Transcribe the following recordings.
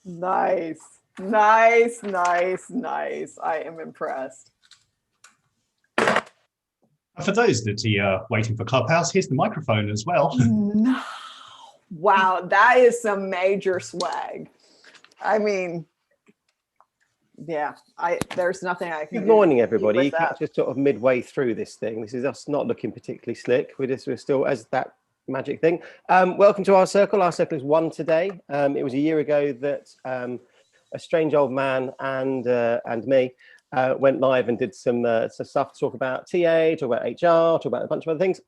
Nice, nice, nice, nice. I am impressed. For those that are waiting for Clubhouse, here's the microphone as well. No. Wow, that is some major swag. I mean, yeah, there's nothing I can do. Good morning, everybody. You catch us sort of midway through this thing. This is us not looking particularly slick. We're still as that magic thing. Welcome to RCIRCLE. RCIRCLE is one today. It was a year ago that a strange old man and me went live and did some stuff to talk about TA, talk about HR, talk about a bunch of other things.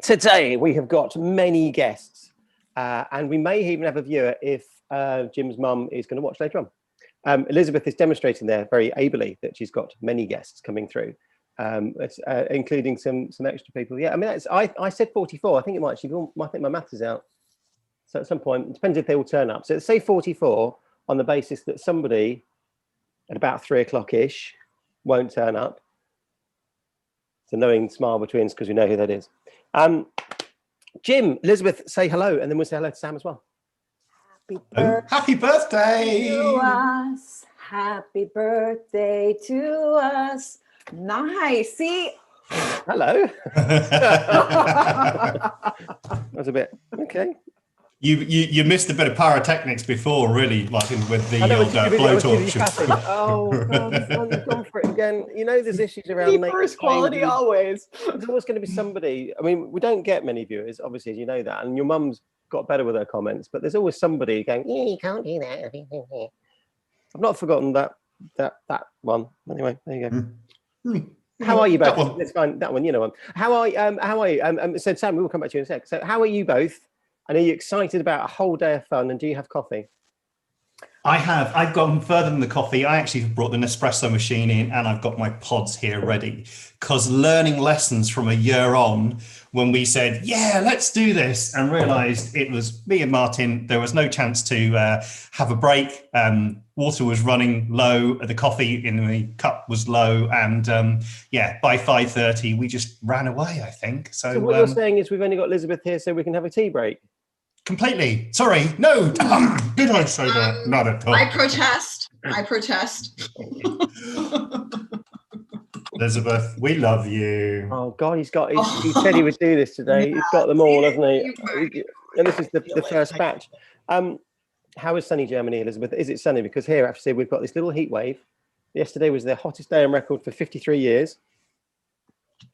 Today we have got many guests, and we may even have a viewer if Jim's mum is going to watch later on. Elizabeth is demonstrating there very ably that she's got many guests coming through, including some extra people. Yeah, I mean, I said 44. I think it might actually be, I think my maths is out. So at some point, it depends if they all turn up. So let's say 44 on the basis that somebody at about 3 o'clock-ish won't turn up. It's a knowing smile between us because we know who that is. Jim, Elizabeth, say hello, and then we'll say hello to Sam as well. Happy birthday to us. Happy birthday to us. Nice. See? Hello. That's a bit okay. You missed a bit of pyrotechnics before, really, like with the blowtorch. Oh, God, I've gone for it again. You know, there's issues around first quality always. There's always going to be somebody. I mean, we don't get many viewers, obviously, as you know that, and your mum's got better with her comments, but there's always somebody going, you can't do that. I've not forgotten that one. Anyway, there you go. How are you both? Let's find that one. You know one. How are you? So Sam, we will come back to you in a sec. So how are you both? And are you excited about a whole day of fun? And do you have coffee? I have. I've gone further than the coffee. I actually brought the Nespresso machine in, and I've got my pods here ready. Because learning lessons from a year on, when we said, yeah, let's do this, and realised it was me and Martin, there was no chance to have a break. Water was running low, the coffee in the cup was low, and yeah, by 5:30, we just ran away, I think. So what you're saying is we've only got Elizabeth here so we can have a tea break? Completely. Sorry. No. Did I say that? Not at all. I protest. Elizabeth, we love you. Oh God, he said he would do this today. He's got them all, hasn't he? And this is the first batch. How is sunny Germany, Elizabeth? Is it sunny? Because here, actually, we've got this little heat wave. Yesterday was the hottest day on record for 53 years.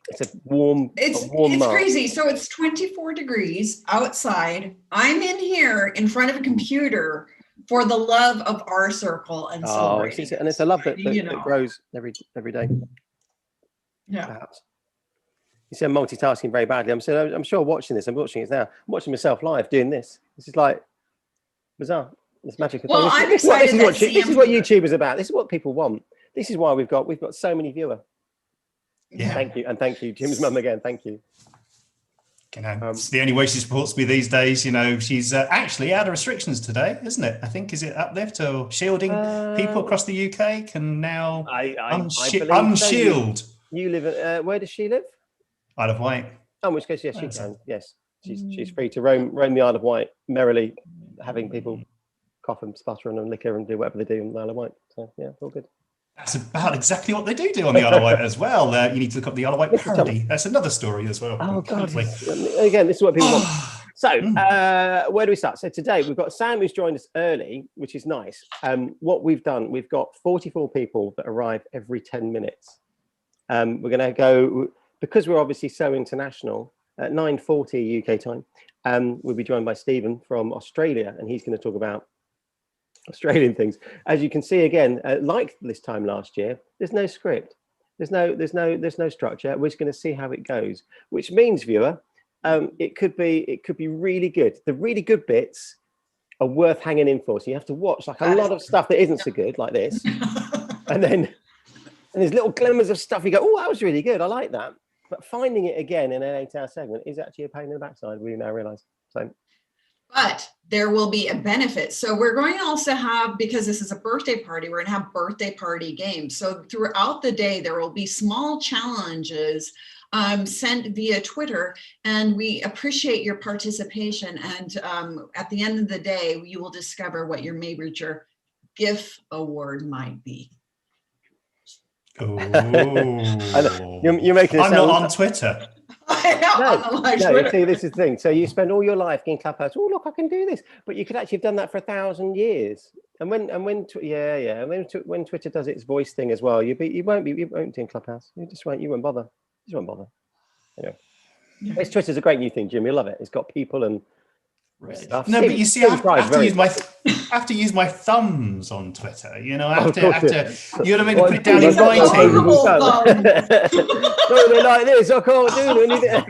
It's a warm. It's March. crazy. So it's 24 degrees outside. I'm in here in front of a computer for the love of RCIRCLE and celebrating. And it's a love that grows every day. Yeah. Perhaps. You see, I'm multitasking very badly. I'm sure watching this. I'm watching it now. I'm watching myself live doing this. This is like bizarre. It's magical. Well, I'm excited. This is what YouTube is about. This is what people want. This is why we've got so many viewers. Yeah. Thank you, and thank you, Jim's mum again. Thank you. It's the only way she supports me these days. You know, she's actually out of restrictions today, isn't it? I think, is it uplift or shielding people across the UK can now unshield. You live at where does she live? Isle of Wight. Oh, in which case, yes, she can. Yes, she's free to roam the Isle of Wight merrily, having people cough and sputter and liquor and do whatever they do in the Isle of Wight. So yeah, all good. That's about exactly what they do on the Isle of Wight as well. You need to look up the Isle of Wight parody. That's another story as well. Oh God! Again, this is what people want. So where do we start? So today we've got Sam who's joined us early, which is nice. What we've done, we've got 44 people that arrive every 10 minutes. We're going to go, because we're obviously so international, at 9:40 UK time, we'll be joined by Stephen from Australia, and he's going to talk about Australian things. As you can see again, like this time last year, there's no script, there's no structure. We're just going to see how it goes, which means, viewer, it could be really good. The really good bits are worth hanging in for. So you have to watch like a lot of stuff that isn't so good, like this, and there's little glimmers of stuff you go, oh, that was really good, I like that. But finding it again in an 8-hour segment is actually a pain in the backside, we now realise. So. But there will be a benefit. So we're going to also have, because this is a birthday party, we're going to have birthday party games. So throughout the day, there will be small challenges sent via Twitter, and we appreciate your participation. And at the end of the day, you will discover what your major GIF award might be. Oh, you're making it I'm sound not on Twitter. I know, on live Twitter. See, this is the thing. So you spend all your life in Clubhouse. Oh, look, I can do this. But you could actually have done that for 1,000 years. And when Twitter does its voice thing as well, you won't be in Clubhouse. You won't bother. Anyway, Twitter's a great new thing, Jim. You'll love it. It's got people and stuff. No, but you see, I have to use my thumbs on Twitter. You know, I have to. You know what I mean? Put it down in writing. No, they're like this. I can't do anything.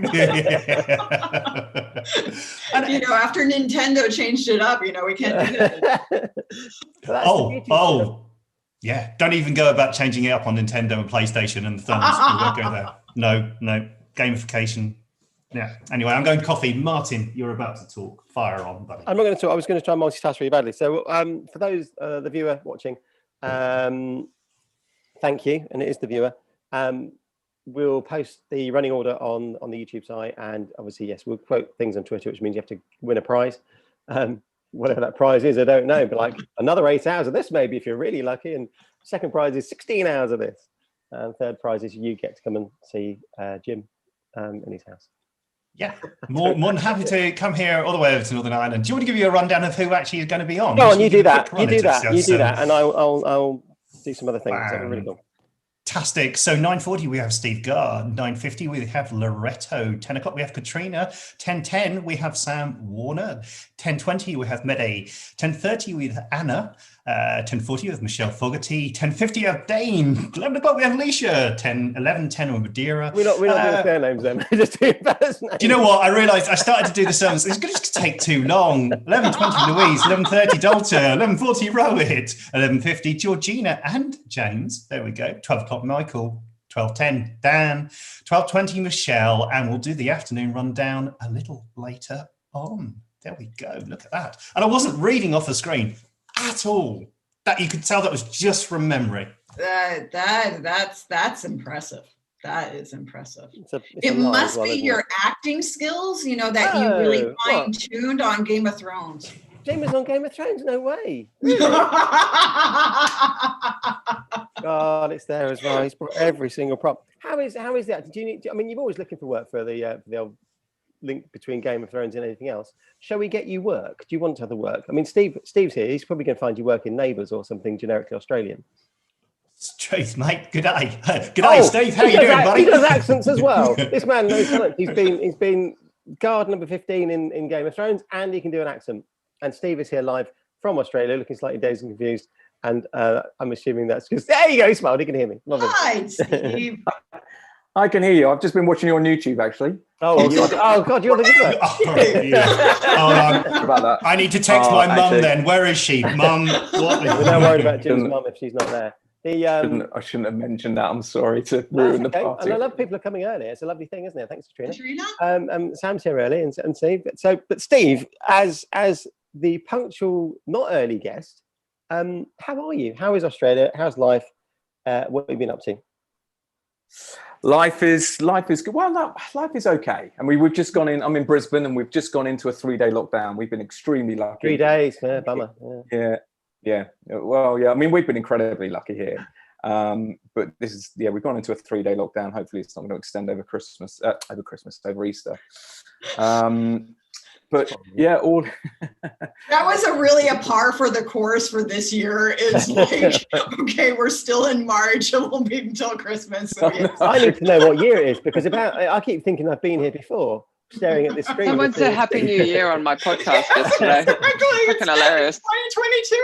You know, after Nintendo changed it up, you know, we can't do that. Yeah. Don't even go about changing it up on Nintendo and PlayStation and the thumbs. We won't go there. No. Gamification. Yeah. Anyway, I'm going coffee. Martin, you're about to talk. Fire on, buddy. I'm not going to talk. I was going to try and multitask really badly. So, for those the viewer watching, thank you, and it is the viewer. We'll post the running order on the YouTube site, and obviously, yes, we'll quote things on Twitter, which means you have to win a prize. Whatever that prize is, I don't know, but like another 8 hours of this, maybe if you're really lucky. And second prize is 16 hours of this, and third prize is you get to come and see Jim in his house. Yeah, more than happy to come here all the way over to Northern Ireland. Do you want to give you a rundown of who actually is going to be on? Go on, you do that, and I'll do some other things. That'd be really cool. Fantastic. So 9:40 we have Steve Garr. 9:50 we have Loretto. 10 o'clock we have Katrina. 10:10 we have Sam Warner. 10:20 we have Mede. 10:30 we have Anna. 10:40 we have Michelle Fogarty. 10:50 we have Dane. 11 o'clock we have Alicia. 11:10 with Madeira. We're not doing their names then. Just doing names. Do you know what? I realised I started to do the sermons. It's going to take too long. 11:20 Louise. 11:30 Dalton. 11:40 Rohit. 11:50 Georgina and James. There we go. 12 o'clock Michael. 12:10 Dan. 12:20 Michelle. And we'll do the afternoon rundown a little later on. There we go. Look at that. And I wasn't reading off the screen at all. That you could tell that was just from memory. That's impressive. That is impressive. It must be your acting skills, you know, that you really fine-tuned on Game of Thrones. James was on Game of Thrones? No way. God, it's there as well. He's brought every single prop. How is that? Do you need? I mean, you're always looking for work for the old link between Game of Thrones and anything else. Shall we get you work? Do you want other work? I mean, Steve's here. He's probably going to find you work in Neighbours or something generically Australian. It's truth, mate. Good day. Good day, Steve. How you doing, buddy? He does accents as well. This man knows talent. He's been guard number 15 in Game of Thrones, and he can do an accent. And Steve is here live from Australia, looking slightly dazed and confused. And I'm assuming that's because there you go. He smiled. He can hear me. Love it. Hi, Steve. I can hear you. I've just been watching you on YouTube, actually. Oh God, you're the viewer. About that. I need to text my mum then. Where is she? Mum, what? We're not worried about Jim's mum if she's not there. I shouldn't have mentioned that. I'm sorry to ruin the party. And I love people are coming early. It's a lovely thing, isn't it? Thanks, Katrina. Katrina? Sam's here early and Steve. But Steve, as the punctual, not early guest, how are you? How is Australia? How's life? What have you been up to? Life is good. Well, life is okay. I mean, we've just gone in. I'm in Brisbane, and we've just gone into a 3-day lockdown. We've been extremely lucky. 3 days, bummer. Yeah. Well, yeah. I mean, we've been incredibly lucky here. But this is we've gone into a 3-day lockdown. Hopefully, it's not going to extend over over Easter. But yeah, all that was a par for the course for this year. Is like, okay, we're still in March, it won't be until Christmas. So I need to know what year it is, because I keep thinking I've been here before, staring at this screen. Someone said Happy New Year on my podcast yesterday. Fucking hilarious. 2022.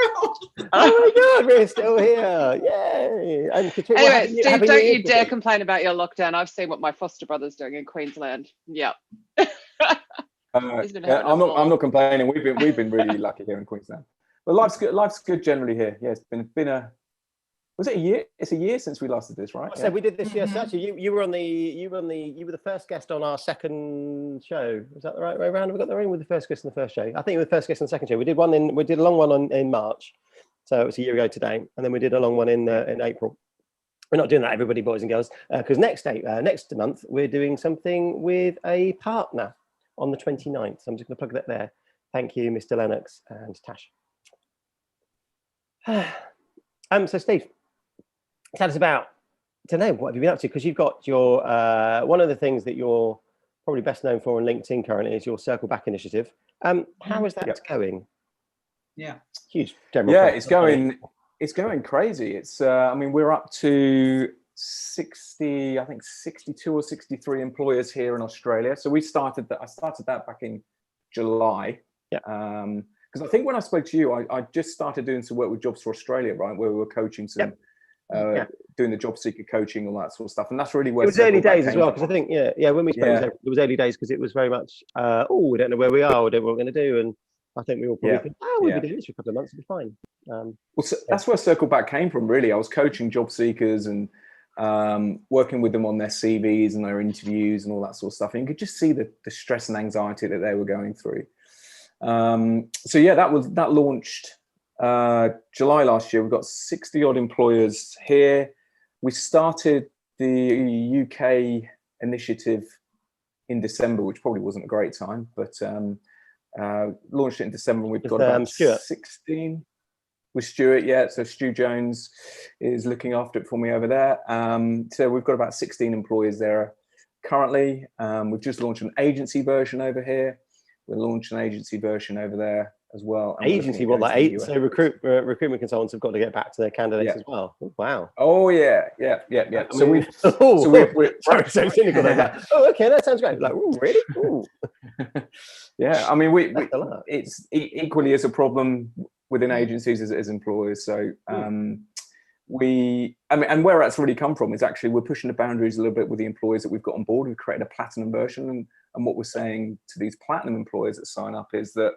Oh my God, we're still here. Yay. And Katrina, anyway, Steve, don't you dare complain about your lockdown. I've seen what my foster brother's doing in Queensland. Yeah. I'm not complaining. We've been really lucky here in Queensland. But life's good generally here. Yeah, it's been a. Was it a year? It's a year since we last did this, right? So we did this year. So actually, you were the first guest on our second show. Was that the right way around? We got the ring with the first guest on the first show. I think you were the first guest on the second show. We did a long one in March, so it was a year ago today, and then we did a long one in April. We're not doing that, everybody, boys and girls, because next month we're doing something with a partner on the 29th. So I'm just going to plug that there. Thank you, Mr. Lennox and Tash. So Steve, tell us about, I don't know, what have you been up to? Because you've got your, one of the things that you're probably best known for on LinkedIn currently is your Circle Back initiative. How is that going? Yeah. Huge general. Yeah, it's going crazy. It's, I mean, we're up to 60, I think 62 or 63 employers here in Australia. So I started that back in July. Yeah. Because I think when I spoke to you, I just started doing some work with Jobs for Australia, right, where we were coaching some, doing the job seeker coaching, all that sort of stuff, and that's really where it was early days as well. Because I think, when we spoke, it was early days because it was very much, we don't know where we are, we don't know what we're going to do, and I think we all probably think, we'll be doing this for a couple of months, it'll be fine. That's where Circle Back came from, really. I was coaching job seekers and working with them on their CVs and their interviews and all that sort of stuff, and you could just see the stress and anxiety that they were going through. So yeah, that launched July last year. We've got 60 odd employers here. We started the UK initiative in December, which probably wasn't a great time, but launched it in December, and we've got about 16 with Stuart. Yeah, so Stu Jones is looking after it for me over there. So we've got about 16 employers there currently. We've just launched an agency version over here. We'll launch an agency version over there as well. Agency, what, like 8? So recruitment consultants have got to get back to their candidates as well. Oh, wow. Oh yeah. So we're so cynical like that. Oh, okay, that sounds great. Like, ooh, really? Ooh. Yeah, I mean, it's equally as a problem within agencies as employers. So and where that's really come from is actually we're pushing the boundaries a little bit with the employers that we've got on board. We've created a platinum version, and what we're saying to these platinum employers that sign up is that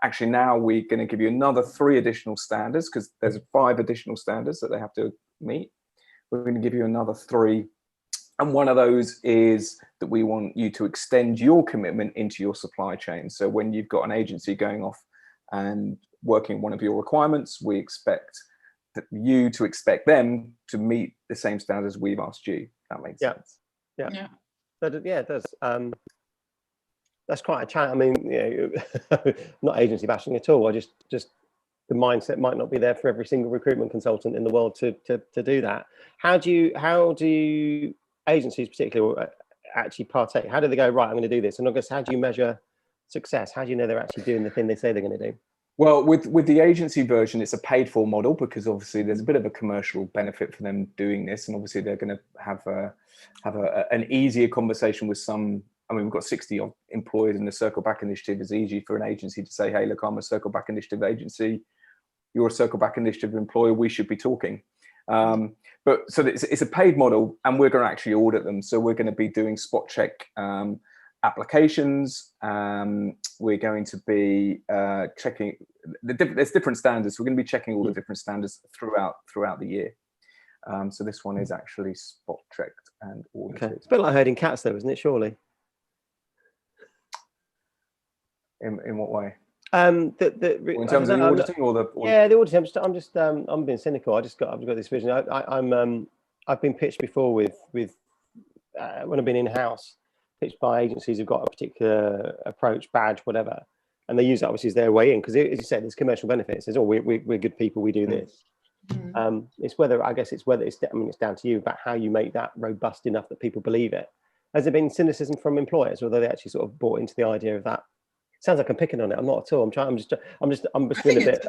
actually now we're going to give you another 3 additional standards, because there's 5 additional standards that they have to meet. We're going to give you another 3, and one of those is that we want you to extend your commitment into your supply chain. So when you've got an agency going off and working one of your requirements, we expect you to expect them to meet the same standards we've asked you. That makes sense. Yeah. It does. That's quite a challenge. I mean, not agency bashing at all. I just the mindset might not be there for every single recruitment consultant in the world to do that. How do agencies particularly actually partake? How do they go, right, I'm going to do this? And I guess, how do you measure success? How do you know they're actually doing the thing they say they're going to do? Well, with the agency version, it's a paid for model, because obviously there's a bit of a commercial benefit for them doing this, and obviously they're going to have an easier conversation with some. I mean, we've got 60 employers in the Circle Back initiative. It's easy for an agency to say, hey, look, I'm a Circle Back initiative agency. You're a Circle Back initiative employer. We should be talking. But so it's a paid model, and we're going to actually audit them. So we're going to be doing spot check applications. We're going to be checking. There's different standards. We're going to be checking all the different standards throughout the year. So this one is actually spot checked and audited. Okay. It's a bit like herding cats, though, isn't it? Surely. In what way? In terms of the auditing, or the the auditing. I'm being cynical. I've got this vision. I've been pitched before with when I've been in house, pitched by agencies who've got a particular approach, badge, whatever, and they use that obviously as their way in, because as you said, there's commercial benefits. There's we're good people. We do this. It's down to you about how you make that robust enough that people believe it. Has there been cynicism from employers, or are they actually sort of bought into the idea of that? Sounds like I'm picking on it. I'm not at all. I'm just being a bit.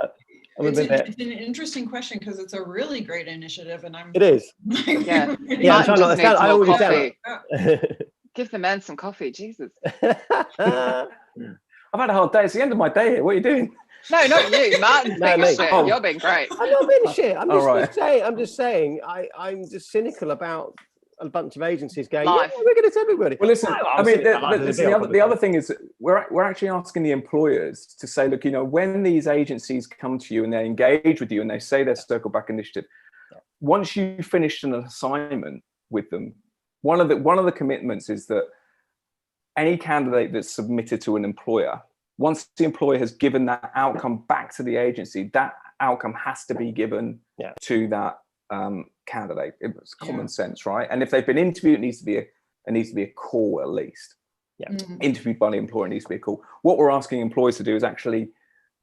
It's an interesting question, because it's a really great initiative, and It is. Yeah. I'm trying not to stand. I always stand. Give the man some coffee, Jesus. I've had a hard day. It's the end of my day here. What are you doing? No, not you, Martin's being shit. You're being great. I'm not being shit. I'm just saying. I'm just cynical about a bunch of agencies going, we're going to tell everybody. Well, listen, I mean, the other thing is we're actually asking the employers to say, look, when these agencies come to you and they engage with you and they say their Circle Back initiative, once you finish an assignment with them, one of the commitments is that any candidate that's submitted to an employer, once the employer has given that outcome back to the agency, that outcome has to be given to that candidate. It's common sense, right? And if they've been interviewed, it needs to be a call at least. Yeah. Interviewed by the employer, it needs to be a call. What we're asking employers to do is actually,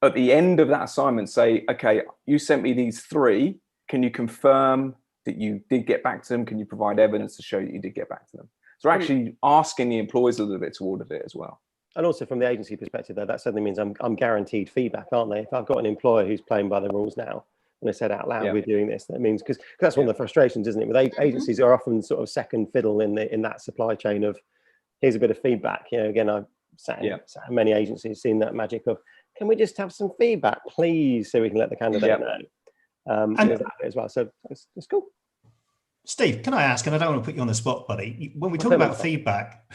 at the end of that assignment, say, okay, you sent me these 3. Can you confirm that you did get back to them? Can you provide evidence to show that you did get back to them? So we're actually asking the employers a little bit to audit it as well. And also from the agency perspective, though, that certainly means I'm guaranteed feedback, aren't they? If I've got an employer who's playing by the rules now, and they said out loud, we're doing this, that means, because that's one of the frustrations, isn't it? With agencies are often sort of second fiddle in that supply chain of, here's a bit of feedback. You know, again, I've sat in many agencies, seen that magic of, can we just have some feedback, please, so we can let the candidate know as well. So it's cool. Steve, can I ask, and I don't want to put you on the spot, buddy, when we talk about feedback,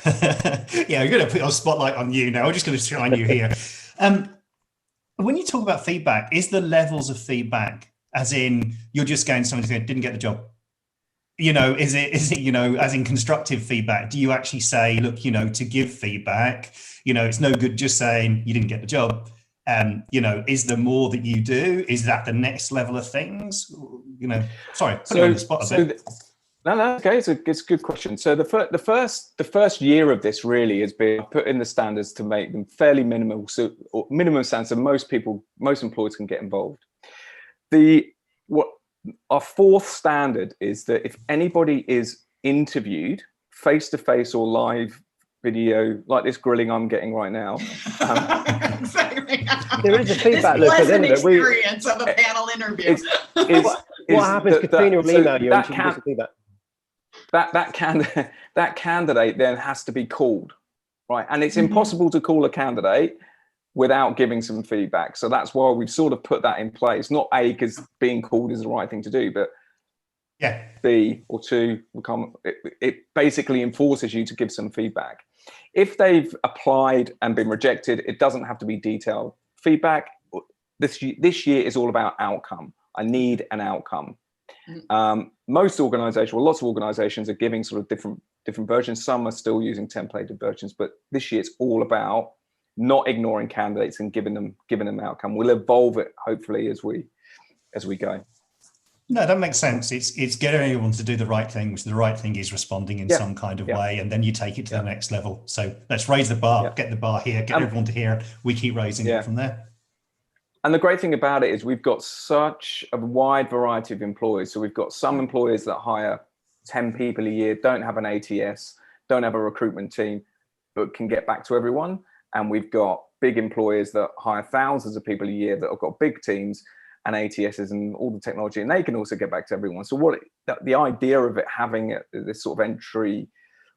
yeah, we're going to put a spotlight on you now. We're just going to shine you here. When you talk about feedback, is the levels of feedback, as in you're just going, someone didn't get the job? You know, is it, you know, as in constructive feedback? Do you actually say, look, you know, to give feedback, you know, it's no good just saying you didn't get the job. You know, is there more that you do? Is that the next level of things? You know, sorry, put you on the spot a bit. No, okay, it's a good question. So the first year of this really has been put in the standards to make them fairly minimal, so or minimum standards, so most employers can get involved. Our 4th standard is that if anybody is interviewed face to face or live video, like this grilling I'm getting right now. Exactly. There is a feedback loop. Pleasant experience of a panel interview. What happens? Katrina will email you and she gives feedback. That candidate then has to be called, right? And it's impossible to call a candidate without giving some feedback. So that's why we've sort of put that in place. Not A, because being called is the right thing to do, but B or 2, it basically enforces you to give some feedback. If they've applied and been rejected, it doesn't have to be detailed feedback. This year is all about outcome. I need an outcome. Most organizations, well, lots of organizations are giving sort of different versions. Some are still using templated versions, but this year it's all about not ignoring candidates and giving them outcome. We'll evolve it hopefully as we go. No, that makes sense. It's getting everyone to do the right thing, which the right thing is responding in some kind of way, and then you take it to the next level. So let's raise the bar, get the bar here, get everyone to hear it. We keep raising it from there. And the great thing about it is we've got such a wide variety of employers. So we've got some employers that hire 10 people a year, don't have an ATS, don't have a recruitment team, but can get back to everyone. And we've got big employers that hire thousands of people a year that have got big teams and ATSs and all the technology, and they can also get back to everyone. So the idea of it having this sort of entry,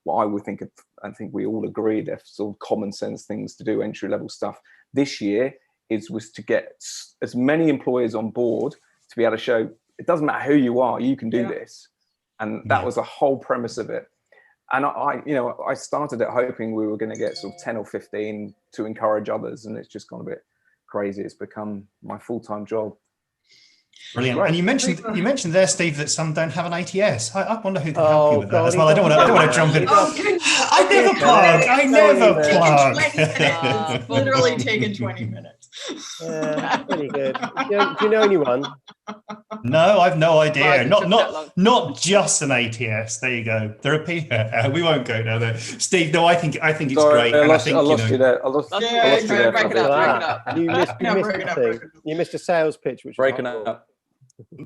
what I would think of, I think we all agree, they're sort of common sense things to do, entry level stuff this year, was to get as many employers on board to be able to show it doesn't matter who you are, you can do this. And that was the whole premise of it. And I started it hoping we were going to get sort of 10 or 15 to encourage others, and it's just gone a bit crazy. It's become my full-time job. Brilliant. And you mentioned there, Steve, that some don't have an ATS. I wonder who can help you with that as well. I don't want to jump in. I never plug. Literally taken 20 minutes. Pretty good. Do you know anyone? No, I've no idea. Not just an ATS. There you go. Therapy. We won't go down there. Steve, no, I think it's great. I lost you there. Break it up. You missed a sales pitch, which breaking up.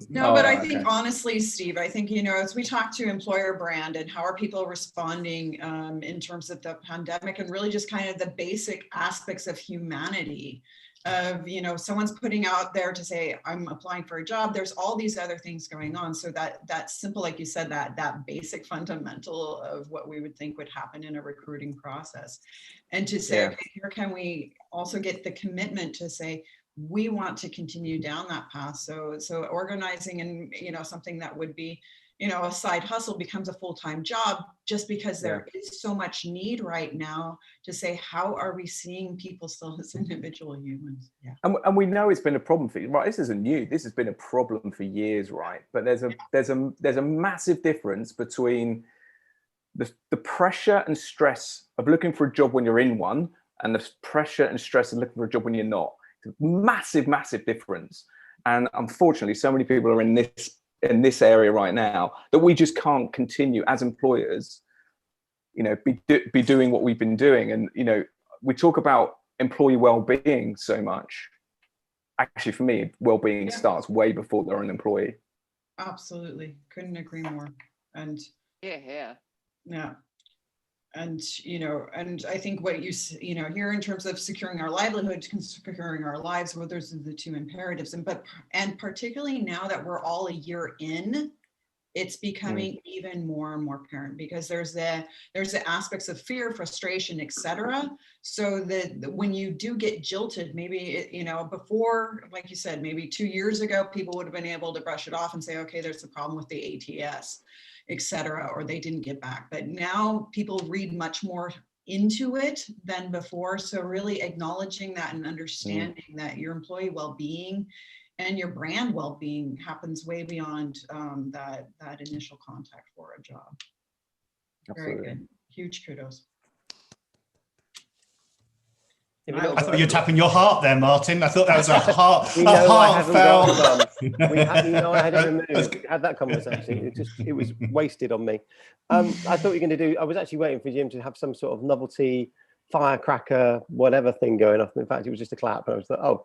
No, but I think honestly, Steve, I think, as we talk to employer brand and how are people responding in terms of the pandemic and really just kind of the basic aspects of humanity of, someone's putting out there to say, I'm applying for a job. There's all these other things going on. So that simple, like you said, that basic fundamental of what we would think would happen in a recruiting process. And to say, okay, here can we also get the commitment to say, we want to continue down that path. So organizing and, something that would be, a side hustle becomes a full-time job just because there is so much need right now to say, how are we seeing people still as individual humans? Yeah. And we know it's been a problem for you, right? This isn't new. This has been a problem for years, right? But there's a massive difference between the pressure and stress of looking for a job when you're in one and the pressure and stress of looking for a job when you're not. Massive difference. And unfortunately, so many people are in this in this area right now that we just can't continue as employers, be doing what we've been doing. And, we talk about employee well-being so much. Actually, for me, well-being starts way before they're an employee. Absolutely. Couldn't agree more. And Yeah. And, and I think what here in terms of securing our livelihood, securing our lives, well, those are the two imperatives. And particularly now that we're all a year in, it's becoming even more and more apparent, because there's the aspects of fear, frustration, etc. So that when you do get jilted, maybe before, like you said, maybe 2 years ago, people would have been able to brush it off and say, okay, there's a problem with the ATS, etc., or they didn't get back. But now people read much more into it than before. So really acknowledging that and understanding that your employee well-being and your brand well-being happens way beyond that initial contact for a job. Absolutely. Very good. Huge kudos. I thought you were tapping your heart there, Martin. I thought that was a heartfelt. I had it removed. We had that conversation. It was wasted on me. I thought you were going to do. I was actually waiting for Jim to have some sort of novelty firecracker, whatever thing going off. In fact, it was just a clap. And I was like, oh,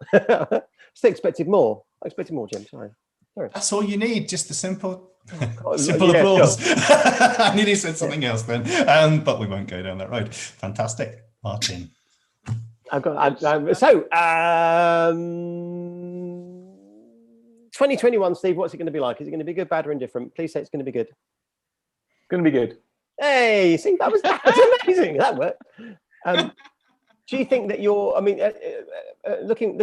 still expected more. I expected more, Jim. Sorry. That's all you need. Just the simple applause. Sure. I nearly said something else then, but we won't go down that road. Fantastic, Martin. 2021, Steve, what's it going to be like? Is it going to be good, bad, or indifferent? Please say it's going to be good. It's going to be good. Hey, see, that's amazing. That worked. Do you think that looking,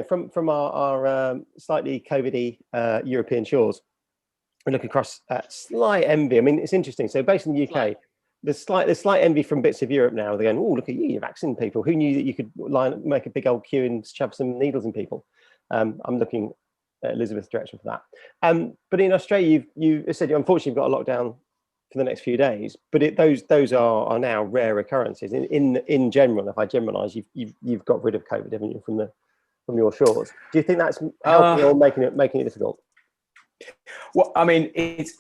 from our slightly COVID-y European shores, and looking across slight envy. I mean, it's interesting. So based in the UK, there's slight envy from bits of Europe now. They're going, oh, look at you, you're vaccinating people. Who knew that you could make a big old queue and shove some needles in people? I'm looking at Elizabeth's direction for that. But in Australia, you said unfortunately you've got a lockdown for the next few days. But those are now rare occurrences. In general, if I generalise, you've got rid of COVID, haven't you, from your shores? Do you think that's helping or making it difficult? Well, I mean, it's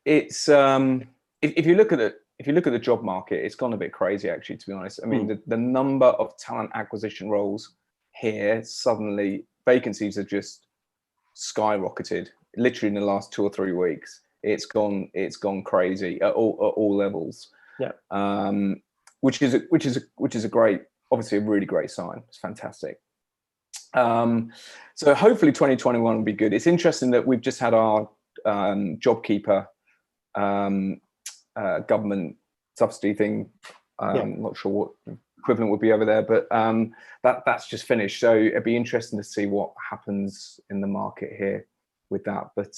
if you look at the job market, it's gone a bit crazy, actually, to be honest. I mean, the number of talent acquisition roles here, suddenly vacancies have just skyrocketed. Literally in the last 2 or 3 weeks, it's gone crazy at all levels. Yeah. Which is a great, obviously a really great sign. It's fantastic. So hopefully 2021 will be good. It's interesting that we've just had our JobKeeper government subsidy thing. I'm not sure what equivalent would be over there, but that's just finished. So it'd be interesting to see what happens in the market here with that. But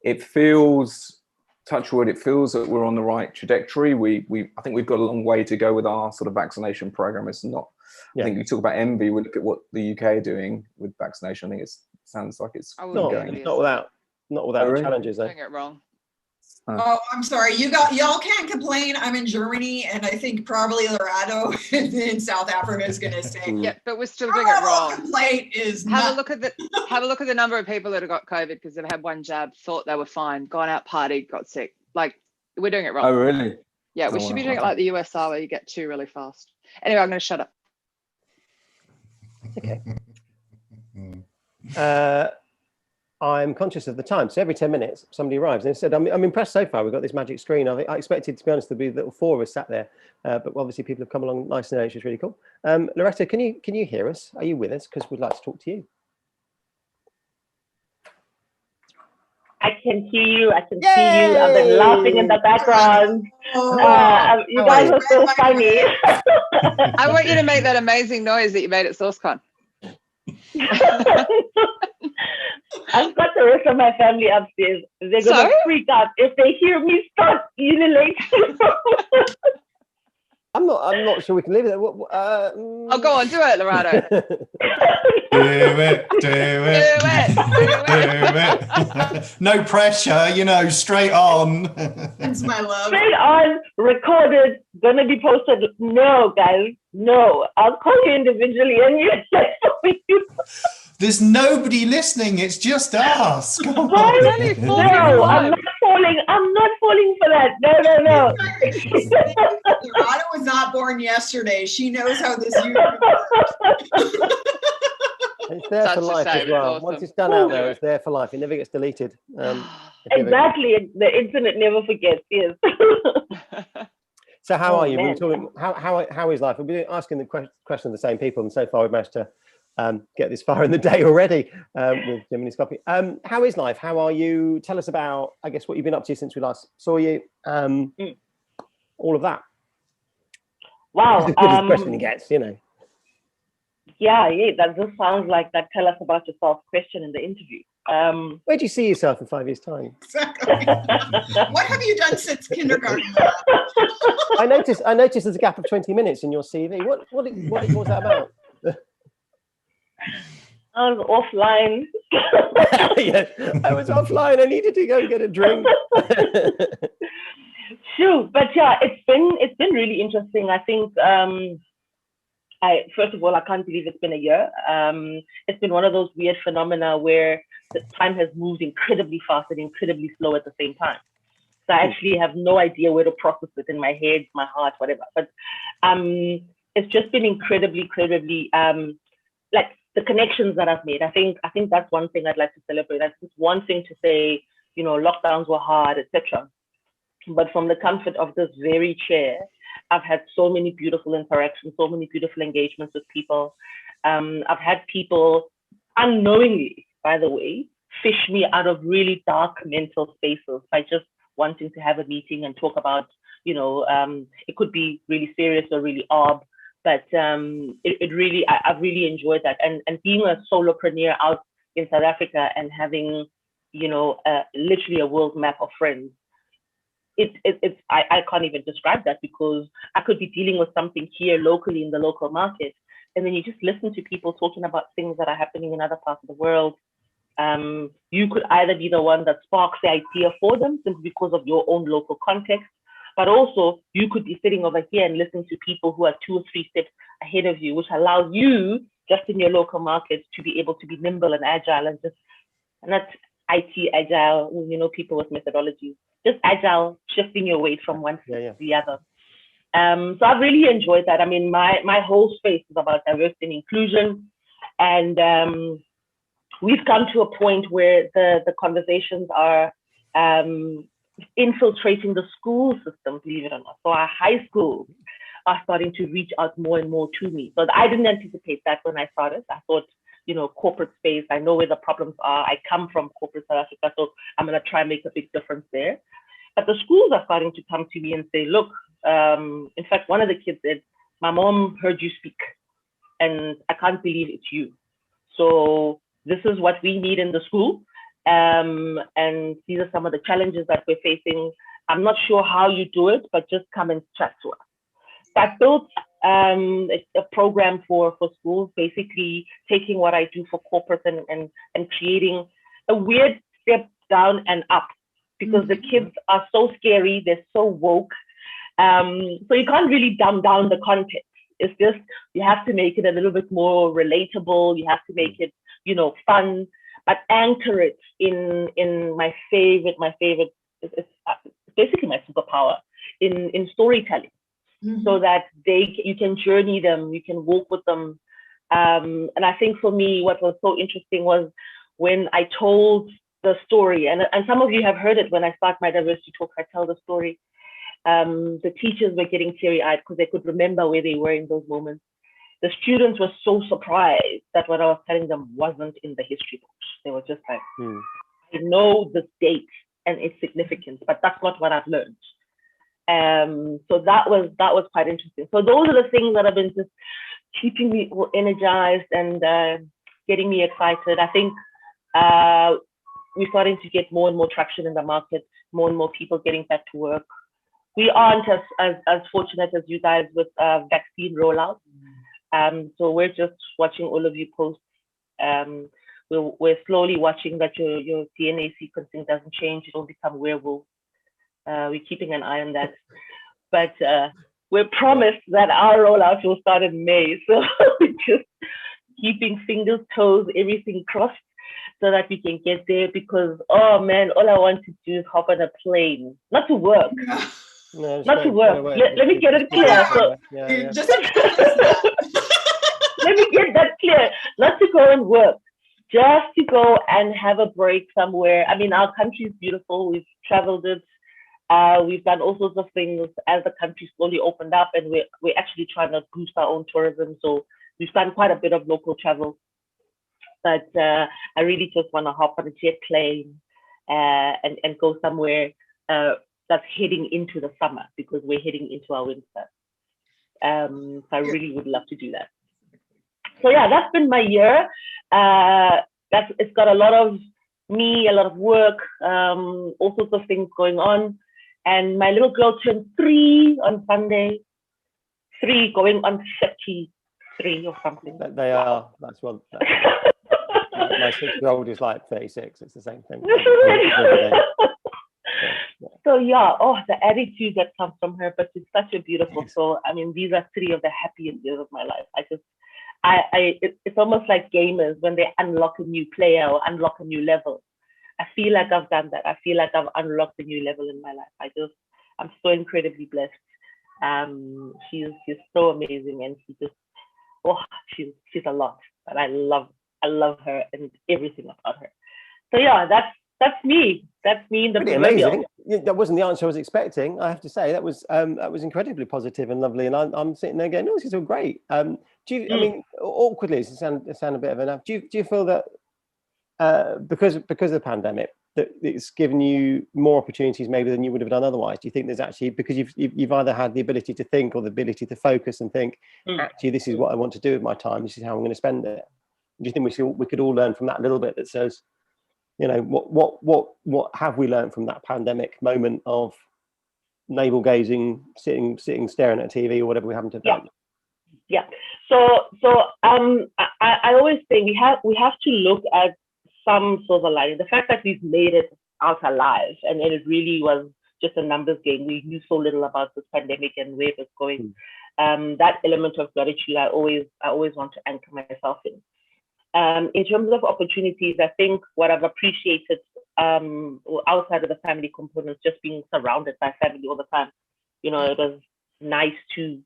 it feels, touch wood, it feels that we're on the right trajectory. I think we've got a long way to go with our sort of vaccination program. It's not. I think we talk about envy. We look at what the UK are doing with vaccination. I think it sounds like it's not without challenges. Doing it wrong. Oh, I'm sorry. Y'all can't complain. I'm in Germany, and I think probably Lorado in South Africa is going to say, yeah, but we're still doing it wrong. Complaint is have a look at the number of people that have got COVID because they've had one jab, thought they were fine, gone out, partied, got sick. Like, we're doing it wrong. Oh, really? Yeah, we should be doing it like the US are, where you get two really fast. Anyway, I'm going to shut up. Okay. I'm conscious of the time, so every 10 minutes somebody arrives, and instead I'm impressed so far. We've got this magic screen. I expected, to be honest, there'd be little 4 of us sat there, but obviously people have come along nice and early, which is really cool. Loretta, can you hear us? Are you with us? Because we'd like to talk to you. I can hear you. I can see you. I've been laughing in the background. You guys are so funny. I want you to make that amazing noise that you made at SourceCon. I've got the rest of my family upstairs. They're going to freak out if they hear me start ululating. I'm not sure we can leave it there. Oh, go on, do it, Lorado. do it. No pressure, straight on. That's my love. Straight on, recorded, going to be posted. No, guys, no. I'll call you individually and you. There's nobody listening. It's just us. Come on. What? No, I'm not falling. I'm not falling for that. No. Loretta was not born yesterday. She knows how this usually works. It's there for life as well. Once it's done out there, it's there for life. It never gets deleted. Exactly. The internet never forgets. Yes. So how are you? Man. We were talking, how is life? We've been asking the question of the same people, and so far we've managed to get this far in the day already with Jiminy's copy. How is life? How are you? Tell us about, I guess, what you've been up to since we last saw you. All of that. Wow. As good as question it gets, you know. Yeah, that just sounds like that tell us about yourself question in the interview. Where do you see yourself in 5 years' time? Exactly. What have you done since kindergarten? I noticed there's a gap of 20 minutes in your CV. What was that about? I was offline. Yeah, I was offline. I needed to go and get a drink. Sure, but yeah, it's been really interesting. I think first of all, I can't believe it's been a year. It's been one of those weird phenomena where the time has moved incredibly fast and incredibly slow at the same time. So I actually have no idea where to process it in my head, my heart, whatever. But it's just been incredibly, like the connections that I've made. I think that's one thing I'd like to celebrate. That's just one thing to say, you know, lockdowns were hard, etc. But from the comfort of this very chair, I've had so many beautiful interactions, so many beautiful engagements with people. I've had people unknowingly, by the way, fish me out of really dark mental spaces by just wanting to have a meeting and talk about, you know, it could be really serious or really odd, but I've really enjoyed that. And being a solopreneur out in South Africa and having, you know, literally a world map of friends, I can't even describe that, because I could be dealing with something here locally in the local market, and then you just listen to people talking about things that are happening in other parts of the world. You could either be the one that sparks the idea for them simply because of your own local context, but also you could be sitting over here and listening to people who are 2 or 3 steps ahead of you, which allows you just in your local market to be able to be nimble and agile, and just not IT agile, you know, people with methodologies, just agile, shifting your weight from one to the other. So I've really enjoyed that. I mean, my whole space is about diversity and inclusion, and we've come to a point where the conversations are infiltrating the school system, believe it or not. So our high schools are starting to reach out more and more to me. So I didn't anticipate that when I started. I thought, you know, corporate space, I know where the problems are. I come from corporate South Africa, so I'm going to try and make a big difference there. But the schools are starting to come to me and say, look, in fact, one of the kids said, my mom heard you speak, and I can't believe it's you. So this is what we need in the school. And these are some of the challenges that we're facing. I'm not sure how you do it, but just come and chat to us. So I built a program for schools, basically taking what I do for corporate and creating a weird step down and up, because the kids are so scary, they're so woke. So you can't really dumb down the content. It's just, you have to make it a little bit more relatable. You have to make it, you know, fun, but anchor it in my favorite, it's basically my superpower in storytelling. So that you can journey them, you can walk with them. And I think for me, what was so interesting was when I told the story, and some of you have heard it when I start my diversity talk, I tell the story. The teachers were getting teary-eyed because they could remember where they were in those moments. The students were so surprised that what I was telling them wasn't in the history books. They were just like, I know this date and its significance, but that's not what I've learned. So that was quite interesting. So those are the things that have been just keeping me energized and getting me excited. I think we're starting to get more and more traction in the market, more and more people getting back to work. We aren't as fortunate as you guys with vaccine rollout. So we're just watching all of you post. We're slowly watching that your DNA sequencing doesn't change, you don't become werewolf. We're keeping an eye on that, but we're promised that our rollout will start in May. So just keeping fingers, toes, everything crossed so that we can get there because, oh man, all I want to do is hop on a plane, not to work. No, Not to work. Let me get it clear. Yeah. So, Yeah. Just to preface that. let me get that clear. Not to go and work, just to go and have a break somewhere. I mean, our country is beautiful. We've traveled it. We've done all sorts of things as the country slowly opened up, and we're actually trying to boost our own tourism. So we've done quite a bit of local travel. But I really just want to hop on a jet plane and go somewhere that's heading into the summer because we're heading into our winter. So I really would love to do that. So yeah, that's been my year. It's got a lot of me, a lot of work, all sorts of things going on. And my little girl turned 3 on Sunday, 3 going on 33 or something. They are. That's what. My 6-year-old is like 36. It's the same thing. So yeah, the attitude that comes from her, but she's such a beautiful soul. I mean, these are 3 of the happiest years of my life. It's almost like gamers when they unlock a new player or unlock a new level. I feel like I've done that. I feel like I've unlocked a new level in my life. I'm so incredibly blessed. She's so amazing, and she's a lot. And I love her and everything about her. So yeah, that's me. That's me in the pretty amazing. That wasn't the answer I was expecting. I have to say that was incredibly positive and lovely. And I'm sitting there going, "No, this is all great." Do you? I mean, awkwardly, it sound a bit of enough. Do you feel that because of the pandemic, that it's given you more opportunities maybe than you would have done otherwise? Do you think there's actually, because you've either had the ability to think or the ability to focus and think, actually, this is what I want to do with my time. This is how I'm going to spend it. Do you think we could all learn from that a little bit? That says, you know, what have we learned from that pandemic moment of navel gazing, sitting staring at TV or whatever we haven't done? Yeah. So I always say we have to look at some silver lining. The fact that we've made it out alive, and it really was just a numbers game. We knew so little about this pandemic and where it was going. That element of gratitude, I always want to anchor myself in. In terms of opportunities, I think what I've appreciated outside of the family components, just being surrounded by family all the time, you know, it was nice to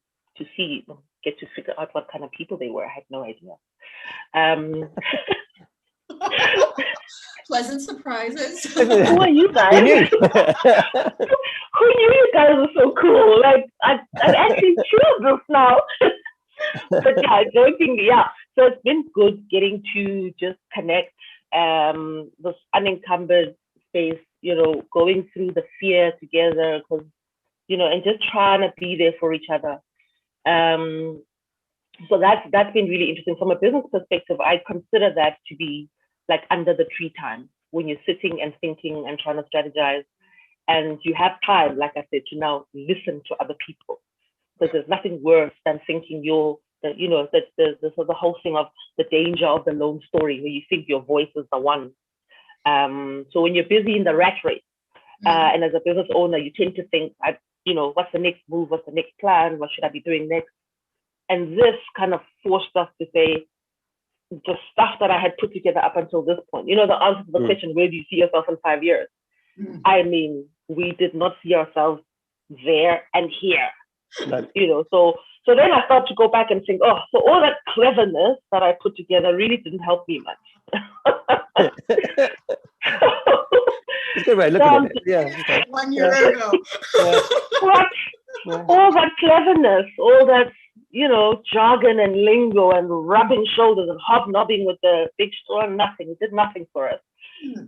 get to figure out what kind of people they were. I had no idea. Pleasant surprises. Who are you guys? Who knew you guys were so cool? Like I've actually chilled this now. But yeah, jokingly, yeah. So it's been good getting to just connect this unencumbered space, you know, going through the fear together, because, you know, and just trying to be there for each other. So that's been really interesting. From a business perspective, I consider that to be like under the tree time, when you're sitting and thinking and trying to strategize, and you have time, like I said, to now listen to other people. Because there's nothing worse than thinking the whole thing of the danger of the lone story, where you think your voice is the one. So when you're busy in the rat race, and as a business owner, you tend to think, what's the next move? What's the next plan? What should I be doing next? And this kind of forced us to say, the stuff that I had put together up until this point, you know, the answer to the question, where do you see yourself in 5 years? I mean, we did not see ourselves there and here. No. You know, so then I start to go back and think, so all that cleverness that I put together really didn't help me much. It's a good way of looking at it. Yeah. 1 year ago. All that cleverness, all that, you know, jargon and lingo and rubbing shoulders and hobnobbing with the big store, nothing. It did nothing for us.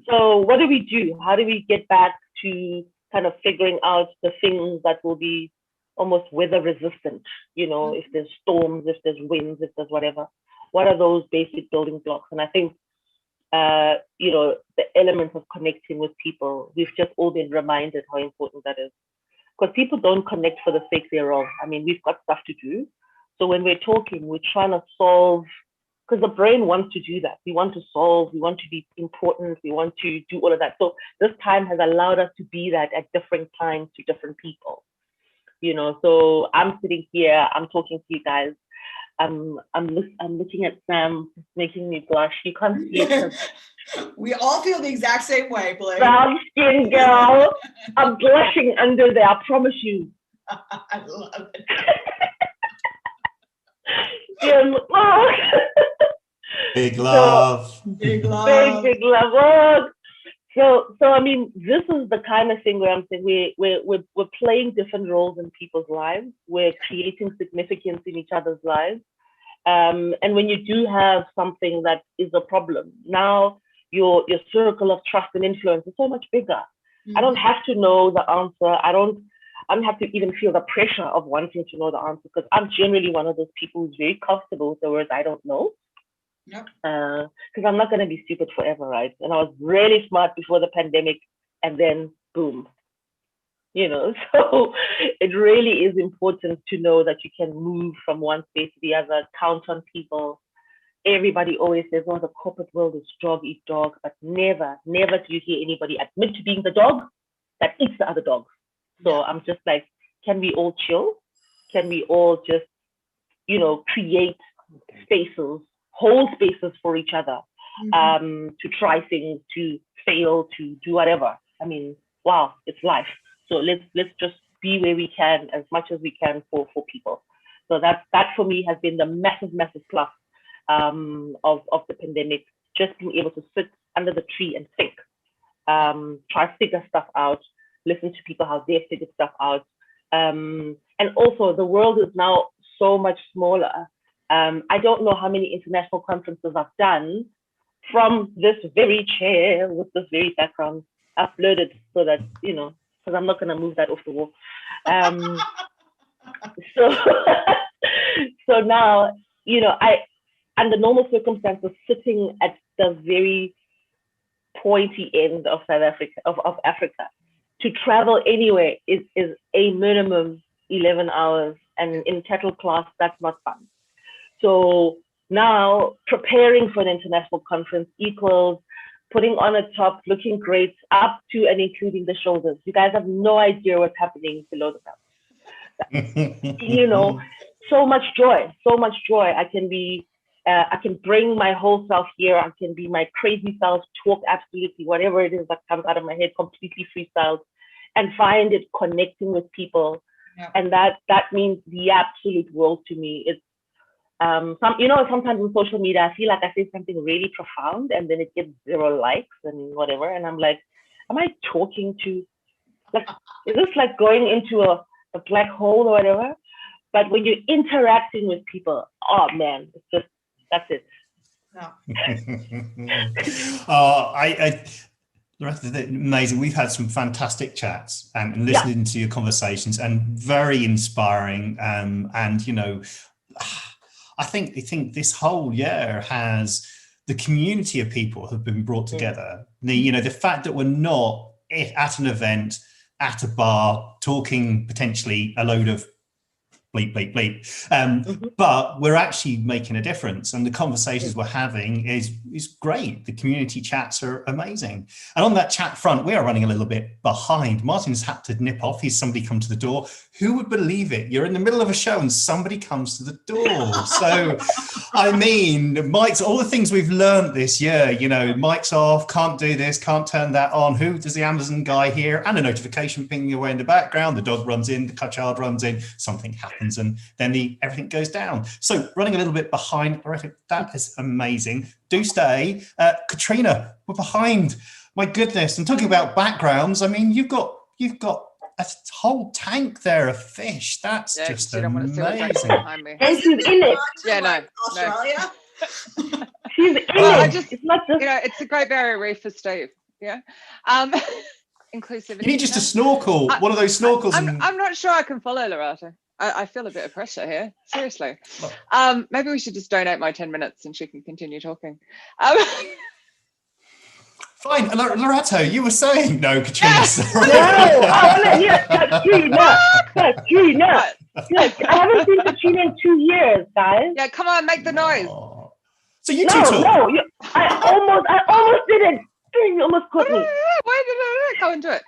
So what do we do? How do we get back to kind of figuring out the things that will be almost weather resistant? You know, if there's storms, if there's winds, if there's whatever, what are those basic building blocks? And I think, the element of connecting with people, we've just all been reminded how important that is. Because people don't connect for the sake thereof. I mean, we've got stuff to do. So when we're talking, we're trying to solve, because the brain wants to do that. We want to solve, we want to be important, we want to do all of that. So this time has allowed us to be that at different times to different people. You know, so I'm sitting here, I'm talking to you guys. I'm looking at Sam, it's making me blush. You can't see it. We all feel the exact same way, Blake. Brown skin girl. I'm blushing under there, I promise you. I love it. Big love. Big love. Big love. So I mean, this is the kind of thing where I'm saying we're playing different roles in people's lives. We're creating significance in each other's lives. And when you do have something that is a problem, now your circle of trust and influence is so much bigger. Mm-hmm. I don't have to know the answer. I don't have to even feel the pressure of wanting to know the answer, because I'm generally one of those people who's very comfortable with the words I don't know. Yep. Because I'm not going to be stupid forever, right? And I was really smart before the pandemic, and then boom. So it really is important to know that you can move from one space to the other, count on people. Everybody always says, oh, the corporate world is dog eat dog, but never do you hear anybody admit to being the dog that eats the other dogs. So I'm just like, can we all chill? Can we all just, create spaces, hold spaces for each other, to try things, to fail, to do whatever. I mean, wow, it's life. So let's just be where we can, as much as we can for people. So that for me has been the massive plus of the pandemic. Just being able to sit under the tree and think, try to figure stuff out, listen to people how they figure stuff out, and also the world is now so much smaller. I don't know how many international conferences I've done from this very chair with this very background uploaded, so that because I'm not going to move that off the wall. So now, under normal circumstances, sitting at the very pointy end of South Africa, of Africa, to travel anywhere is a minimum 11 hours, and in cattle class, that's not fun. So now preparing for an international conference equals putting on a top, looking great, up to and including the shoulders. You guys have no idea what's happening below the belt. So much joy. I can bring my whole self here. I can be my crazy self, talk absolutely whatever it is that comes out of my head, completely freestyled, and find it connecting with people. Yep. And that means the absolute world to me. It's sometimes on social media, I feel like I say something really profound and then it gets 0 likes and whatever. And I'm like, am I talking to, like, is this like going into a black hole or whatever? But when you're interacting with people, oh man, it's just, that's it. No. Amazing. We've had some fantastic chats and listening to your conversations, and very inspiring. I think this whole year has, the community of people have been brought together. The fact that we're not at an event, at a bar, talking potentially a load of bleep, bleep, bleep. But we're actually making a difference, and the conversations we're having is great. The community chats are amazing. And on that chat front, we are running a little bit behind. Martin's had to nip off. He's somebody come to the door. Who would believe it? You're in the middle of a show and somebody comes to the door. So, I mean, Mike's, all the things we've learned this year, Mike's off, can't do this, can't turn that on. Who does the Amazon guy hear? And a notification pinging away in the background. The dog runs in, the child runs in, something happens, and then everything goes down. So running a little bit behind, that is amazing. Do stay. Katrina, we're behind. My goodness. And talking about backgrounds, I mean, you've got a whole tank there of fish. That's just amazing. And she's in it. Yeah, no. Australia. No. She's in it. It's not just, it's a Great Barrier Reef for Steve. Yeah. Inclusivity. You need just a snorkel. One of those snorkels. I'm not sure I can follow Loretta. I feel a bit of pressure here. Seriously. Maybe we should just donate my 10 minutes and she can continue talking. Fine. Loretto, you were saying no, Katrina. Sorry. No, I want to hear Katrina. Look, I haven't seen Katrina in 2 years, guys. Yeah, come on, make the noise. So you two talk. No, I almost did it. You almost caught me. Why did I go into it?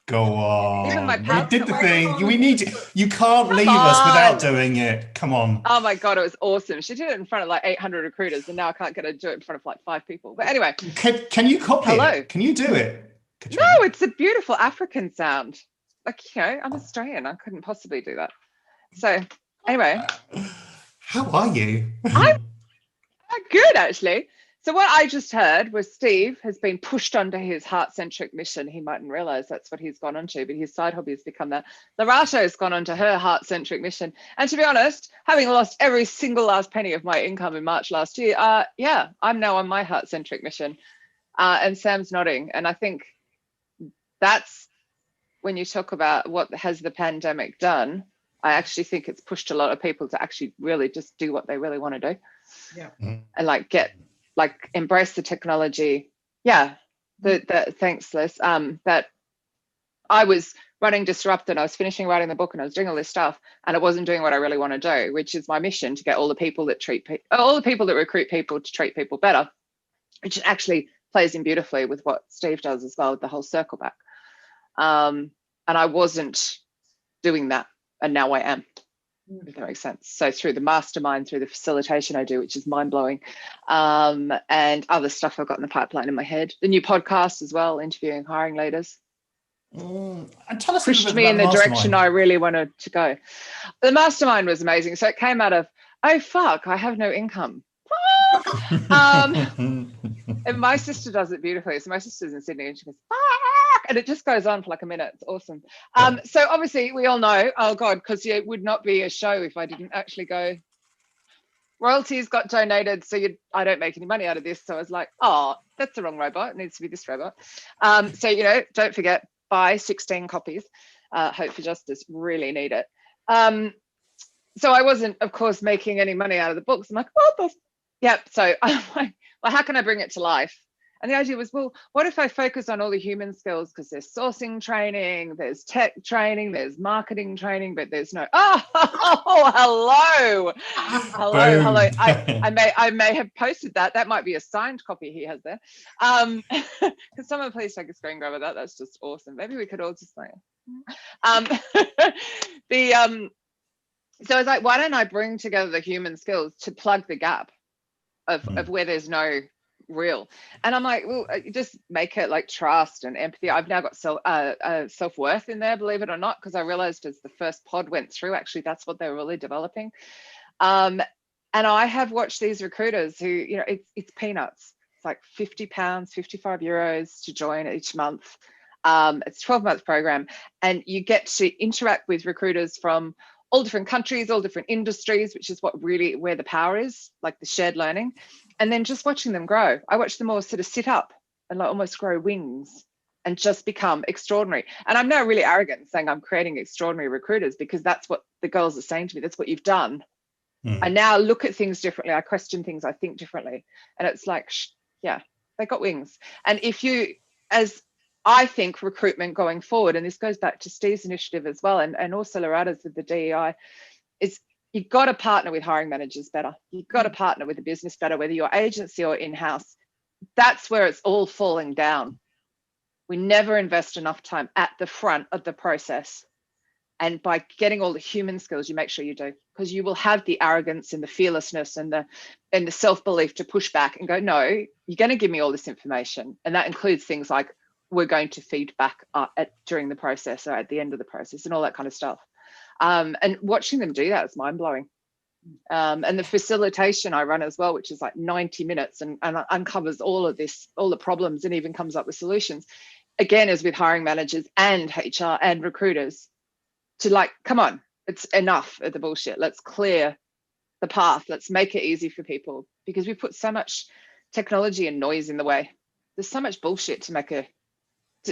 Go on. Even my You pals did the come thing. on. We need you can't leave us without doing it. Come on. Oh my God, it was awesome. She did it in front of like 800 recruiters, and now I can't get her to do it in front of like 5 people. But anyway. Can you copy Hello. it? Can you do it, Katrina? No, it's a beautiful African sound. Like, you know, I'm Australian. I couldn't possibly do that. So anyway. How are you? I'm good, actually. So what I just heard was Steve has been pushed onto his heart-centric mission. He mightn't realize that's what he's gone onto, but his side hobby has become that. Larato has gone onto her heart-centric mission. And to be honest, having lost every single last penny of my income in March last year, yeah, I'm now on my heart-centric mission. And Sam's nodding. And I think that's when you talk about what has the pandemic done, I actually think it's pushed a lot of people to actually really just do what they really want to do. Yeah. And like embrace the technology. Yeah. Thanks, Liz. That I was running Disrupt, and I was finishing writing the book, and I was doing all this stuff, and it wasn't doing what I really want to do, which is my mission to get all the people that recruit people to treat people better, which actually plays in beautifully with what Steve does as well with the whole circle back. And I wasn't doing that, and now I am, if that makes sense. So through the mastermind, through the facilitation I do, which is mind-blowing, and other stuff I've got in the pipeline in my head, the new podcast as well, interviewing hiring leaders, And tell us pushed me in the direction I really wanted to go. The mastermind was amazing. So it came out of, oh fuck, I have no income. And my sister does it beautifully. So my sister's in Sydney, and she goes, fuck, and it just goes on for like a minute. It's awesome. So obviously we all know, oh God, because it would not be a show if I didn't actually go, royalties got donated, so I don't make any money out of this. So I was like, oh, that's the wrong robot. It needs to be this robot. So, you know, don't forget, buy 16 copies. Hope for Justice, really need it. So I wasn't, of course, making any money out of the books. I'm like, what the? Yep. So I'm like, well, how can I bring it to life? And the idea was, well, what if I focus on all the human skills? Because there's sourcing training, there's tech training, there's marketing training, but there's no, hello. I may have posted that. That might be a signed copy he has there. Can someone please take a screen grab of that? That's just awesome. Maybe we could all just like, so I was like, why don't I bring together the human skills to plug the gap of where there's no real? And I'm like, well, just make it like trust and empathy. I've now got self-worth in there, believe it or not, because I realized as the first pod went through, actually that's what they were really developing. And I have watched these recruiters who, you know, it's peanuts. It's like £50, €55 to join each month. It's a 12-month program, and you get to interact with recruiters from all different countries, all different industries, which is where the power is, like the shared learning. And then just watching them grow. I watch them all sort of sit up and like almost grow wings and just become extraordinary. And I'm now really arrogant saying I'm creating extraordinary recruiters, because that's what the girls are saying to me. That's what you've done. I now look at things differently. I question things. I think differently. And it's like, yeah, they got wings. And if you, as I think recruitment going forward, and this goes back to Steve's initiative as well, and also Lorada's with the DEI, is you've got to partner with hiring managers better. You've got to partner with the business better, whether you're agency or in-house. That's where it's all falling down. We never invest enough time at the front of the process. And by getting all the human skills, you make sure you do, because you will have the arrogance and the fearlessness and the self-belief to push back and go, no, you're going to give me all this information. And that includes things like, we're going to feed back during the process or at the end of the process and all that kind of stuff. And watching them do that is mind-blowing. And the facilitation I run as well, which is like 90 minutes and uncovers all of this, all the problems, and even comes up with solutions, again, is with hiring managers and HR and recruiters to like, come on, it's enough of the bullshit. Let's clear the path. Let's make it easy for people, because we put so much technology and noise in the way. There's so much bullshit to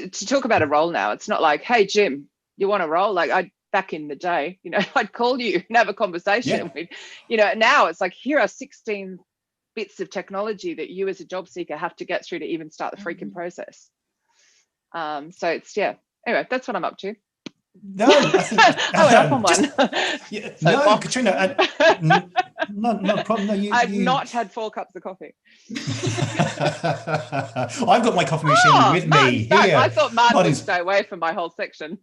talk about a role now. It's not like, hey, Jim, you want a role? Like back in the day, you know, I'd call you and have a conversation with, you know, now it's like, here are 16 bits of technology that you as a job seeker have to get through to even start the freaking process. So it's, yeah, anyway, that's what I'm up to. No, I think I went up on one. No, Katrina, No problem. No, I've not had 4 cups of coffee. I've got my coffee machine with me here. I thought Martin would stay away from my whole section.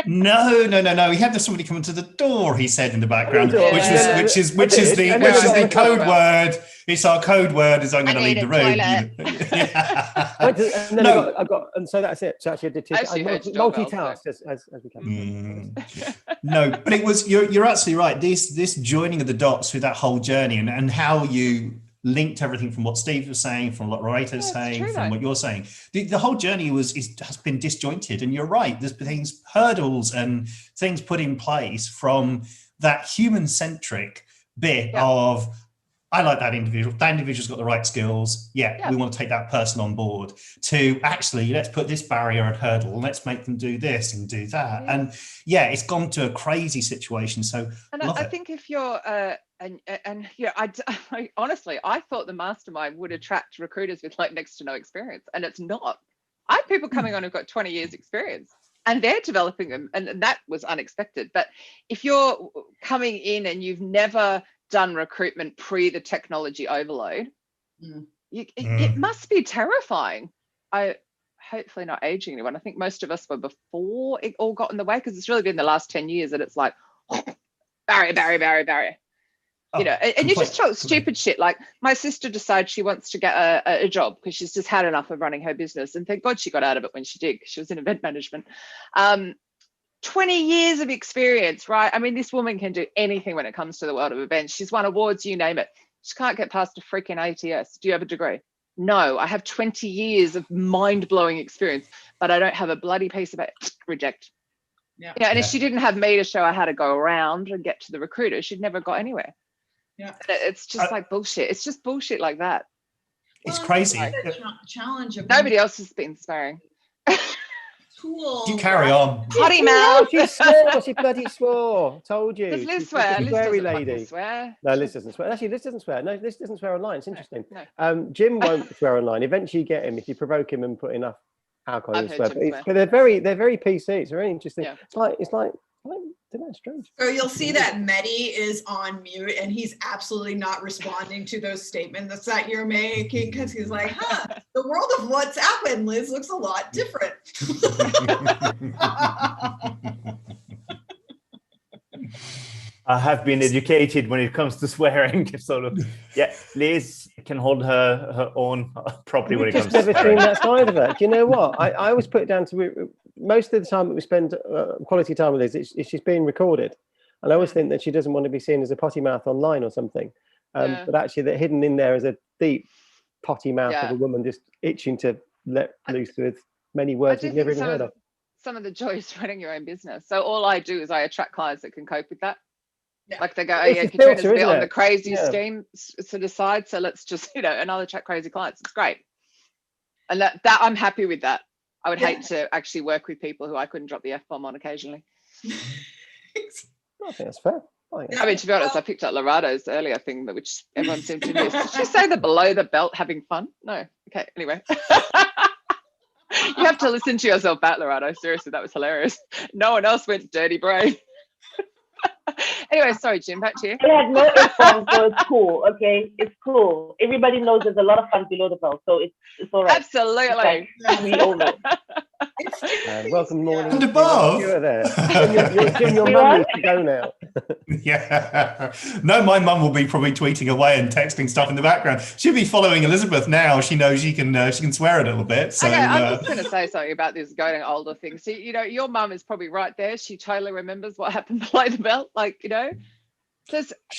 No. He had somebody coming to the door. He said in the background, Yeah. which is the code word. It's our code word. Is I'm going to leave the room. And so that's it. So actually, I did multitask as we can. No, but it was. You're absolutely right. This joining of the dots through that whole journey and how you linked everything from what Steve was saying, from what Loreta's saying, from what you're saying. The whole journey has been disjointed, and you're right. There's been hurdles and things put in place from that human-centric bit of, I like that individual. That individual's got the right skills. We want to take that person on board. To actually, let's put this barrier and hurdle, and let's make them do this and do that. And it's gone to a crazy situation. So, I think if you're I honestly, I thought the mastermind would attract recruiters with like next to no experience, and it's not. I have people coming on who've got 20 years experience, and they're developing them, and that was unexpected. But if you're coming in and you've never done recruitment pre the technology overload, it must be terrifying. I hopefully not aging anyone. I think most of us were before it all got in the way, because it's really been the last 10 years that it's like barrier. You know, and you just talk stupid shit. Like my sister decides she wants to get a job because she's just had enough of running her business, and thank God she got out of it when she did, because she was in event management. 20 years of experience, right? I mean, this woman can do anything when it comes to the world of events. She's won awards, you name it. She can't get past a freaking ATS. Do you have a degree? No, I have 20 years of mind-blowing experience, but I don't have a bloody piece of it. Reject. Yeah. And if she didn't have me to show her how to go around and get to the recruiter, she'd never got anywhere. Yeah, it's just like bullshit. It's just bullshit like that. It's crazy. Challenge of nobody else has been sparing. Tools. You carry on. Potty mouth. She swore. She bloody swore. Told you. Does Liz swear? Liz doesn't swear. No, Liz doesn't swear. Actually, Liz doesn't swear. No, Liz doesn't swear online. It's interesting. No. Jim won't swear online. Eventually, you get him if you provoke him and put enough alcohol in swear. But they're very PC. It's very interesting. Yeah. It's like that's strange. So you'll see that Mehdi is on mute, and he's absolutely not responding to those statements that you're making, because he's like, the world of WhatsApp and Liz looks a lot different. I have been educated when it comes to swearing. Sort of, Liz can hold her own properly when it comes to swearing. Never seen that side of it. Do you know what? I always put it down to most of the time that we spend quality time with Liz, she's being recorded, and I always think that she doesn't want to be seen as a potty mouth online or something. But actually, that hidden in there is a deep potty mouth of a woman just itching to let loose with many words we've never even heard of. Some of the joy is running your own business. So all I do is I attract clients that can cope with that. Yeah. Like they go, Katrina's a bit on the crazy scheme sort of side, so let's just, and I'll attract crazy clients. It's great. And that I'm happy with that. I would hate to actually work with people who I couldn't drop the F-bomb on occasionally. I think that's fair. I mean, to be honest, I picked up Lorato's earlier thing, which everyone seemed to miss. Did she say the below the belt having fun? No. Okay, anyway. You have to listen to yourself back, Lorato. Seriously, that was hilarious. No one else went dirty brain. Anyway, sorry, Jim, back to you. I had no F-bomb, so it's cool, okay? It's cool. Everybody knows there's a lot of fun below the belt, so it's all right. Absolutely. We all know. Welcome morning. And above. You're there. Jim, your mum needs to go now. Yeah. No, my mum will be probably tweeting away and texting stuff in the background. She'll be following Elizabeth now. She knows she can swear a little bit. So okay, I'm just going to say something about this going older thing. So, your mum is probably right there. She totally remembers what happened below the belt. Like, she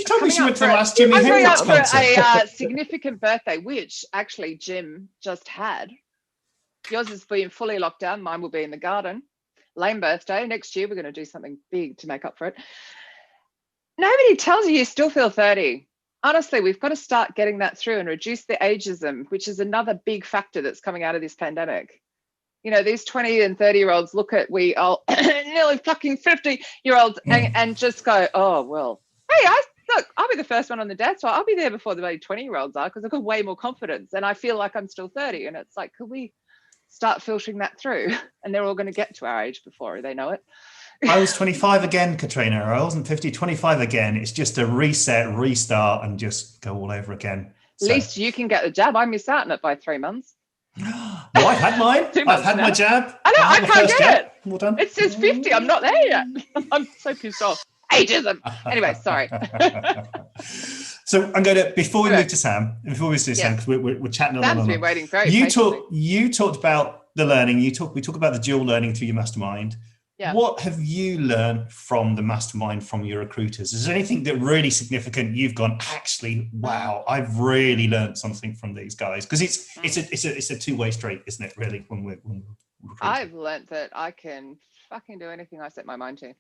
told me she went to the last Jimi Hendrix concert. For a significant birthday, which actually Jim just had. Yours is being fully locked down. Mine will be in the garden. Lame birthday. Next year, we're going to do something big to make up for it. Nobody tells you still feel 30. Honestly, we've got to start getting that through and reduce the ageism, which is another big factor that's coming out of this pandemic. These 20 and 30-year-olds look at nearly fucking 50-year-olds and just go, oh, well, hey, I'll be the first one on the dance floor. I'll be there before the 20-year-olds are, because I've got way more confidence and I feel like I'm still 30. And it's like, could we start filtering that through? And they're all going to get to our age before they know it. I was 25 again, Katrina. I wasn't 50, 25 again. It's just a reset, restart, and just go all over again. At least you can get the jab. I missed out on it by 3 months. No, I've had mine. 2 I've months had now. my jab. I know, I can't get it. Well done. It says 50. I'm not there yet. I'm so pissed off. Ageism. Anyway, sorry. So I'm going to, before we Okay. move to Sam, because we're chatting on Sam's and been on. waiting very You patiently. talked about the learning. We talk about the dual learning through your mastermind. Yeah. What have you learned from the mastermind from your recruiters? Is there anything that really significant you've gone, actually, wow, I've really learned something from these guys? Because it's a two-way street, isn't it, really, when we're recruiting? I've learnt that I can fucking do anything I set my mind to.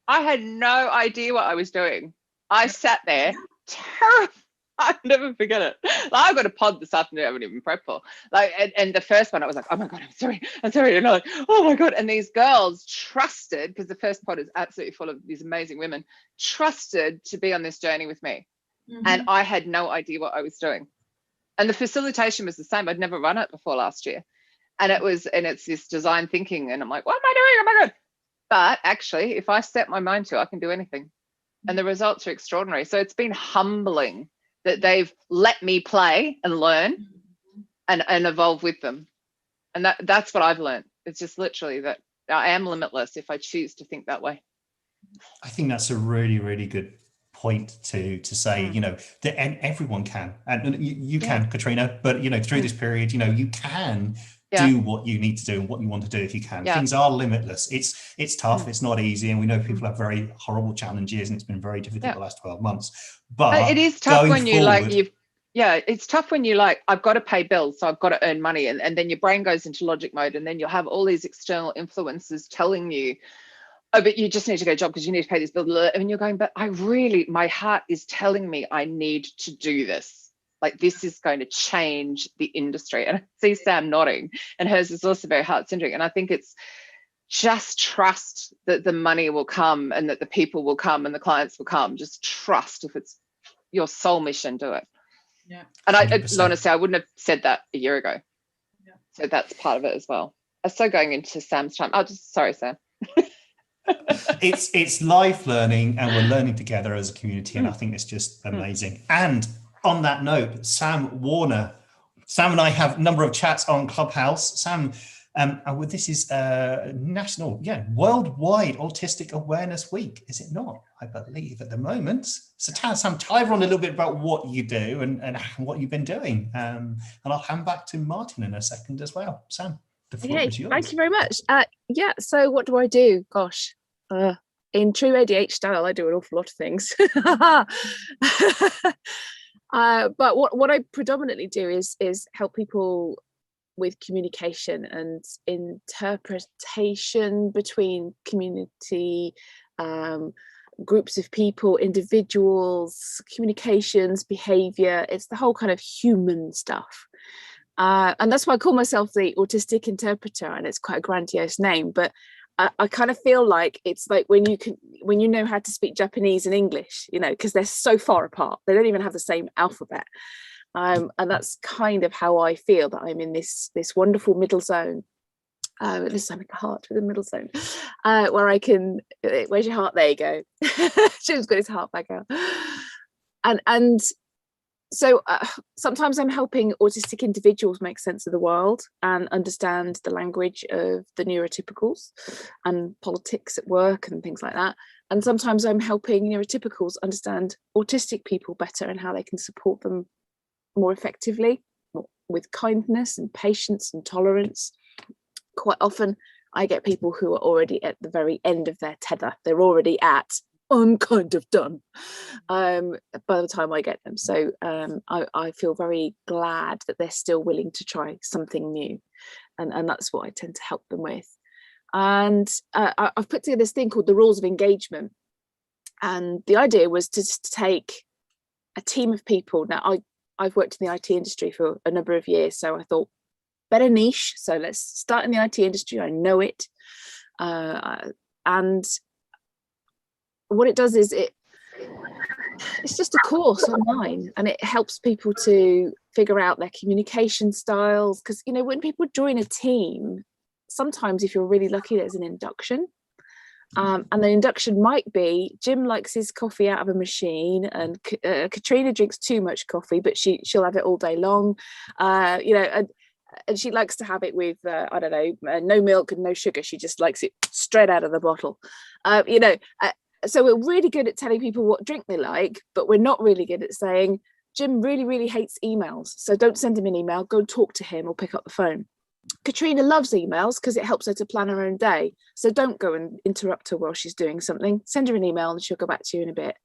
I had no idea what I was doing. I sat there terrified. I'll never forget it. Like, I got a pod this afternoon I haven't even prepped for. Like, and the first one I was like, oh my God, I'm sorry. And I'm like, oh my God. And these girls trusted, because the first pod is absolutely full of these amazing women, trusted to be on this journey with me. And I had no idea what I was doing. And the facilitation was the same. I'd never run it before last year. And it's this design thinking. And I'm like, what am I doing? Oh my God. But actually, if I set my mind to it, I can do anything. And the results are extraordinary. So it's been humbling that they've let me play and learn and evolve with them. And that's what I've learned. It's just literally that I am limitless if I choose to think that way. I think that's a really, really good point to say, that everyone can, and you can, Katrina, but through this period, you can do what you need to do and what you want to do if you can. Things are limitless. It's tough, it's not easy, and we know people have very horrible challenges, and it's been very difficult the last 12 months. But it is tough when you it's tough when you I've got to pay bills, so I've got to earn money, and then your brain goes into logic mode, and then you'll have all these external influences telling you, oh, but you just need to get a job because you need to pay this bill. And you're going, but my heart is telling me I need to do this. Like, this is going to change the industry. And I see Sam nodding, and hers is also very heart-centric. And I think it's just trust that the money will come and that the people will come and the clients will come. Just trust. If it's your soul mission, do it. Yeah. And honestly, I wouldn't have said that a year ago. Yeah. So that's part of it as well. So going into Sam's time. Sorry, Sam. It's life learning, and we're learning together as a community, and I think it's just amazing. And on that note, Sam Warner, Sam and I have a number of chats on Clubhouse. Sam, this is Worldwide Autistic Awareness Week, is it not? I believe at the moment. So Sam, tell everyone a little bit about what you do and what you've been doing, and I'll hand back to Martin in a second as well. Sam, the floor is yours. Thank you very much. So what do I do? Gosh, in true ADH style, I do an awful lot of things. But what I predominantly do is help people with communication and interpretation between community, groups of people, individuals, communications, behavior. It's the whole kind of human stuff. And that's why I call myself the autistic interpreter, and it's quite a grandiose name, but I kind of feel like it's like when you know how to speak Japanese and English, because they're so far apart, they don't even have the same alphabet. And that's kind of how I feel, that I'm in this wonderful middle zone. This is like a heart with a middle zone, where I can. Where's your heart? There you go. Jim's got his heart back out. And so sometimes I'm helping autistic individuals make sense of the world and understand the language of the neurotypicals and politics at work and things like that. And sometimes I'm helping neurotypicals understand autistic people better and how they can support them more effectively with kindness and patience and tolerance. Quite often I get people who are already at the very end of their tether. They're already at, I'm kind of done by the time I get them. So I feel very glad that they're still willing to try something new. And that's what I tend to help them with. And I've put together this thing called the rules of engagement. And the idea was to just take a team of people. Now, I've worked in the IT industry for a number of years, so I thought, better niche. So let's start in the IT industry. I know it. And what it does is it's just a course online, and it helps people to figure out their communication styles, because when people join a team, sometimes if you're really lucky, there's an induction, And the induction might be Jim likes his coffee out of a machine, and Katrina drinks too much coffee, but she'll have it all day long, and she likes to have it with I don't know, no milk and no sugar. She just likes it straight out of the bottle. So we're really good at telling people what drink they like, but we're not really good at saying Jim really, really hates emails, so don't send him an email, go talk to him or pick up the phone. Katrina loves emails because it helps her to plan her own day, so don't go and interrupt her while she's doing something. Send her an email and she'll go back to you in a bit.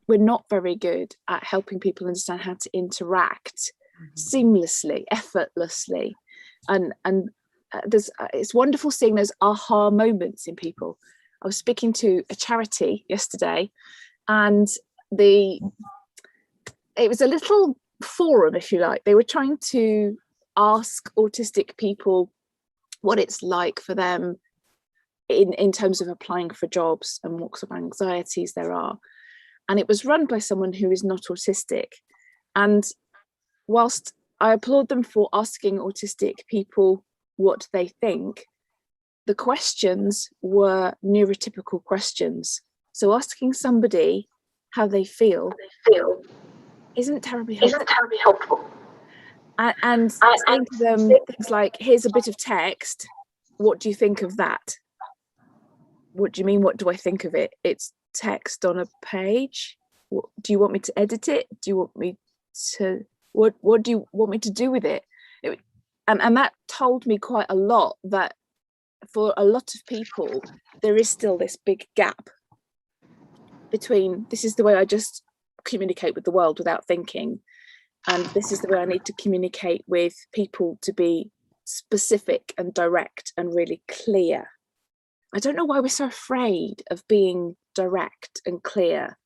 We're not very good at helping people understand how to interact seamlessly, effortlessly, and it's wonderful seeing those aha moments in people. I was speaking to a charity yesterday, and it was a little forum, if you like. They were trying to ask autistic people what it's like for them in terms of applying for jobs and what sort of anxieties there are. And it was run by someone who is not autistic. And whilst I applaud them for asking autistic people what they think, the questions were neurotypical questions. So asking somebody how they feel isn't terribly helpful. And saying to them things like, here's a bit of text, what do you think of that? What do you mean, what do I think of it? It's text on a page. Do you want me to edit it? Do you want me to, what do you want me to do with it? And that told me quite a lot, that for a lot of people, there is still this big gap between, this is the way I just communicate with the world without thinking, and this is the way I need to communicate with people to be specific and direct and really clear. I don't know why we're so afraid of being direct and clear.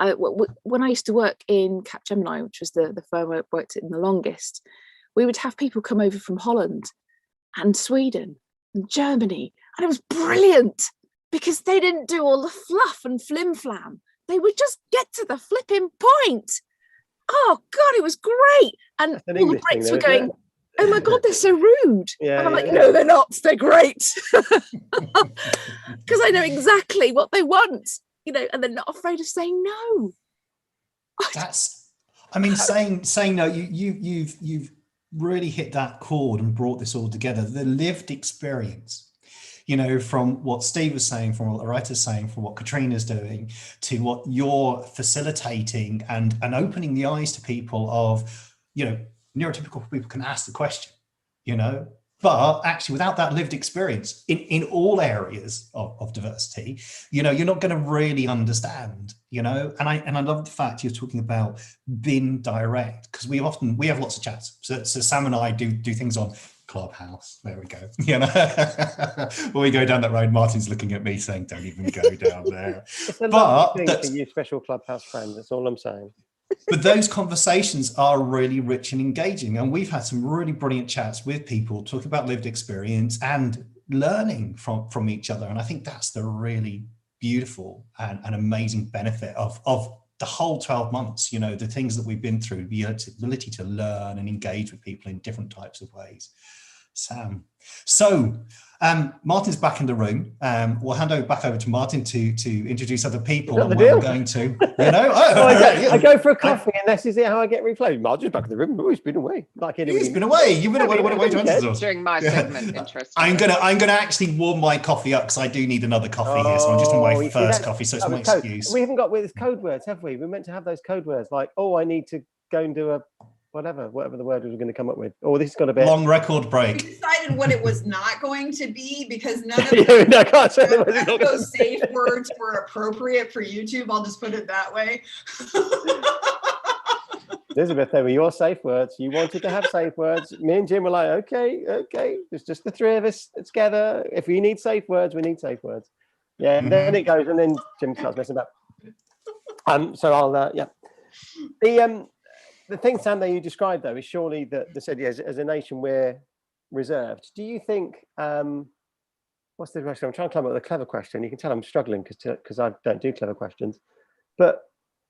When I used to work in Capgemini, which was the firm I worked in the longest, we would have people come over from Holland and Sweden and Germany, and it was brilliant because they didn't do all the fluff and flim flam. They would just get to the flipping point. Oh God, it was great. And all the Brits were going, oh my God, they're so rude. And I'm like, no, they're not, they're great. Because I know exactly what they want, and they're not afraid of saying no. Saying no, you've really hit that chord and brought this all together. The lived experience, from what Steve was saying, from what Loretta's saying, from what Katrina's doing, to what you're facilitating and opening the eyes to people of, neurotypical people can ask the question, but actually without that lived experience in all areas of diversity, you're not going to really understand, and I love the fact you're talking about being direct, because we have lots of chats. So Sam and I do things on Clubhouse. There we go. When we go down that road, Martin's looking at me saying, "Don't even go down there." It's a lovely thing for you, special Clubhouse friends. That's all I'm saying. But those conversations are really rich and engaging, and we've had some really brilliant chats with people talking about lived experience and learning from each other. And I think that's the really beautiful and amazing benefit of the whole 12 months, the things that we've been through, the ability to learn and engage with people in different types of ways. Sam. So Martin's back in the room. We'll hand back over to Martin to introduce other people. And we're going to, I go for a coffee, and this is how I get replayed. Martin's back in the room. Oh, he's been away. He's been away. You've been away to answer us. During my segment, interesting. I'm gonna actually warm my coffee up because I do need another coffee here. So I'm just on my first coffee. So it's my excuse. We haven't got with code words, have we? We're meant to have those code words like, I need to go and do a whatever the word we were going to come up with. This has got a bit long record break. We decided what it was not going to be because none of those safe words were appropriate for YouTube. I'll just put it that way. Elizabeth, they were your safe words. You wanted to have safe words. Me and Jim were like, okay. It's just the three of us together. If we need safe words, we need safe words. Yeah. And then it goes, and then Jim starts messing up. So I'll the thing, Sam, that you described, though, is surely that they said, as a nation, we're reserved. Do you think, what's the question? I'm trying to come up with a clever question. You can tell I'm struggling because I don't do clever questions. But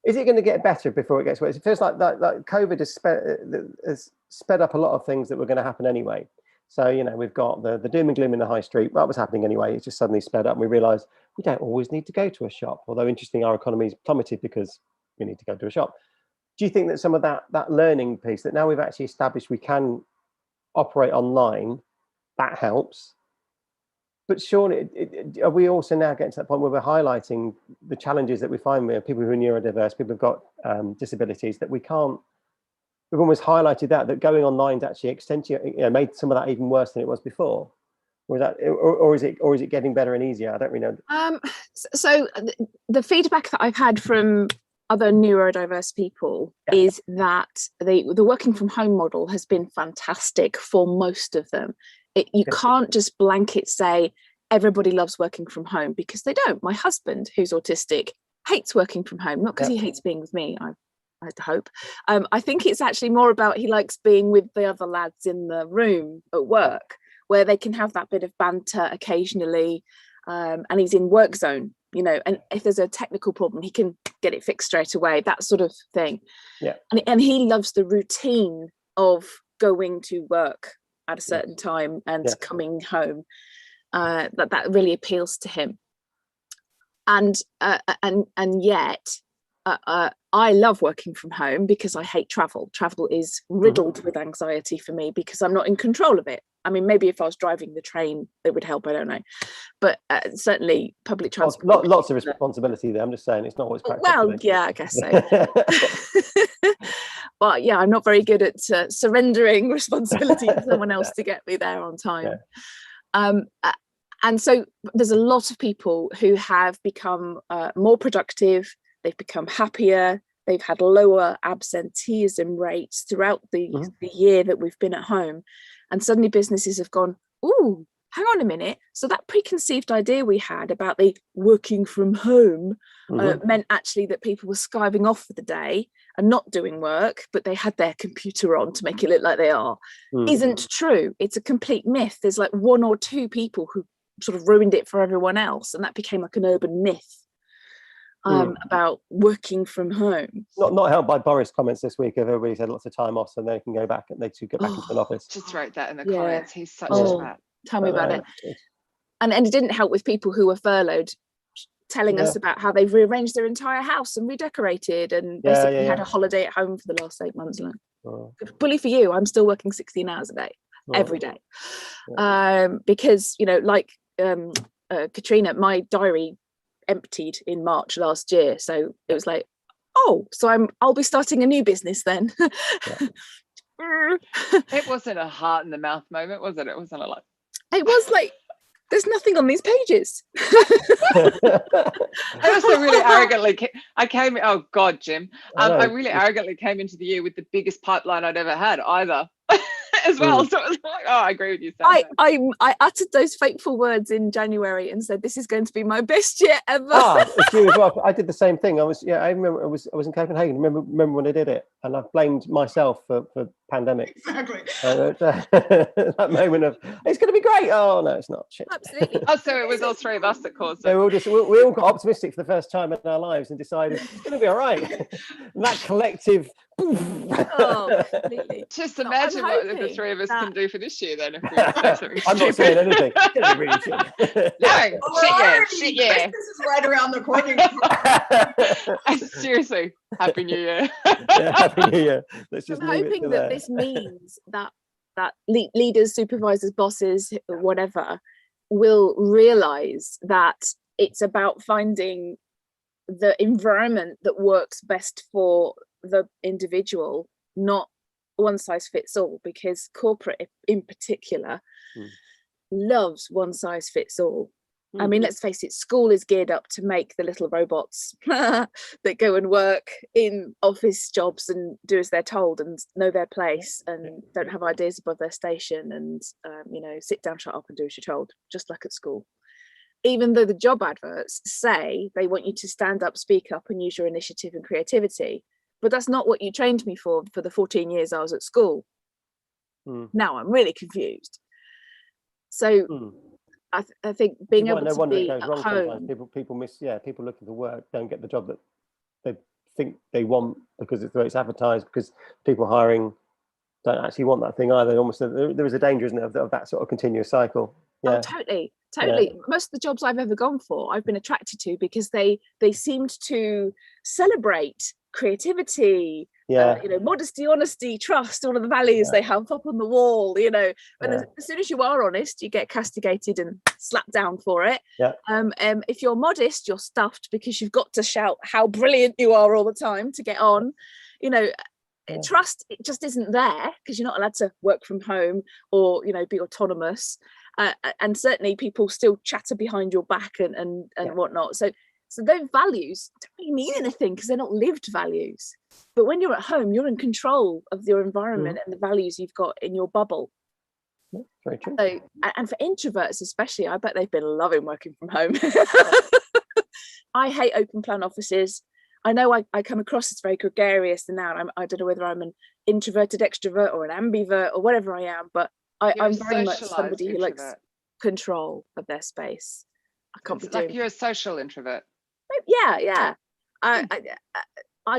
is it going to get better before it gets worse? It feels like COVID has sped up a lot of things that were going to happen anyway. So, you know, we've got the doom and gloom in the high street. Well, that was happening anyway. It just suddenly sped up and we realised we don't always need to go to a shop. Although, interesting, our economy's plummeted because we need to go to a shop. Do you think that some of that learning piece, that now we've actually established we can operate online, that helps? But surely, are we also now getting to that point where we're highlighting the challenges that we find with people who are neurodiverse, people who've got disabilities, that we can't, we've almost highlighted that going online to actually made some of that even worse than it was before? Or is it getting better and easier? I don't really know. So the feedback that I've had from other neurodiverse people is that the working from home model has been fantastic for most of them. You can't just blanket say everybody loves working from home, because they don't. My husband, who's autistic, hates working from home, not because he hates being with me, I hope. I think it's actually more about he likes being with the other lads in the room at work, where they can have that bit of banter occasionally, and he's in work zone, you know, and if there's a technical problem, he can get it fixed straight away, that sort of thing. And he loves the routine of going to work at a certain time and coming home. That really appeals to him. And yet I love working from home because I hate travel. Travel is riddled with anxiety for me because I'm not in control of it. I mean, maybe if I was driving the train, it would help. I don't know. But certainly public transport. Lots of responsibility there. I'm just saying it's not always practical. Well, yeah, I guess so. But yeah, I'm not very good at surrendering responsibility to someone else to get me there on time. And so there's a lot of people who have become more productive. They've become happier. They've had lower absenteeism rates throughout the year that we've been at home. And suddenly businesses have gone, ooh, hang on a minute. So that preconceived idea we had about the working from home meant actually that people were skiving off for the day and not doing work, but they had their computer on to make it look like they are. Isn't true. It's a complete myth. There's like one or two people who sort of ruined it for everyone else. And that became like an urban myth about working from home. Not helped by Boris' comments this week of everybody's had lots of time off so they can go back and they get back into an office. Just wrote that in the comments. He's such a twat. Tell me about it. And it didn't help with people who were furloughed telling us about how they've rearranged their entire house and redecorated and basically had a holiday at home for the last 8 months. Bully for you. I'm still working 16 hours a day, every day. Because, you know, like Katrina, my diary emptied in March last year, so it was like, so I'll be starting a new business then. It wasn't a heart in the mouth moment, was it? It wasn't like, it was like, there's nothing on these pages. I also really arrogantly oh god, Jim, I really arrogantly came into the year with the biggest pipeline I'd ever had either. As well. So it was like, I agree with you, Sam. I uttered those fateful words in January and said this is going to be my best year ever. It's you as well. I did the same thing. I remember I was in Copenhagen. Remember when I did it, and I blamed myself for pandemic. Exactly. That moment of it's going to be great. Oh no, it's not. Shit. Absolutely. So it was all three of us that caused it. So we all got optimistic for the first time in our lives and decided it's going to be all right. And that collective. Completely. Just imagine what the three of us can do for this year then. If we I'm not saying anything. Really shit, yeah. This is right around the corner. Seriously, happy New Year. Happy New Year. I'm hoping that this means that leaders, supervisors, bosses, whatever, will realize that it's about finding the environment that works best for the individual, not one size fits all, because corporate in particular loves one size fits all. I mean, let's face it, school is geared up to make the little robots that go and work in office jobs and do as they're told and know their place and don't have ideas above their station and sit down, shut up and do as you're told, just like at school. Even though the job adverts say they want you to stand up, speak up and use your initiative and creativity, but that's not what you trained me for the 14 years I was at school. Now I'm really confused. So I think being able to be at home. People miss. People looking for work don't get the job that they think they want because it's the way it's advertised. Because people hiring don't actually want that thing either. Almost there is a danger, isn't it, of that sort of continuous cycle. Yeah. Oh, totally. Most of the jobs I've ever gone for, I've been attracted to because they seemed to celebrate creativity, modesty, honesty, trust, all of the values they have up on the wall, and as soon as you are honest, you get castigated and slapped down for it. If you're modest, you're stuffed because you've got to shout how brilliant you are all the time to get on. Trust, it just isn't there because you're not allowed to work from home or be autonomous, and certainly people still chatter behind your back and whatnot. So those values don't really mean anything because they're not lived values. But when you're at home, you're in control of your environment and the values you've got in your bubble. Very true. So, and for introverts especially, I bet they've been loving working from home. I hate open plan offices. I know I come across as very gregarious now. I don't know whether I'm an introverted extrovert or an ambivert or whatever I am, but I'm very much somebody who likes control of their space. I can't be doing. You're a social introvert. Yeah. I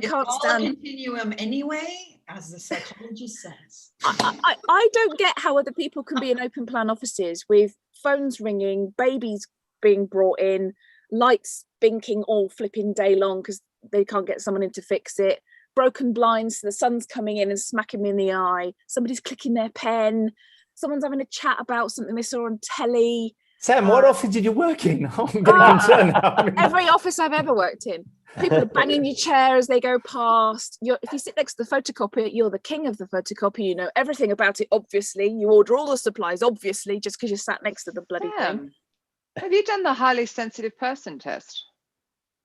can't stand. All a continuum anyway, as the psychologist says. I don't get how other people can be in open plan offices with phones ringing, babies being brought in, lights binking all flipping day long because they can't get someone in to fix it, broken blinds, so the sun's coming in and smacking me in the eye, somebody's clicking their pen, someone's having a chat about something they saw on telly. Sam, what office did you work in? I'm getting concerned now. Every office I've ever worked in. People are banging your chair as they go past. If you sit next to the photocopier, you're the king of the photocopier. You know everything about it, obviously. You order all the supplies, obviously, just because you sat next to the bloody thing. Have you done the highly sensitive person test?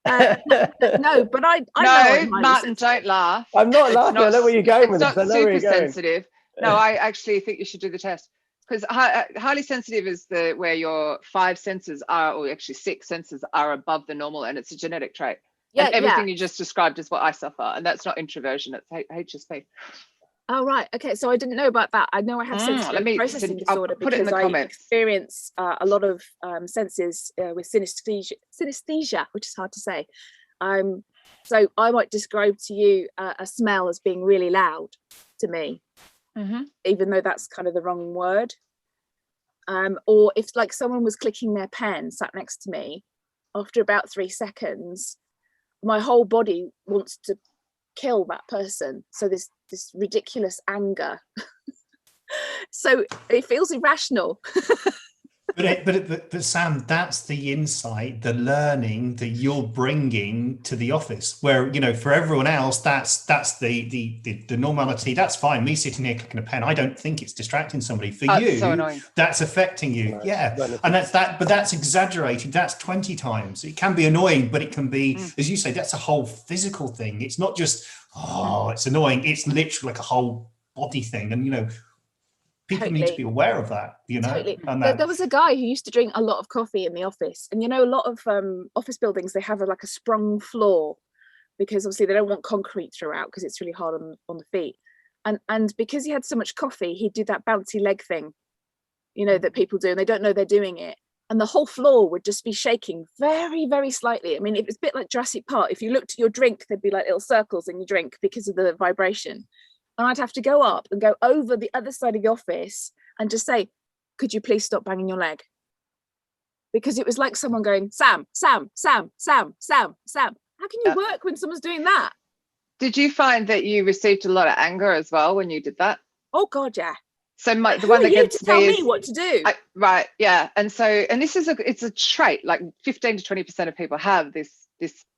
No, but I know Martin, don't laugh. I'm not laughing. I know where you're going with this. It's not super sensitive. No, I actually think you should do the test because highly sensitive is where your 5 senses are, or actually 6 senses are above the normal, and it's a genetic trait. Yeah, and everything you just described is what I suffer, and that's not introversion; it's HSP. Oh right, okay. So I didn't know about that. I know I have sensory processing disorder because I experience a lot of senses with synesthesia, which is hard to say. So I might describe to you a smell as being really loud to me, even though that's kind of the wrong word. Or if like someone was clicking their pen sat next to me, after about 3 seconds, my whole body wants to kill that person. So this ridiculous anger. So it feels irrational. But Sam, that's the insight, the learning that you're bringing to the office. Where for everyone else, that's the normality. That's fine. Me sitting here clicking a pen, I don't think it's distracting somebody. For you, so annoying. That's affecting you. Yeah, and that's that. But that's exaggerated. That's 20 times. It can be annoying, but it can be, as you say, that's a whole physical thing. It's not just it's annoying. It's literally like a whole body thing, and people need to be aware of that, Totally. And there was a guy who used to drink a lot of coffee in the office, and a lot of office buildings, they have a sprung floor because obviously they don't want concrete throughout because it's really hard on the feet. And because he had so much coffee, he'd do that bouncy leg thing, that people do, and they don't know they're doing it. And the whole floor would just be shaking very, very slightly. I mean, it was a bit like Jurassic Park. If you looked at your drink, there'd be like little circles in your drink because of the vibration. And I'd have to go up and go over the other side of the office and just say, could you please stop banging your leg? Because it was like someone going, Sam, Sam, Sam, Sam, Sam, Sam. How can you work when someone's doing that? Did you find that you received a lot of anger as well when you did that? Oh, God, yeah. So the one that gets to tell me what to do. Right, yeah. And this is it's a trait, like 15 to 20% of people have this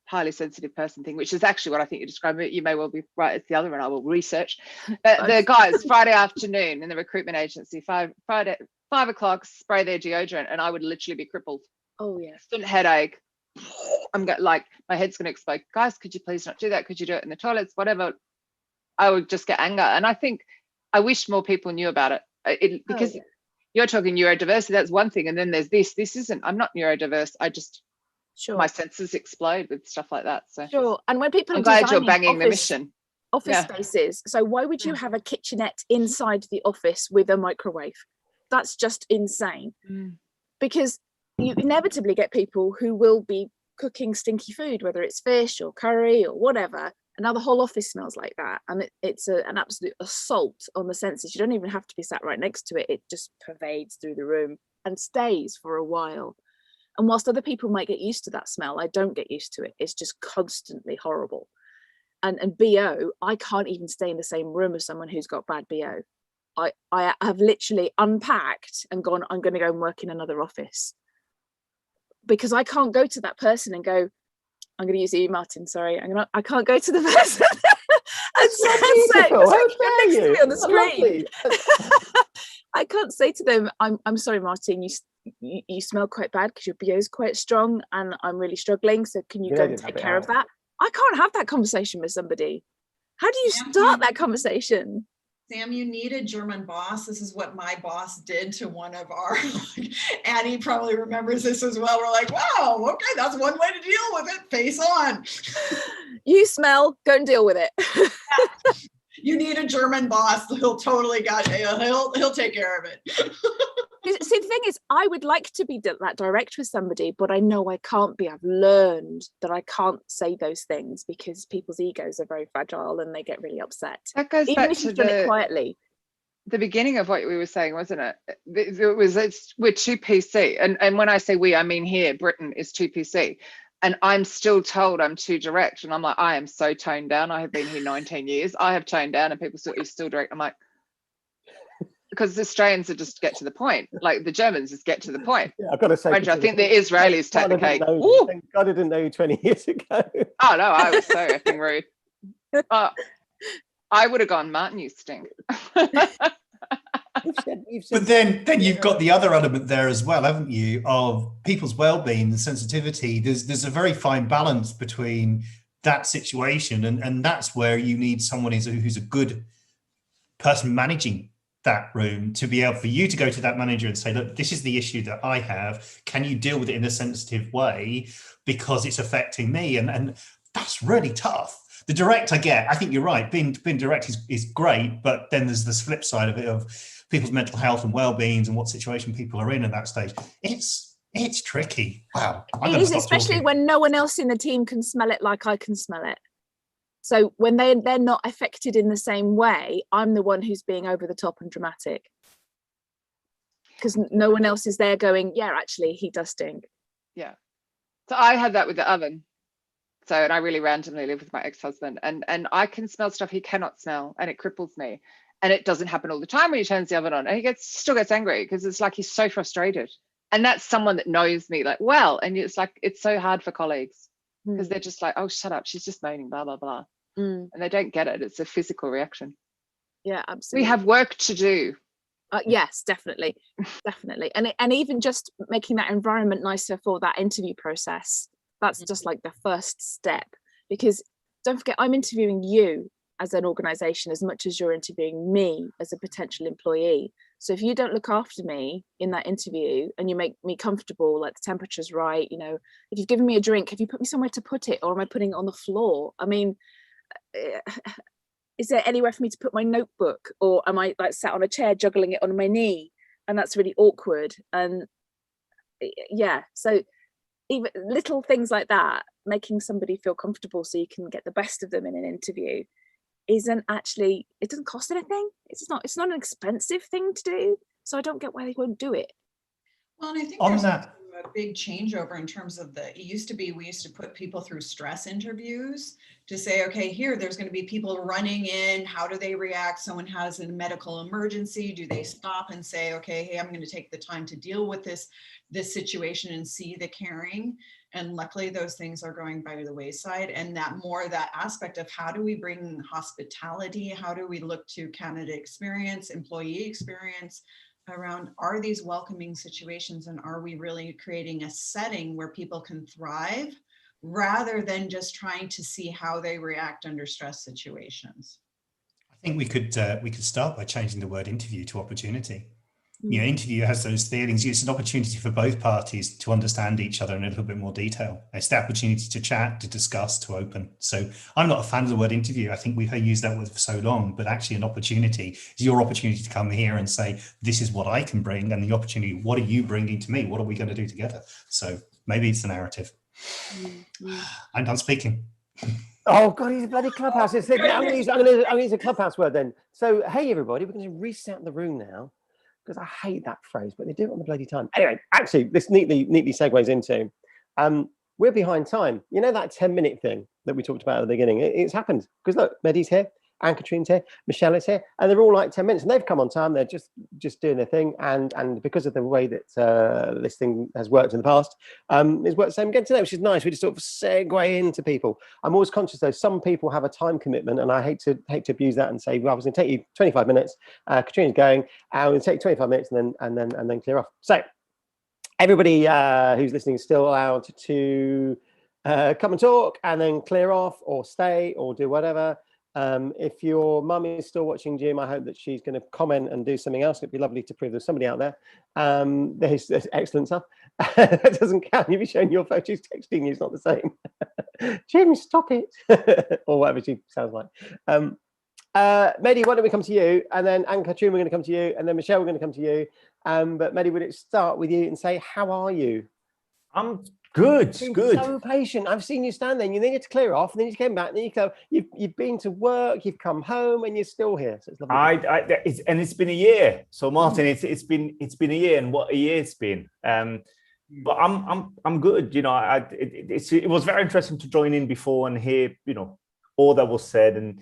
highly sensitive person thing, which is actually what I think you described. You may well be right. It's the other one. I will research. But the guys, Friday afternoon in the recruitment agency, 5 o'clock, spray their deodorant, and I would literally be crippled. Oh yeah. Instant headache. I'm my head's gonna explode. Guys, could you please not do that? Could you do it in the toilets? Whatever. I would just get anger, and I think I wish more people knew about it. Because you're talking neurodiversity. That's one thing, and then there's this. This isn't. I'm not neurodiverse. I just. Sure. My senses explode with stuff like that. So sure. And when people I'm glad you're banging the mission. Office spaces. So why would you have a kitchenette inside the office with a microwave? That's just insane. Because you inevitably get people who will be cooking stinky food, whether it's fish or curry or whatever, And now the whole office smells like that. And it's an absolute assault on the senses. You don't even have to be sat right next to it. It just pervades through the room and stays for a while. And whilst other people might get used to that smell, I don't get used to it. It's just constantly horrible. And BO, I can't even stay in the same room as someone who's got bad BO. I have literally unpacked and gone, I'm going to go and work in another office. Because I can't go to that person and go, I'm going to use you, Martin, sorry. I can't go to the person and say, How dare you? on the screen. I can't say to them, I'm sorry, Martin, you smell quite bad because your BO is quite strong and I'm really struggling. So can you go and take care of that? I can't have that conversation with somebody. How do you start that conversation? Sam, you need a German boss. This is what my boss did to one of our, Annie probably remembers this as well. We're like, wow, okay, that's one way to deal with it. Face on. You smell, go and deal with it. You need a German boss. He'll totally he'll take care of it. See, the thing is, I would like to be that direct with somebody, but I know I can't be. I've learned that I can't say those things because people's egos are very fragile and they get really upset. That goes Even back if to you've done it quietly. The beginning of what we were saying, wasn't it? We're too PC. And when I say we, I mean here, Britain is too PC. And I'm still told I'm too direct. And I'm like, I am so toned down. I have been here 19 years. I have toned down and people are still direct. I'm like, because the Australians are just get to the point. Like the Germans just get to the point. Yeah, I've got to say, I think the Israelis take the cake. Thank God I didn't know you 20 years ago. Oh no, I was so effing rude. I would have gone, Martin, you stink. But then you've got the other element there as well, haven't you, of people's well-being and sensitivity. There's a very fine balance between that situation, and that's where you need someone who's a good person managing that room to be able for you to go to that manager and say, look, this is the issue that I have. Can you deal with it in a sensitive way because it's affecting me? And that's really tough. The direct I get, I think you're right. Being direct is great, but then there's this flip side of it of people's mental health and well-beings and what situation people are in at that stage. It's tricky. Wow. It is, especially when no one else in the team can smell it like I can smell it. So when they're not affected in the same way, I'm the one who's being over the top and dramatic. Because no one else is there going, yeah, actually, he does stink. Yeah. So I had that with the oven. So, and I really randomly live with my ex-husband and I can smell stuff he cannot smell and it cripples me. And it doesn't happen all the time when he turns the oven on and he still gets angry because it's like he's so frustrated. And that's someone that knows me like, well, and it's like, it's so hard for colleagues because they're just like, oh, shut up. She's just moaning, blah, blah, blah. And they don't get it. It's a physical reaction. Yeah, absolutely. We have work to do. Yes, definitely. Definitely. And even just making that environment nicer for that interview process. That's just like the first step, because don't forget, I'm interviewing you as an organization as much as you're interviewing me as a potential employee. So if you don't look after me in that interview and you make me comfortable, like the temperature's right, you know, if you've given me a drink, have you put me somewhere to put it, or am I putting it on the floor? I mean, is there anywhere for me to put my notebook, or am I like sat on a chair juggling it on my knee? And that's really awkward. And yeah, so even little things like that, making somebody feel comfortable so you can get the best of them in an interview, isn't actually, it doesn't cost anything. It's not an expensive thing to do. So I don't get why they won't do it. Well, and I think On there's that, a big changeover in terms of it used to be, we used to put people through stress interviews to say, okay, here, there's going to be people running in. How do they react? Someone has a medical emergency. Do they stop and say, okay, hey, I'm going to take the time to deal with this situation and see the caring? And luckily those things are going by the wayside, and that aspect of how do we bring hospitality? How do we look to candidate experience, employee experience around, are these welcoming situations, and are we really creating a setting where people can thrive rather than just trying to see how they react under stress situations? I think we could start by changing the word interview to opportunity. You know, interview has those feelings. It's an opportunity for both parties to understand each other in a little bit more detail. It's the opportunity to chat, to discuss, to open. So I'm not a fan of the word interview. I think we've used that word for so long, but actually an opportunity is your opportunity to come here and say, this is what I can bring, and the opportunity, what are you bringing to me? What are we going to do together? So maybe it's the narrative. I'm done speaking. Oh God, he's a bloody clubhouse. I'm going to use a clubhouse word then. So, hey everybody, we're going to reset the room now because I hate that phrase, but they do it on the bloody time. Anyway, actually, this neatly segues into we're behind time. You know that 10-minute thing that we talked about at the beginning? It's happened because look, Medi's here, Anne Katrine's here, Michelle is here, and they're all like 10 minutes, and they've come on time. They're just doing their thing, and because of the way that this thing has worked in the past, it's worked the same again today, which is nice. We just sort of segue into people. I'm always conscious though, some people have a time commitment, and I hate to abuse that and say, well, I was going to take you 25 minutes. Katrina's going, I'm going to take 25 minutes, and then clear off. So. Everybody who's listening is still allowed to come and talk and then clear off or stay or do whatever. If your mum is still watching Jim, I hope that she's going to comment and do something else. It'd be lovely to prove there's somebody out there. There's excellent stuff. That doesn't count. You'll be showing your photo. She's texting you. It's not the same. Jim, stop it. Or whatever she sounds like. Mehdi, why don't we come to you? And then Anne-Katrine, we're going to come to you. And then Michelle, we're going to come to you. But Mehdi, would it start with you and say, how are you? I'm good. Good. So patient. I've seen you stand there and you needed to clear off, and then you came back, and then you've been to work, you've come home, and you're still here. So it's lovely. It's been a year. So Martin, it's been a year, and what a year it's been. But I'm good. You know, it was very interesting to join in before and hear, you know, all that was said, and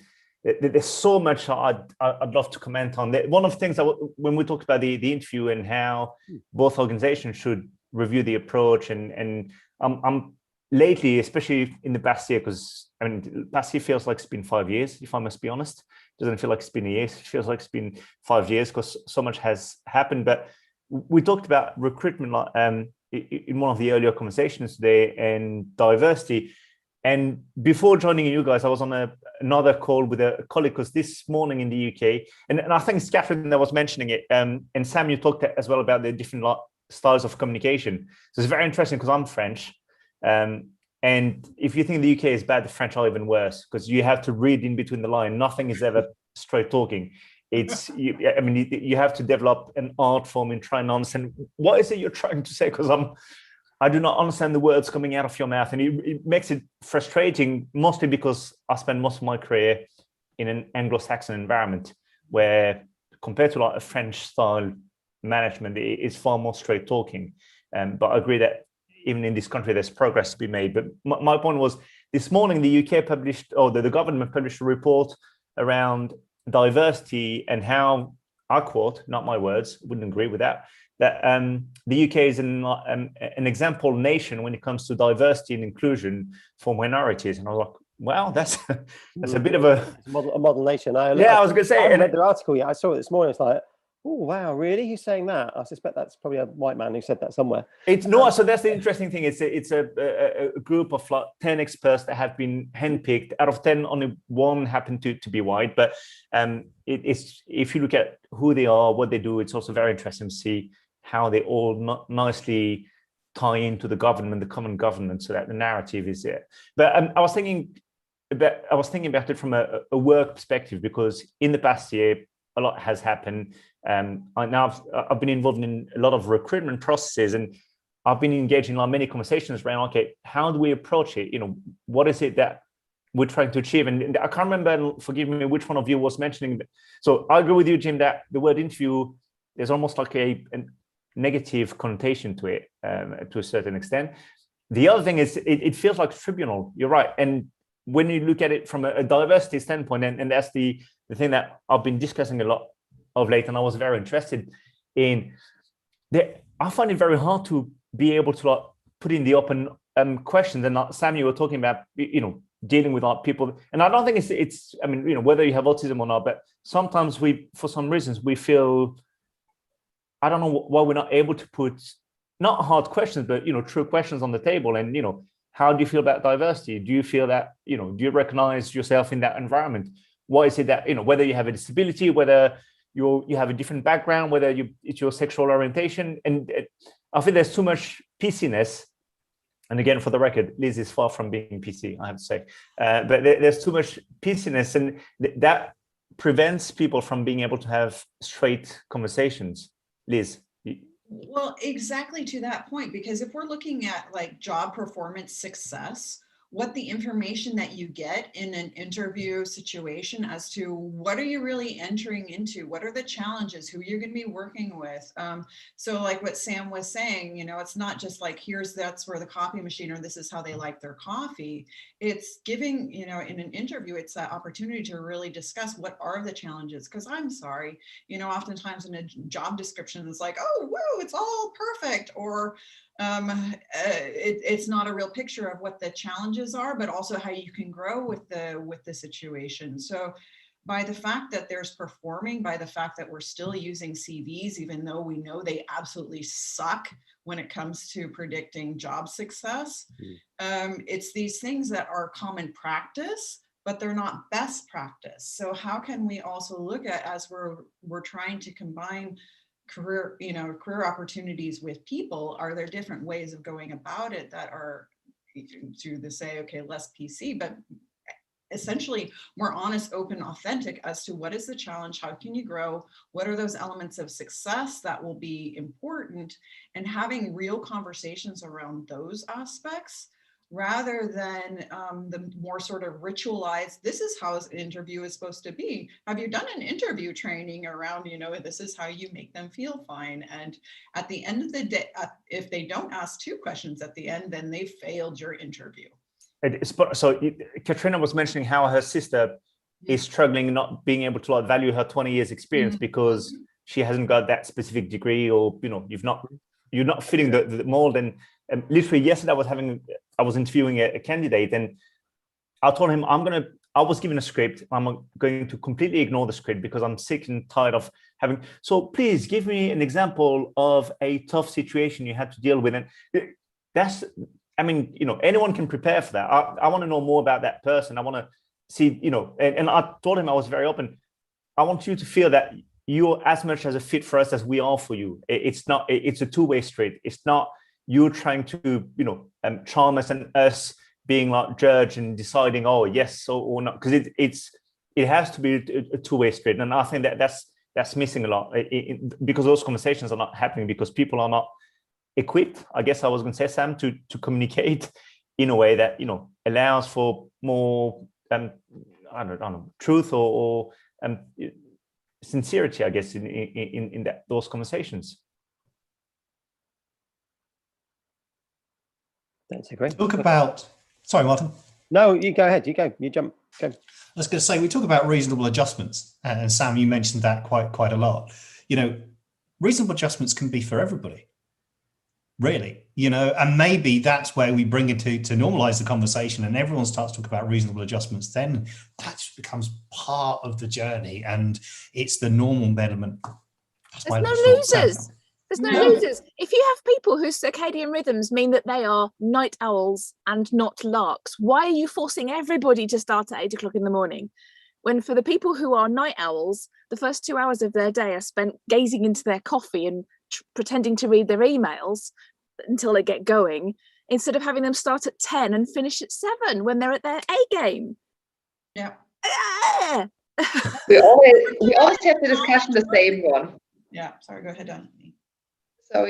there's so much I'd love to comment on. One of the things that when we talked about the interview and how both organizations should review the approach, and I'm lately, especially in the past year, because I mean, the past year feels like it's been 5 years, if I must be honest. It doesn't feel like it's been a year. It feels like it's been 5 years because so much has happened. But we talked about recruitment in one of the earlier conversations today, and diversity. And before joining you guys, I was on another call with a colleague, because this morning in the UK, and I think it's Catherine that was mentioning it, and Sam, you talked as well about the different styles of communication. So it's very interesting because I'm French. And if you think the UK is bad, the French are even worse, because you have to read in between the line. Nothing is ever straight talking. You have to develop an art form in trying to understand what is it you're trying to say, because I do not understand the words coming out of your mouth. And it makes it frustrating, mostly because I spent most of my career in an Anglo-Saxon environment where, compared to like a French style management, it is far more straight talking. But I agree that even in this country, there's progress to be made. But my point was, this morning, the UK published, or the government published a report around diversity and how, I quote, not my words, wouldn't agree with that the UK is an example nation when it comes to diversity and inclusion for minorities. And I was like, wow, that's a bit of a model nation. I was going to say, I read the article. Yeah, I saw it this morning. It's like, oh wow, really? Who's saying that? I suspect that's probably a white man who said that somewhere. So that's the interesting thing. It's a group of like 10 experts that have been handpicked. Out of 10, only one happened to be white. But it's, if you look at who they are, what they do, it's also very interesting to see how they all nicely tie into the government, the common government, so that the narrative is there. But I was thinking about it from a work perspective, because in the past year, a lot has happened. I've been involved in a lot of recruitment processes, and I've been engaged in many conversations around, okay, how do we approach it? You know, what is it that we're trying to achieve? And I can't remember, forgive me, which one of you was mentioning. So I agree with you, Jim, that the word interview, there's almost like a negative connotation to it, to a certain extent. The other thing is, it feels like tribunal. You're right. And when you look at it from a diversity standpoint, and that's the thing that I've been discussing a lot of late, and I was very interested in, I find it very hard to be able to put in the open questions. And Sam, you were talking about, dealing with people, and I don't think it's whether you have autism or not, but sometimes for some reasons we feel, I don't know why we're not able to put not hard questions, but true questions on the table. And how do you feel about diversity? Do you feel that do you recognize yourself in that environment? What is it that whether you have a disability, whether you have a different background, whether it's your sexual orientation? And I think there's too much PCness. And again, for the record, Liz is far from being PC, I have to say. But there's too much PCness, and that prevents people from being able to have straight conversations. Liz? Well, exactly to that point, because if we're looking at job performance success, what the information that you get in an interview situation as to what are you really entering into, what are the challenges, who you're going to be working with. So like what Sam was saying, you know, it's not just like, that's where the coffee machine, or this is how they like their coffee. It's giving, you know, in an interview, it's that opportunity to really discuss what are the challenges. Because I'm sorry, you know, oftentimes in a job description, it's like, oh, whoa, it's all perfect, or it's not a real picture of what the challenges are, but also how you can grow with the situation. So by the fact that there's performing, by the fact that we're still using CVs, even though we know they absolutely suck when it comes to predicting job success, it's these things that are common practice, but they're not best practice. So how can we also look at, as we're trying to combine career opportunities with people, are there different ways of going about it that are to say, okay, less PC, but essentially more honest, open, authentic as to what is the challenge, how can you grow, what are those elements of success that will be important, and having real conversations around those aspects, rather than the more sort of ritualized, this is how an interview is supposed to be. Have you done an interview training around, you know, this is how you make them feel fine? And at the end of the day, if they don't ask 2 questions at the end, then they failed your interview. So Katrina was mentioning how her sister is struggling not being able to like value her 20 years experience because she hasn't got that specific degree, or, you know, you're not fitting the mold. And literally yesterday I was interviewing a candidate, and I told him I was given a script. I'm going to completely ignore the script because I'm sick and tired of having, so please give me an example of a tough situation you had to deal with. And that's, I mean, you know, anyone can prepare for that. I want to know more about that person. I want to see, you know, and I told him I was very open. I want you to feel that you're as much as a fit for us as we are for you. It's a two-way street. It's not you trying to, you know, charm us and us being like judge and deciding, oh, yes or not, because it has to be a two-way street. And I think that's missing a lot because those conversations are not happening because people are not equipped, I guess I was going to say, Sam, to communicate in a way that, you know, allows for more I don't know, truth or sincerity, I guess, in those conversations. That's a great talk about. Sorry, Martin. No, you go ahead. You jump. Go. I was going to say, we talk about reasonable adjustments, and Sam, you mentioned that quite a lot. You know, reasonable adjustments can be for everybody, really. You know, and maybe that's where we bring it to normalize the conversation, and everyone starts to talk about reasonable adjustments. Then that becomes part of the journey, and it's the normal betterment. There's no losers. There's no losers. If you have people whose circadian rhythms mean that they are night owls and not larks, why are you forcing everybody to start at 8 o'clock in the morning? When for the people who are night owls, the first 2 hours of their day are spent gazing into their coffee and pretending to read their emails until they get going, instead of having them start at 10 and finish at 7 when they're at their A game. Yeah. we always have the discussion the same one. Yeah, sorry, go ahead, Don. So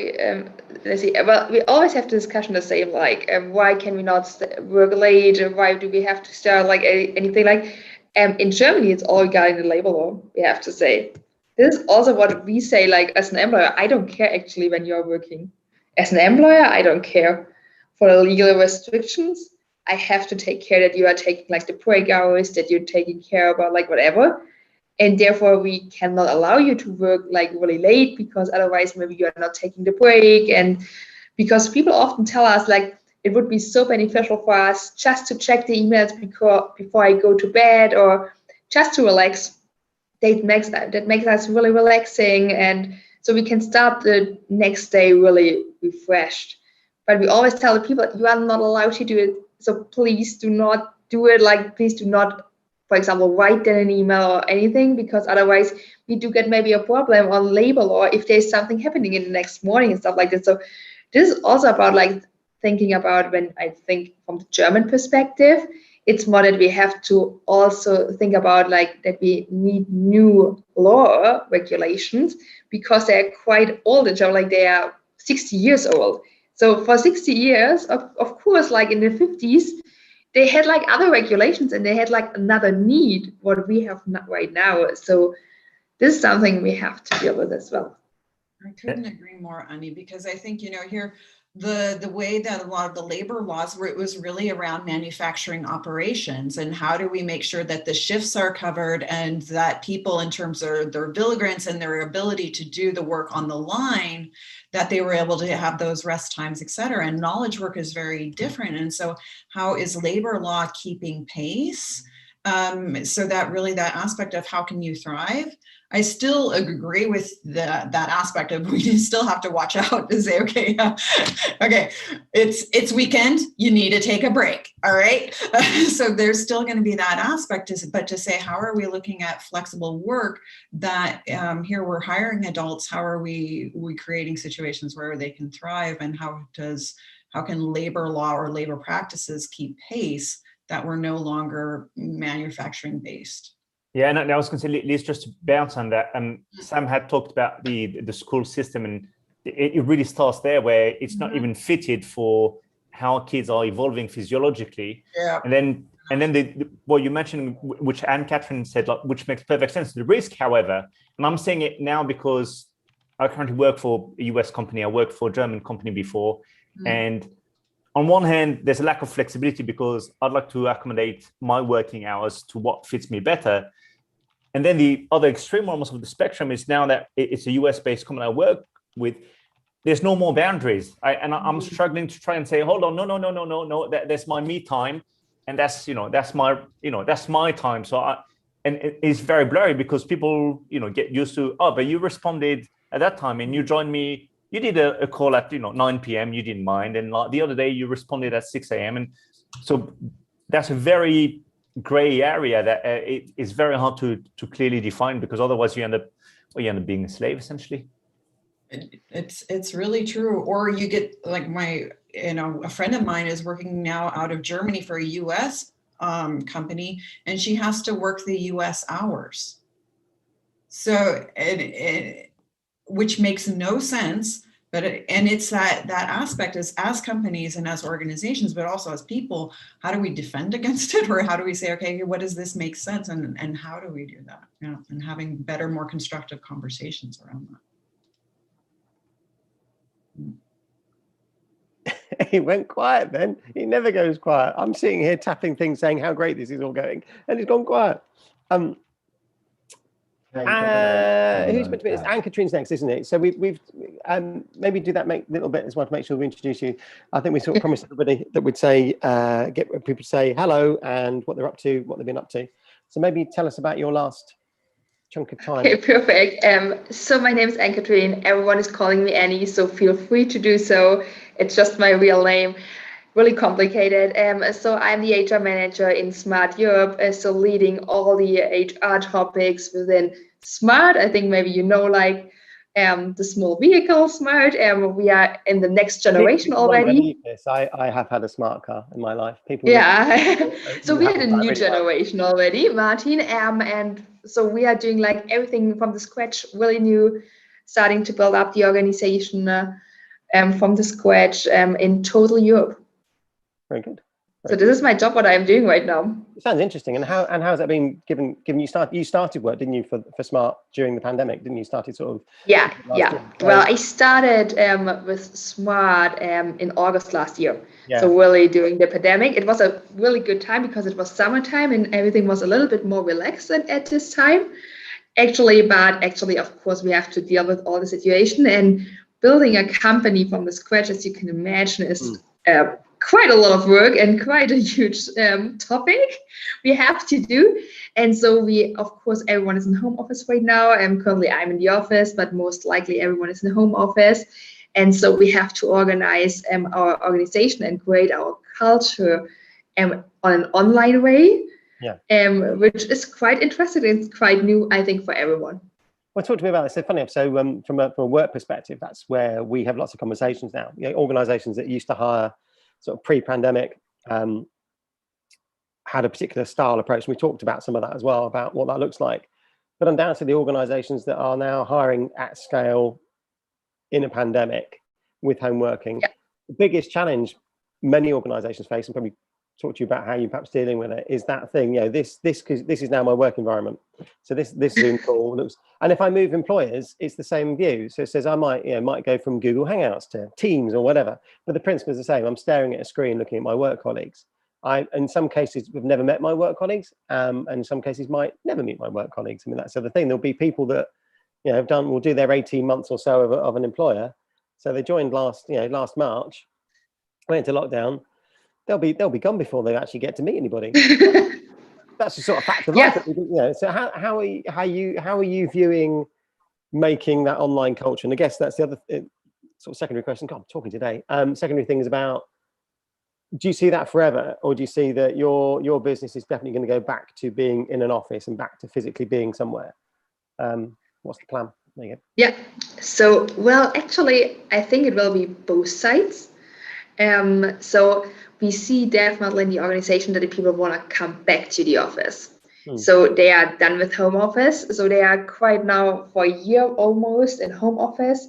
let's see. Well, we always have the discussion the same, like why can we not work late? Or why do we have to start like anything like? In Germany, it's all regarding the labor law. We have to say this is also what we say. Like as an employer, I don't care actually when you're working. As an employer, I don't care for the legal restrictions. I have to take care that you are taking like the break hours, that you're taking care about like whatever. And therefore, we cannot allow you to work like really late because otherwise maybe you are not taking the break. And because people often tell us like it would be so beneficial for us just to check the emails before I go to bed or just to relax. That makes us really relaxing. And so we can start the next day really refreshed. But we always tell the people you are not allowed to do it. So please do not do it. Like, please do not, for example, write down an email or anything, because otherwise we do get maybe a problem on labor law if there's something happening in the next morning and stuff like this. So this is also about like thinking about, when I think from the German perspective, it's more that we have to also think about like that we need new law regulations because they're quite old in Germany, like they are 60 years old. So for 60 years, of course, like in the 50s, they had like other regulations, and they had like another need what we have not right now. So this is something we have to deal with as well. I couldn't agree more, Annie, because I think, here, the way that a lot of the labor laws were, it was really around manufacturing operations and how do we make sure that the shifts are covered and that people, in terms of their diligence and their ability to do the work on the line, that they were able to have those rest times, et cetera. And knowledge work is very different. And so how is labor law keeping pace? So that really, that aspect of how can you thrive? I still agree with that aspect of we still have to watch out to say, okay, okay, it's weekend, you need to take a break, all right? So there's still going to be that aspect, but to say, how are we looking at flexible work that here we're hiring adults, how are we creating situations where they can thrive, and how can labor law or labor practices keep pace that we're no longer manufacturing based? Yeah, and I was going to say, Liz, just to bounce on that, Sam had talked about the school system, and it really starts there, where it's not even fitted for how kids are evolving physiologically. Yeah. And then what you mentioned, which Anne-Catherine said, like, which makes perfect sense. The risk, however, and I'm saying it now because I currently work for a US company, I worked for a German company before, and on one hand, there's a lack of flexibility because I'd like to accommodate my working hours to what fits me better. And then the other extreme almost of the spectrum is now that it's a US-based company I work with, there's no more boundaries. I'm struggling to try and say, hold on, no, that's my me time. And that's my time. So and it's very blurry because people, get used to, oh, but you responded at that time and you joined me. You did a call at 9 p.m. You didn't mind, and the other day you responded at 6 a.m. And so that's a very gray area that it is very hard to clearly define, because otherwise you end up being a slave essentially. It's really true. Or you get like a friend of mine is working now out of Germany for a U.S. Company, and she has to work the U.S. hours. So which makes no sense, and it's that aspect as companies and as organizations, but also as people, how do we defend against it, or how do we say, okay, what does this make sense, and how do we do that? And having better, more constructive conversations around that. He went quiet then. He never goes quiet. I'm sitting here tapping things, saying how great this is all going, and he's gone quiet. Who's meant to be? It's Anne-Catherine's next, isn't it? So we've maybe do that little bit as well to make sure we introduce you. I think we sort of promised everybody that we'd say get people to say hello and what they're up to, what they've been up to. So maybe tell us about your last chunk of time. Okay, perfect. So my name is Anne-Catherine. Everyone is calling me Annie, so feel free to do so. It's just my real name. Really complicated. So I'm the HR manager in Smart Europe, so leading all the HR topics within Smart. I think maybe the small vehicle Smart. We are in the next generation already. I have had a smart car in my life. People. Yeah. So we had a new generation already, Martin. And so we are doing like everything from the scratch, really new, starting to build up the organization from the scratch in total Europe. Very good. So this is my job, what I'm doing right now. It sounds interesting. And how's that been given you started work, didn't you, for Smart during the pandemic, didn't you? Started sort of Yeah. Well, I started with Smart in August last year. Yeah. So really during the pandemic. It was a really good time because it was summertime and everything was a little bit more relaxed at this time. Actually, of course, we have to deal with all the situation, and building a company from the scratch, as you can imagine, is quite a lot of work and quite a huge topic we have to do. And so of course, everyone is in home office right now. Currently I'm in the office, but most likely everyone is in the home office. And so we have to organize our organization and create our culture on an online way, which is quite interesting and quite new, I think, for everyone. Well, talk to me about this. It's funny. So from a work perspective, that's where we have lots of conversations now. Organizations that used to hire sort of pre-pandemic had a particular style approach. And we talked about some of that as well, about what that looks like. But undoubtedly, organizations that are now hiring at scale in a pandemic with home working, the biggest challenge many organizations face, and probably talk to you about how you're perhaps dealing with it, is that thing, this is now my work environment. So this Zoom call looks, and if I move employers, it's the same view. So it says I might go from Google Hangouts to Teams or whatever, but the principle is the same. I'm staring at a screen looking at my work colleagues. I, in some cases, have never met my work colleagues, and in some cases might never meet my work colleagues. I mean, that's the other thing. There'll be people that will do their 18 months or so of an employer. So they joined last March, went into lockdown. They'll be gone before they actually get to meet anybody. That's the sort of fact of life. So how are you viewing making that online culture? And I guess that's the other sort of secondary question. God, I'm talking today. Secondary thing is about, do you see that forever, or do you see that your business is definitely going to go back to being in an office and back to physically being somewhere? What's the plan? There you go. Yeah. So, well, actually, I think it will be both sides. So we see definitely in the organization that the people want to come back to the office. So they are done with home office. So they are quite now for a year almost in home office.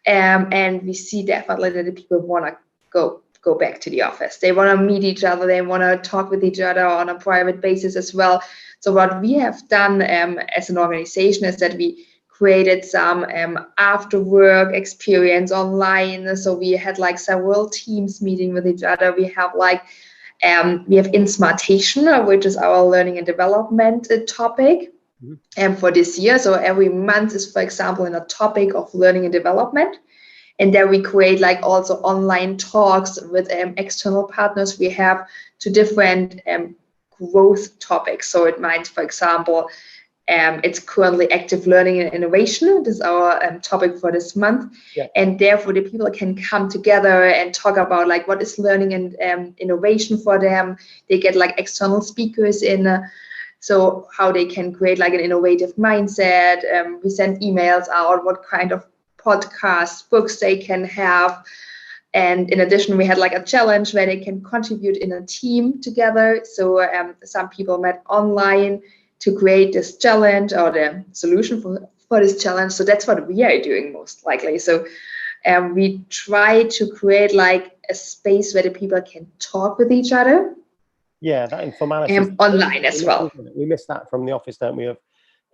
And we see definitely that the people want to go back to the office. They want to meet each other. They want to talk with each other on a private basis as well. So what we have done as an organization is that we created some after work experience online. So we had like several teams meeting with each other. We have we have Insmartation, which is our learning and development topic for this year. So every month is, for example, in a topic of learning and development. And there we create like also online talks with external partners. We have two different growth topics. So it might, for example, it's currently active learning and innovation. This is our topic for this month. And therefore the people can come together and talk about like what is learning and innovation for them. They get like external speakers in, so how they can create like an innovative mindset. We send emails out, what kind of podcasts, books they can have. And in addition, we had like a challenge where they can contribute in a team together. So some people met online to create this challenge or the solution for this challenge. So that's what we are doing most likely. So we try to create like a space where the people can talk with each other. Yeah, that informality. Online as well. We miss that from the office, don't we, of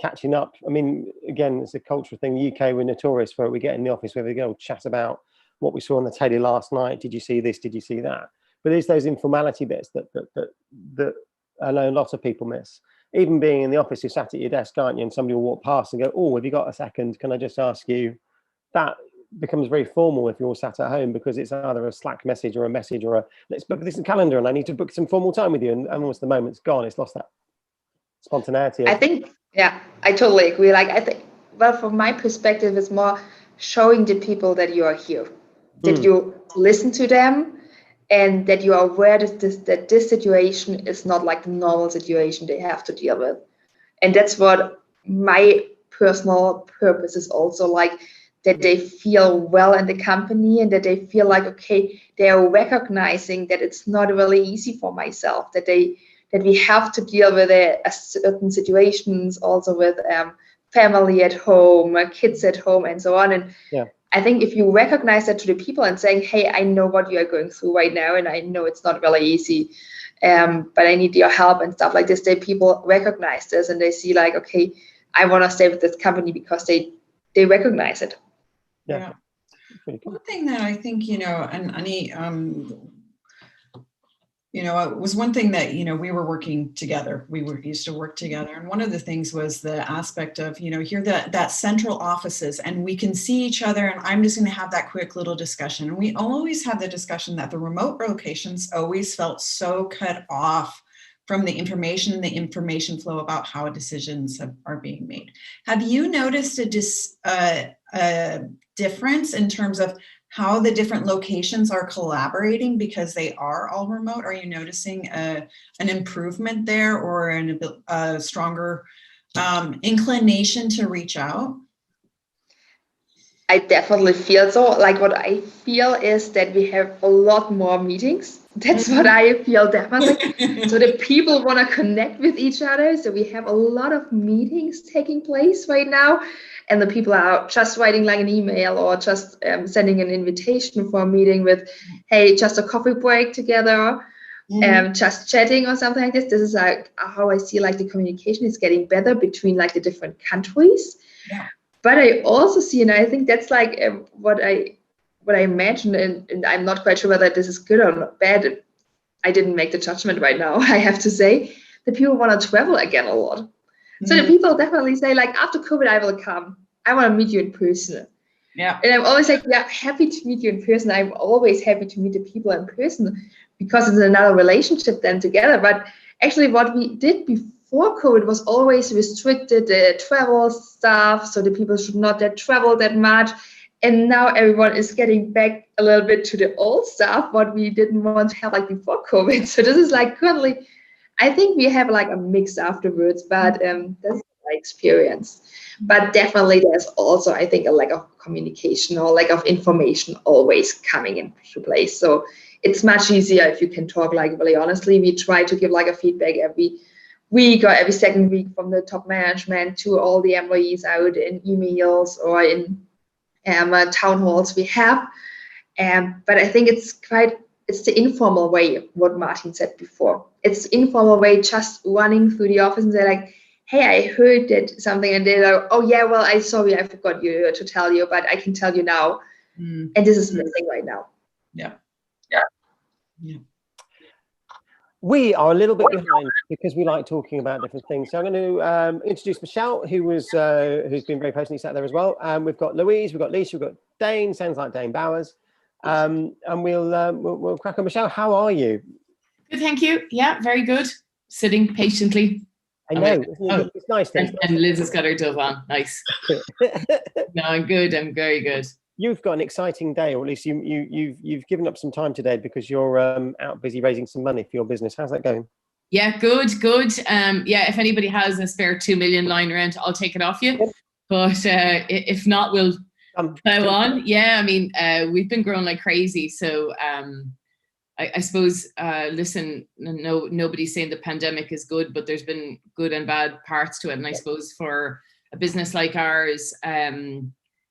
catching up. I mean, again, it's a cultural thing. The UK, we're notorious for it. We get in the office where we go chat about what we saw on the telly last night. Did you see this? Did you see that? But there's those informality bits that I know a lot of people miss. Even being in the office, you're sat at your desk, aren't you? And somebody will walk past and go, "Oh, have you got a second? Can I just ask you?" That becomes very formal if you're all sat at home, because it's either a Slack message or a message or a "let's book this in calendar and I need to book some formal time with you." And almost the moment's gone. It's lost that spontaneity. I think, yeah, I totally agree. Like, I think, well, from my perspective, it's more showing the people that you are here, that you listen to them, and that you are aware that this situation is not like the normal situation they have to deal with. And that's what my personal purpose is also, like, that they feel well in the company and that they feel like, okay, they are recognizing that it's not really easy for myself, that we have to deal with certain situations also with family at home, kids at home, and so on. And I think if you recognize that to the people and saying, hey, I know what you are going through right now, and I know it's not really easy, but I need your help and stuff like this, people recognize this and they see like, okay, I want to stay with this company because they recognize it. Yeah. One thing that I think, and Ani, it was one thing that, we were working together. We used to work together. And one of the things was the aspect of, here that central offices, and we can see each other. And I'm just going to have that quick little discussion. And we always have the discussion that the remote locations always felt so cut off from the information flow about how decisions are being made. Have you noticed a difference in terms of how the different locations are collaborating because they are all remote? Are you noticing an improvement there or a stronger inclination to reach out? I definitely feel so. Like, what I feel is that we have a lot more meetings. That's what I feel, definitely. So the people want to connect with each other. So we have a lot of meetings taking place right now. And the people are just writing like an email or just sending an invitation for a meeting with, hey, just a coffee break together. just chatting or something like this. This is like how I see like the communication is getting better between like the different countries. Yeah. But I also see, and I think that's like what I imagine, and I'm not quite sure whether this is good or not bad. I didn't make the judgment right now, I have to say. The people want to travel again a lot. So the people definitely say like, after COVID, I will come. I want to meet you in person. Yeah. And I'm always like, yeah, happy to meet you in person. I'm always happy to meet the people in person because it's another relationship then together. But actually what we did before COVID was always restricted the travel stuff. So the people should not travel that much. And now everyone is getting back a little bit to the old stuff, what we didn't want to have like before COVID. So this is like currently, I think we have like a mix afterwards, but that's my experience. But definitely there's also, I think, a lack of communication or lack of information always coming into place. So it's much easier if you can talk like really honestly. We try to give like a feedback every week or every second week from the top management to all the employees out in emails or in town halls we have. But I think it's the informal way, what Martin said before. It's the informal way, just running through the office and say like, hey, I heard that something, and they're like, oh yeah, well, I forgot to tell you, but I can tell you now. And this is missing right now. Yeah. We are a little bit behind because we like talking about different things. So I'm going to introduce Michelle, who's been very patiently sat there as well. We've got Louise, we've got Lisa, we've got Dane. Sounds like Dane Bowers. And we'll crack on. Michelle, how are you? Good, thank you. Yeah, very good. Sitting patiently. I know. It's nice. And Liz has got her dove on. Nice. No, I'm good. I'm very good. You've got an exciting day, or at least you've given up some time today because you're out busy raising some money for your business. How's that going? Yeah, good. Yeah, if anybody has a spare 2 million lying around, I'll take it off you. Yep. But if not, we'll plow on. Yeah, I mean, we've been growing like crazy. So I suppose, listen, nobody's saying the pandemic is good, but there's been good and bad parts to it. And I suppose for a business like ours,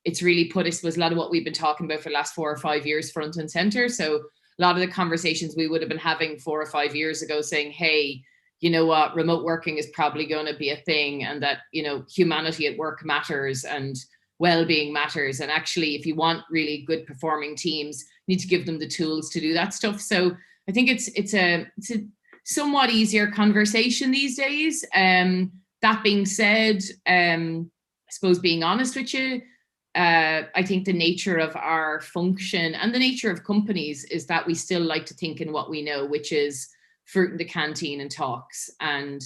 it's really put, I suppose, a lot of what we've been talking about for the last 4 or 5 years front and center. So a lot of the conversations we would have been having 4 or 5 years ago saying, hey, you know what, remote working is probably going to be a thing, and that, you know, humanity at work matters and well-being matters. And actually, if you want really good performing teams, you need to give them the tools to do that stuff. So I think it's a somewhat easier conversation these days. That being said, I suppose being honest with you, I think the nature of our function and the nature of companies is that we still like to think in what we know, which is fruit in the canteen and talks. And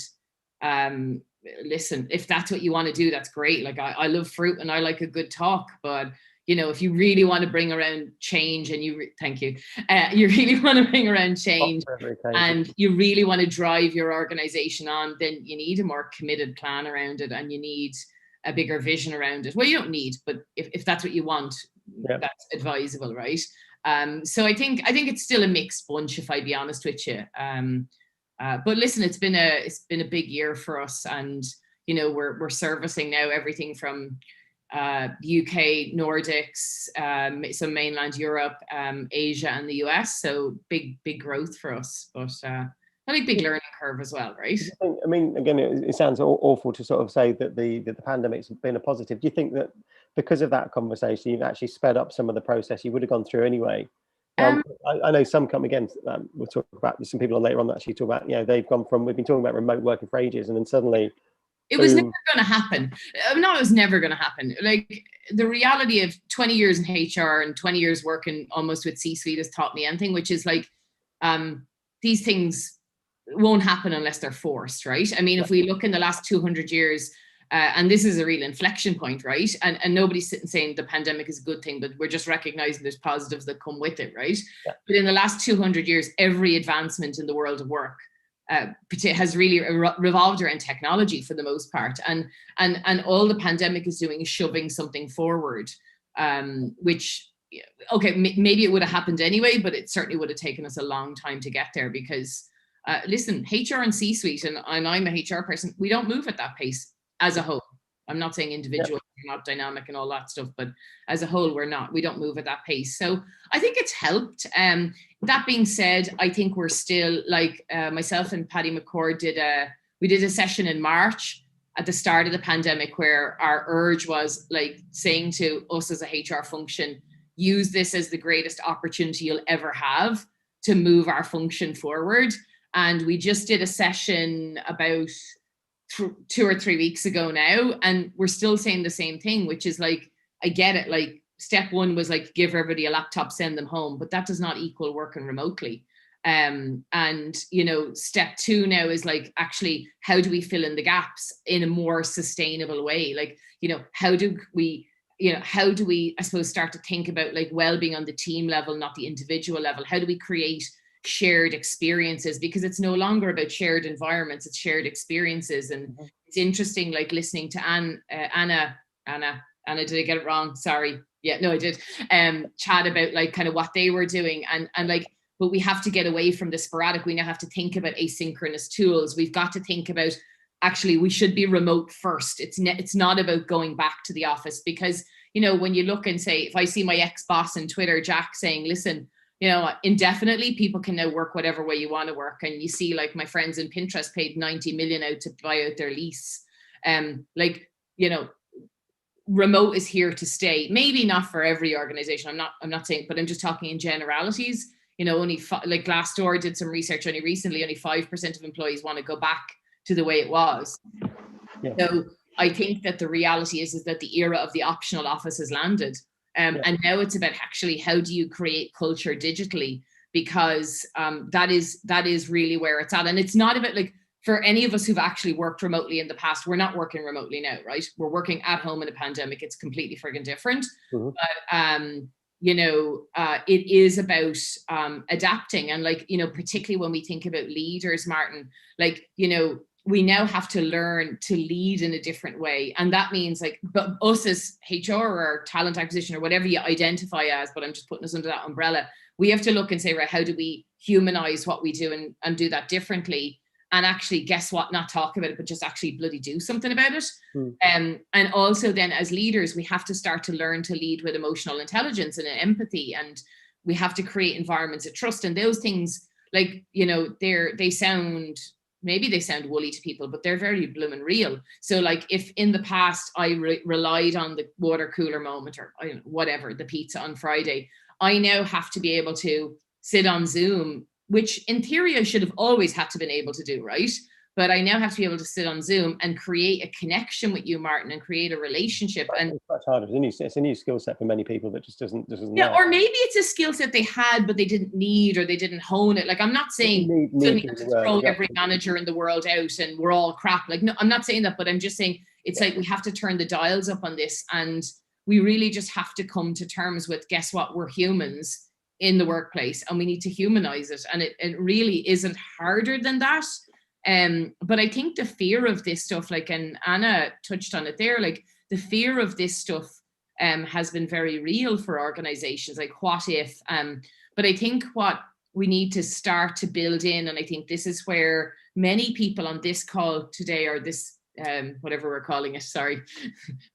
listen, if that's what you want to do, that's great. Like I love fruit and I like a good talk, but you know, if you really want to bring around change and you really want to bring around change and you really want to drive your organization on, then you need a more committed plan around it, and you need a bigger vision around it. Well, you don't need, but if that's what you want, that's advisable, right? So I think it's still a mixed bunch, if I be honest with you. But listen, it's been a big year for us, and you know, we're servicing now everything from UK, Nordics, some mainland Europe, Asia, and the US. So big growth for us, but I think big learning curve as well, right? I mean, again, it sounds awful to sort of say that the pandemic's been a positive. Do you think that because of that conversation, you've actually sped up some of the process you would have gone through anyway? I know some company, again, we'll talk about, there's some people on later on that actually talk about, you know, they've gone from, we've been talking about remote working for ages, and then suddenly it was never going to happen. No, it was never going to happen. Like the reality of 20 years in HR and 20 years working almost with C-suite has taught me anything, which is like these things won't happen unless they're forced, right? I mean, if we look in the last 200 years, and this is a real inflection point, right? And nobody's sitting saying the pandemic is a good thing, but we're just recognizing there's positives that come with it, right? Yeah. But in the last 200 years, every advancement in the world of work has really revolved around technology for the most part, and all the pandemic is doing is shoving something forward, which, okay, maybe it would have happened anyway, but it certainly would have taken us a long time to get there, because listen, HR and C-suite, and I'm a HR person, we don't move at that pace as a whole. I'm not saying individuals are not dynamic and all that stuff, but as a whole, we don't move at that pace. So I think it's helped. That being said, I think we're still like myself and Paddy McCord did a session in March at the start of the pandemic where our urge was like saying to us as a HR function, use this as the greatest opportunity you'll ever have to move our function forward. And we just did a session about 2 or 3 weeks ago now, and we're still saying the same thing, which is like, I get it, like step one was like give everybody a laptop, send them home, but that does not equal working remotely. And you know, step two now is like, actually, how do we fill in the gaps in a more sustainable way? Like, you know, how do we, I suppose, start to think about like well-being on the team level, not the individual level? How do we create shared experiences? Because it's no longer about shared environments, it's shared experiences. And it's interesting, like listening to Anna, did I get it wrong? Sorry. Yeah, no, I did. Chat about like kind of what they were doing and like, but we have to get away from the sporadic. We now have to think about asynchronous tools. We've got to think about, actually, we should be remote first. It's not about going back to the office, because, you know, when you look and say, if I see my ex-boss on Twitter, Jack, saying, listen, you know, indefinitely people can now work whatever way you want to work. And you see like my friends in Pinterest paid 90 million out to buy out their lease. Like, you know, remote is here to stay. Maybe not for every organization. I'm not saying, but I'm just talking in generalities. You know, only like Glassdoor did some research only recently, only 5% of employees want to go back to the way it was. Yeah. So I think that the reality is that the era of the optional office has landed. And now it's about actually, how do you create culture digitally? Because that is really where it's at. And it's not about like, for any of us who've actually worked remotely in the past, we're not working remotely now, right? We're working at home in a pandemic. It's completely friggin' different. But, you know, it is about adapting. And like, you know, particularly when we think about leaders, Martin, like, you know, we now have to learn to lead in a different way. And that means like, but us as HR or talent acquisition or whatever you identify as, but I'm just putting us under that umbrella, we have to look and say, right, how do we humanize what we do and do that differently? And actually, guess what? Not talk about it, but just actually bloody do something about it. And also then as leaders, we have to start to learn to lead with emotional intelligence and empathy. And we have to create environments of trust. And those things, like, you know, maybe they sound woolly to people, but they're very blooming real. So like if in the past I relied on the water cooler moment or whatever, the pizza on Friday, I now have to be able to sit on Zoom, which in theory I should have always had to been able to do, right? But I now have to be able to sit on Zoom and create a connection with you, Martin, and create a relationship. And it's much harder. It's a new skill set for many people that just doesn't. Yeah, or maybe it's a skill set they had, but they didn't need, or they didn't hone it. Like, I'm not saying suddenly you have to throw every manager in the world out and we're all crap. Like, no, I'm not saying that, but I'm just saying it's like we have to turn the dials up on this, and we really just have to come to terms with, guess what, we're humans in the workplace and we need to humanize it. And it really isn't harder than that. But I think the fear of this stuff, like, and Anna touched on it there, like the fear of this stuff has been very real for organizations, like what if, but I think what we need to start to build in, and I think this is where many people on this call today, or this, whatever we're calling it, sorry,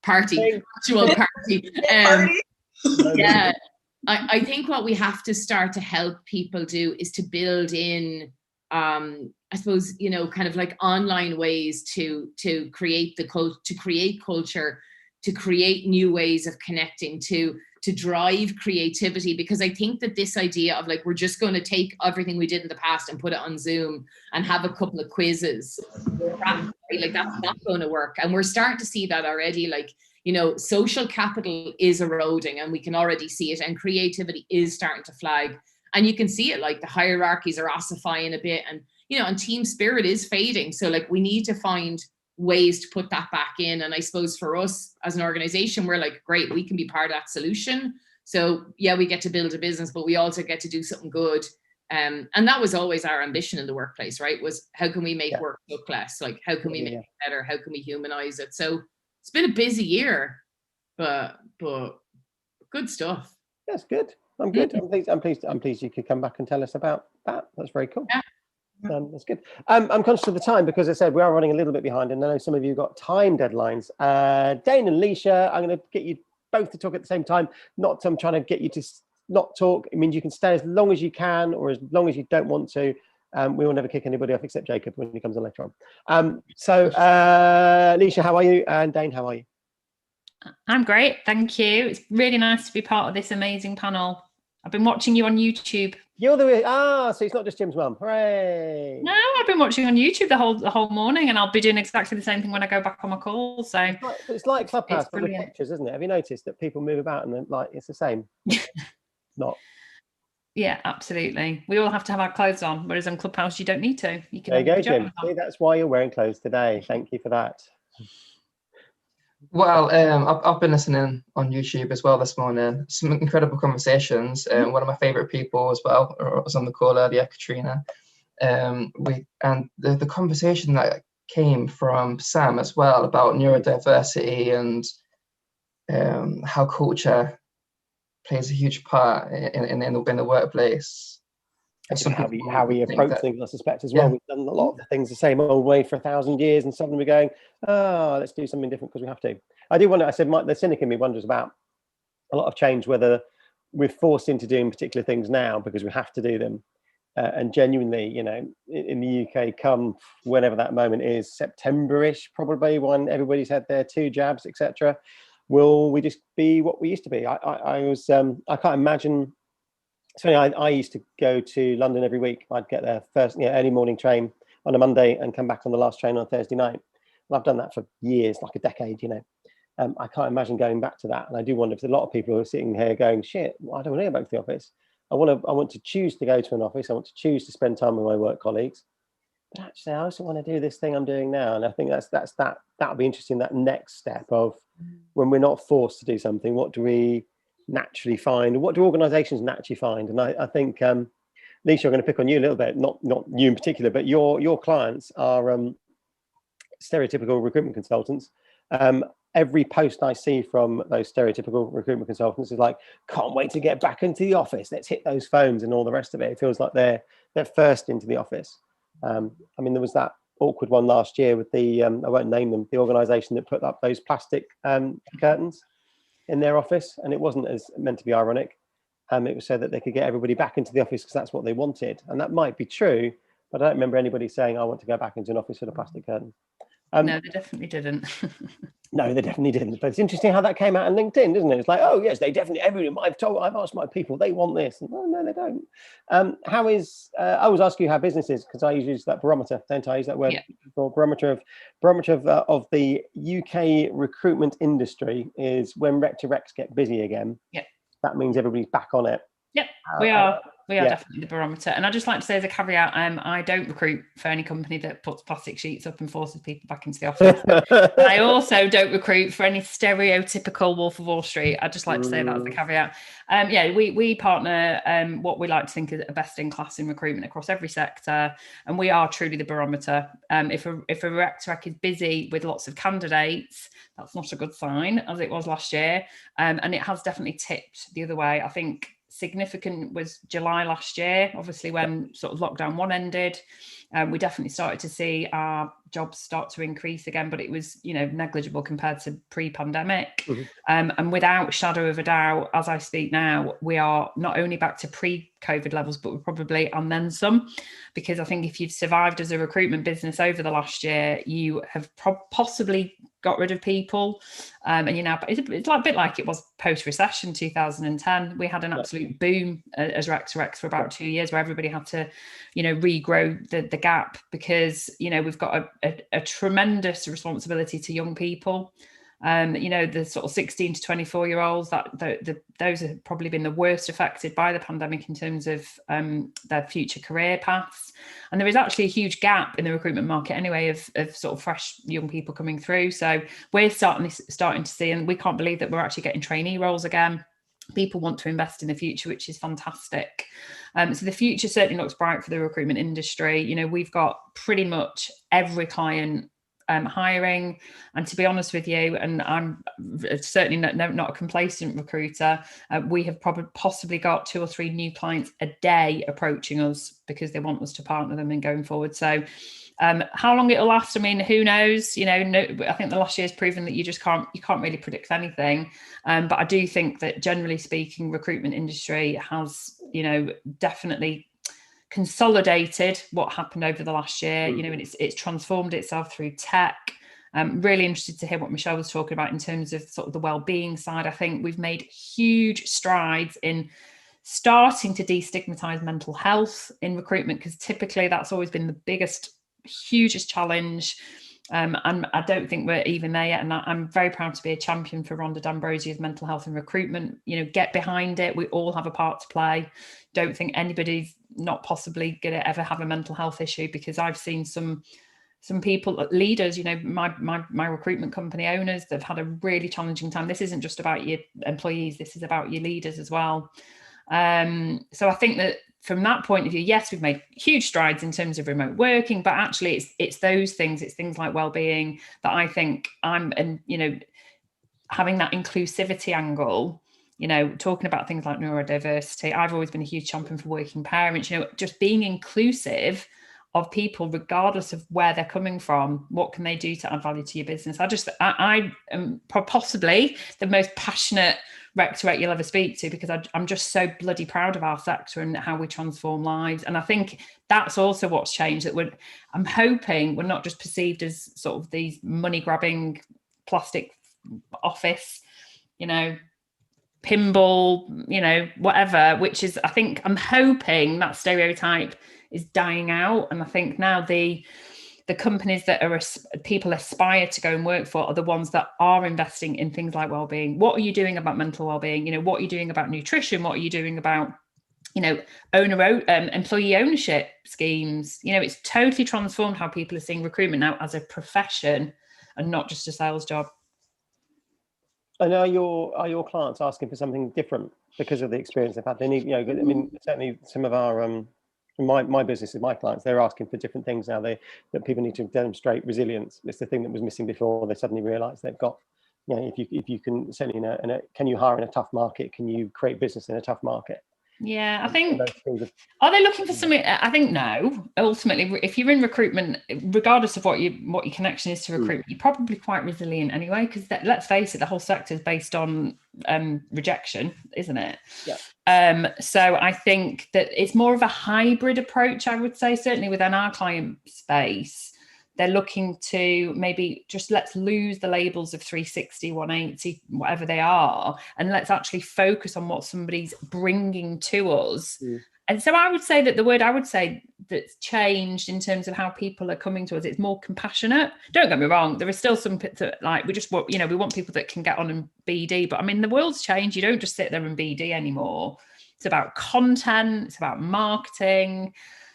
virtual party. Yeah, I think what we have to start to help people do is to build in, I suppose, you know, kind of like online ways to create culture, to create new ways of connecting, to drive creativity. Because I think that this idea of like, we're just going to take everything we did in the past and put it on Zoom and have a couple of quizzes, like that's not going to work. And we're starting to see that already. Like, you know, social capital is eroding and we can already see it, and creativity is starting to flag. And you can see it, like the hierarchies are ossifying a bit, and, you know, and team spirit is fading. So like, we need to find ways to put that back in. And I suppose for us as an organization, we're like, great, we can be part of that solution. So yeah, we get to build a business, but we also get to do something good. And that was always our ambition in the workplace, right? Was how can we make work look less? Like, how can we make it better? How can we humanize it? So it's been a busy year, but good stuff. That's good. I'm good. I'm pleased you could come back and tell us about that. That's very cool. That's good. I'm conscious of the time because I said we are running a little bit behind, and I know some of you got time deadlines. Dane and Leisha, I'm going to get you both to talk at the same time. Not I'm trying to get you to not talk. It means you can stay as long as you can, or as long as you don't want to. We will never kick anybody off except Jacob when he comes on later on. Leisha, how are you? And Dane, how are you? I'm great, thank you. It's really nice to be part of this amazing panel. I've been watching you on YouTube. You're so it's not just Jim's mum. Hooray! No, I've been watching on YouTube the whole morning, and I'll be doing exactly the same thing when I go back on my call. So it's like Clubhouse, it's but with pictures, isn't it? Have you noticed that people move about and then, like, it's the same? Not. Yeah, absolutely. We all have to have our clothes on, whereas on Clubhouse you don't need to. You can. There you go, Jim. See, that's why you're wearing clothes today. Thank you for that. Well, I've been listening on YouTube as well this morning. Some incredible conversations. One of my favourite people as well was on the call earlier, Katrina. The conversation that came from Sam as well about neurodiversity and how culture plays a huge part in the workplace. How we approach things, I suspect, as well. We've done a lot of the things the same old way for 1,000 years, and suddenly we're going, oh, let's do something different because we have to. I do wonder, I said, the cynic in me wonders about a lot of change, whether we're forced into doing particular things now because we have to do them. And genuinely, you know, in the UK, come whenever that moment is, September-ish, probably, when everybody's had their 2 jabs, etc., will we just be what we used to be? I can't imagine. So I used to go to London every week. I'd get there first, early morning train on a Monday and come back on the last train on Thursday night. And I've done that for years, like a decade, you know. I can't imagine going back to that. And I do wonder if there's a lot of people who are sitting here going, shit, I don't want to go back to the office. I want to choose to go to an office. I want to choose to spend time with my work colleagues. But actually, I also want to do this thing I'm doing now. And I think that'll be interesting, that next step of when we're not forced to do something, what do we naturally find? What do organizations naturally find? And I think, Leisha, I'm going to pick on you a little bit, not you in particular, but your clients are stereotypical recruitment consultants. Every post I see from those stereotypical recruitment consultants is like, can't wait to get back into the office. Let's hit those phones and all the rest of it. It feels like they're first into the office. I mean, there was that awkward one last year with the, I won't name them, the organization that put up those plastic curtains in their office, and it wasn't as meant to be ironic. It was so that they could get everybody back into the office because that's what they wanted. And that might be true, but I don't remember anybody saying, I want to go back into an office with a plastic curtain. No, they definitely didn't. No, they definitely didn't. But it's interesting how that came out on LinkedIn, isn't it? It's like, oh yes, they definitely. I've asked my people, they want this. And, oh, no, they don't. How is? I always ask you how business is because I use that barometer. Don't I use that word? Yeah. Barometer of the UK recruitment industry is when rec to recs get busy again. Yeah. That means everybody's back on it. Yep, we are definitely the barometer. And I'd just like to say as a caveat, I don't recruit for any company that puts plastic sheets up and forces people back into the office. I also don't recruit for any stereotypical Wolf of Wall Street. I'd just like to say that as a caveat. We partner what we like to think is a best in class in recruitment across every sector, and we are truly the barometer. If a rec to rec is busy with lots of candidates, that's not a good sign, as it was last year, and it has definitely tipped the other way. I think significant was July last year, obviously when sort of lockdown 1 ended. We definitely started to see our jobs start to increase again, but it was, negligible compared to pre-pandemic. And without shadow of a doubt, as I speak now, we are not only back to pre-COVID levels, but we're probably and then some, because I think if you've survived as a recruitment business over the last year, you have possibly got rid of people, and it's like a bit like it was post-recession 2010. We had an absolute boom as rec to recs for about 2 years, where everybody had to, regrow the gap, because we've got a tremendous responsibility to young people. The sort of 16 to 24 year olds, those have probably been the worst affected by the pandemic in terms of their future career paths. And there is actually a huge gap in the recruitment market anyway of sort of fresh young people coming through. So we're starting to see, and we can't believe that we're actually getting trainee roles again. People want to invest in the future, which is fantastic. So the future certainly looks bright for the recruitment industry. We've got pretty much every client hiring. And to be honest with you, and I'm certainly not a complacent recruiter, we have possibly got 2 or 3 new clients a day approaching us because they want us to partner them in going forward. So how long it'll last, I mean, who knows? You know, I think the last year's proven that you can't really predict anything. But I do think that generally speaking, recruitment industry has, you know, definitely consolidated what happened over the last year, you know, and it's transformed itself through tech. I'm really interested to hear what Michelle was talking about in terms of sort of the well-being side. I think we've made huge strides in starting to destigmatize mental health in recruitment, because typically that's always been the hugest challenge. And I don't think we're even there yet. And I'm very proud to be a champion for Rhonda D'Ambrosia's mental health and recruitment. You know, get behind it. We all have a part to play. Don't think anybody's not possibly going to ever have a mental health issue, because I've seen some people, leaders, you know, my recruitment company owners, that have had a really challenging time. This isn't just about your employees. This is about your leaders as well. So I think that from that point of view, yes, we've made huge strides in terms of remote working, but actually it's those things, it's things like well-being that I think and you know, having that inclusivity angle, you know, talking about things like neurodiversity. I've always been a huge champion for working parents, you know, just being inclusive of people, regardless of where they're coming from. What can they do to add value to your business? I am possibly the most passionate rectorate you'll ever speak to, because I'm just so bloody proud of our sector and how we transform lives. And I think that's also what's changed, that I'm hoping we're not just perceived as sort of these money grabbing plastic office, you know, pinball, you know, whatever, which is, I think, I'm hoping that stereotype is dying out. And I think now the companies that people aspire to go and work for are the ones that are investing in things like well-being. What are you doing about mental well-being? You know, what are you doing about nutrition? What are you doing about, you know, employee ownership schemes? You know, it's totally transformed how people are seeing recruitment now as a profession and not just a sales job. And are your clients asking for something different because of the experience they've had? They need, you know, I mean, certainly some of our my businesses, my clients, they're asking for different things now. That people need to demonstrate resilience. It's the thing that was missing before. They suddenly realise they've got, you know, if you can certainly can you hire in a tough market? Can you create business in a tough market? Yeah, I think, are they looking for something? I think no. Ultimately, if you're in recruitment, regardless of what your connection is to recruitment, you're probably quite resilient anyway, because let's face it, the whole sector is based on rejection, isn't it? Yeah. So I think that it's more of a hybrid approach, I would say, certainly within our client space. They're looking to maybe just, let's lose the labels of 360, 180, whatever they are, and let's actually focus on what somebody's bringing to us. And so I would say that the word I would say that's changed in terms of how people are coming to us, it's more compassionate. Don't get me wrong, there is still some like, we just want, you know, we want people that can get on and BD, but I mean, the world's changed. You don't just sit there and BD anymore. It's about content, it's about marketing.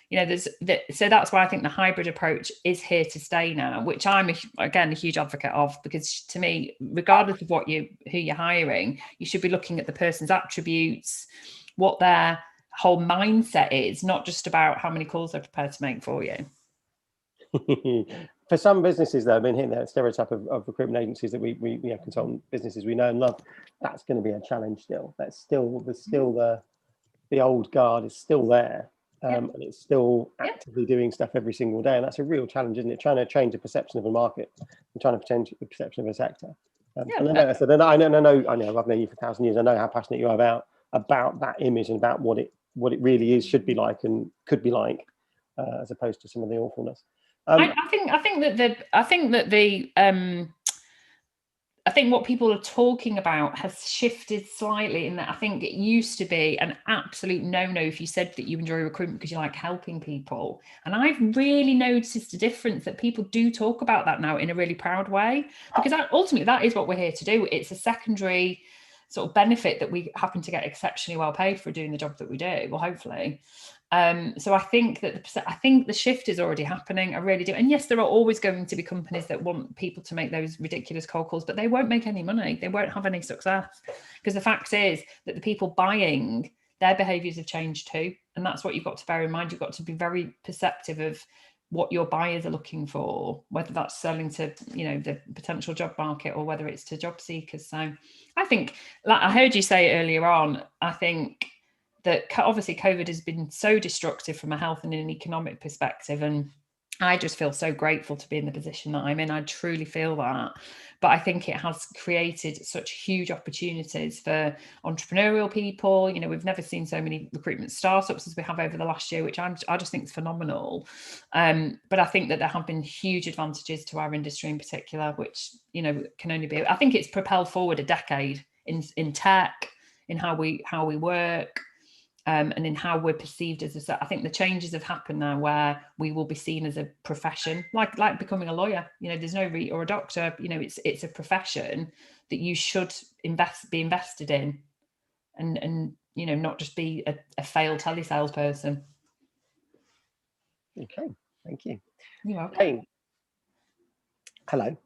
You know, so that's why I think the hybrid approach is here to stay now, which I'm again a huge advocate of, because to me, regardless of who you're hiring, you should be looking at the person's attributes, what their whole mindset is, not just about how many calls they're prepared to make for you. For some businesses, though, I mean, hitting that stereotype of recruitment agencies that we you know, consultant businesses we know and love, that's going to be a challenge still. There's still the old guard is still there. And it's still actively doing stuff every single day, and that's a real challenge, isn't it? Trying to change the perception of a market and trying to change the perception of a sector. And I know I've known you for 1,000 years. I know how passionate you are about that image and about what it really is, should be like, and could be like, as opposed to some of the awfulness. I think what people are talking about has shifted slightly, in that I think it used to be an absolute no-no if you said that you enjoy recruitment because you like helping people. And I've really noticed a difference, that people do talk about that now in a really proud way, because ultimately that is what we're here to do. It's a secondary sort of benefit that we happen to get exceptionally well paid for doing the job that we do, well, hopefully. So I think that the shift is already happening. I really do. And yes, there are always going to be companies that want people to make those ridiculous cold calls, but they won't make any money. They won't have any success, because the fact is that the people buying, their behaviours have changed too. And that's what you've got to bear in mind. You've got to be very perceptive of what your buyers are looking for, whether that's selling to, you know, the potential job market or whether it's to job seekers. So I think, like I heard you say earlier on, I think that obviously COVID has been so destructive from a health and an economic perspective, and I just feel so grateful to be in the position that I'm in. I truly feel that. But I think it has created such huge opportunities for entrepreneurial people. You know, we've never seen so many recruitment startups as we have over the last year, which I just think is phenomenal. But I think that there have been huge advantages to our industry in particular, which, you know, can only be, I think it's propelled forward a decade in tech, in how we work. And in how we're perceived as I think the changes have happened now where we will be seen as a profession, like becoming a lawyer. You know, there's no or a doctor. You know, it's a profession that you should be invested in, and you know, not just be a failed telesales person. Okay, thank you. You're welcome. Hey. Hello.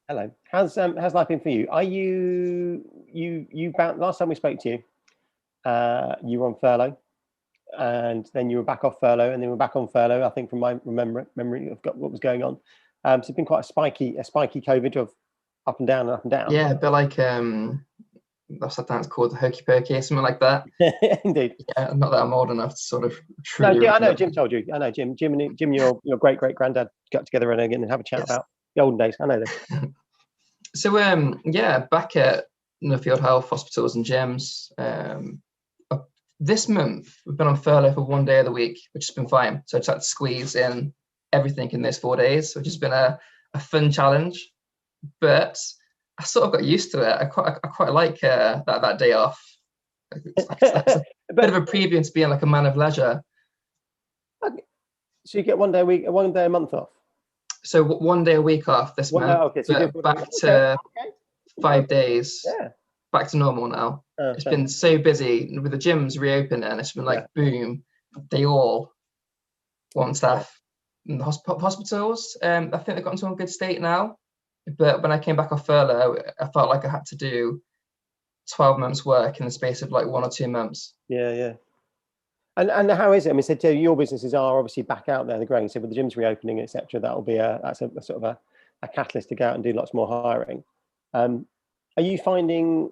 Hello. How's life been for you? Are you last time we spoke to you? You were on furlough, and then you were back off furlough, and then we're back on furlough. I think from my memory of what was going on. So it's been quite a spiky COVID of up and down and up and down. Yeah, a bit like that's that dance called the hokey pokey, something like that. Indeed. Yeah, not that I'm old enough to sort of truly. No, I know. Jim told you. I know Jim. Your great granddad got together and again and have a chat about the olden days. I know this. So yeah, back at Nuffield Health hospitals and gyms. This month we've been on furlough for 1 day of the week, which has been fine. So I just had to squeeze in everything in those 4 days, which has been a fun challenge. But I sort of got used to it. I quite like that day off. It's a bit of a preview into being like a man of leisure. So you get 1 day a week, 1 day a month off. So 1 day a week off this month. Okay, so back to 5 days. Yeah. Back to normal now. It's been so busy with the gyms reopening, and it's been like boom, they all want staff. In the hospitals, I think they've gotten to a good state now. But when I came back off furlough, I felt like I had to do 12 months work in the space of like 1 or 2 months. Yeah. And how is it? I mean, so your businesses are obviously back out there, they're growing. So with the gyms reopening, etc., that'll be that's a sort of a catalyst to go out and do lots more hiring. Are you finding?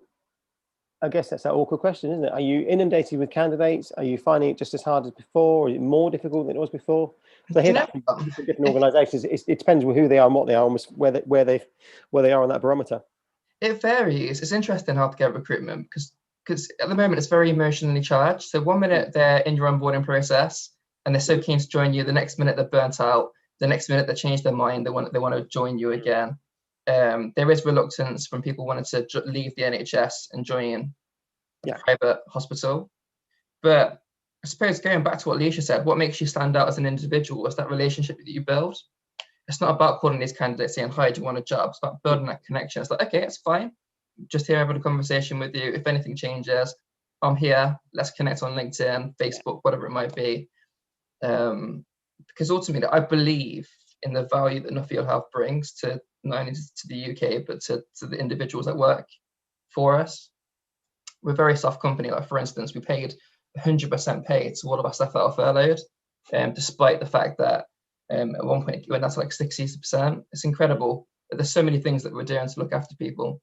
I guess that's an awkward question, isn't it? Are you inundated with candidates? Are you finding it just as hard as before? Or is it more difficult than it was before? So I hear that from different organisations. It depends on who they are and what they are, and where they are on that barometer. It varies. It's interesting how to get recruitment because at the moment it's very emotionally charged. So 1 minute they're in your onboarding process and they're so keen to join you. The next minute they're burnt out. The next minute they change their mind. They want to join you again. There is reluctance from people wanting to leave the NHS and join a private hospital. But I suppose going back to what Leisha said, what makes you stand out as an individual is that relationship that you build. It's not about calling these candidates saying, hi, do you want a job? It's about building that connection. It's like, okay, it's fine. Just here having a conversation with you. If anything changes, I'm here. Let's connect on LinkedIn, Facebook, whatever it might be. Because ultimately, I believe in the value that Nuffield Health brings to not only to the UK, but to the individuals that work for us. We're a very soft company. Like, for instance, we paid 100% pay to all of our staff that are furloughed, despite the fact that at one point it went down to like 60%. It's incredible. But there's so many things that we're doing to look after people.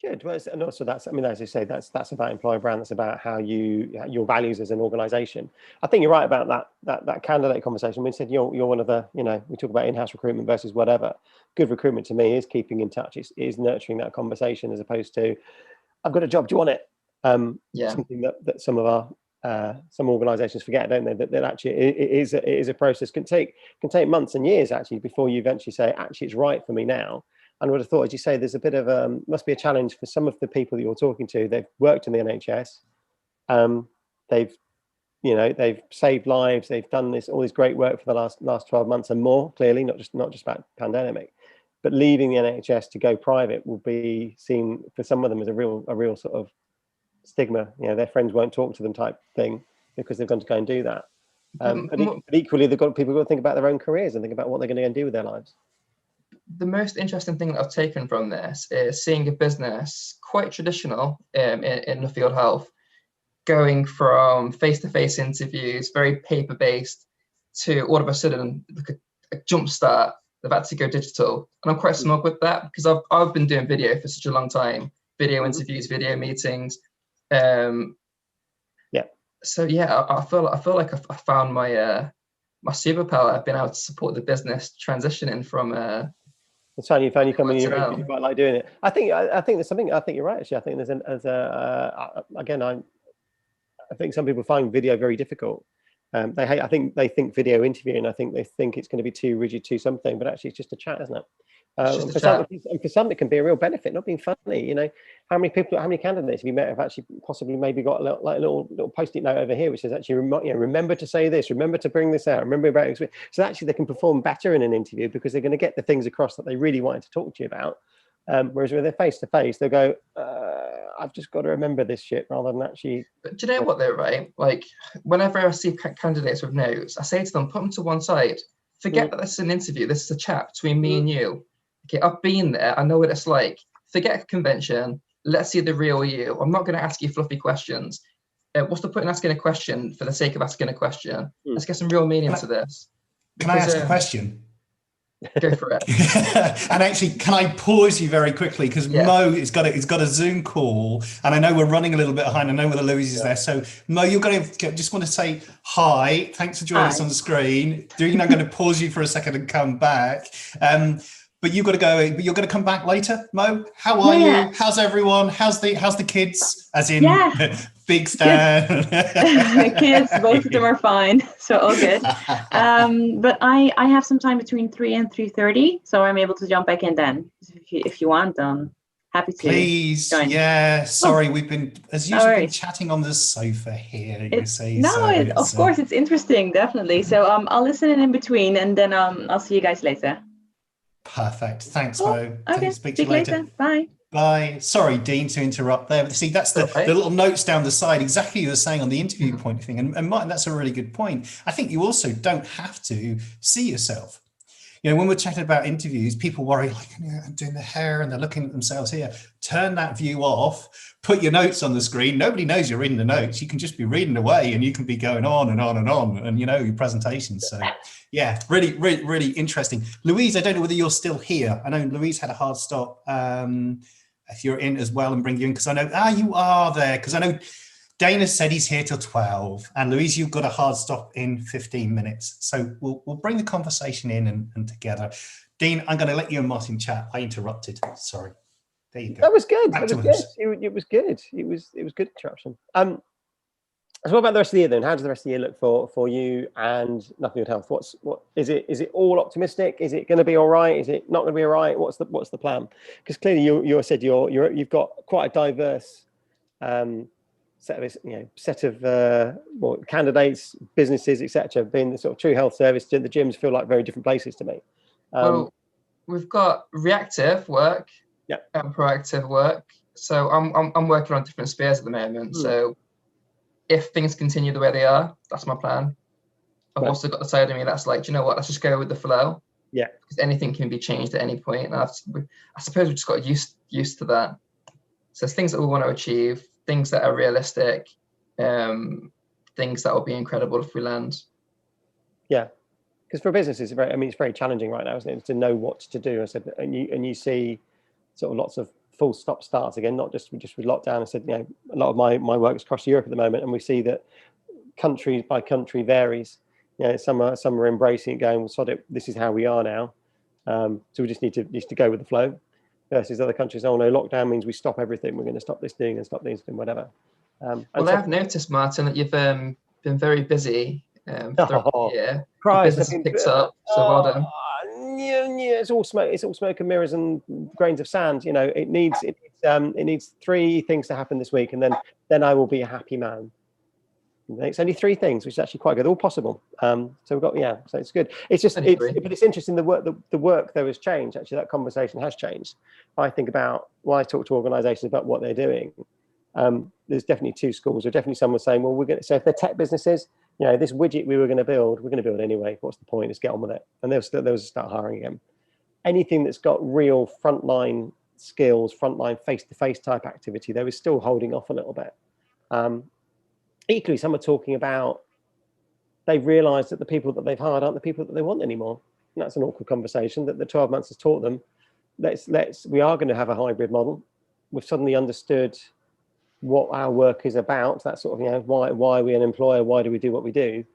Good. Well, and also that's, I mean, as you say, that's about employer brand. That's about how your values as an organisation. I think you're right about that candidate conversation. We said you're one of the, you know, we talk about in-house recruitment versus whatever. Good recruitment to me is keeping in touch. Is nurturing that conversation as opposed to, I've got a job. Do you want it? Something that some of our some organisations forget, don't they? That actually it is a process. Can take months and years actually before you eventually say, actually, it's right for me now. And I would have thought, as you say, there's a bit of must be a challenge for some of the people that you're talking to. They've worked in the NHS, they've saved lives, they've done all this great work for the last 12 months and more. Clearly, not just about pandemic, but leaving the NHS to go private will be seen for some of them as a real sort of stigma. You know, their friends won't talk to them type thing because they've gone to go and do that. But equally, people got to think about their own careers and think about what they're going to go and do with their lives. The most interesting thing that I've taken from this is seeing a business quite traditional in Nuffield Health going from face-to-face interviews, very paper-based, to all of a sudden like a jump start. They've had to go digital, and I'm quite smug with that because I've been doing video for such a long time, video interviews, video meetings. So yeah, I feel like I found my my superpower. I've been able to support the business transitioning from. It's funny you come in, you quite like doing it. I think there's something. I think you're right. Actually, I think again, I think some people find video very difficult. I think they think video interviewing. I think they think it's going to be too rigid, too something. But actually, it's just a chat, isn't it? And for some, it can be a real benefit. Not being funny, you know. How many candidates have you met have actually possibly maybe got a little post-it note over here which says actually, remember to say this, remember to bring this out, remember about it. So actually, they can perform better in an interview because they're going to get the things across that they really wanted to talk to you about. Whereas when they're face to face, they'll go, I've just got to remember this shit rather than actually. But do you know what though, right? Like whenever I see candidates with notes, I say to them, put them to one side. Forget that this is an interview. This is a chat between me and you. Okay, I've been there. I know what it's like. Forget convention. Let's see the real you. I'm not going to ask you fluffy questions. What's the point in asking a question for the sake of asking a question? Let's get some real meaning to this. Can I ask a question? Go for it. And actually, can I pause you very quickly because Mo has got a Zoom call, and I know we're running a little bit behind. I know whether Louise is there. So Mo, you're going to just want to say hi. Thanks for joining us on the screen. I'm going to pause you for a second and come back. But you've got to go. But you're going to come back later, Mo. How are you? How's everyone? How's the kids? As in, Big Stan. Kids, both of them are fine, so all good. But I have some time between 3 and 3:30, so I'm able to jump back in then. If you want, happy to. Please, join. Yeah. Sorry, we've been as usual been chatting on the sofa here. You see. Of course, it's interesting, definitely. So I'll listen in between, and then I'll see you guys later. Perfect. Thanks, Mo. Okay. Speak to you later. Bye. Bye. Sorry, Dean, to interrupt there. But see, that's the little notes down the side, exactly you were saying on the interview point thing. And Martin, that's a really good point. I think you also don't have to see yourself. You know, when we're chatting about interviews, people worry, like, I'm doing the hair and they're looking at themselves here. Turn that view off, put your notes on the screen. Nobody knows you're in the notes. You can just be reading away and you can be going on and on and on and, your presentation. So, yeah, really, really, really interesting. Louise, I don't know whether you're still here. I know Louise had a hard stop. If you're in as well and bring you in, because I know, you are there. Because I know Dana said he's here till 12, and Louise, you've got a hard stop in 15 minutes. So we'll bring the conversation in and together. Dean, I'm going to let you and Martin chat. I interrupted. Sorry. There you go. That was good. It was good. It was good interruption. So what about the rest of the year then? How does the rest of the year look for you and Nothing Good Health? What is it? Is it all optimistic? Is it going to be all right? Is it not going to be all right? What's the plan? Because clearly you said you've got quite a diverse set of candidates, businesses, etc. Being the sort of True Health Service, the gyms feel like very different places to me. Well, we've got reactive work and proactive work. So I'm working on different spheres at the moment. So if things continue the way they are, that's my plan. I've also got the side of me that's like, do you know what? Let's just go with the flow. Yeah. Because anything can be changed at any point. And I suppose we just got used to that. So it's things that we want to achieve, things that are realistic, things that will be incredible if we land. Yeah. Because for businesses, it's very challenging right now, isn't it? To know what to do. I said, and you see sort of lots of full stop starts again, not just with lockdown. I said, a lot of my work is across Europe at the moment, and we see that country by country varies. Some are embracing it, going, well, sod it, this is how we are now. So we just need to go with the flow. Versus other countries, oh no, lockdown means we stop everything. We're going to stop this doing and stop this doing whatever. I've noticed, Martin, that you've been very busy throughout the year. Christ, business picked up, so well done. It's all smoke. It's all smoke and mirrors and grains of sand. It needs 3 things to happen this week, and then I will be a happy man. It's only 3 things, which is actually quite good. All possible. So we've got so it's good. It's just but it's interesting. The work though has changed. Actually, that conversation has changed. I think about when I talk to organisations about what they're doing. There's definitely 2 schools. Or definitely someone saying, well, we're going to. So if they're tech businesses, this widget we were going to build, we're going to build anyway. What's the point? Let's get on with it. And they'll start hiring again. Anything that's got real frontline skills, frontline face-to-face type activity, there is still holding off a little bit. Equally, some are talking about they've realised that the people that they've hired aren't the people that they want anymore. And that's an awkward conversation that the 12 months has taught them. We are going to have a hybrid model. We've suddenly understood what our work is about. That sort of, you know, why are we an employer? Why do we do what we do?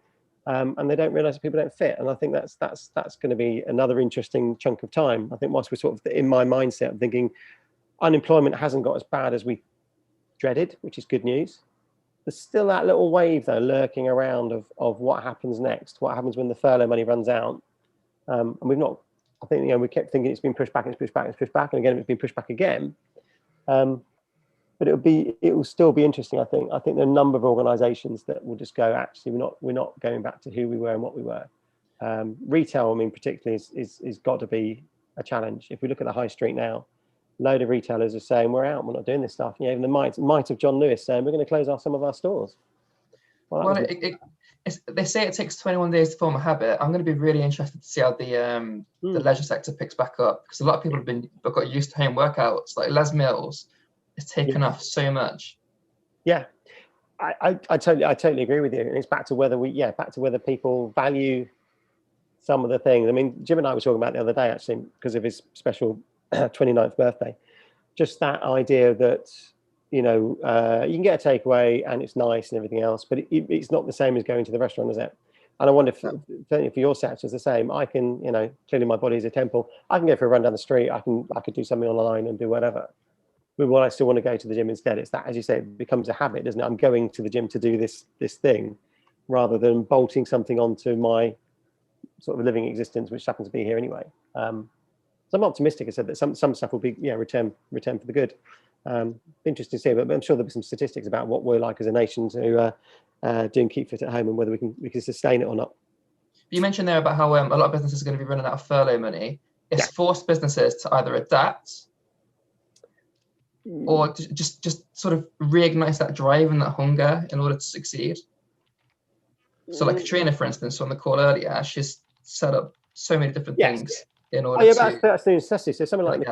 And they don't realise that people don't fit. And I think that's going to be another interesting chunk of time. I think whilst we're sort of in my mindset, I'm thinking unemployment hasn't got as bad as we dreaded, which is good news. There's still that little wave though lurking around of what happens next, what happens when the furlough money runs out. And we've not, I think, you know, we kept thinking it's been pushed back, it's pushed back, it's pushed back, and again it's been pushed back again. But it will still be interesting. I think there are a number of organisations that will just go, actually, we're not going back to who we were and what we were. Retail, I mean, particularly is got to be a challenge. If we look at the high street now, a load of retailers are saying we're out, we're not doing this stuff. You know, even the might of John Lewis saying we're going to close off some of our stores. Well, they say it takes 21 days to form a habit. I'm going to be really interested to see how the leisure sector picks back up, because a lot of people have got used to home workouts. Like Les Mills, it's taken off so much. Yeah, I totally agree with you. And it's back to whether people value some of the things. I mean, Jim and I were talking about the other day, actually, because of his special 29th birthday, just that idea that, you know, you can get a takeaway and it's nice and everything else, but it's not the same as going to the restaurant, is it? And I wonder if certainly for your sector it's the same. I can, you know, clearly my body is a temple. I can go for a run down the street. I could do something online and do whatever. But when I still want to go to the gym instead, it's that, as you say, it becomes a habit, doesn't it? I'm going to the gym to do this thing, rather than bolting something onto my sort of living existence, which happens to be here anyway. So I'm optimistic. I said that some stuff will be, return for the good. Interesting to see, but I'm sure there'll be some statistics about what we're like as a nation to doing Keep Fit at home and whether we can sustain it or not. You mentioned there about how a lot of businesses are going to be running out of furlough money. It's forced businesses to either adapt or just sort of reignite that drive and that hunger in order to succeed. So like Katrina, for instance, on the call earlier, she's set up so many different things in order to... That's the necessity. So something like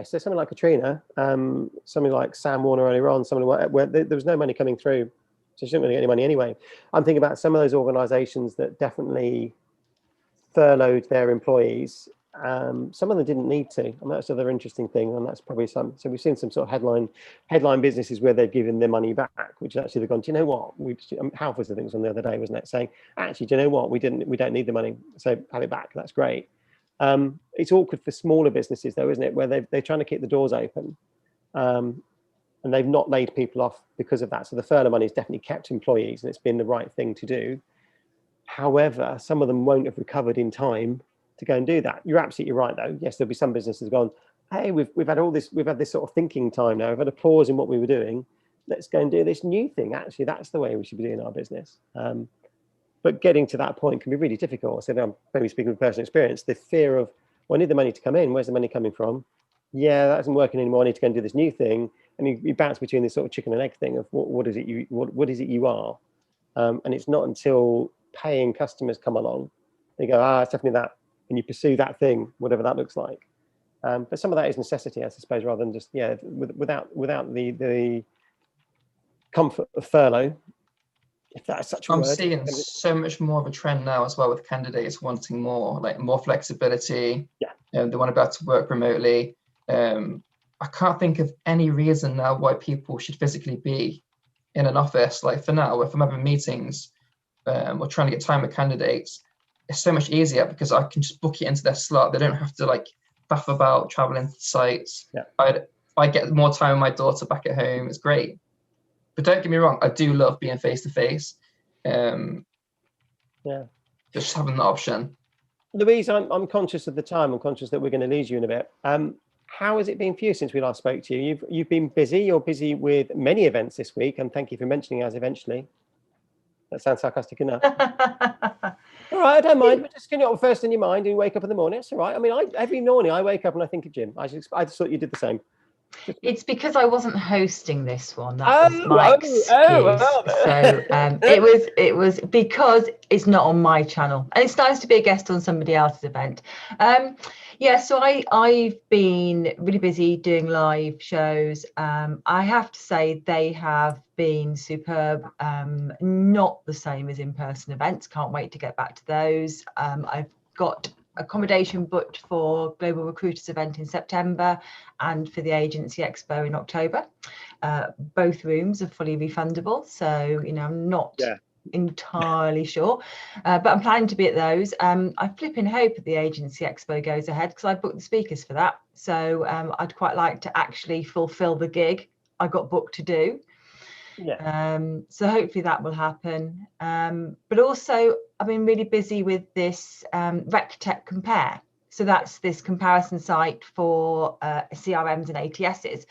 something like Katrina, something like Sam Warner earlier on, something like where there was no money coming through, so she didn't really get any money anyway. I'm thinking about some of those organisations that definitely furloughed their employees. Some of them didn't need to, and that's another interesting thing, and that's probably some. So we've seen some sort of headline businesses where they've given their money back, which actually they've gone, do you know what? Half was the things on the other day, wasn't it? Saying, actually, do you know what? We don't need the money, so have it back. That's great. It's awkward for smaller businesses though, isn't it? Where they're trying to keep the doors open, and they've not laid people off because of that. So the furlough money has definitely kept employees, and it's been the right thing to do. However, some of them won't have recovered in time to go and do that. You're absolutely right though. Yes, there'll be some businesses gone, hey, we've had this sort of thinking time now. We've had a pause in what we were doing. Let's go and do this new thing. Actually, that's the way we should be doing our business. But getting to that point can be really difficult. So I'm maybe speaking from personal experience, the fear of, well, I need the money to come in. Where's the money coming from? Yeah, that isn't working anymore. I need to go and do this new thing. And you bounce between this sort of chicken and egg thing of what is it you are? And it's not until paying customers come along, they go, it's definitely that. And you pursue that thing, whatever that looks like. But some of that is necessity, I suppose, rather than just, without the comfort of furlough, if that's such a word. I'm seeing so much more of a trend now as well with candidates wanting more flexibility. Yeah. They want to be able to work remotely. I can't think of any reason now why people should physically be in an office. Like for now, if I'm having meetings or trying to get time with candidates, it's so much easier because I can just book it into their slot. They don't have to faff about traveling to sites. Yeah. I get more time with my daughter back at home. It's great. But don't get me wrong, I do love being face to face. Just having the option. Louise, I'm conscious of the time. I'm conscious that we're going to lose you in a bit. How has it been for you since we last spoke to you? You've been busy. You're busy with many events this week, and thank you for mentioning us eventually. That sounds sarcastic enough. All right, I don't mind. But just get it first in your mind and you wake up in the morning. It's all right. I mean, every morning I wake up and I think of Jim. I just thought you did the same. It's because I wasn't hosting this one. That was my excuse. So it was because it's not on my channel, and it's nice to be a guest on somebody else's event. Yeah, so I've been really busy doing live shows. I have to say they have been superb. Not the same as in-person events. Can't wait to get back to those. I've got accommodation booked for Global Recruiters event in September and for the Agency Expo in October. Both rooms are fully refundable, so I'm not entirely sure, but I'm planning to be at those. I flipping hope that the Agency Expo goes ahead because I booked the speakers for that, so I'd quite like to actually fulfill the gig I got booked to do. So hopefully that will happen, but also I've been really busy with this RecTech Compare. So that's this comparison site for CRMs and ATSs.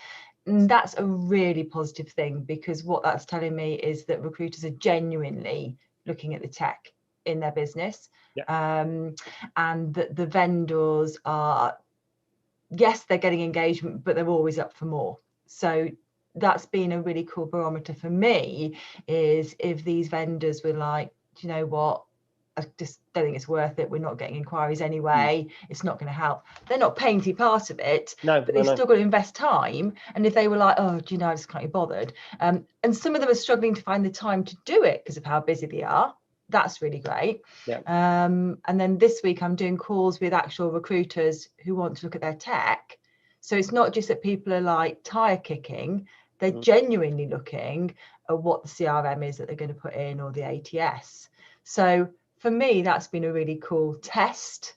And that's a really positive thing, because what that's telling me is that recruiters are genuinely looking at the tech in their business, and that the vendors are, yes, they're getting engagement, but they're always up for more. So that's been a really cool barometer for me, is if these vendors were like, do you know what, I just don't think it's worth it, we're not getting inquiries anyway, it's not going to help. They're not paying to be part of it, but they've still got to invest time. And if they were like, oh, do you know, I just can't be bothered, and some of them are struggling to find the time to do it because of how busy they are, that's really great. And then this week I'm doing calls with actual recruiters who want to look at their tech. So it's not just that people are like tire kicking, they're genuinely looking at what the CRM is that they're going to put in, or the ATS. So for me, that's been a really cool test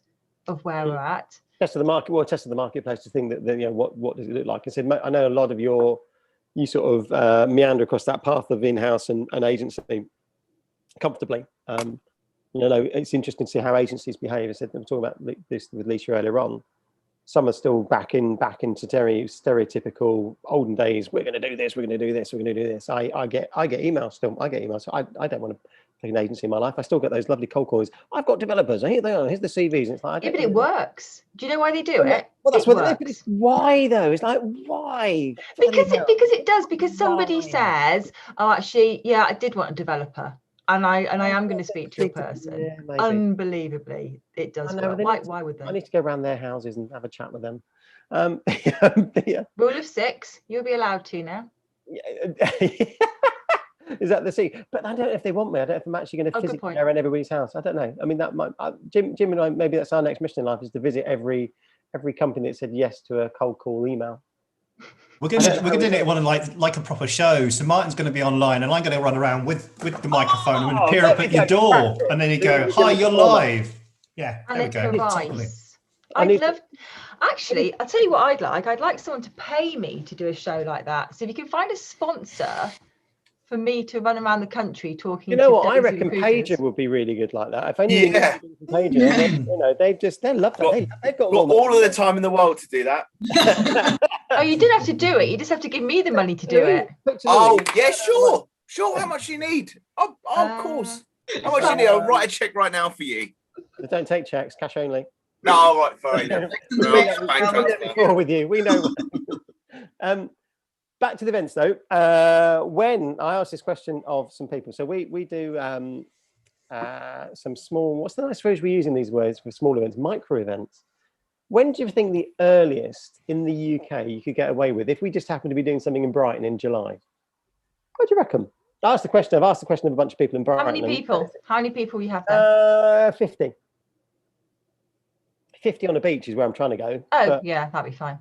of where we're at. Test of the market, well, test of the marketplace, the thing that what does it look like? I said, I know a lot of you sort of meander across that path of in-house and agency comfortably. It's interesting to see how agencies behave. I said, we were talking about this with Lisa earlier on. Some are still back into stereotypical olden days. We're going to do this. We're going to do this. We're going to do this. I get emails still. I get emails. So I don't want to take an agency in my life. I still get those lovely cold calls. I've got developers. Here they are. Here's the CVs. And it's like, but it works. Do you know why they do it? Well, that's what. But it's why though? It's like, why? Because it does. Because somebody says, oh, actually, yeah, I did want a developer. And I am going to speak to a person. Unbelievably, it does work. Why would they? I need to go around their houses and have a chat with them. Rule of 6, you'll be allowed to now. Is that the scene? But I don't know if they want me. I don't know if I'm actually going to physically go around everybody's house. I don't know. I mean, that might Jim and I, maybe that's our next mission in life, is to visit every company that said yes to a cold call email. We're going to do it one like a proper show. So Martin's going to be online, and I'm going to run around with the microphone and appear up at your door, and then you go, "Hi, you're live." Yeah, there we go. Totally. Actually, I'll tell you what I'd like. I'd like someone to pay me to do a show like that. So if you can find a sponsor for me to run around the country talking. You know what? I reckon Pager would be really good like that. If only Pager, they love that. They've got all of the time in the world to do that. Oh, you didn't have to do it. You just have to give me the money to do it. Oh, yeah, sure. How much do you need? Oh, of course. How much do you need? I'll write a check right now for you. They don't take checks, cash only. No, right, fine. With you, we know. Back to the events though. When I asked this question of some people, so we do some small. What's the nice phrase we use in these words for small events? Micro events. When do you think the earliest in the UK you could get away with if we just happen to be doing something in Brighton in July? What do you reckon? I've asked the question of a bunch of people in Brighton. How many people you have there? 50. 50 on a beach is where I'm trying to go. Oh, yeah, that'd be fine.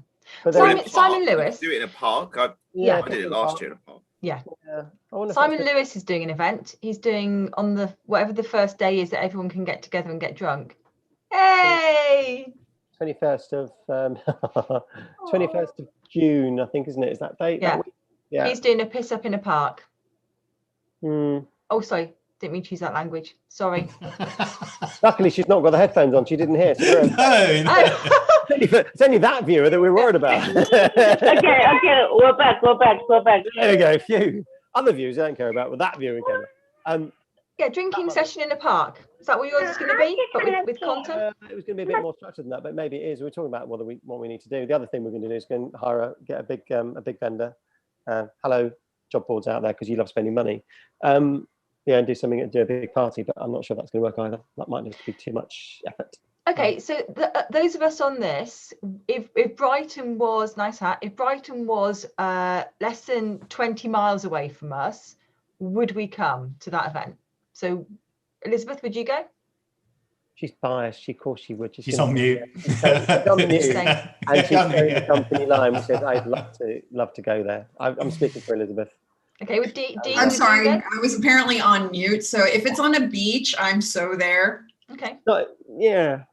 Simon Lewis. Do it in a park. I did it last year in a park. Yeah. Simon Lewis is doing an event. He's doing on whatever the first day is that everyone can get together and get drunk. Hey! 21st of June, I think, isn't it? Is that date? Yeah. That week? Yeah. He's doing a piss up in a park. Mm. Oh, sorry. Didn't mean to use that language. Sorry. Luckily, she's not got the headphones on. She didn't hear. So it's only that viewer that we're worried about. Okay. We're back. There we go. Phew. Other viewers I don't care about, but that viewer we care about. Yeah, drinking session in a park. Is that what yours is going to be, but with content? It was going to be a bit more structured than that, but maybe it is. We're talking about what we need to do. The other thing we're going to do is go and get a big vendor. Hello, job boards out there, because you love spending money. Yeah, and do a big party, but I'm not sure that's going to work either. That might just be too much effort. Okay, so those of us on this, if Brighton was if Brighton was less than 20 miles away from us, would we come to that event? So, Elizabeth, would you go? She's biased. Of course she would. She's on mute. She's on mute, and she's carrying the company line, which says, "I'd love to go there." I'm speaking for Elizabeth. Okay, with Dean. I'm sorry, I was apparently on mute. So if it's on a beach, I'm so there. Okay. Yeah.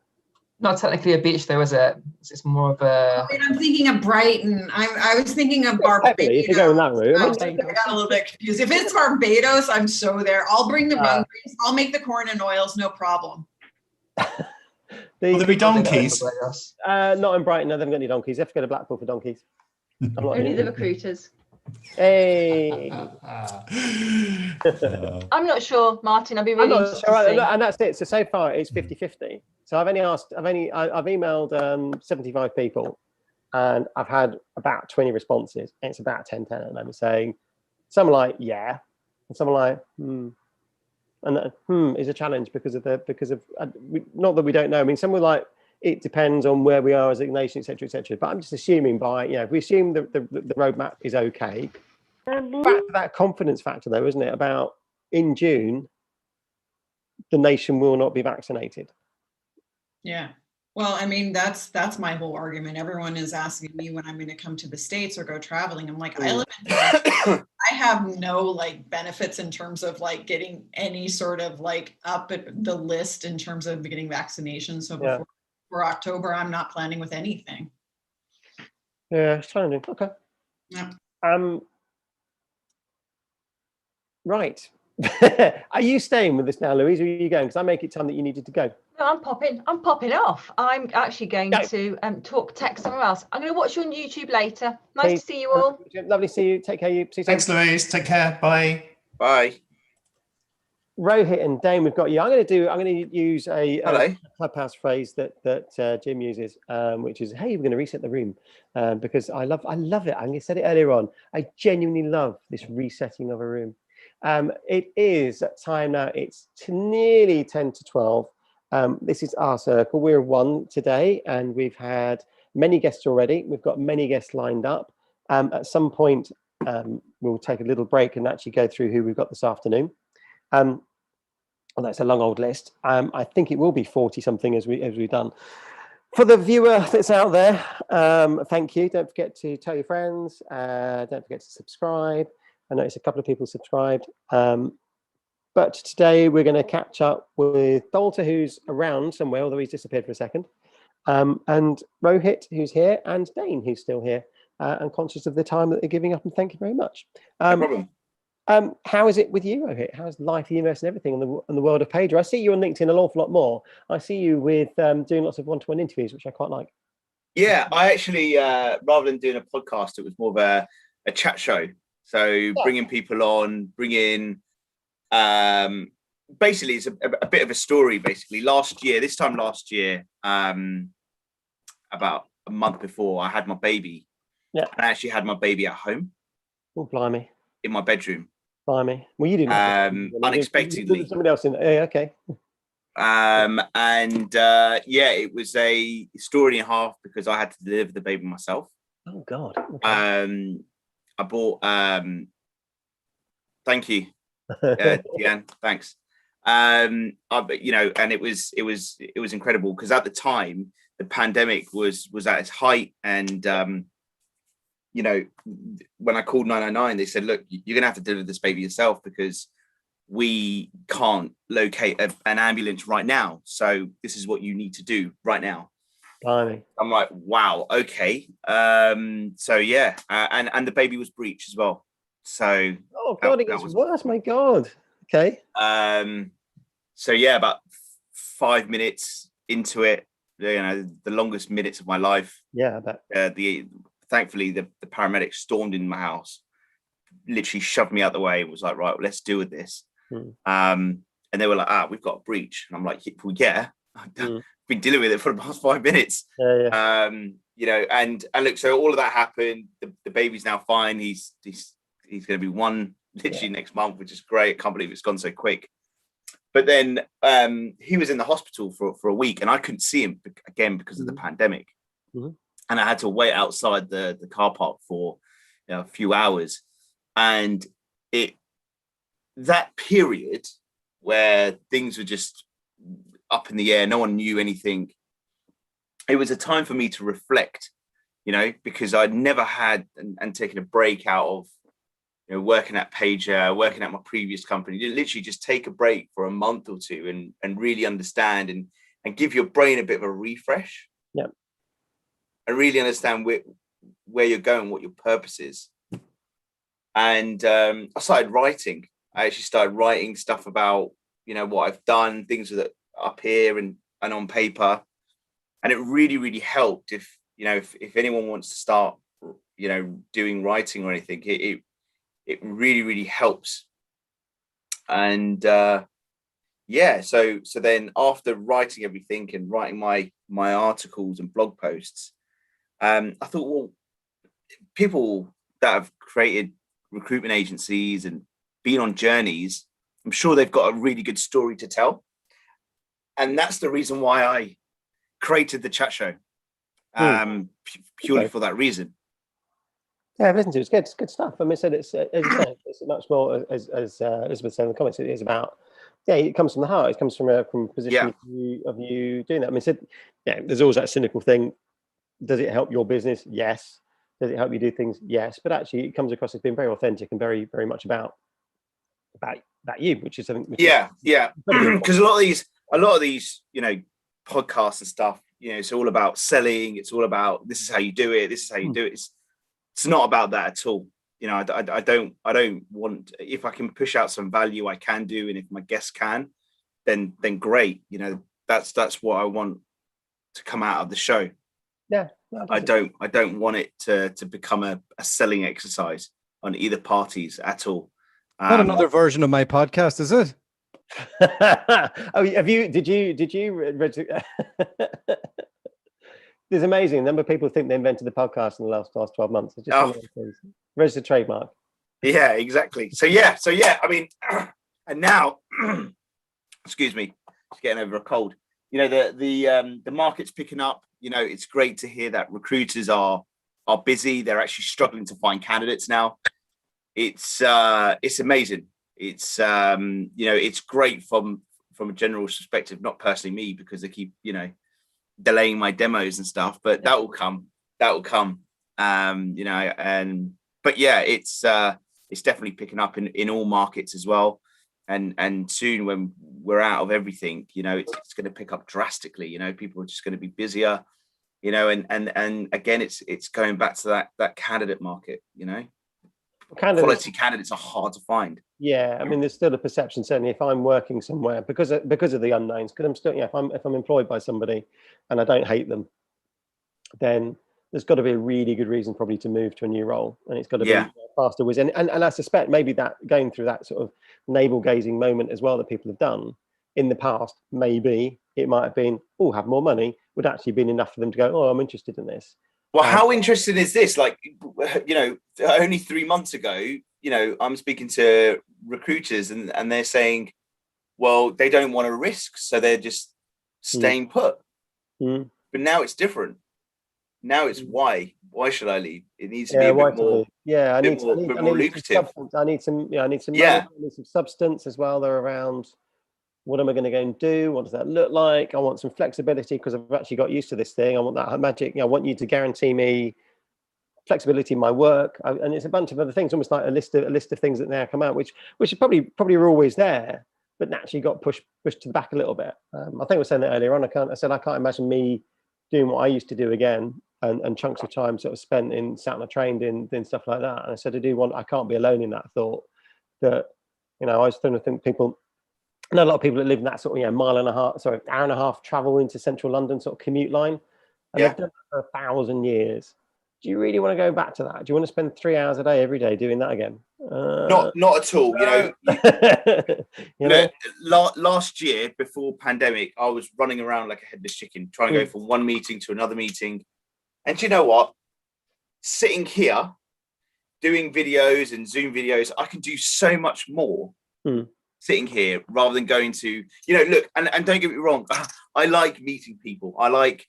Not technically a beach, though, is it? It's more of a. I mean, I'm thinking of Brighton. I was thinking of Barbados. If you're going that route, I got a little bit confused. If it's Barbados, I'm so there. I'll bring the runways. I'll make the corn and oils, no problem. Will there be donkeys? Not in Brighton. No, they haven't got any donkeys. You have to go to Blackpool for donkeys. Only the recruiters. Hey. I'm not sure, Martin. I'll be really interested to see. And that's it. So far it's 50-50. So I've emailed 75 people, and I've had about 20 responses. And it's about 10-10 at the moment, saying some are like yeah, and some are like and is a challenge because of not that we don't know. I mean, some were like it depends on where we are as a nation, etc., etc. But I'm just assuming if we assume the roadmap is okay. Back to that confidence factor, though, isn't it? About in June, the nation will not be vaccinated. Yeah. Well, I mean, that's my whole argument. Everyone is asking me when I'm going to come to the States or go traveling. I'm like, I live in I have no benefits in terms of getting any sort of up at the list in terms of getting vaccinations. So before October, I'm not planning with anything. Yeah, it's challenging. Okay. Yeah. Right. Are you staying with us now, Louise, or are you going? Because I make it time that you needed to go. No, I'm popping off. I'm actually going to talk tech somewhere else. I'm going to watch you on YouTube later. Nice to see you all. Lovely to see you. Take care. See you soon. Thanks, Louise. Take care. Bye. Bye. Rohit and Dane, we've got you. I'm going to use a Clubhouse phrase that Jim uses, which is, "Hey, we're going to reset the room," because I love it. I said it earlier on. I genuinely love this resetting of a room. It is time now. It's nearly 10 to 12. This is RCIRCLE. We're one today, and we've had many guests already. We've got many guests lined up. At some point, we'll take a little break and actually go through who we've got this afternoon. Well, that's a long old list. I think it will be 40 something as we've done. For the viewer that's out there, thank you. Don't forget to tell your friends. Don't forget to subscribe. I noticed a couple of people subscribed. But today we're going to catch up with Dolta, who's around somewhere, although he's disappeared for a second, and Rohit, who's here, and Dane, who's still here, and conscious of the time that they're giving up, and thank you very much. No problem. How is it with you, Rohit? How's life, the universe, and everything in the world of Pager? I see you on LinkedIn an awful lot more. I see you with doing lots of one-to-one interviews, which I quite like. Yeah, I actually, rather than doing a podcast, it was more of a chat show. So bringing people on, basically it's a bit of a story. Basically, this time last year, about a month before, I had my baby. Yeah, and I actually had my baby at home. Oh, blimey! In my bedroom. Blimey! Well, you didn't. Unexpectedly. Somebody else in there. Yeah, okay. It was a story and a half because I had to deliver the baby myself. Oh God. Okay. I bought. Thank you, Deanne. Thanks. And it was incredible because at the time the pandemic was at its height, and when I called 999, they said, "Look, you're gonna have to deliver this baby yourself because we can't locate an ambulance right now. So this is what you need to do right now." Blimey. I'm like, wow, okay. And the baby was breech as well. So oh God, it gets worse. My God. Okay. About 5 minutes into it, the longest minutes of my life. Yeah, I bet. Thankfully the paramedics stormed in my house, literally shoved me out the way and was like, right, let's deal with this. and they were like, we've got a breach. And I'm like, well, yeah, I've been dealing with it for the past 5 minutes. You know, and look, so all of that happened. The baby's now fine. He's going to be one literally next month, which is great. I can't believe it's gone so quick. But then he was in the hospital for a week, and I couldn't see him again because of the pandemic. And I had to wait outside the car park for a few hours. And that period where things were just up in the air, no one knew anything, it was a time for me to reflect, you know, because I'd never had and taken a break out of, you know, working at Pager, working at my previous company. You literally just take a break for a month or two and really understand and give your brain a bit of a refresh. Yeah. And really understand where you're going, what your purpose is. And I started writing. I actually started writing stuff about, you know, what I've done, things that up here and on paper. And it really, really helped. If anyone wants to start, you know, doing writing or anything, it really, really helps. And so then after writing everything and writing my articles and blog posts, I thought, well, people that have created recruitment agencies and been on journeys, I'm sure they've got a really good story to tell. And that's the reason why I created the chat show, purely for that reason. Yeah, I've listened to it. It's good. It's good stuff. I mean, as you said, it's much more, as Elizabeth said in the comments, it is about, it comes from the heart. It comes from a position of you doing that. I mean, there's always that cynical thing. Does it help your business? Yes. Does it help you do things? Yes. But actually, it comes across as being very authentic and very, very much about you, which is something. Because a lot of these, you know, podcasts and stuff, you know, it's all about selling. It's all about this is how you do it. This is how you do it. It's not about that at all. You know, I don't want, if I can push out some value, I can do, and if my guests can, then great. You know, that's what I want to come out of the show. Yeah. I don't want it to become a selling exercise on either parties at all. Not another version of my podcast, is it? Did you There's amazing. A number of people think they invented the podcast in the last 12 months. It's just registered trademark. Yeah, exactly. So yeah. I mean, and now, excuse me, just getting over a cold. You know, the market's picking up. You know, it's great to hear that recruiters are busy. They're actually struggling to find candidates now. It's amazing. It's you know, it's great from a general perspective, not personally me, because they keep, you know, delaying my demos and stuff, but that will come. You know, but yeah, it's definitely picking up in all markets as well. And soon when we're out of everything, you know, it's going to pick up drastically. You know, people are just going to be busier, you know, and again, it's going back to that candidate market, you know. Quality candidates are hard to find. Yeah, I mean, there's still a perception, certainly if I'm working somewhere because of the unknowns, because I'm still, if I'm employed by somebody and I don't hate them, then there's got to be a really good reason probably to move to a new role, and it's got to be faster whiz. And I suspect maybe that going through that sort of navel gazing moment as well that people have done in the past, maybe it might have been, have more money, would actually been enough for them to go, I'm interested in this. Well, how interesting is this? Like, you know, only 3 months ago, you know, I'm speaking to recruiters and they're saying, well, they don't want to risk, so they're just staying put. But now it's different. Now it's why should I leave? It needs to be a bit more. Yeah, I need more lucrative. I need some money, I need some substance as well. They're around. What am I going to go and do? What does that look like? I want some flexibility because I've actually got used to this thing. I want that magic. I want you to guarantee me flexibility in my work, and it's a bunch of other things, almost like a list of things that now come out, which are probably are always there, but naturally got pushed to the back a little bit. I think I was saying that earlier on. I can't imagine me doing what I used to do again, and chunks of time sort of spent sat on a train doing stuff like that. And I said I can't be alone in that thought. That, you know, I was starting to think people. I know a lot of people that live in that sort of hour and a half travel into central London sort of commute line, and they've done that for 1,000 years. do you really want to go back to that? Do you want to spend 3 hours a day every day doing that again? Not at all. Look, last year before pandemic, I was running around like a headless chicken, trying to go from one meeting to another meeting. And do you know what? Sitting here, doing videos and Zoom videos, I can do so much more sitting here rather than going to, look, and don't get me wrong, I like meeting people. I like,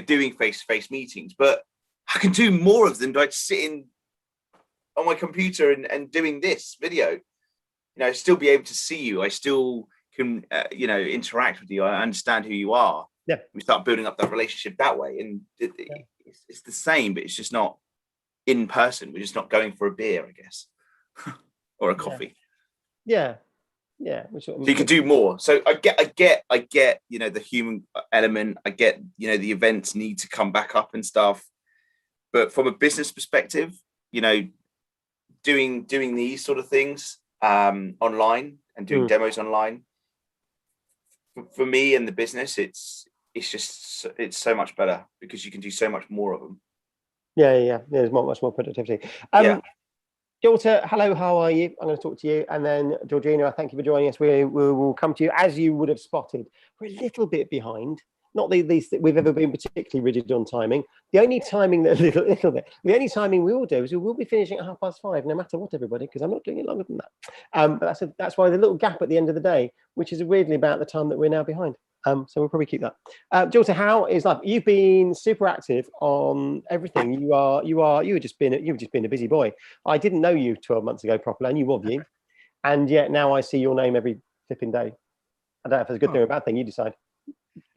doing face-to-face meetings, but I can do more of them like sitting on my computer and doing this video. Still be able to see you. I still can, interact with you. I understand who you are. Yeah. We start building up that relationship that way. And it's the same, but it's just not in person. We're just not going for a beer, I guess, or a coffee. Yeah. So you can do more. So I get, the human element. I get, the events need to come back up and stuff. But from a business perspective, doing these sort of things online and doing demos online, for me and the business, it's so much better because you can do so much more of them. Yeah. There's much more productivity. Daughter, hello, how are you? I'm going to talk to you. And then Georgina, thank you for joining us. We will come to you. As you would have spotted, we're a little bit behind. Not the least that we've ever been particularly rigid on timing. The only timing that little bit. The only timing we will do is we will be finishing at 5:30, no matter what, everybody, because I'm not doing it longer than that. But that's why the little gap at the end of the day, which is weirdly about the time that we're now behind. So we'll probably keep that. Daughter, how is life? You've been super active on everything. You've just been a busy boy. I didn't know you 12 months ago properly. I knew of you, and yet now I see your name every flipping day. I don't know if it's a good thing or a bad thing. You decide.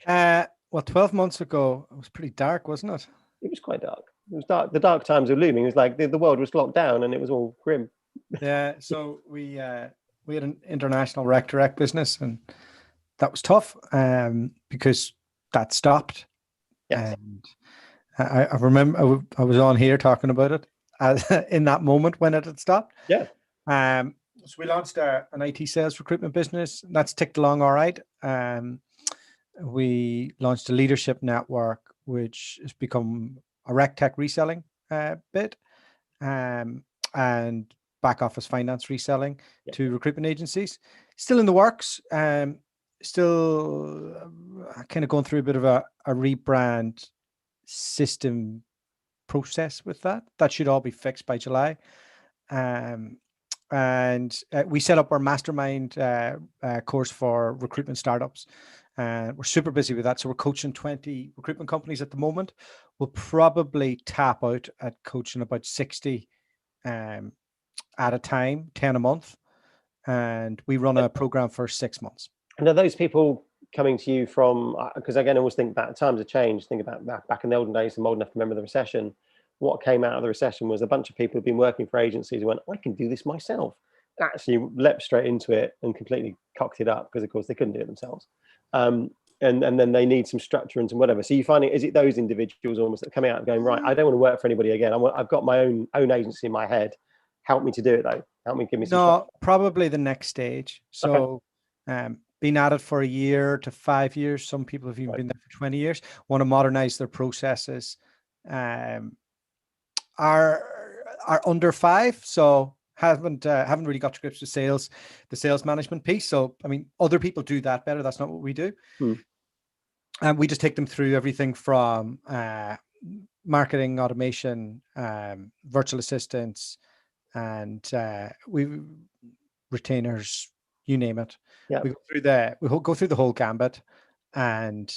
Well, 12 months ago, it was pretty dark, wasn't it? It was quite dark. It was dark. The dark times were looming. It was like the world was locked down and it was all grim. Yeah. So we had an international rec-to-rec business, and that was tough because that stopped. Yes. And I remember I was on here talking about it in that moment when it had stopped. Yeah. So we launched an IT sales recruitment business. That's ticked along all right. We launched a leadership network, which has become a rec tech reselling bit, and back office finance reselling to recruitment agencies. Still in the works. Still kind of going through a bit of a rebrand system process with that. That should all be fixed by July. And we set up our mastermind course for recruitment startups. We're super busy with that. So we're coaching 20 recruitment companies at the moment. We'll probably tap out at coaching about 60 at a time, 10 a month. And we run a program for 6 months. And are those people coming to you from, because again, I always think that times have changed. Think about back in the olden days, I'm old enough to remember the recession. What came out of the recession was a bunch of people who've been working for agencies who went, I can do this myself. Actually leapt straight into it and completely cocked it up because, of course, they couldn't do it themselves. And then they need some structure and some whatever. So you find is it those individuals almost that are coming out and going, right, I don't want to work for anybody again. I've got my own agency in my head. Help me to do it though. Help me, give me some structure. Probably the next stage. So been at it for a year to 5 years. Some people have even been there for 20 years, want to modernize their processes. Are under 5. So haven't really got to grips with the sales management piece. So, I mean, other people do that better. That's not what we do. And we just take them through everything from marketing, automation, virtual assistants, and retainers, you name it. Yeah. We go through the whole gambit and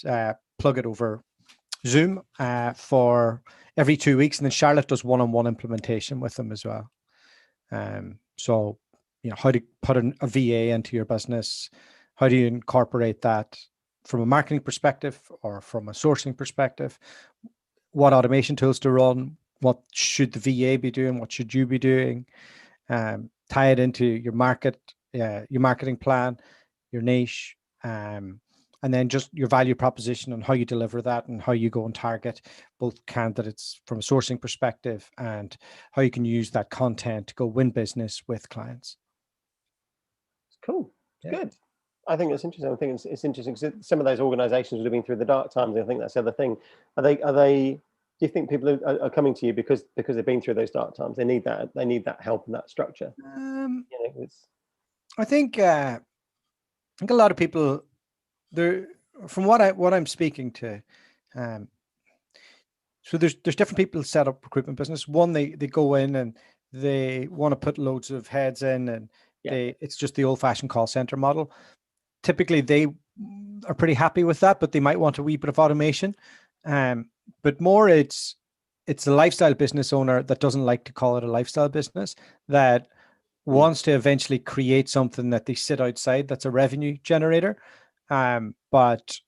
plug it over Zoom for every 2 weeks. And then Charlotte does one-on-one implementation with them as well. So, how to put a VA into your business, how do you incorporate that from a marketing perspective or from a sourcing perspective, what automation tools to run, what should the VA be doing, what should you be doing, tie it into your marketing plan, your niche, and then just your value proposition and how you deliver that and how you go and target both candidates from a sourcing perspective and how you can use that content to go win business with clients. Cool. Good. I think it's interesting. I think it's interesting because some of those organizations would have been through the dark times. I think that's the other thing. Are they Do you think people are coming to you because they've been through those dark times? They need that help and that structure. I think a lot of people there, from what I'm speaking to, so there's different people set up recruitment business. One, they go in and they want to put loads of heads in, and it's just the old-fashioned call center model. Typically, they are pretty happy with that, but they might want a wee bit of automation. But more, it's a lifestyle business owner that doesn't like to call it a lifestyle business, that wants to eventually create something that they sit outside that's a revenue generator, but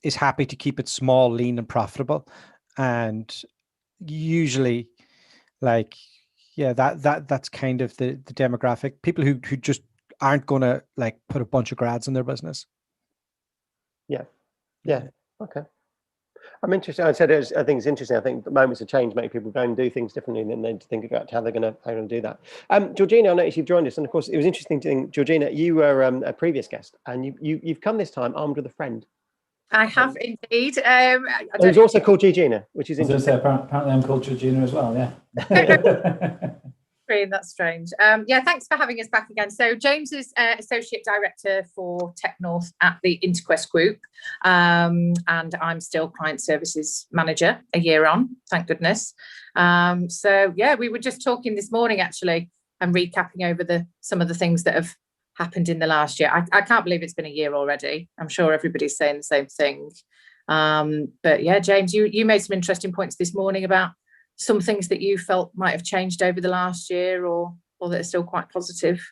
is happy to keep it small, lean, and profitable. And usually, that's kind of the demographic. People who just aren't going to put a bunch of grads in their business. Yeah. Okay. I'm interested. I think it's interesting. I think the moments of change make people go and do things differently, and then they think about how they're going to do that. Georgina, I noticed you've joined us, and of course, it was interesting to think, Georgina, you were a previous guest, and you've come this time armed with a friend. I have indeed. Who's also called Georgina, which is interesting. Apparently, I'm called Georgina as well. Yeah. That's strange. Yeah, thanks for having us back again. So James is Associate Director for Tech North at the Interquest Group, and I'm still Client Services Manager a year on, thank goodness. So yeah, we were just talking this morning actually and recapping over some of the things that have happened in the last year. I can't believe it's been a year already. I'm sure everybody's saying the same thing. But yeah, James, you made some interesting points this morning about some things that you felt might have changed over the last year, or that are still quite positive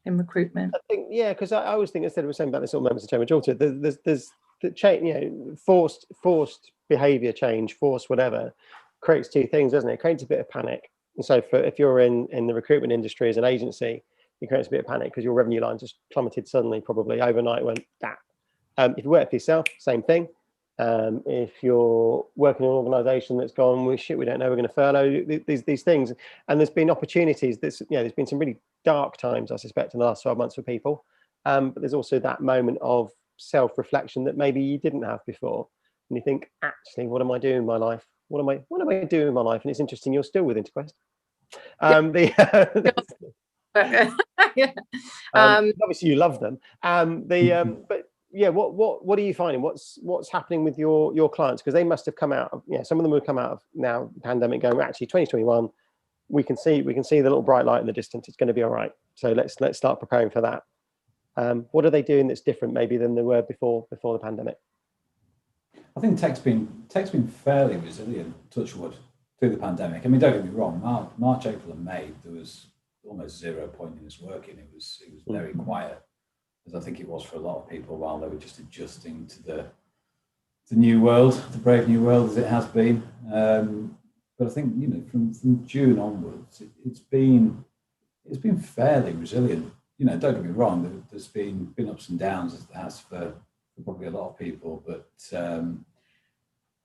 in recruitment. I think, yeah, because I always think, instead of saying about this all moments of change, also there's the change, forced behaviour change, forced whatever, creates two things, doesn't it? It creates a bit of panic. And so if you're in the recruitment industry as an agency, it creates a bit of panic because your revenue line just plummeted suddenly, probably overnight, went that. If you work for yourself, same thing. If you're working in an organisation that's gone, well, shit, we don't know, we're going to furlough these things, and there's been opportunities. There's been some really dark times, I suspect, in the last 12 months for people. But there's also that moment of self-reflection that maybe you didn't have before, and you think, actually, what am I doing in my life? What am I doing in my life? And it's interesting, you're still with Interquest. Obviously, you love them. But yeah, what are you finding? What's happening with your clients? Because they must have come out of, some of them have come out of now the pandemic going, actually 2021, we can see the little bright light in the distance. It's going to be all right. So let's start preparing for that. What are they doing that's different maybe than they were before the pandemic? I think tech's been fairly resilient, touch wood, through the pandemic. I mean, don't get me wrong, March, April and May, there was almost zero point in us working. It was very quiet, as I think it was for a lot of people while they were just adjusting to the new world, the brave new world as it has been. But I think, from June onwards, it's been fairly resilient. Don't get me wrong, there's been ups and downs, as there has for probably a lot of people. But I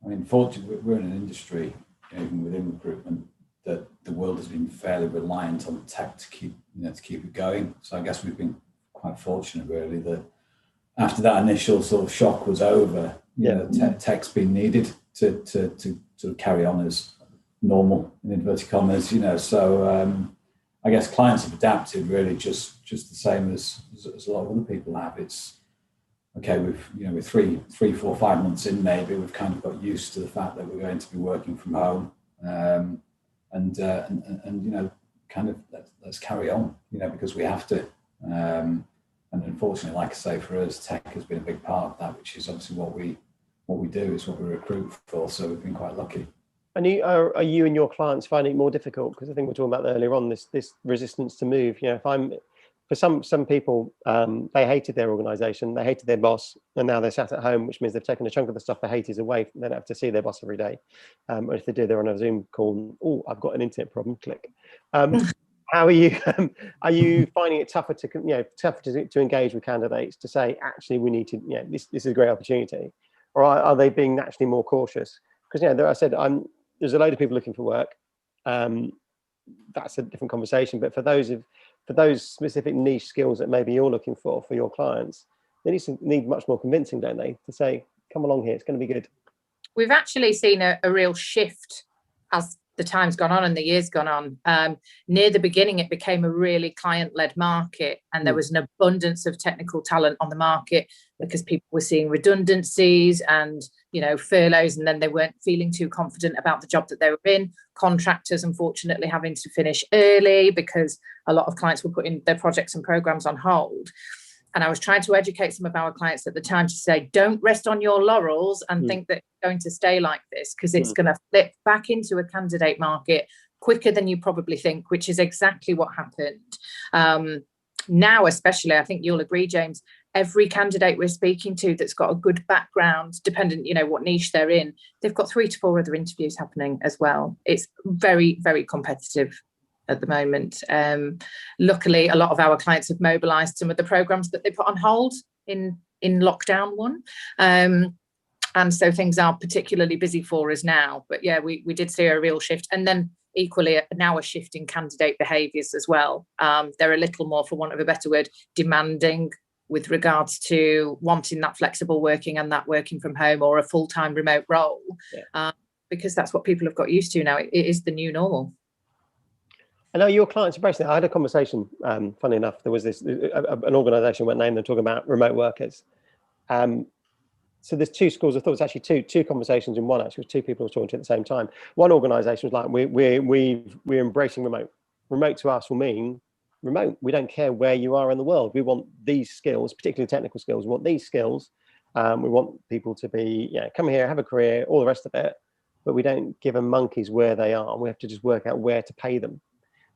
mean, fortunately, we're in an industry, even within recruitment, that the world has been fairly reliant on tech to keep it going. So I guess we've been quite fortunate, really, that after that initial sort of shock was over, tech's been needed to carry on as normal, in inverted commas. So I guess clients have adapted really just the same as a lot of other people have. It's okay. We're 3, 4, 5 months in, maybe we've kind of got used to the fact that we're going to be working from home. And kind of let's carry on, because we have to. And unfortunately, like I say, for us, tech has been a big part of that, which is obviously what we do, is what we recruit for. So we've been quite lucky. And are you and your clients finding it more difficult? Because I think we were talking about that earlier on, this resistance to move. For some people, they hated their organisation, they hated their boss, and now they're sat at home, which means they've taken a chunk of the stuff they hated away. They don't have to see their boss every day. Or if they do, they're on a Zoom call. Oh, I've got an internet problem. Click. How are you? Are you finding it tougher to engage with candidates to say, actually, we need to? This is a great opportunity, or are they being naturally more cautious? Because I said there's a load of people looking for work. That's a different conversation. But for those specific niche skills that maybe you're looking for your clients, they need much more convincing, don't they? To say, come along here, it's going to be good. we've actually seen a real shift as the time's gone on and the year's gone on. Near the beginning, it became a really client-led market, and there was an abundance of technical talent on the market because people were seeing redundancies and, you know, furloughs, and then they weren't feeling too confident about the job that they were in. Contractors, unfortunately, having to finish early because a lot of clients were putting their projects and programs on hold. And I was trying to educate some of our clients at the time to say, don't rest on your laurels and think that it's going to stay like this, because it's going to flip back into a candidate market quicker than you probably think, which is exactly what happened. Now, especially, I think you'll agree, James, every candidate we're speaking to that's got a good background, dependent, you know, what niche they're in, they've got 3 to 4 other interviews happening as well. It's very, very competitive at the moment. Luckily, a lot of our clients have mobilized some of the programs that they put on hold in lockdown 1. And so things are particularly busy for us now. But yeah, we did see a real shift. And then equally now a shift in candidate behaviours as well. They're a little more, for want of a better word, demanding with regards to wanting that flexible working and that working from home or a full-time remote role, because that's what people have got used to now. It is the new normal. I know your clients embrace it. I had a conversation, funny enough, there was this, an organisation went named, they're talking about remote workers. So there's 2 schools of thought. It's actually two conversations in one, actually, with 2 people who were talking to at the same time. One organisation was like, we're embracing remote. Remote to us will mean remote. We don't care where you are in the world. We want these skills, particularly technical skills. We want these skills. We want people to be, come here, have a career, all the rest of it. But we don't give them monkeys where they are. We have to just work out where to pay them.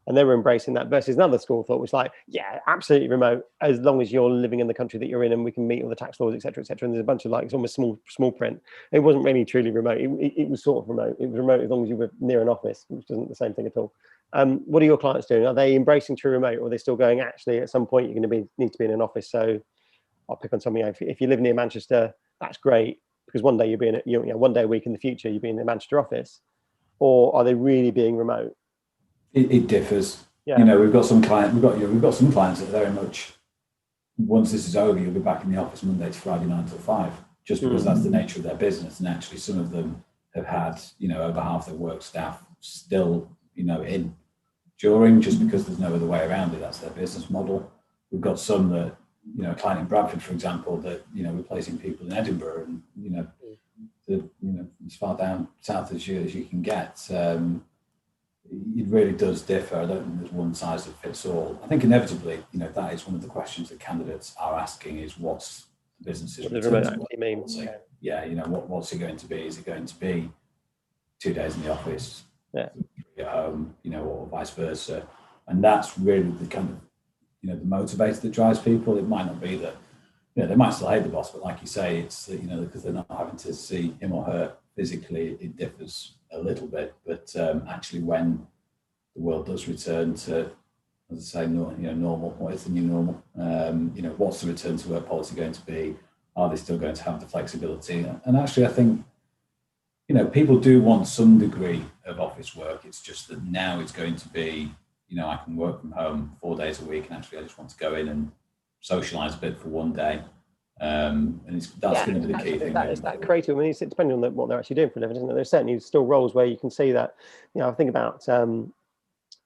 And they were embracing that, versus another school of thought was like, yeah, absolutely remote, as long as you're living in the country that you're in and we can meet all the tax laws, et cetera, et cetera. And there's a bunch of like, it's almost small print. It wasn't really truly remote. It was sort of remote. It was remote as long as you were near an office, which isn't the same thing at all. What are your clients doing? Are they embracing true remote, or are they still going, actually, at some point, you're going to need to be in an office? So I'll pick on something. If you live near Manchester, that's great, because one day you'll be in it, one day a week in the future, you'll be in the Manchester office. Or are they really being remote? It differs. Yeah. You know, we've got some clients that are very much, once this is over, you'll be back in the office Monday to Friday 9 till 5, just because that's the nature of their business. And actually, some of them have had, over half their work staff still, in during, just because there's no other way around it. That's their business model. We've got some that, a client in Bradford, for example, that, we're placing people in Edinburgh and, as far down south as you can get. It really does differ. I don't think there's one size that fits all. I think inevitably, that is one of the questions that candidates are asking is, what's the business's return to work? Yeah, what's it going to be? Is it going to be 2 days in the office, 3 at home, or vice versa? And that's really the kind of, the motivator that drives people. It might not be that, they might still hate the boss, but like you say, it's, because they're not having to see him or her physically, it differs a little bit. But actually, when the world does return to, as I say, normal, what is the new normal? What's the return to work policy going to be? Are they still going to have the flexibility? And actually, I think, people do want some degree of office work. It's just that now it's going to be, I can work from home 4 days a week, and actually, I just want to go in and socialise a bit for one day. And that's going to be the key thing. That creative. I mean, it's depending on what they're actually doing for a living, isn't it? There's certainly still roles where you can see that. I think about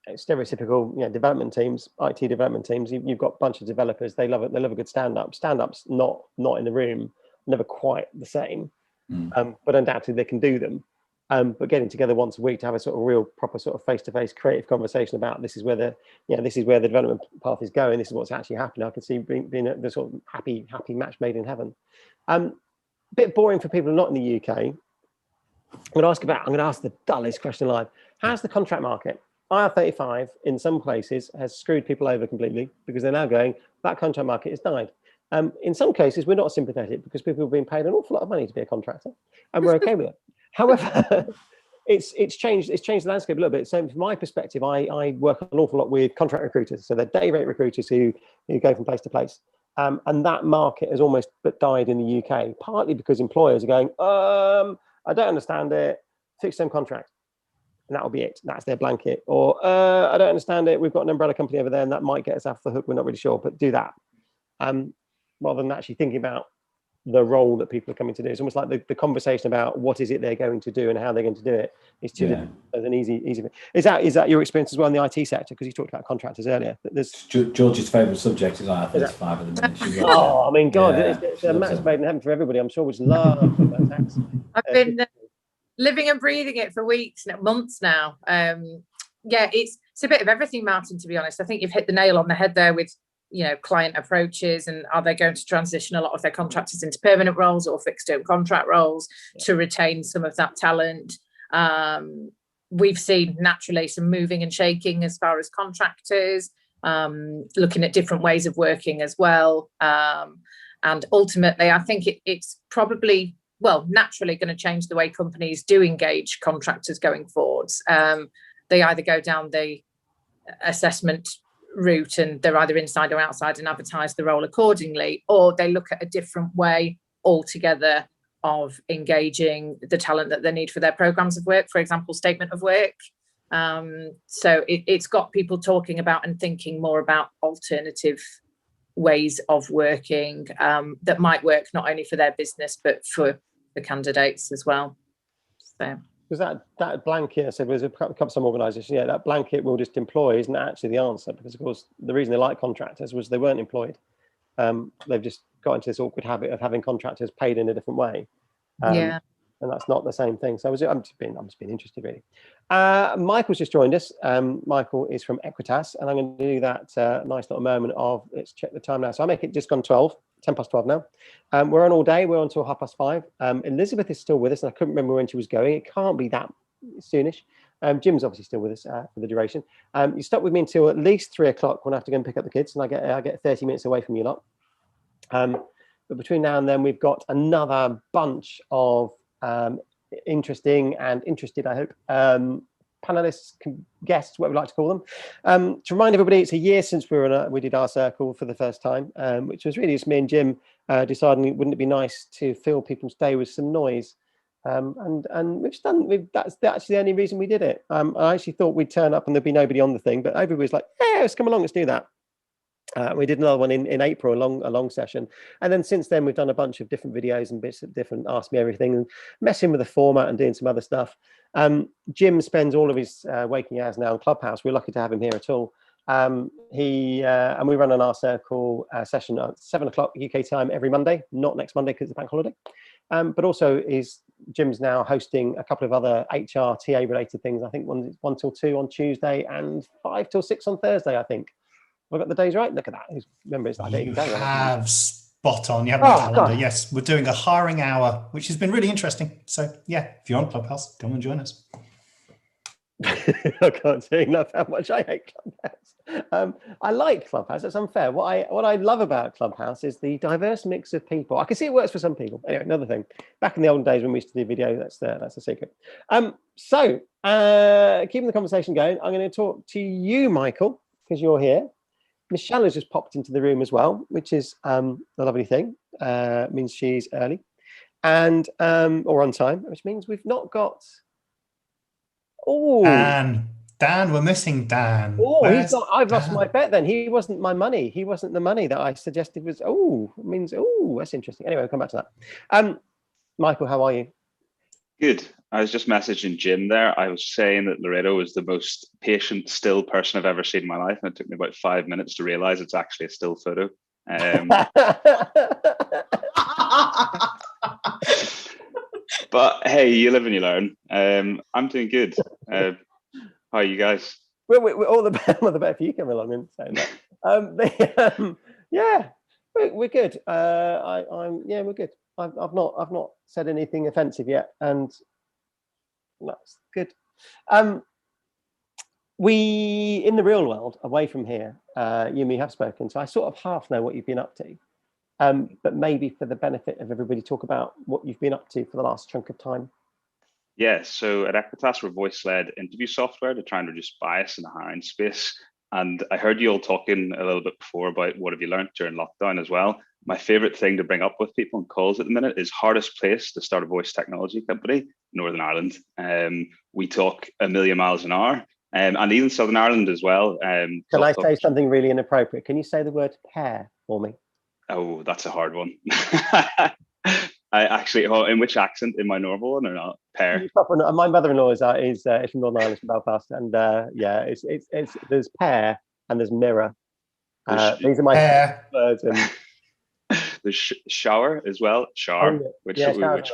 stereotypical, development teams, IT development teams. You've got a bunch of developers. They love it. They love a good stand-up. Stand-ups not in the room, never quite the same, but undoubtedly they can do them. But getting together once a week to have a sort of real proper sort of face-to-face creative conversation about this is where the development path is going. This is what's actually happening. I can see being the sort of happy match made in heaven. Bit boring for people not in the UK. I'm going to ask the dullest question alive. How's the contract market? IR35 in some places has screwed people over completely, because they're now going, that contract market has died. In some cases, we're not sympathetic because people have been paid an awful lot of money to be a contractor, and we're okay with it. However, it's changed the landscape a little bit. So from my perspective, I work an awful lot with contract recruiters. So they're day rate recruiters who go from place to place. And that market has almost died in the UK, partly because employers are going, I don't understand it, fixed term contract. And that'll be it. That's their blanket. Or I don't understand it. We've got an umbrella company over there and that might get us off the hook. We're not really sure, but do that. Rather than actually thinking about the role that people are coming to do. It's almost like the conversation about what is it they're going to do and how they're going to do it is too different. An easy. Is that your experience as well in the IT sector? Because you talked about contractors earlier. There's George's favourite subject is IR35 at the minute. She loves I mean, God, Yeah, it's a match made in heaven for everybody. I'm sure we just love that tax. I've been living and breathing it for weeks, months now. Yeah, it's a bit of everything, Martin, to be honest. I think you've hit the nail on the head there with, client approaches, and are they going to transition a lot of their contractors into permanent roles or fixed term contract roles to retain some of that talent. We've seen naturally some moving and shaking as far as contractors, looking at different ways of working as well. And ultimately, I think it's probably, naturally going to change the way companies do engage contractors going forwards. They either go down the assessment route and they're either inside or outside and advertise the role accordingly, or they look at a different way altogether of engaging the talent that they need for their programs of work, for example, statement of work. So it's got people talking about and thinking more about alternative ways of working that might work not only for their business but for the candidates as well. So because that blanket, I said, was a couple of some organisations, that blanket we'll just employ isn't actually the answer, because of course the reason they like contractors was they weren't employed. They've just got into this awkward habit of having contractors paid in a different way. And that's not the same thing. So I'm just being interested, really. Michael's just joined us. Michael is from Equitas, and I'm going to do that nice little moment of, let's check the time now. So I make it just gone 10 past 12 now. We're on all day. We're on until 5:30. Elizabeth is still with us, and I couldn't remember when she was going. It can't be that soonish. Jim's obviously still with us for the duration. You stuck with me until at least 3 o'clock when I have to go and pick up the kids, and I get 30 minutes away from you lot. But between now and then, we've got another bunch of interesting and interested, I hope, panelists, guests, what we like to call them. To remind everybody, it's a year since we did RCIRCLE for the first time, which was really just me and Jim deciding, wouldn't it be nice to fill people's day with some noise? And that's actually the only reason we did it. I actually thought we'd turn up and there'd be nobody on the thing, but everybody was like, "Yeah, let's come along, let's do that." We did another one in April, a long session, and then since then we've done a bunch of different videos and bits of different Ask Me Everything, and messing with the format and doing some other stuff. Jim spends all of his waking hours now in Clubhouse. We're lucky to have him here at all. And we run an RCIRCLE session at 7 o'clock UK time every Monday, not next Monday because it's a bank holiday. But also Jim's now hosting a couple of other HR TA related things. I think 1 till 2 on Tuesday and 5 till 6 on Thursday, I think. Have I got the days right? Look at that. Remember, it's like you have spot on. You have the calendar. God. Yes, we're doing a hiring hour, which has been really interesting. So yeah, if you're on Clubhouse, come and join us. I can't say enough how much I hate Clubhouse. I like Clubhouse. That's unfair. What I love about Clubhouse is the diverse mix of people. I can see it works for some people. Anyway, another thing. Back in the olden days when we used to do video, that's a secret. So keeping the conversation going, I'm going to talk to you, Michael, because you're here. Michelle has just popped into the room as well, which is a lovely thing. Means she's early and or on time, which means we've not got. Oh, Dan, we're missing Dan. Oh, he's not. I've lost my bet. Then he wasn't my money. He wasn't the money that I suggested was. Oh, it means. Oh, that's interesting. Anyway, we'll come back to that. Michael, how are you? Good. I was just messaging Jim there. I was saying that Loreto is the most patient, still person I've ever seen in my life. And it took me about 5 minutes to realize it's actually a still photo. But hey, you live and you learn. I'm doing good. How are you guys? We're all the better for you coming along and saying that. Yeah, we're good. We're good. I've not said anything offensive yet, and that's good. We in the real world, away from here, you and me have spoken, so I sort of half know what you've been up to. But maybe for the benefit of everybody, talk about what you've been up to for the last chunk of time. Yeah, so at Equitas, we're voice-led interview software to try and reduce bias in the hiring space. And I heard you all talking a little bit before about what have you learned during lockdown as well. My favorite thing to bring up with people on calls at the minute is hardest place to start a voice technology company, Northern Ireland. We talk a million miles an hour, and even Southern Ireland as well. Can I say something really inappropriate? Can you say the word pair for me? Oh, that's a hard one. I actually, in which accent? In my normal one or not? Pear. My mother-in-law is from Northern Ireland, from Belfast, and yeah, it's there's pear and there's mirror. These are my words. And there's shower as well, shower, which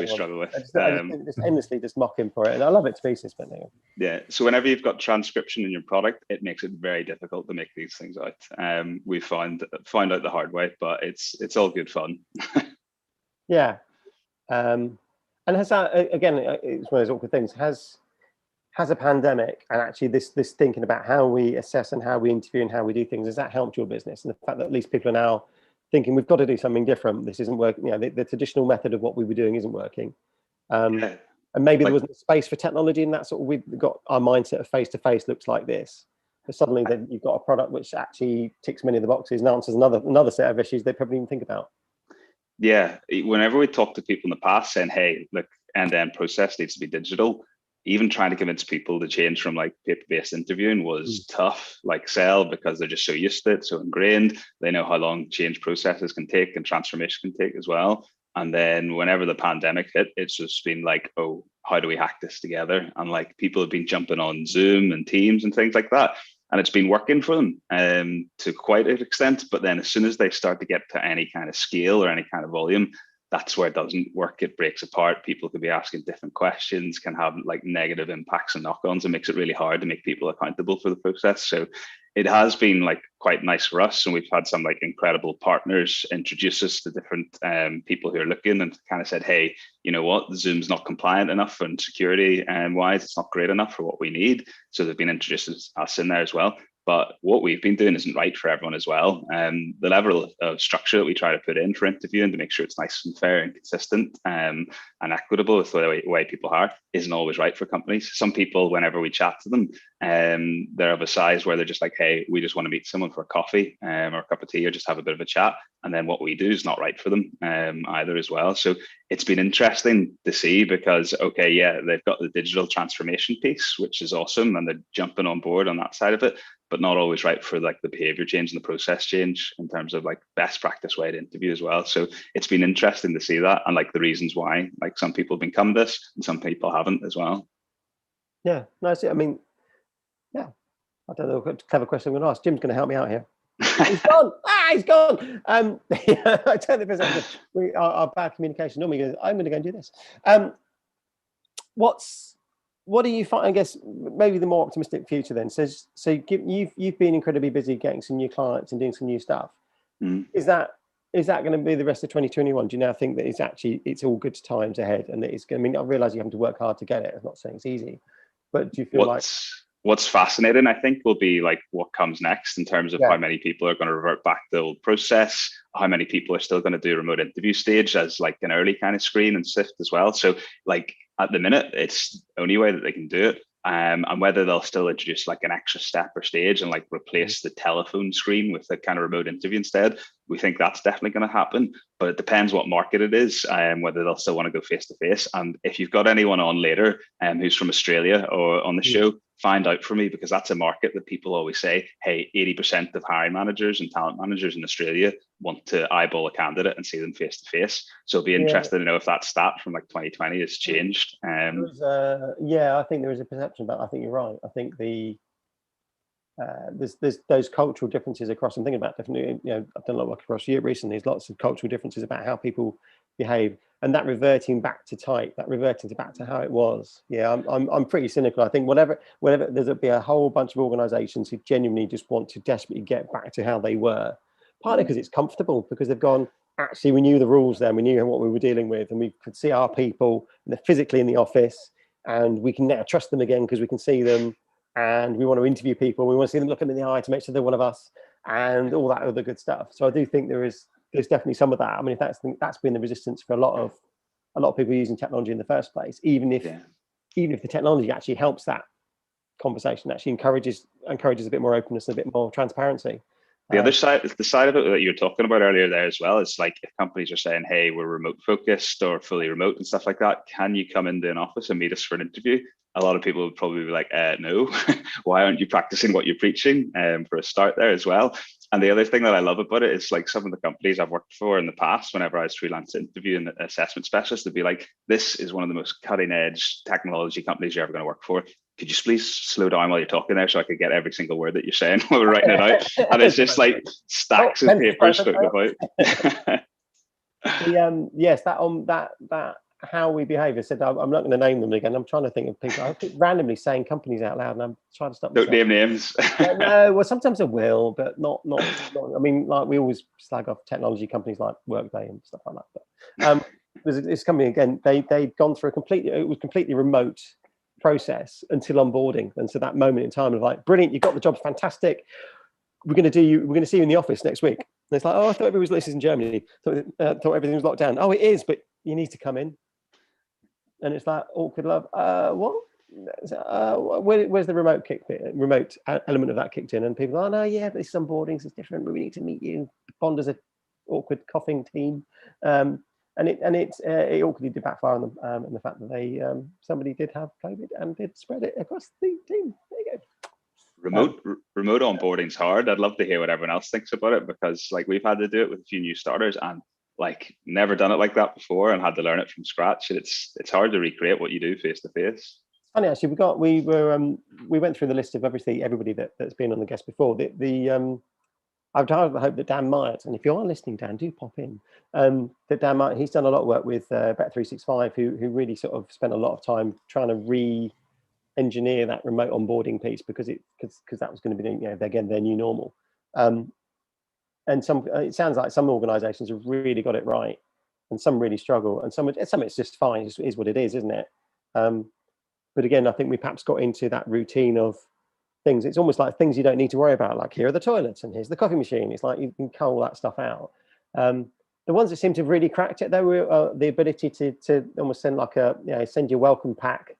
we struggle with. Just endlessly just mock him for it, and I love it to pieces. But yeah, so whenever you've got transcription in your product, it makes it very difficult to make these things out. We find out the hard way, but it's all good fun. Yeah, and has that, again, it's one of those awkward things. Has a pandemic and actually this thinking about how we assess and how we interview and how we do things, has that helped your business? And the fact that at least people are now thinking we've got to do something different. This isn't working. The traditional method of what we were doing isn't working. And maybe there wasn't space for technology, and that's sort of, we've got our mindset of face-to-face looks like this. But suddenly then you've got a product which actually ticks many of the boxes and answers another set of issues they probably didn't think about. Yeah, whenever we talk to people in the past saying, hey, look, end-to-end process needs to be digital, even trying to convince people to change from like paper-based interviewing was tough, like sell, because they're just so used to it, so ingrained. They know how long change processes can take and transformation can take as well. And then whenever the pandemic hit, it's just been like, oh, how do we hack this together? And like people have been jumping on Zoom and Teams and things like that. And it's been working for them to quite an extent. But then as soon as they start to get to any kind of scale or any kind of volume, that's where it doesn't work. It breaks apart. People could be asking different questions, can have like negative impacts and knock-ons. It makes it really hard to make people accountable for the process. So it has been like quite nice for us. And we've had some like incredible partners introduce us to different people who are looking and kind of said, hey, you know what, Zoom's not compliant enough and security wise, it's not great enough for what we need. So they've been introduced us in there as well. But what we've been doing isn't right for everyone as well. The level of structure that we try to put in for interviewing to make sure it's nice and fair and consistent and equitable with the way people are isn't always right for companies. Some people, whenever we chat to them, they're of a size where they're just like, hey, we just want to meet someone for a coffee or a cup of tea or just have a bit of a chat. And then what we do is not right for them either as well. So it's been interesting to see because, okay, yeah, they've got the digital transformation piece, which is awesome. And they're jumping on board on that side of it, but not always right for like the behavior change and the process change in terms of like best practice way to interview as well. So it's been interesting to see that and like the reasons why, like some people have been come to this and some people haven't as well. Yeah, nice. I mean, yeah, I don't know what clever question I'm going to ask. Jim's going to help me out here. He's gone. He's gone. I totally present our bad communication. Normally goes, I'm going to go and do this. What do you find? I guess maybe the more optimistic future then. So you've been incredibly busy getting some new clients and doing some new stuff. Is that going to be the rest of 2021? Do you now think that it's all good times ahead and that it's going to mean? I realize you have to work hard to get it. I'm not saying it's easy, but do you feel what's fascinating, I think, will be like what comes next in terms of how many people are going to revert back to the old process, how many people are still going to do remote interview stage as like an early kind of screen and sift as well. So like at the minute, it's the only way that they can do it. And whether they'll still introduce like an extra step or stage and like replace the telephone screen with a kind of remote interview instead, we think that's definitely going to happen. But it depends what market it is, whether they'll still want to go face to face. And if you've got anyone on later who's from Australia or on the show, find out for me, because that's a market that people always say, hey, 80% of hiring managers and talent managers in Australia want to eyeball a candidate and see them face to face. So it'll be interesting to know if that stat from like 2020 has changed. I think there is a perception, but I think you're right. I think there's those cultural differences across. I'm thinking about definitely, I've done a lot of work across Europe recently. There's lots of cultural differences about how people behave, and that reverting back to type, that reverting back to how it was. Yeah, I'm pretty cynical. I think whatever there'll be a whole bunch of organisations who genuinely just want to desperately get back to how they were. Partly because it's comfortable, because they've gone, actually, we knew the rules then, we knew what we were dealing with, and we could see our people, and they're physically in the office, and we can now trust them again because we can see them, and we want to interview people, we want to see them look them in the eye to make sure they're one of us, and all that other good stuff. So I do think there's definitely some of that. I mean, if that's been the resistance for a lot of people using technology in the first place, even if the technology actually helps that conversation, actually encourages a bit more openness and a bit more transparency. The other side, the side of it that you were talking about earlier there as well, is like if companies are saying, hey, we're remote focused or fully remote and stuff like that, can you come into an office and meet us for an interview? A lot of people would probably be like, no, why aren't you practicing what you're preaching for a start there as well? And the other thing that I love about it is like some of the companies I've worked for in the past, whenever I was freelance interviewing assessment specialists, they'd be like, this is one of the most cutting edge technology companies you're ever going to work for. Could you please slow down while you're talking there so I could get every single word that you're saying while we're writing it out? And it's just like stacks of papers floating about. Yes, that how we behave. I said I'm not going to name them again. I'm trying to think of people. I keep randomly saying companies out loud, and I'm trying to stop myself. Don't name names. No, well, sometimes I will, but not. I mean, like we always slag off technology companies like Workday and stuff like that. But there's this company again. They'd gone through it was completely remote process until onboarding, and so that moment in time of like, brilliant, you got the job, fantastic. We're going to see you in the office next week. And it's like, oh, I thought everybody was listening in Germany. Thought everything was locked down. Oh, it is, but you need to come in. And it's like awkward love. What? Where's the remote remote element of that kicked in? And people are, oh no, yeah, but this is onboarding, so it's different. We need to meet you, bond as an awkward coughing team. And it awkwardly did backfire on them in the fact that somebody did have COVID and did spread it across the team. There you go. Remote onboarding's hard. I'd love to hear what everyone else thinks about it, because like we've had to do it with a few new starters and like never done it like that before and had to learn it from scratch. And it's hard to recreate what you do face to face. Funny actually, we went through the list of everybody that's been on the guest before. I've hope that Dan Myatt, and if you are listening, Dan, do pop in. That Dan Myatt, he's done a lot of work with Bet365, who really sort of spent a lot of time trying to re-engineer that remote onboarding piece because that was going to be, again, their new normal. And it sounds like some organisations have really got it right, and some really struggle, and some it's just fine. It is what it is, isn't it? But again, I think we perhaps got into that routine of things. It's almost like things you don't need to worry about. Like here are the toilets, and here's the coffee machine. It's like you can cull that stuff out. The ones that seem to have really cracked it, though, were the ability to almost send like send your welcome pack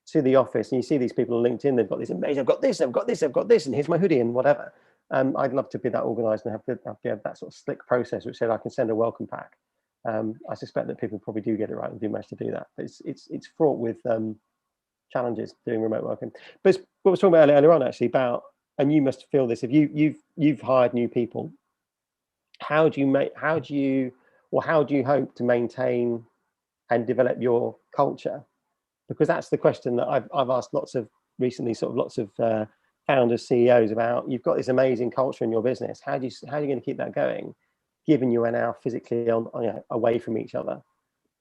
to the office, and you see these people on LinkedIn. They've got this amazing. I've got this. I've got this. I've got this, and here's my hoodie and whatever. I'd love to be that organised and have that sort of slick process which said I can send a welcome pack. I suspect that people probably do get it right and do manage to do that. But it's fraught with challenges doing remote working. But what I was talking about earlier on actually about, and you must feel this if you've hired new people. How do you hope to maintain and develop your culture? Because that's the question that I've asked lots of founders, CEOs about. You've got this amazing culture in your business. How are you going to keep that going, given you are now physically away from each other?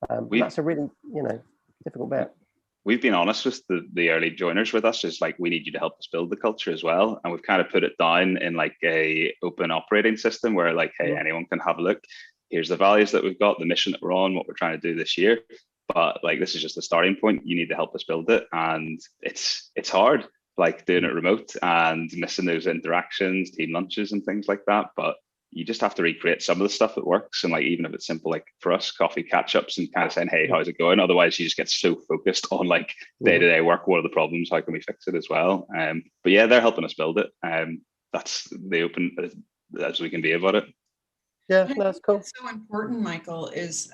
That's a really difficult bit. We've been honest with the early joiners with us. Is like, we need you to help us build the culture as well, and we've kind of put it down in like a open operating system where like, hey, anyone can have a look. Here's the values that we've got, the mission that we're on, what we're trying to do this year. But like, this is just the starting point. You need to help us build it, and it's hard, like doing it remote and missing those interactions, team lunches and things like that. But you just have to recreate some of the stuff that works. And like, even if it's simple, like for us, coffee catch-ups and kind of saying, hey, how's it going? Otherwise you just get so focused on like day-to-day work. What are the problems? How can we fix it as well? But yeah, they're helping us build it. That's the open as we can be about it. Yeah, that's cool. What's so important, Michael, is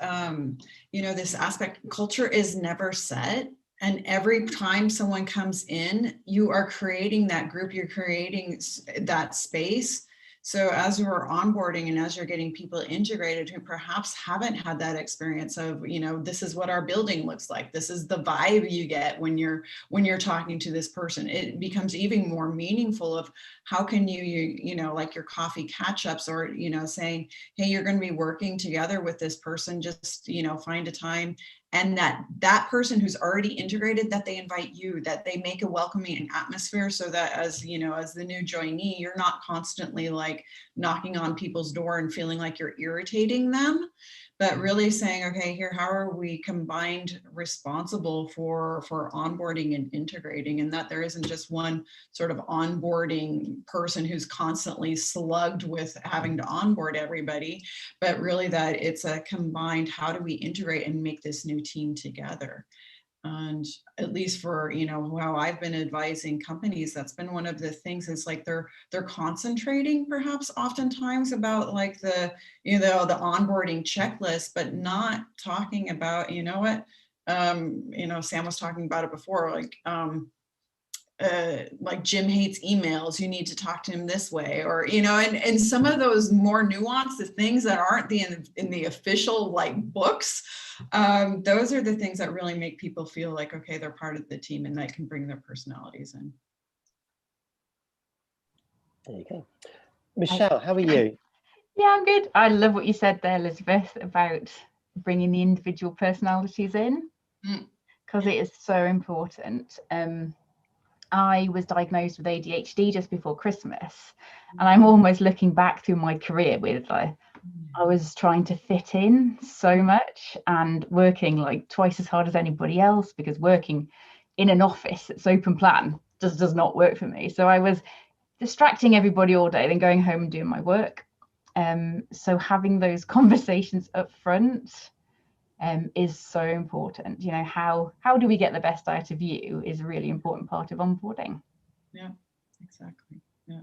this aspect. Culture is never set, and every time someone comes in, you are creating that group. You're creating that space. So as we're onboarding and as you're getting people integrated who perhaps haven't had that experience of, this is what our building looks like. This is the vibe you get when you're talking to this person. It becomes even more meaningful of how can you like your coffee catch-ups or, saying, hey, you're going to be working together with this person, just, find a time. And that person who's already integrated, that they invite you, that they make a welcoming atmosphere so that as the new joinee, you're not constantly like knocking on people's door and feeling like you're irritating them, but really saying, okay, here, how are we combined responsible for onboarding and integrating, and that there isn't just one sort of onboarding person who's constantly slugged with having to onboard everybody, but really that it's a combined, how do we integrate and make this new team together? And at least for how I've been advising companies, that's been one of the things. Is like they're concentrating perhaps oftentimes about like the onboarding checklist, but not talking about Sam was talking about it before, like like Jim hates emails, you need to talk to him this way, or, you know, and some of those more nuanced things that aren't in the official like books, those are the things that really make people feel like, okay, they're part of the team and they can bring their personalities in. There you go. Michelle, how are you? Yeah, I'm good. I love what you said there, Elizabeth, about bringing the individual personalities in, because it is so important. I was diagnosed with ADHD just before Christmas, and I'm almost looking back through my career with like, I was trying to fit in so much and working like twice as hard as anybody else, because working in an office that's open plan does not work for me. So I was distracting everybody all day, then going home and doing my work. So having those conversations up front is so important. You know, how do we get the best out of you is a really important part of onboarding. Yeah, exactly. Yeah,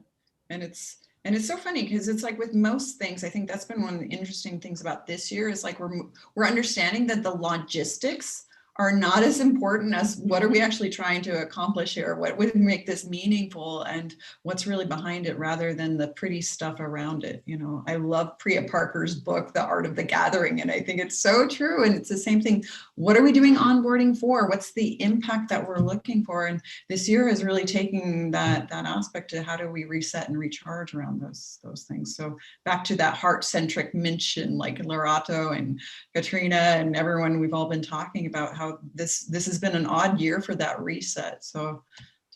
and it's so funny because it's like with most things, I think that's been one of the interesting things about this year is like we're understanding that the logistics are not as important as what are we actually trying to accomplish here? What would make this meaningful and what's really behind it rather than the pretty stuff around it. You know, I love Priya Parker's book, The Art of the Gathering, and I think it's so true. And it's the same thing. What are we doing onboarding for? What's the impact that we're looking for? And this year is really taking that aspect to how do we reset and recharge around those things. So back to that heart-centric mention, like Lorato and Katrina and everyone, we've all been talking about how this has been an odd year for that reset. So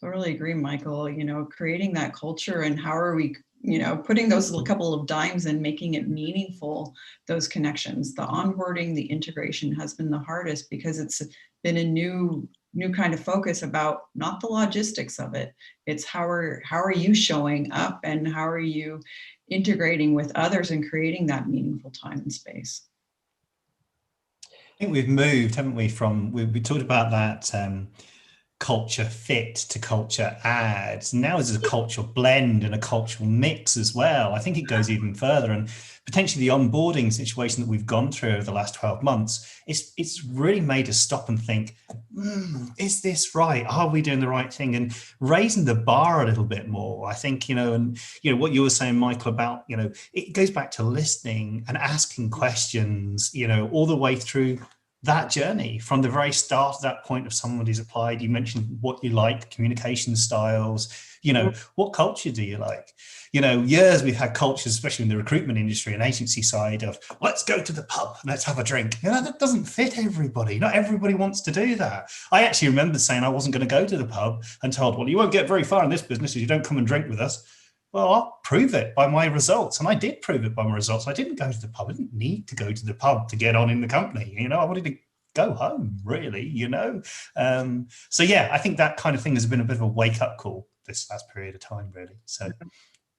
totally agree, Michael, you know, creating that culture and how are we, you know, putting those couple of dimes and making it meaningful, those connections. The onboarding, the integration has been the hardest because it's been a new kind of focus about not the logistics of it. It's how are you showing up and how are you integrating with others and creating that meaningful time and space. I think we've moved, haven't we, from, we talked about that culture fit to culture add. Now there's a cultural blend and a cultural mix as well. I think it goes even further, and potentially the onboarding situation that we've gone through over the last 12 months, it's really made us stop and think, is this right? Are we doing the right thing? And raising the bar a little bit more, I think, you know, and, you know, what you were saying, Michael, about, you know, it goes back to listening and asking questions, you know, all the way through that journey from the very start of that point of somebody's applied. You mentioned what you like, communication styles, you know, what culture do you like? You know, years we've had cultures, especially in the recruitment industry and agency side, of let's go to the pub, let's have a drink. You know, that doesn't fit everybody. Not everybody wants to do that. I actually remember saying I wasn't going to go to the pub and told, well, you won't get very far in this business if you don't come and drink with us. Well, I'll prove it by my results. And I did prove it by my results. I didn't go to the pub. I didn't need to go to the pub to get on in the company. You know, I wanted to go home, really, you know. So, yeah, I think that kind of thing has been a bit of a wake-up call this last period of time, really. So,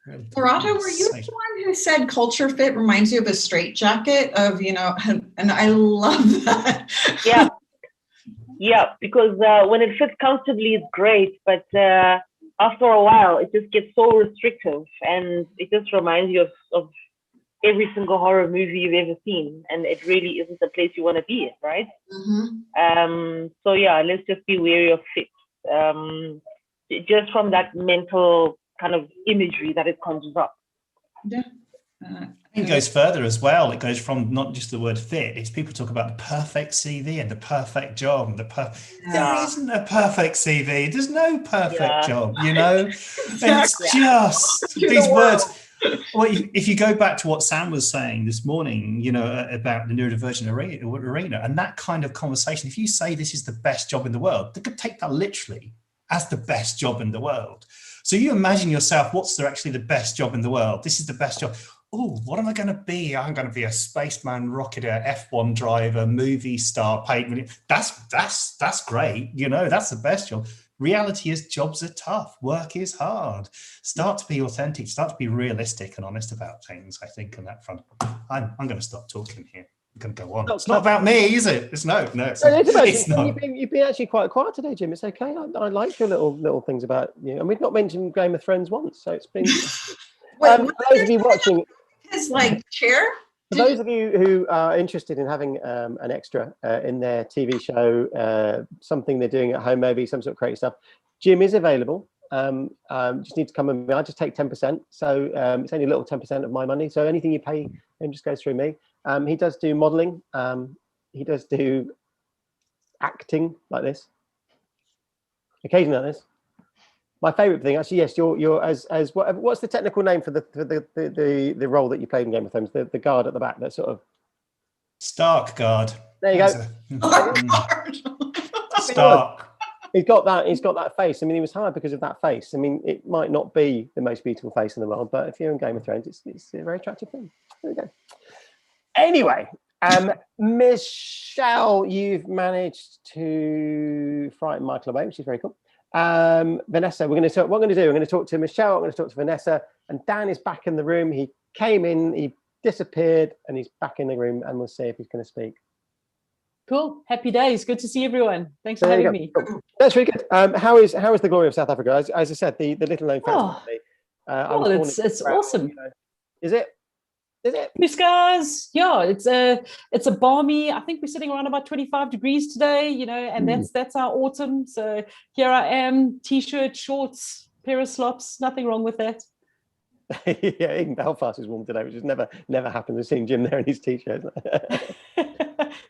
really, Lorato, were you the one who said culture fit reminds you of a straitjacket of, you know, and I love that. Yeah. Yeah, because when it fits comfortably, it's great. But after a while, it just gets so restrictive, and it just reminds you of every single horror movie you've ever seen, and it really isn't the place you want to be in, right? So yeah, let's just be wary of fit, just from that mental kind of imagery that it conjures up. Yeah. It goes further as well. It goes from not just the word fit. It's people talk about the perfect CV and the perfect job and there isn't a perfect CV. There's no perfect job, you know. It's just these words. Well, if you go back to what Sam was saying this morning, you know, about the neurodivergent arena and that kind of conversation, if you say this is the best job in the world, they could take that literally as the best job in the world. So you imagine yourself, what's actually the best job in the world? This is the best job. Oh, what am I going to be? I'm going to be a spaceman, rocketer, F1 driver, movie star, paid million. That's great. You know, that's the best job. Reality is jobs are tough. Work is hard. Start to be authentic. Start to be realistic and honest about things, I think, on that front. I'm going to stop talking here. I'm going to go on. It's not about me, is it? It's no. It's not. You've been actually quite quiet today, Jim. It's okay. I like your little things about you. And we've not mentioned Game of Thrones once, so it's been... for those of you watching... His like chair. For those of you who are interested in having an extra in their TV show, something they're doing at home, maybe some sort of creative stuff, Gym is available. Just need to come with me. I just take 10%, so it's only a little 10% of my money. So anything you pay him just goes through me. He does do modelling. He does do acting like this. Occasionally like this. My favourite thing, actually, yes, you're as what's the technical name for the role that you played in Game of Thrones? The guard at the back, that sort of Stark guard. There you go. Stark. He's got that face. I mean, he was hired because of that face. I mean, it might not be the most beautiful face in the world, but if you're in Game of Thrones, it's a very attractive thing. There we go. Anyway, Michelle, you've managed to frighten Michael away, which is very cool. Vanessa, what I'm going to do, I'm going to talk to Michelle, I'm going to talk to Vanessa, and Dan is back in the room. He came in, he disappeared, and he's back in the room, and we'll see if he's going to speak. Cool. Happy days. Good to see everyone. Thanks for having me. Cool. That's really good. How is the glory of South Africa? As I said, the little known fact. It's awesome. You know, is it? Blue skies. Yeah, it's a balmy. I think we're sitting around about 25 degrees today. You know, and that's our autumn. So here I am, t-shirt, shorts, pair of slops. Nothing wrong with that. Yeah, even Belfast is warm today, which has never happened. I've seen Jim there in his t-shirt.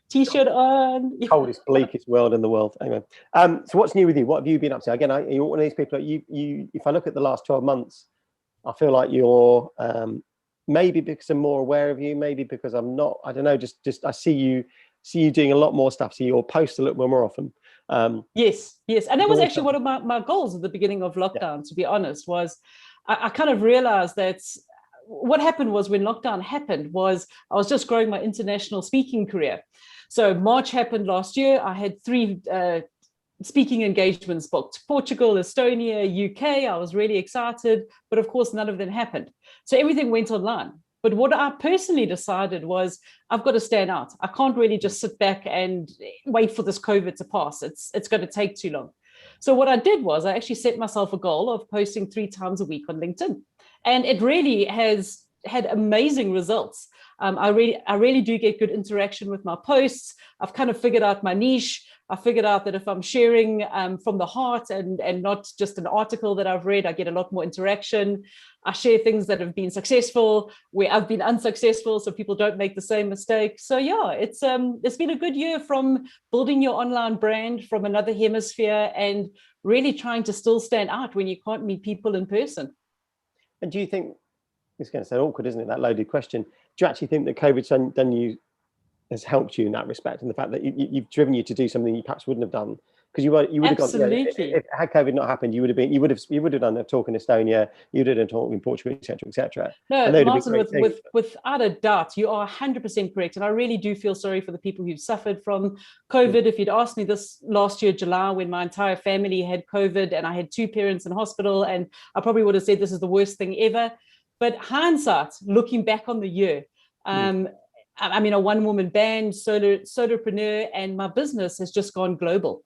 T-shirt on. Coldest, bleakest world in the world. Anyway, so what's new with you? What have you been up to? Again, you're one of these people that you. If I look at the last 12 months, I feel like you're maybe because I'm more aware of you, maybe because I'm not. I don't know. Just I see you doing a lot more stuff. So you'll post a little more often. Yes, and that was actually one of my goals at the beginning of lockdown. To be honest, was I kind of realized that. What happened was when lockdown happened was I was just growing my international speaking career. So March happened last year. I had 3 speaking engagements booked: Portugal, Estonia, UK. I was really excited, but of course none of them happened. So everything went online. But what I personally decided was I've got to stand out. I can't really just sit back and wait for this COVID to pass. It's going to take too long. So what I did was I actually set myself a goal of posting 3 times a week on LinkedIn. And it really has had amazing results. I really do get good interaction with my posts. I've kind of figured out my niche. I figured out that if I'm sharing from the heart and not just an article that I've read, I get a lot more interaction. I share things that have been successful, where I've been unsuccessful, so people don't make the same mistake. So yeah, it's been a good year from building your online brand from another hemisphere and really trying to still stand out when you can't meet people in person. And do you think, it's going to sound awkward, isn't it, that loaded question, do you actually think that COVID's has helped you in that respect, and the fact that you've driven you to do something you perhaps wouldn't have done? Because you would have gone, if had COVID not happened, you would have done a talk in Estonia, you would have done a talk in Portugal, etc. No, Martin, without a doubt, you are 100% correct, and I really do feel sorry for the people who've suffered from COVID. If you'd asked me this last year, July, when my entire family had COVID and I had 2 parents in hospital, and I probably would have said this is the worst thing ever. But hindsight, looking back on the year, I mean, a one-woman band, solopreneur, and my business has just gone global.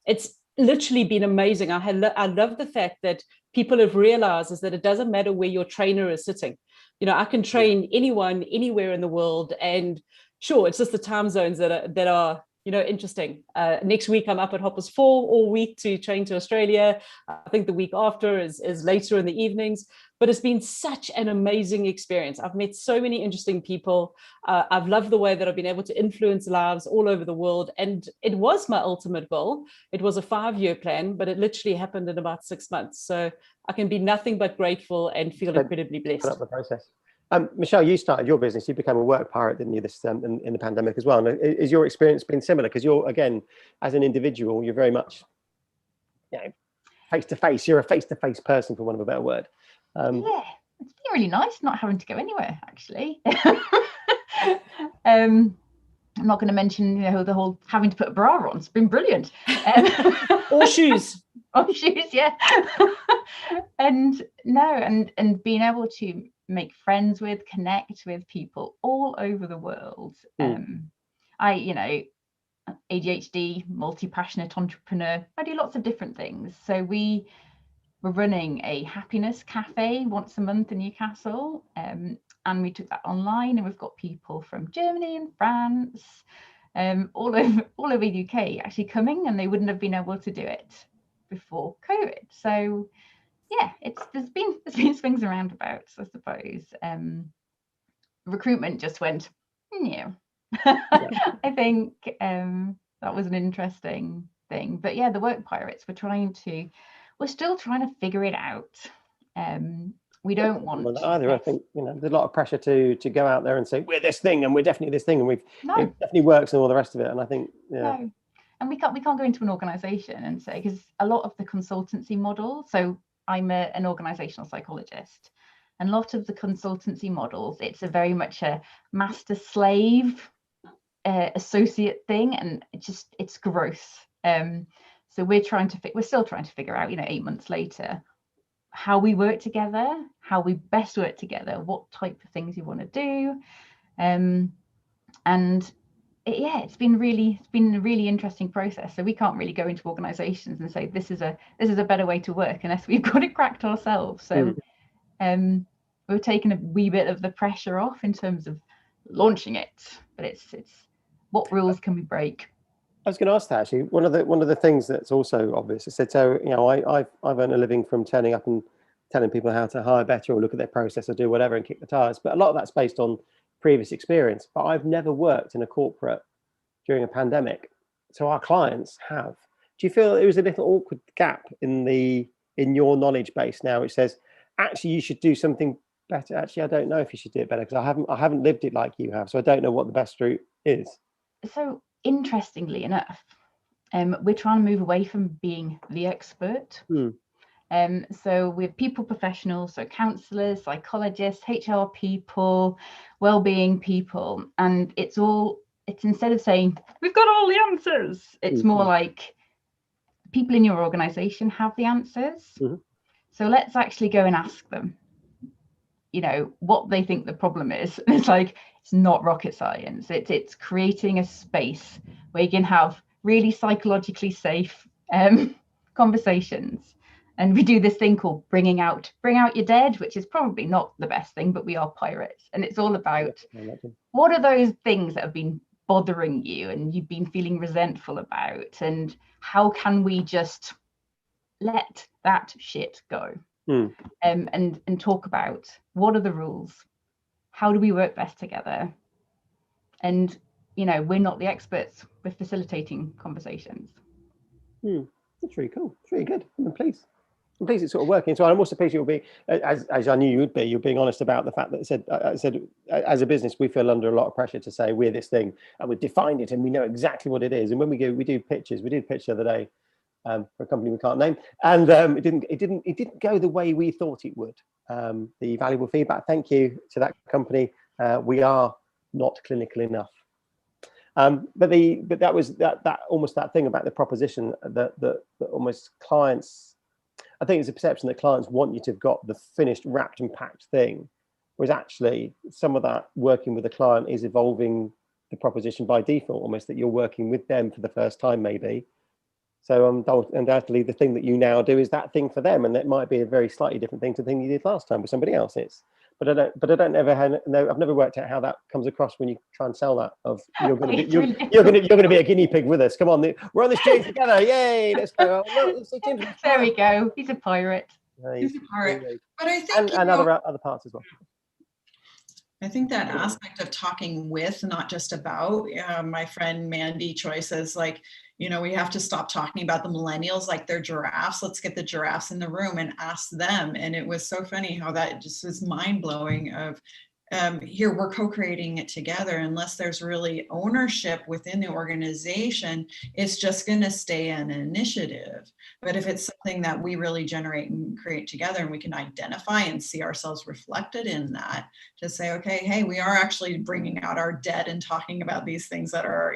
It's literally been amazing. I love the fact that people have realized is that it doesn't matter where your trainer is sitting. You know, I can train anyone, anywhere in the world, and sure, it's just the time zones that are interesting. Next week, I'm up at Hoppers 4 all week to train to Australia. I think the week after is later in the evenings. But it's been such an amazing experience. I've met so many interesting people. I've loved the way that I've been able to influence lives all over the world. And it was my ultimate goal. It was a 5-year plan, but it literally happened in about 6 months. So I can be nothing but grateful and feel incredibly blessed. The process. Michelle, you started your business. You became a work pirate, didn't you, this in the pandemic as well? And is your experience been similar? Because you're, again, as an individual, you're very much, face to face. You're a face to face person, for want of a better word. Yeah, it's been really nice not having to go anywhere, actually. I'm not going to mention, the whole having to put a bra on. It's been brilliant. Or shoes. Or shoes, yeah. And being able to make friends with, connect with people all over the world. I, ADHD, multi-passionate entrepreneur. I do lots of different things. So we're running a happiness cafe once a month in Newcastle, and we took that online, and we've got people from Germany and France, all over the UK actually coming, and they wouldn't have been able to do it before COVID. So yeah, there's been swings and roundabouts, I suppose. Recruitment just went, no. I think that was an interesting thing. But yeah, the work pirates, we're still trying to figure it out. We don't want either. I think there's a lot of pressure to go out there and say we're this thing and we're definitely this thing and it definitely works and all the rest of it. And I think no. And we can't go into an organization and say, because a lot of the consultancy model, so I'm an organizational psychologist, and a lot of the consultancy models, it's a very much a master slave associate thing, and it's growth. So we're still trying to figure out, 8 months later, how we work together, how we best work together, what type of things you want to do, it's been a really interesting process. So we can't really go into organizations and say this is a better way to work unless we've got it cracked ourselves. So we're taking a wee bit of the pressure off in terms of launching it, but it's what rules can we break? I was going to ask that actually. One of the things that's also obvious is that I've earned a living from turning up and telling people how to hire better or look at their process or do whatever and kick the tires. But a lot of that's based on previous experience. But I've never worked in a corporate during a pandemic, so our clients have. Do you feel it was a little awkward gap in your knowledge base now, which says actually you should do something better? Actually, I don't know if you should do it better because I haven't lived it like you have, so I don't know what the best route is. So interestingly enough, we're trying to move away from being the expert. So we're people professionals, so counselors, psychologists, HR people, well-being people, and it's instead of saying we've got all the answers, it's more like people in your organization have the answers. So let's actually go and ask them what they think the problem is. It's it's not rocket science. It's creating a space where you can have really psychologically safe conversations. And we do this thing called bring out your dead, which is probably not the best thing, but we are pirates. And it's all about what are those things that have been bothering you and you've been feeling resentful about, and how can we just let that shit go? And talk about what are the rules, how do we work best together, and we're not the experts, we're facilitating conversations. That's really cool. It's really good. I'm pleased it's sort of working. So I'm also pleased you'll be, as I knew you would be, you're being honest about the fact that I said as a business we feel under a lot of pressure to say we're this thing and we've defined it and we know exactly what it is. And when we do pitches, we did a pitch the other day for a company we can't name, and it didn't go the way we thought it would. The valuable feedback, thank you to that company. We are not clinical enough. But that was that almost that thing about the proposition that almost clients, I think it's a perception that clients want you to have got the finished, wrapped and packed thing, whereas actually some of that working with the client is evolving the proposition by default, almost that you're working with them for the first time maybe. So undoubtedly the thing that you now do is that thing for them, and that might be a very slightly different thing to the thing you did last time with somebody else. But I don't ever know. I've never worked out how that comes across when you try and sell that. Of you're going to be a guinea pig with us. Come on, we're on this journey together. Yay! Let's go. There we go. He's a pirate. He's a pirate. But I think and other parts as well. I think that aspect of talking with, not just about, my friend Mandy Choi says, we have to stop talking about the millennials like they're giraffes. Let's get the giraffes in the room and ask them. And it was so funny how that just was mind blowing of, here we're co-creating it together. Unless there's really ownership within the organization, it's just going to stay an initiative. But if it's something that we really generate and create together, and we can identify and see ourselves reflected in that, to say, okay, hey, we are actually bringing out our dead and talking about these things that are,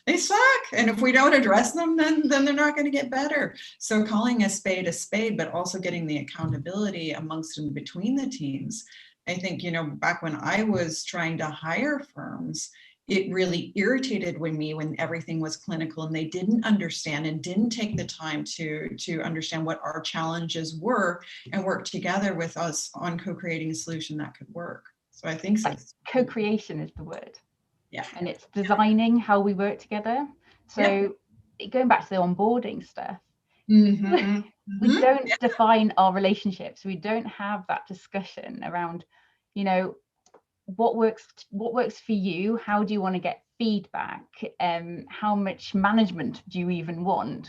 they suck. And if we don't address them, then they're not going to get better. So calling a spade, but also getting the accountability amongst and between the teams. I think, back when I was trying to hire firms, it really irritated me when everything was clinical and they didn't understand and didn't take the time to understand what our challenges were and work together with us on co-creating a solution that could work. So I think co-creation is the word. Yeah. And it's designing how we work together. So going back to the onboarding stuff, We don't define our relationships. We don't have that discussion around, you know, what works for you. How do you want to get feedback? How much management do you even want?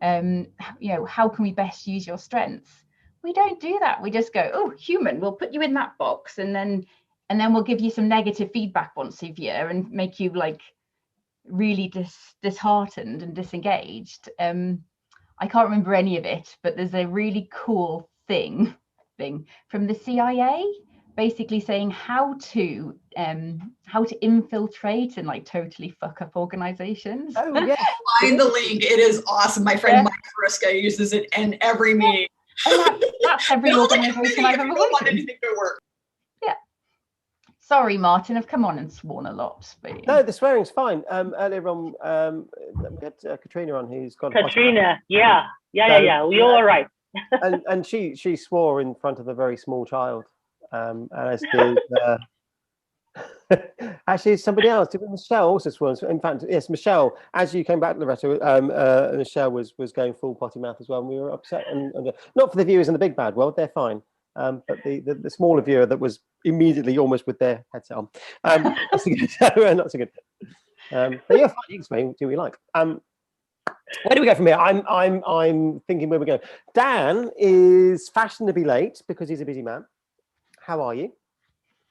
You know, how can we best use your strengths? We don't do that. We just go, oh, human, we'll put you in that box, and then we'll give you some negative feedback once a year and make you like really disheartened and disengaged. I can't remember any of it, but there's a really cool thing from the CIA, basically saying how to infiltrate and like totally fuck up organizations. Oh yeah, find the link. It is awesome. My friend Mike Friska uses it in every meeting. And that's every organization I've ever worked in. Anything to work. Yeah. Sorry, Martin, I've come on and sworn a lot. But... No, the swearing's fine. Earlier on, we had Katrina on, who's got Katrina. Yeah. We all right. and she swore in front of a very small child. And as did actually somebody else. Did Michelle also swore? In fact, yes, Michelle. As you came back to the restaurant, Michelle was going full potty mouth as well, and we were upset. And not for the viewers in the big bad world, they're fine. But the smaller viewer that was immediately almost with their headset on, not so good. Not so good. But yeah, fine. You can explain. Do we like? Where do we go from here? I'm thinking where we go. Dan is fashionably late because he's a busy man. How are you?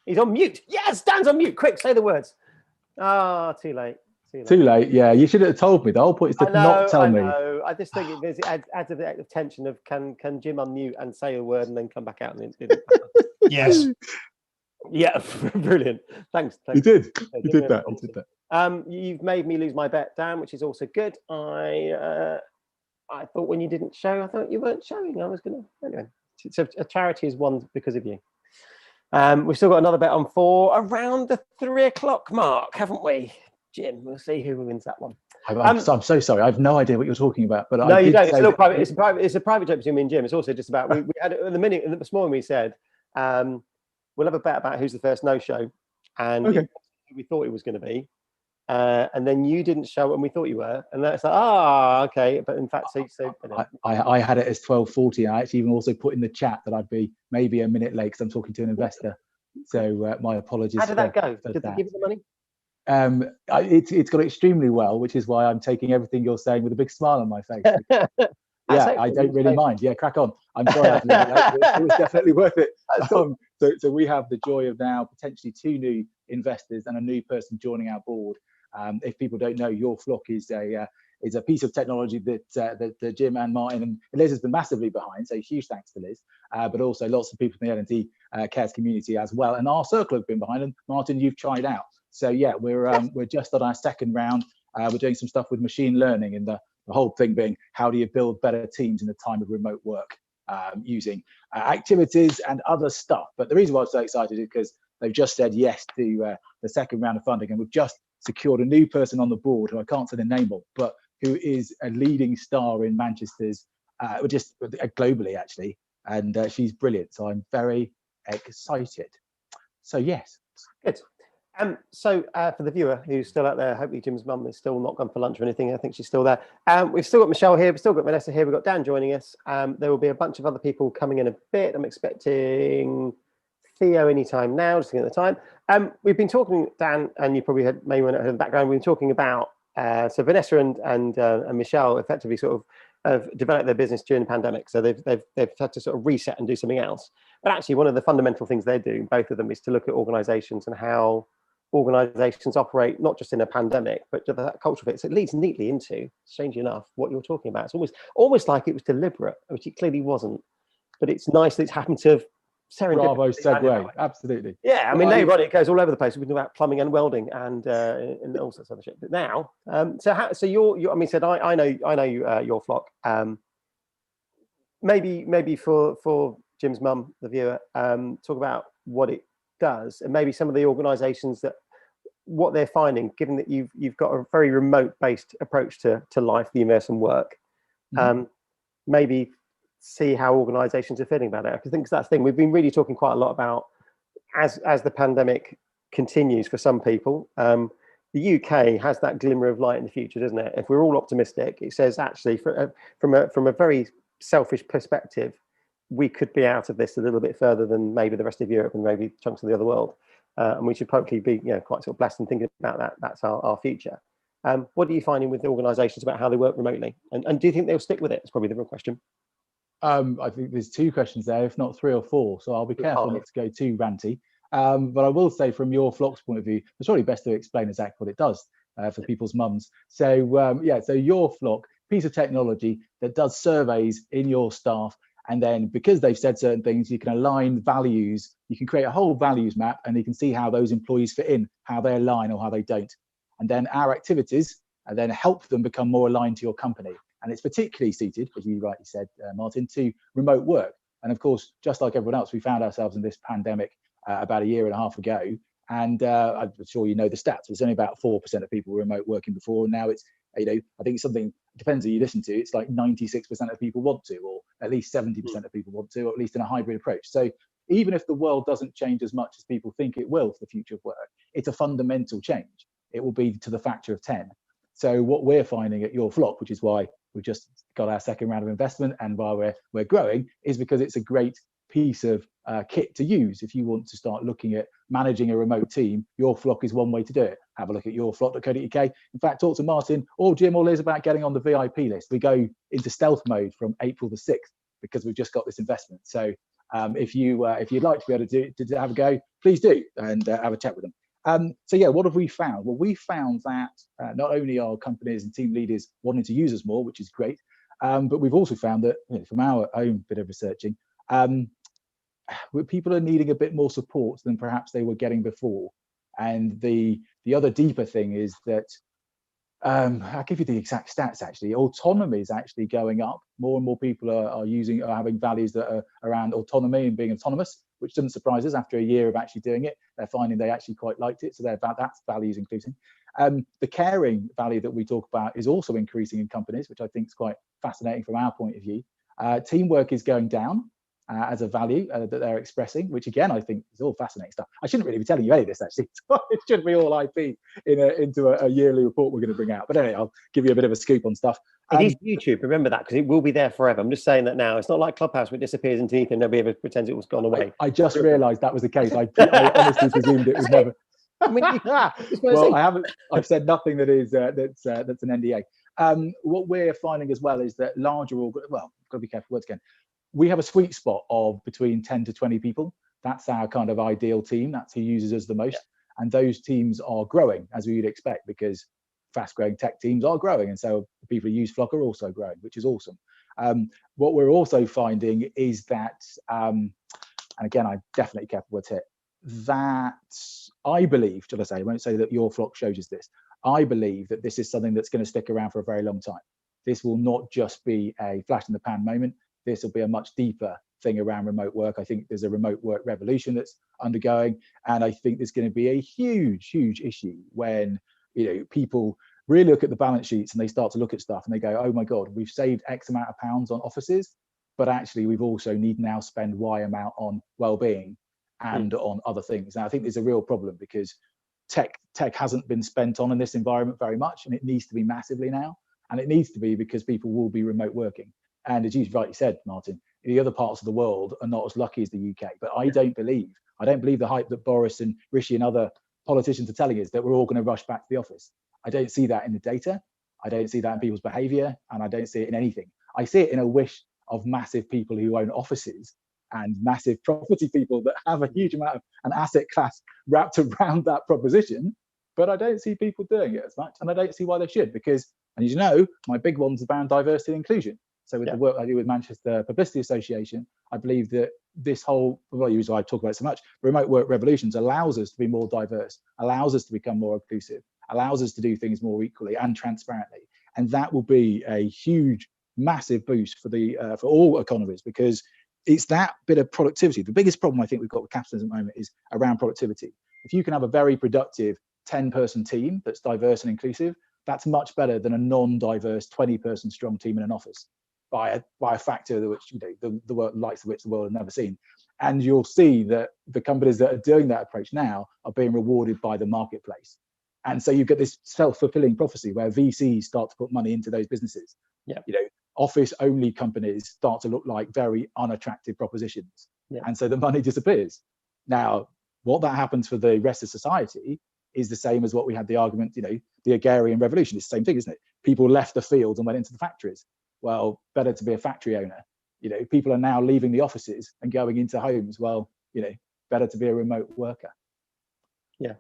He's on mute. Yes, Dan's on mute. Quick, say the words. Ah, too late. Too late. Yeah, you should have told me. The whole point is to not tell me. I just think it adds a bit of tension of can Jim unmute and say a word and then come back out and yes. Yeah, brilliant. Thanks. You did. You did that. You've made me lose my bet, Dan, which is also good. I thought when you didn't show, I thought you weren't showing. I was gonna anyway. So a charity is won because of you. We've still got another bet on for around the 3 o'clock mark, haven't we, Jim? We'll see who wins that one. I'm so sorry. I have no idea what you're talking about. But no, you don't. It's a little private. It's a private joke between me and Jim. It's also just about we had at the minute this morning we said we'll have a bet about who's the first no-show, and we thought it was going to be. And then you didn't show and we thought you were, and that's like, okay. But in fact, I had it as 12:40. I actually even also put in the chat that I'd be maybe a minute late because I'm talking to an investor. So my apologies. How did that go? Did they give you the money? It's gone extremely well, which is why I'm taking everything you're saying with a big smile on my face. Yeah, I don't really mind. Yeah, crack on. I'm sorry I was a little bit late. It was definitely worth it. So we have the joy of now potentially 2 new investors and a new person joining our board. If people don't know, Your Flock is a piece of technology that Jim and Martin and Liz has been massively behind. So huge thanks to Liz, but also lots of people in the L&D cares community as well. And RCIRCLE have been behind, and Martin, you've tried out. So yeah, we're just on our second round. We're doing some stuff with machine learning, and the whole thing being how do you build better teams in the time of remote work using activities and other stuff. But the reason why I'm so excited is because they've just said yes to the second round of funding, and we've just secured a new person on the board who I can't say the name of, but who is a leading star in Manchester's, just globally actually, and she's brilliant. So I'm very excited. So yes, good. So for the viewer who's still out there, hopefully Jim's mum is still not gone for lunch or anything. I think she's still there. We've still got Michelle here. We've still got Vanessa here. We've got Dan joining us. There will be a bunch of other people coming in a bit. I'm expecting Theo anytime now, just looking at the time. We've been talking, Dan, and you probably maybe went out in the background. We've been talking about so Vanessa and Michelle effectively sort of have developed their business during the pandemic. So they've had to sort of reset and do something else. But actually, one of the fundamental things they're doing, both of them, is to look at organisations and how organisations operate, not just in a pandemic, but to that cultural fit. So it leads neatly into, strangely enough, what you're talking about. It's almost like it was deliberate, which it clearly wasn't. But it's nice that it's happened to have Bravo segue, absolutely. Yeah, I mean, later on it goes all over the place. We've been about plumbing and welding and all sorts of other shit. But now, so you're I mean, said I know Your Flock. Maybe for Jim's mum, the viewer, talk about what it does and maybe some of the organisations that what they're finding, given that you've got a very remote based approach to life, the immersion work. Maybe see how organisations are feeling about it. I think that's the thing. We've been really talking quite a lot about as the pandemic continues for some people, the UK has that glimmer of light in the future, doesn't it? If we're all optimistic, it says actually from a very selfish perspective, we could be out of this a little bit further than maybe the rest of Europe and maybe chunks of the other world. And we should probably be quite sort of blessed and thinking about that. That's our future. What are you finding with the organisations about how they work remotely? And do you think they'll stick with it? It's probably the real question. I think there's 2 questions there, if not 3 or 4. So I'll be careful not to go too ranty. But I will say from your Flock's point of view, it's probably best to explain exactly what it does for people's mums. So so your Flock, piece of technology that does surveys in your staff. And then because they've said certain things, you can align values. You can create a whole values map and you can see how those employees fit in, how they align or how they don't. And then our activities and then help them become more aligned to your company. And it's particularly suited, as you rightly said, Martin, to remote work. And of course, just like everyone else, we found ourselves in this pandemic about 1.5 years ago. And I'm sure you know the stats. It's only about 4% of people were remote working before. And now it's, I think it's something, depends who you listen to, it's like 96% of people want to, or at least 70% of people want to, or at least in a hybrid approach. So even if the world doesn't change as much as people think it will for the future of work, it's a fundamental change. It will be to the factor of 10. So what we're finding at your Flock, which is why we've just got our 2nd round of investment and why we're growing, is because it's a great piece of kit to use if you want to start looking at managing a remote team. Your Flock is one way to do it. Have a look at yourflock.co.uk. In fact, talk to Martin or Jim or Liz about getting on the VIP list. We go into stealth mode from April the 6th because we've just got this investment. So if you'd like to be able to have a go, please do and have a chat with them. So yeah, what have we found? Well, we found that not only are companies and team leaders wanting to use us more, which is great, but we've also found that from our own bit of researching, people are needing a bit more support than perhaps they were getting before. And the other deeper thing is that I'll give you the exact stats. Actually, autonomy is actually going up. More and more people are having values that are around autonomy and being autonomous, which doesn't surprise us. After 1 year of actually doing it, they're finding they actually quite liked it. So that's values increasing. The caring value that we talk about is also increasing in companies, which I think is quite fascinating from our point of view. Teamwork is going down as a value that they're expressing, which again, I think is all fascinating stuff. I shouldn't really be telling you any of this, actually. It should be all IP into a yearly report we're going to bring out. But anyway, I'll give you a bit of a scoop on stuff. It is YouTube, remember that, because it will be there forever. I'm just saying that now. It's not like Clubhouse, where it disappears into ether and nobody ever pretends it was gone away. I just realised that was the case. I honestly presumed it was never. Well, I've said nothing that is that's an NDA. What we're finding as well is that larger, got to be careful words again. We have a sweet spot of between 10 to 20 people. That's our kind of ideal team. That's who uses us the most. Yeah. And those teams are growing, as we would expect, because fast-growing tech teams are growing. And so the people who use Flock are also growing, which is awesome. What we're also finding is that, and again, I definitely careful words here, that I believe, shall I say, I won't say that your Flock shows us this. I believe that this is something that's going to stick around for a very long time. This will not just be a flash in the pan moment. This will be a much deeper thing around remote work. I think there's a remote work revolution that's undergoing, and I think there's going to be a huge issue when people really look at the balance sheets and they start to look at stuff and they go, oh my God, we've saved X amount of pounds on offices, but actually we've also need now spend Y amount on well-being and on other things. And I think there's a real problem because tech hasn't been spent on in this environment very much, and it needs to be massively now. And it needs to be because people will be remote working. And as you rightly said, Martin, the other parts of the world are not as lucky as the UK. But I don't believe the hype that Boris and Rishi and other politicians are telling us that we're all going to rush back to the office. I don't see that in the data. I don't see that in people's behavior, and I don't see it in anything. I see it in a wish of massive people who own offices and massive property people that have a huge amount of an asset class wrapped around that proposition. But I don't see people doing it as much, and I don't see why they should, because, and as you know, my big one's around diversity and inclusion. So with the work I do with Manchester Publicity Association, I believe that this whole, well, I talk about it so much, remote work revolutions allows us to be more diverse, allows us to become more inclusive, allows us to do things more equally and transparently. And that will be a huge, massive boost for all economies, because it's that bit of productivity. The biggest problem I think we've got with capitalism at the moment is around productivity. If you can have a very productive 10-person team that's diverse and inclusive, that's much better than a non-diverse 20-person strong team in an office. By a factor that which the likes of which the world has never seen. And you'll see that the companies that are doing that approach now are being rewarded by the marketplace. And so you get this self-fulfilling prophecy where VCs start to put money into those businesses. Yeah. You know, office-only companies start to look like very unattractive propositions. Yeah. And so the money disappears. Now, what that happens for the rest of society is the same as what we had the argument, you know, the agrarian revolution. It's the same thing, isn't it? People left the fields and went into the factories. Well, better to be a factory owner. You know, people are now leaving the offices and going into homes. Well, you know, better to be a remote worker. Yeah.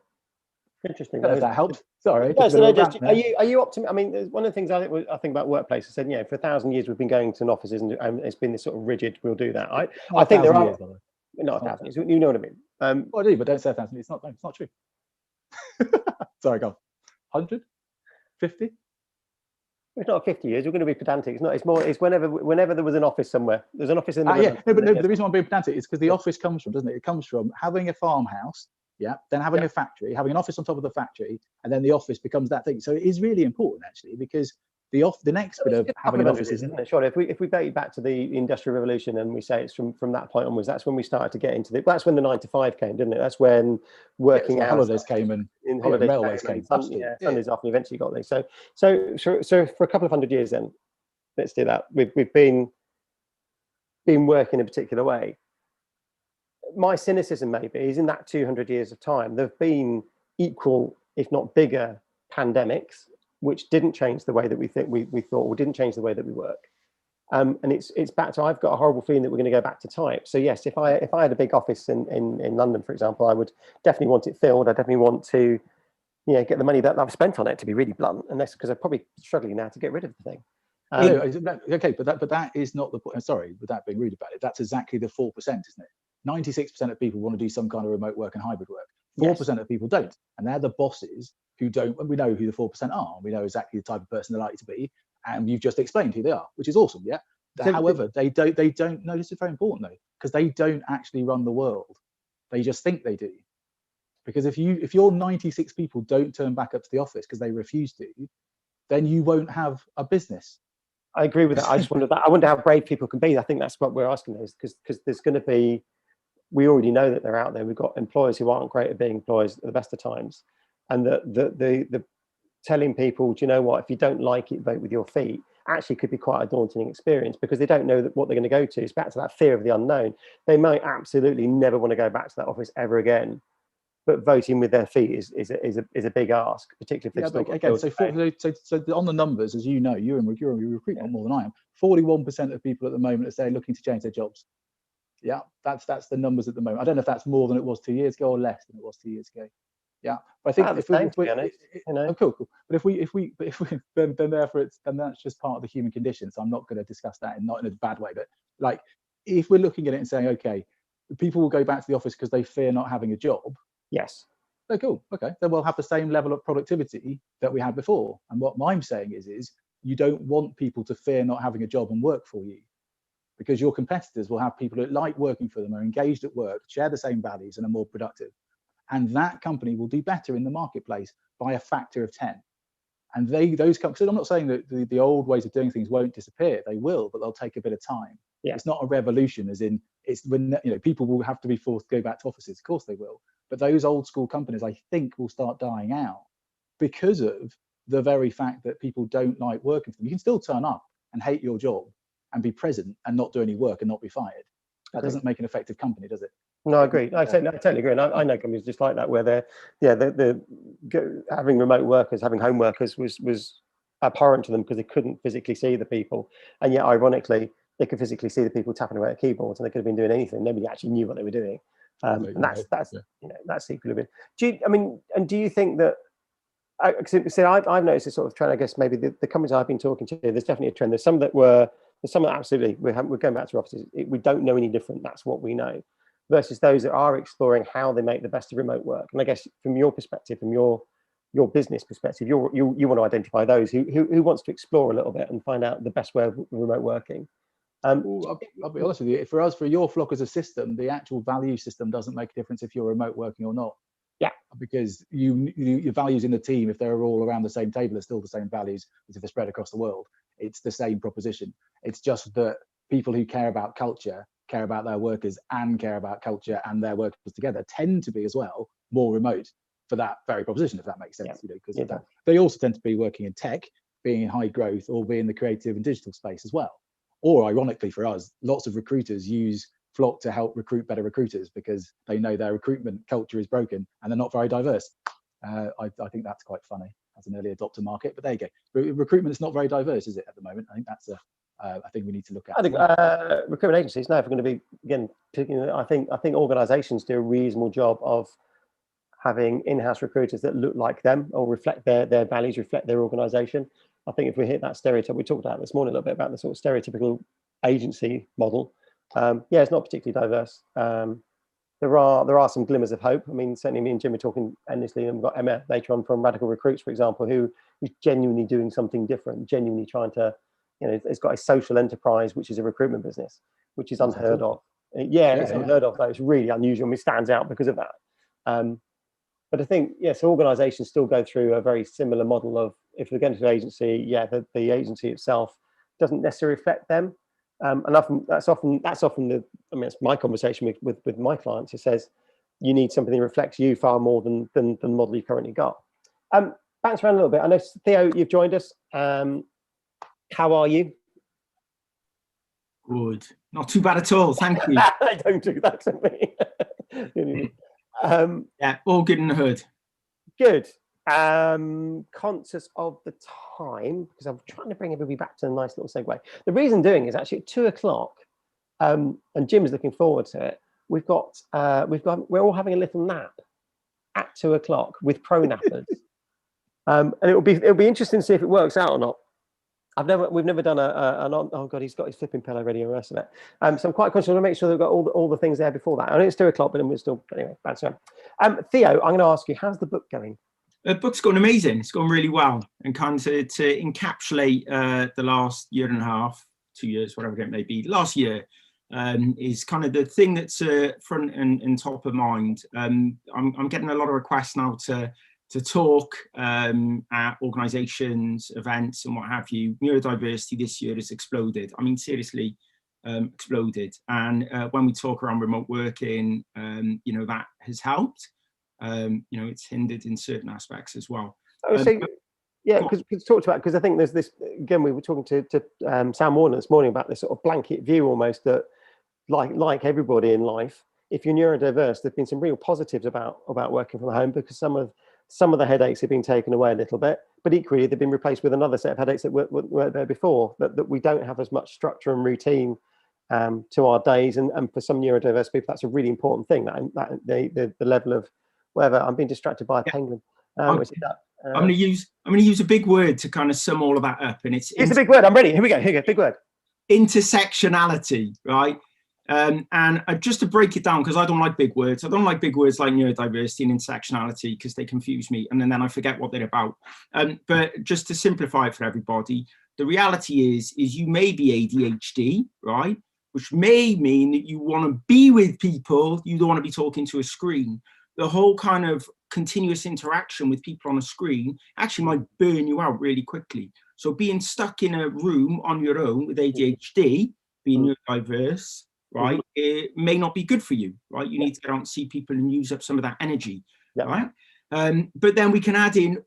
Interesting. If that helped. Sorry. No, so no, just, are you optimistic? I mean, one of the things I think about workplaces, said, you know, for 1,000 years we've been going to an offices and it's been this sort of rigid, we'll do that. I think there are years, not 1,000 years, you know what I mean. Well, I do, but don't say 1,000. It's not true. Sorry, go on. 100? 50? It's not 50 years. We're going to be pedantic. It's not. It's more. It's whenever there was an office somewhere. There's an office in the. Yeah, no, but the reason I'm being pedantic is because the office comes from, doesn't it? It comes from having a farmhouse, then having a factory, having an office on top of the factory, and then the office becomes that thing. So it is really important, actually, because the next bit of having an office, isn't it? Surely, if we date back to the Industrial Revolution and we say it's from that point onwards, that's when we started to get into the. That's when the 9 to 5 came, didn't it? That's when working hours, holidays came and railways came. Sundays off, and eventually got these. So for a couple of 100 years, then let's do that. We've been working in a particular way. My cynicism maybe is in that 200 years of time, there've been equal, if not bigger, pandemics, which didn't change the way that we thought, or didn't change the way that we work. And it's back to, I've got a horrible feeling that we're going to go back to type. So yes, if I had a big office in London, for example, I would definitely want it filled. I definitely want to, you know, get the money that I've spent on it, to be really blunt. And that's because I'm probably struggling now to get rid of the thing. Okay, but that is not the point. Sorry, without being rude about it, that's exactly the 4%, isn't it? 96% of people want to do some kind of remote work and hybrid work. 4% of people don't, and they're the bosses who don't. And we know who the 4% are. We know exactly the type of person they're likely to be, and you've just explained who they are, which is awesome. Yeah. However, they don't know. This is very important though, because they don't actually run the world. They just think they do. Because if your 96 people don't turn back up to the office because they refuse to, then you won't have a business. I agree with that. I just wonder how brave people can be. I think that's what we're asking is because there's going to be. We already know that they're out there. We've got employers who aren't great at being employers at the best of times, and the telling people, do you know what? If you don't like it, vote with your feet. Actually, could be quite a daunting experience because they don't know what they're going to go to. It's back to that fear of the unknown. They might absolutely never want to go back to that office ever again, but voting with their feet is a big ask, particularly if they've so on the numbers, as you know, you're in recruitment more than I am. 41% of people at the moment are saying looking to change their jobs. Yeah, that's the numbers at the moment. I don't know if that's more than it was 2 years ago or less than it was 2 years ago. Yeah, but I think cool. But if we then therefore then that's just part of the human condition. So I'm not going to discuss that not in a bad way, but like if we're looking at it and saying, okay, people will go back to the office because they fear not having a job. Yes. Oh, cool. Okay, then we'll have the same level of productivity that we had before. And what I'm saying is you don't want people to fear not having a job and work for you. Because your competitors will have people that like working for them, are engaged at work, share the same values, and are more productive. And that company will do better in the marketplace by a factor of 10. And those companies, so I'm not saying that the old ways of doing things won't disappear. They will, but they'll take a bit of time. Yeah. It's not a revolution, as in it's when people will have to be forced to go back to offices. Of course they will. But those old school companies, I think, will start dying out because of the very fact that people don't like working for them. You can still turn up and hate your job and be present and not do any work and not be fired. That doesn't make an effective company, does it? No, I agree. I totally agree. And I know companies just like that, where they're having remote workers, having home workers was abhorrent to them because they couldn't physically see the people. And yet, ironically, they could physically see the people tapping away at keyboards and they could have been doing anything. Nobody actually knew what they were doing. And that's equally big. Do you think that, I've noticed this sort of trend, I guess maybe the companies I've been talking to, there's definitely a trend. There's some that absolutely, we're going back to offices. We don't know any different. That's what we know. Versus those that are exploring how they make the best of remote work. And I guess from your perspective, from your business perspective, you want to identify those who wants to explore a little bit and find out the best way of remote working. I'll be honest with you. For us, for your flock as a system, the actual value system doesn't make a difference if you're remote working or not. Yeah, because your values in the team, if they're all around the same table, are still the same values as if they're spread across the world. It's the same proposition. It's just that people who care about culture, care about their workers, and care about culture and their workers together tend to be as well more remote. for that very proposition, if that makes sense. You know, because they also tend to be working in tech, being in high growth, or being in the creative and digital space as well. Or ironically for us, lots of recruiters use Flock to help recruit better recruiters because they know their recruitment culture is broken and they're not very diverse. I think that's quite funny as an early adopter market, but there you go. Recruitment is not very diverse, is it, at the moment? I think that's a thing we need to look at. I think recruitment agencies now, if we're going to be, again, I think organisations do a reasonable job of having in-house recruiters that look like them or reflect their values, reflect their organisation. I think if we hit that stereotype, we talked about this morning a little bit about the sort of stereotypical agency model. It's not particularly diverse. There are some glimmers of hope. I mean, certainly me and Jim were talking endlessly, and we've got Emma later on from Radical Recruits, for example, who's genuinely doing something different, genuinely trying to, it's got a social enterprise, which is a recruitment business, which is unheard of. It's unheard of, though. It's really unusual and it stands out because of that. But I think, so organisations still go through a very similar model of, if they're going to an agency, the agency itself doesn't necessarily reflect them. And often that's often the, it's my conversation with my clients. It says you need something that reflects you far more than the model you currently got. Bounce around a little bit. I know, Theo, you've joined us. How are you? Good. Not too bad at all. Thank you. Don't do that to me. All good in the hood. Good. Conscious of the time, because I'm trying to bring everybody back to a nice little segue. The reason doing is actually at 2 o'clock, and Jim's looking forward to it. We're all having a little nap at 2 o'clock with pro nappers, and it'll be interesting to see if it works out or not. We've never done oh god, he's got his flipping pillow ready and the rest of it. So I'm quite conscious to make sure they've got all the things there before that. I know it's 2 o'clock, but then we're still anyway. That's right. Theo, I'm going to ask you, how's the book going? The book's gone amazing. It's gone really well, and kind of to encapsulate the last year and a half, 2 years, whatever it may be. Last year is kind of the thing that's front and top of mind. I'm getting a lot of requests now to talk at organisations, events, and what have you. Neurodiversity this year has exploded. I mean, seriously, exploded. And when we talk around remote working, that has helped. It's hindered in certain aspects as well. Because talked about, because I think there's this, again, we were talking to Sam Warner this morning about this sort of blanket view almost that like everybody in life, if you're neurodiverse, there've been some real positives about working from home, because some of the headaches have been taken away a little bit, but equally they've been replaced with another set of headaches that weren't there before, that we don't have as much structure and routine to our days, and for some neurodiverse people that's a really important thing, that the level of whatever. I'm being distracted by a penguin. I'm going to use a big word to kind of sum all of that up, and it's a big word. I'm ready. Here we go. Big word. Intersectionality, right? And just to break it down, because I don't like big words. I don't like big words like neurodiversity and intersectionality because they confuse me, and then I forget what they're about. But just to simplify it for everybody, the reality is you may be ADHD, right? Which may mean that you want to be with people, you don't want to be talking to a screen. The whole kind of continuous interaction with people on a screen actually might burn you out really quickly. So being stuck in a room on your own with ADHD, being neurodiverse, right, it may not be good for you, right? You need to get out and see people and use up some of that energy, right? But then we can add in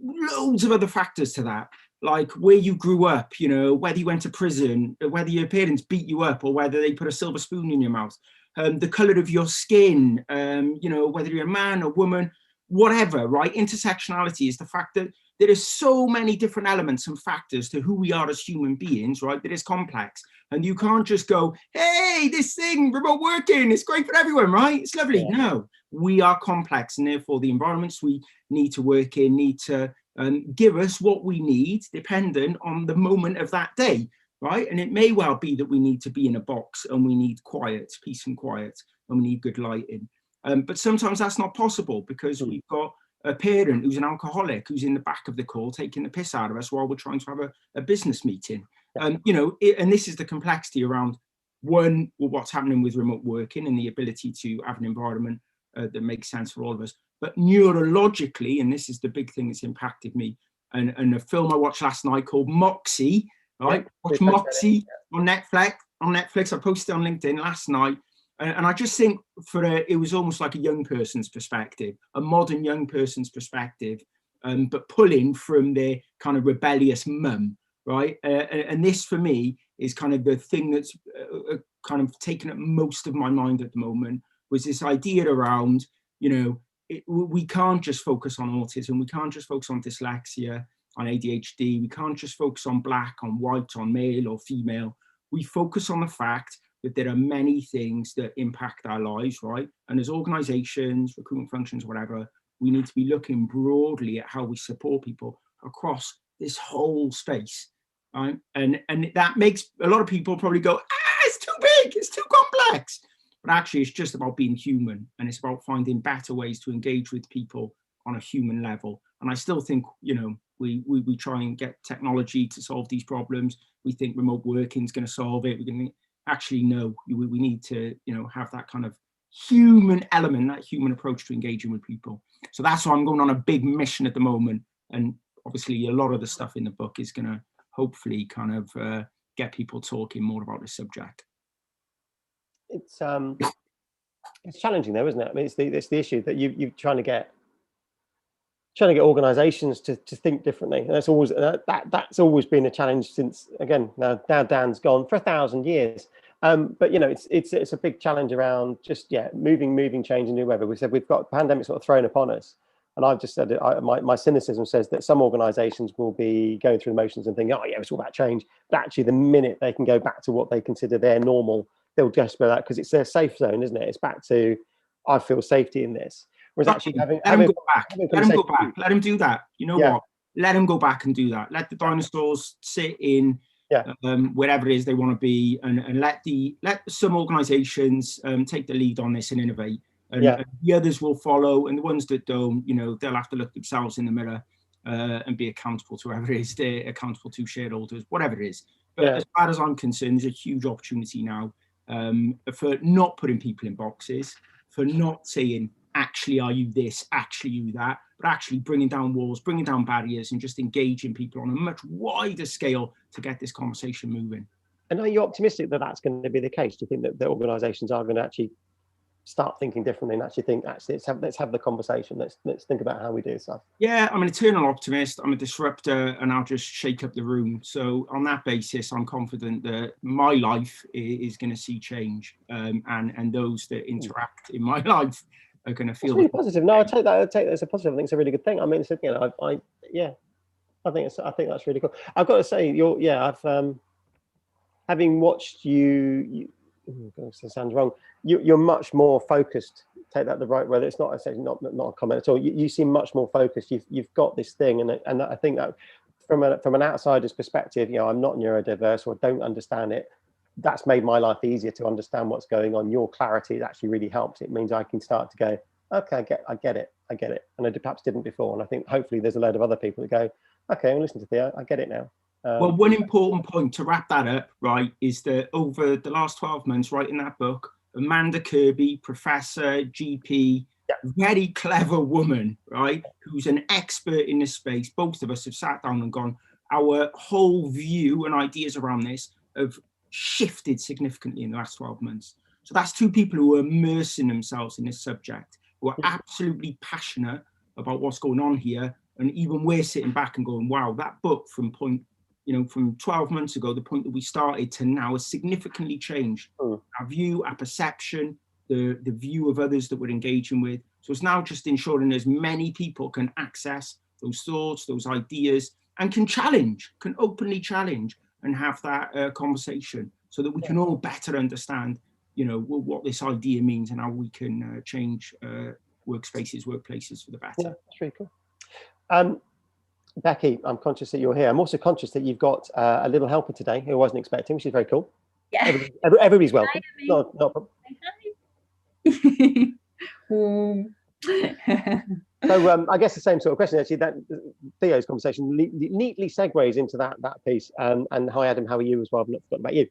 loads of other factors to that, like where you grew up, whether you went to prison, whether your parents beat you up, or whether they put a silver spoon in your mouth. The color of your skin, whether you're a man or woman, whatever, right? Intersectionality is the fact that there is so many different elements and factors to who we are as human beings, right? That is complex. And you can't just go, hey, this thing, remote working, it's great for everyone, right? It's lovely. Yeah. No, we are complex, and therefore the environments we need to work in need to give us what we need, dependent on the moment of that day. Right, and it may well be that we need to be in a box, and we need quiet, peace and quiet, and we need good lighting. But sometimes that's not possible, because we've got a parent who's an alcoholic who's in the back of the call taking the piss out of us while we're trying to have a business meeting. And this is the complexity around what's happening with remote working and the ability to have an environment that makes sense for all of us. But neurologically, and this is the big thing that's impacted me, and a film I watched last night called Moxie. Right, watch Moxie on Netflix. I posted on LinkedIn last night. And I just think it was almost like a young person's perspective, a modern young person's perspective, but pulling from their kind of rebellious mum, right? And this for me is kind of the thing that's kind of taken up most of my mind at the moment, was this idea around, we can't just focus on autism, we can't just focus on dyslexia, on ADHD, we can't just focus on black, on white, on male or female. We focus on the fact that there are many things that impact our lives, right? And as organizations, recruitment functions, whatever, we need to be looking broadly at how we support people across this whole space, right? And that makes a lot of people probably go, it's too big, it's too complex. But actually, it's just about being human, and it's about finding better ways to engage with people on a human level. And I still think, we try and get technology to solve these problems. We think remote working is going to solve it. We're going to actually no. We need to, have that kind of human element, that human approach to engaging with people. So that's why I'm going on a big mission at the moment. And obviously, a lot of the stuff in the book is going to hopefully kind of get people talking more about this subject. It's challenging though, isn't it? I mean, it's the issue that you're trying to get organizations to think differently, and that's always been a challenge since, again, now Dan's gone, for 1,000 years. But it's a big challenge around just moving change and do whatever. We said we've got pandemic sort of thrown upon us, and I've just said my cynicism says that some organizations will be going through the motions and thinking, oh yeah, it's all about change, but actually the minute they can go back to what they consider their normal, they'll just be that, because it's their safe zone, isn't it? It's back to, I feel safety in this. Whereas actually let them go back. Let them do that. You know what? Let them go back and do that. Let the dinosaurs sit in wherever it is they want to be, and let some organisations take the lead on this and innovate. And the others will follow, and the ones that don't, they'll have to look themselves in the mirror and be accountable to whoever it is they're accountable to, shareholders, whatever it is. But as far as I'm concerned, there's a huge opportunity now for not putting people in boxes, for not saying, actually, are you this, actually you that, but actually bringing down walls, bringing down barriers, and just engaging people on a much wider scale to get this conversation moving. And are you optimistic that that's going to be the case? Do you think that the organisations are going to actually start thinking differently and actually think, let's have the conversation, let's think about how we do stuff? Yeah, I'm an eternal optimist, I'm a disruptor, and I'll just shake up the room. So on that basis, I'm confident that my life is going to see change, and those that interact in my life are going to feel really positive. No, I take that as a positive. I think it's a really good thing. I mean, it's, I think that's really cool. I've got to say, having watched you it sounds wrong. You're much more focused. Take that the right way. It's not a comment at all. You seem much more focused. You've got this thing, and I think that from an outsider's perspective, I'm not neurodiverse or don't understand it. That's made my life easier to understand what's going on. Your clarity actually really helps. It means I can start to go, okay, I get it, and I perhaps didn't before. And I think hopefully there's a load of other people that go, okay, I'm listening to Theo, I get it now. Well, one important point to wrap that up, right, is that over the last 12 months, writing that book, Amanda Kirby, professor, GP, very clever woman, right, who's an expert in this space. Both of us have sat down and gone, our whole view and ideas around this have shifted significantly in the last 12 months. So that's two people who are immersing themselves in this subject, who are absolutely passionate about what's going on here. And even we're sitting back and going, wow, that book from 12 months ago, the point that we started, to now has significantly changed our view, our perception, the view of others that we're engaging with. So it's now just ensuring as many people can access those thoughts, those ideas, and can openly challenge and have that conversation, so that we can all better understand, what this idea means and how we can change workspaces, workplaces for the better. Yeah, that's really cool. Becky, I'm conscious that you're here. I'm also conscious that you've got a little helper today who I wasn't expecting, which is very cool. Yeah. Everybody's welcome. Not a problem. So I guess the same sort of question, actually, that Theo's conversation neatly segues into that piece. And hi, Adam, how are you as well? I've not forgotten about you.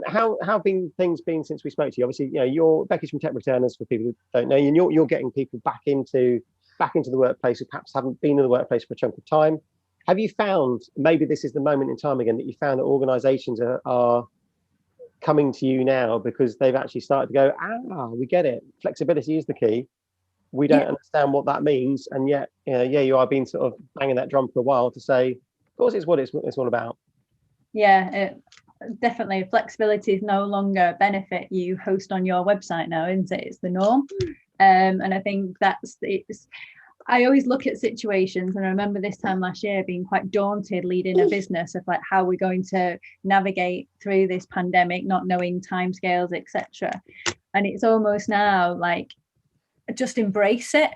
How have things been since we spoke to you? Obviously, you're Becky's from Tech Returners, for people who don't know, and you're getting people back into the workplace who perhaps haven't been in the workplace for a chunk of time. Have you found, maybe this is the moment in time again, that you found that organisations are coming to you now because they've actually started to go, we get it. Flexibility is the key. We don't understand what that means, and yet, you are being sort of banging that drum for a while to say, of course, it's what it's all about. Yeah, definitely. Flexibility is no longer a benefit you host on your website now, isn't it? It's the norm, and I think I always look at situations, and I remember this time last year being quite daunted leading a business of like how we're going to navigate through this pandemic, not knowing timescales, etc. And it's almost now like, just embrace it.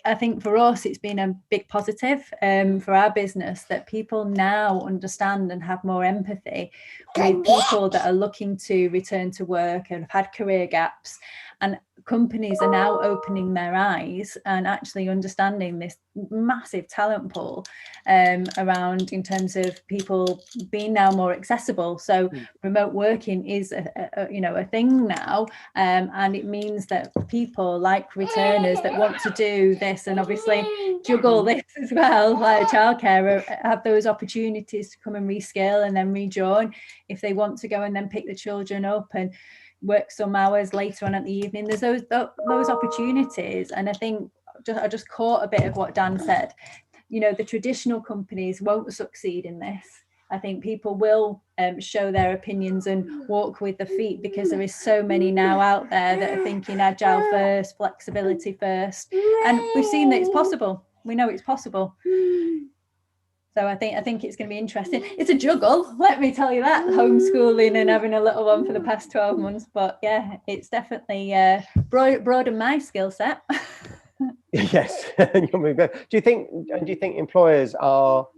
I think for us it's been a big positive for our business that people now understand and have more empathy with people that are looking to return to work and have had career gaps, and companies are now opening their eyes and actually understanding this massive talent pool around, in terms of people being now more accessible. So remote working is a thing now, and it means that people like returners that want to do this and obviously juggle this as well, like childcare, have those opportunities to come and reskill and then rejoin if they want to go and then pick the children up and work some hours later on at the evening. There's those opportunities, and I think I just caught a bit of what Dan said. The traditional companies won't succeed in this. I think people will show their opinions and walk with the feet, because there is so many now out there that are thinking agile first, flexibility first, and we've seen that it's possible. We know it's possible. So I think it's going to be interesting. It's a juggle, let me tell you that, homeschooling and having a little one for the past 12 months. But yeah, it's definitely broadened my skill set. Yes. Do you think employers are,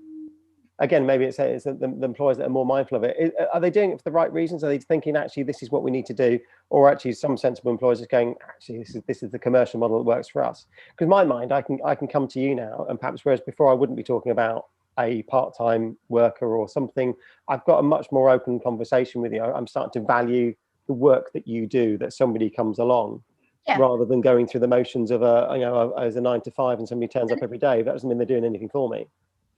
again, maybe it's the employers that are more mindful of it, are they doing it for the right reasons? Are they thinking, actually, this is what we need to do? Or actually some sensible employers are going, actually, this is the commercial model that works for us? Because in my mind, I can come to you now, and perhaps whereas before I wouldn't be talking about a part-time worker or something, I've got a much more open conversation with you. I'm starting to value the work that you do, that somebody comes along, rather than going through the motions of as a 9 to 5 and somebody turns up every day. That doesn't mean they're doing anything for me.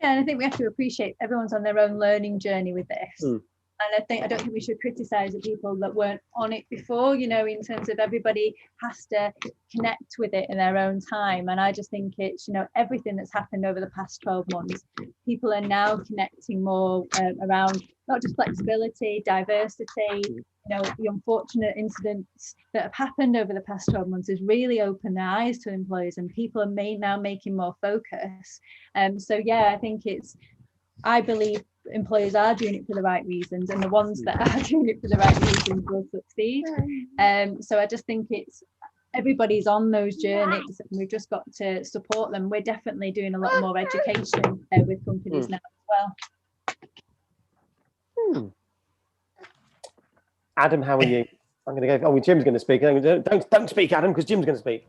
Yeah, and I think we have to appreciate everyone's on their own learning journey with this. And I don't think we should criticize the people that weren't on it before, in terms of everybody has to connect with it in their own time. And I just think it's, everything that's happened over the past 12 months, people are now connecting more around not just flexibility, diversity. The unfortunate incidents that have happened over the past 12 months has really opened their eyes to employers, and people are now making more focus. So yeah, I believe employers are doing it for the right reasons, and the ones that are doing it for the right reasons will succeed. So I just think everybody's on those journeys, and we've just got to support them. We're definitely doing a lot more education with companies now as well. Adam, how are you? I'm going to go. Jim's going to speak. Don't speak, Adam, because Jim's going to speak.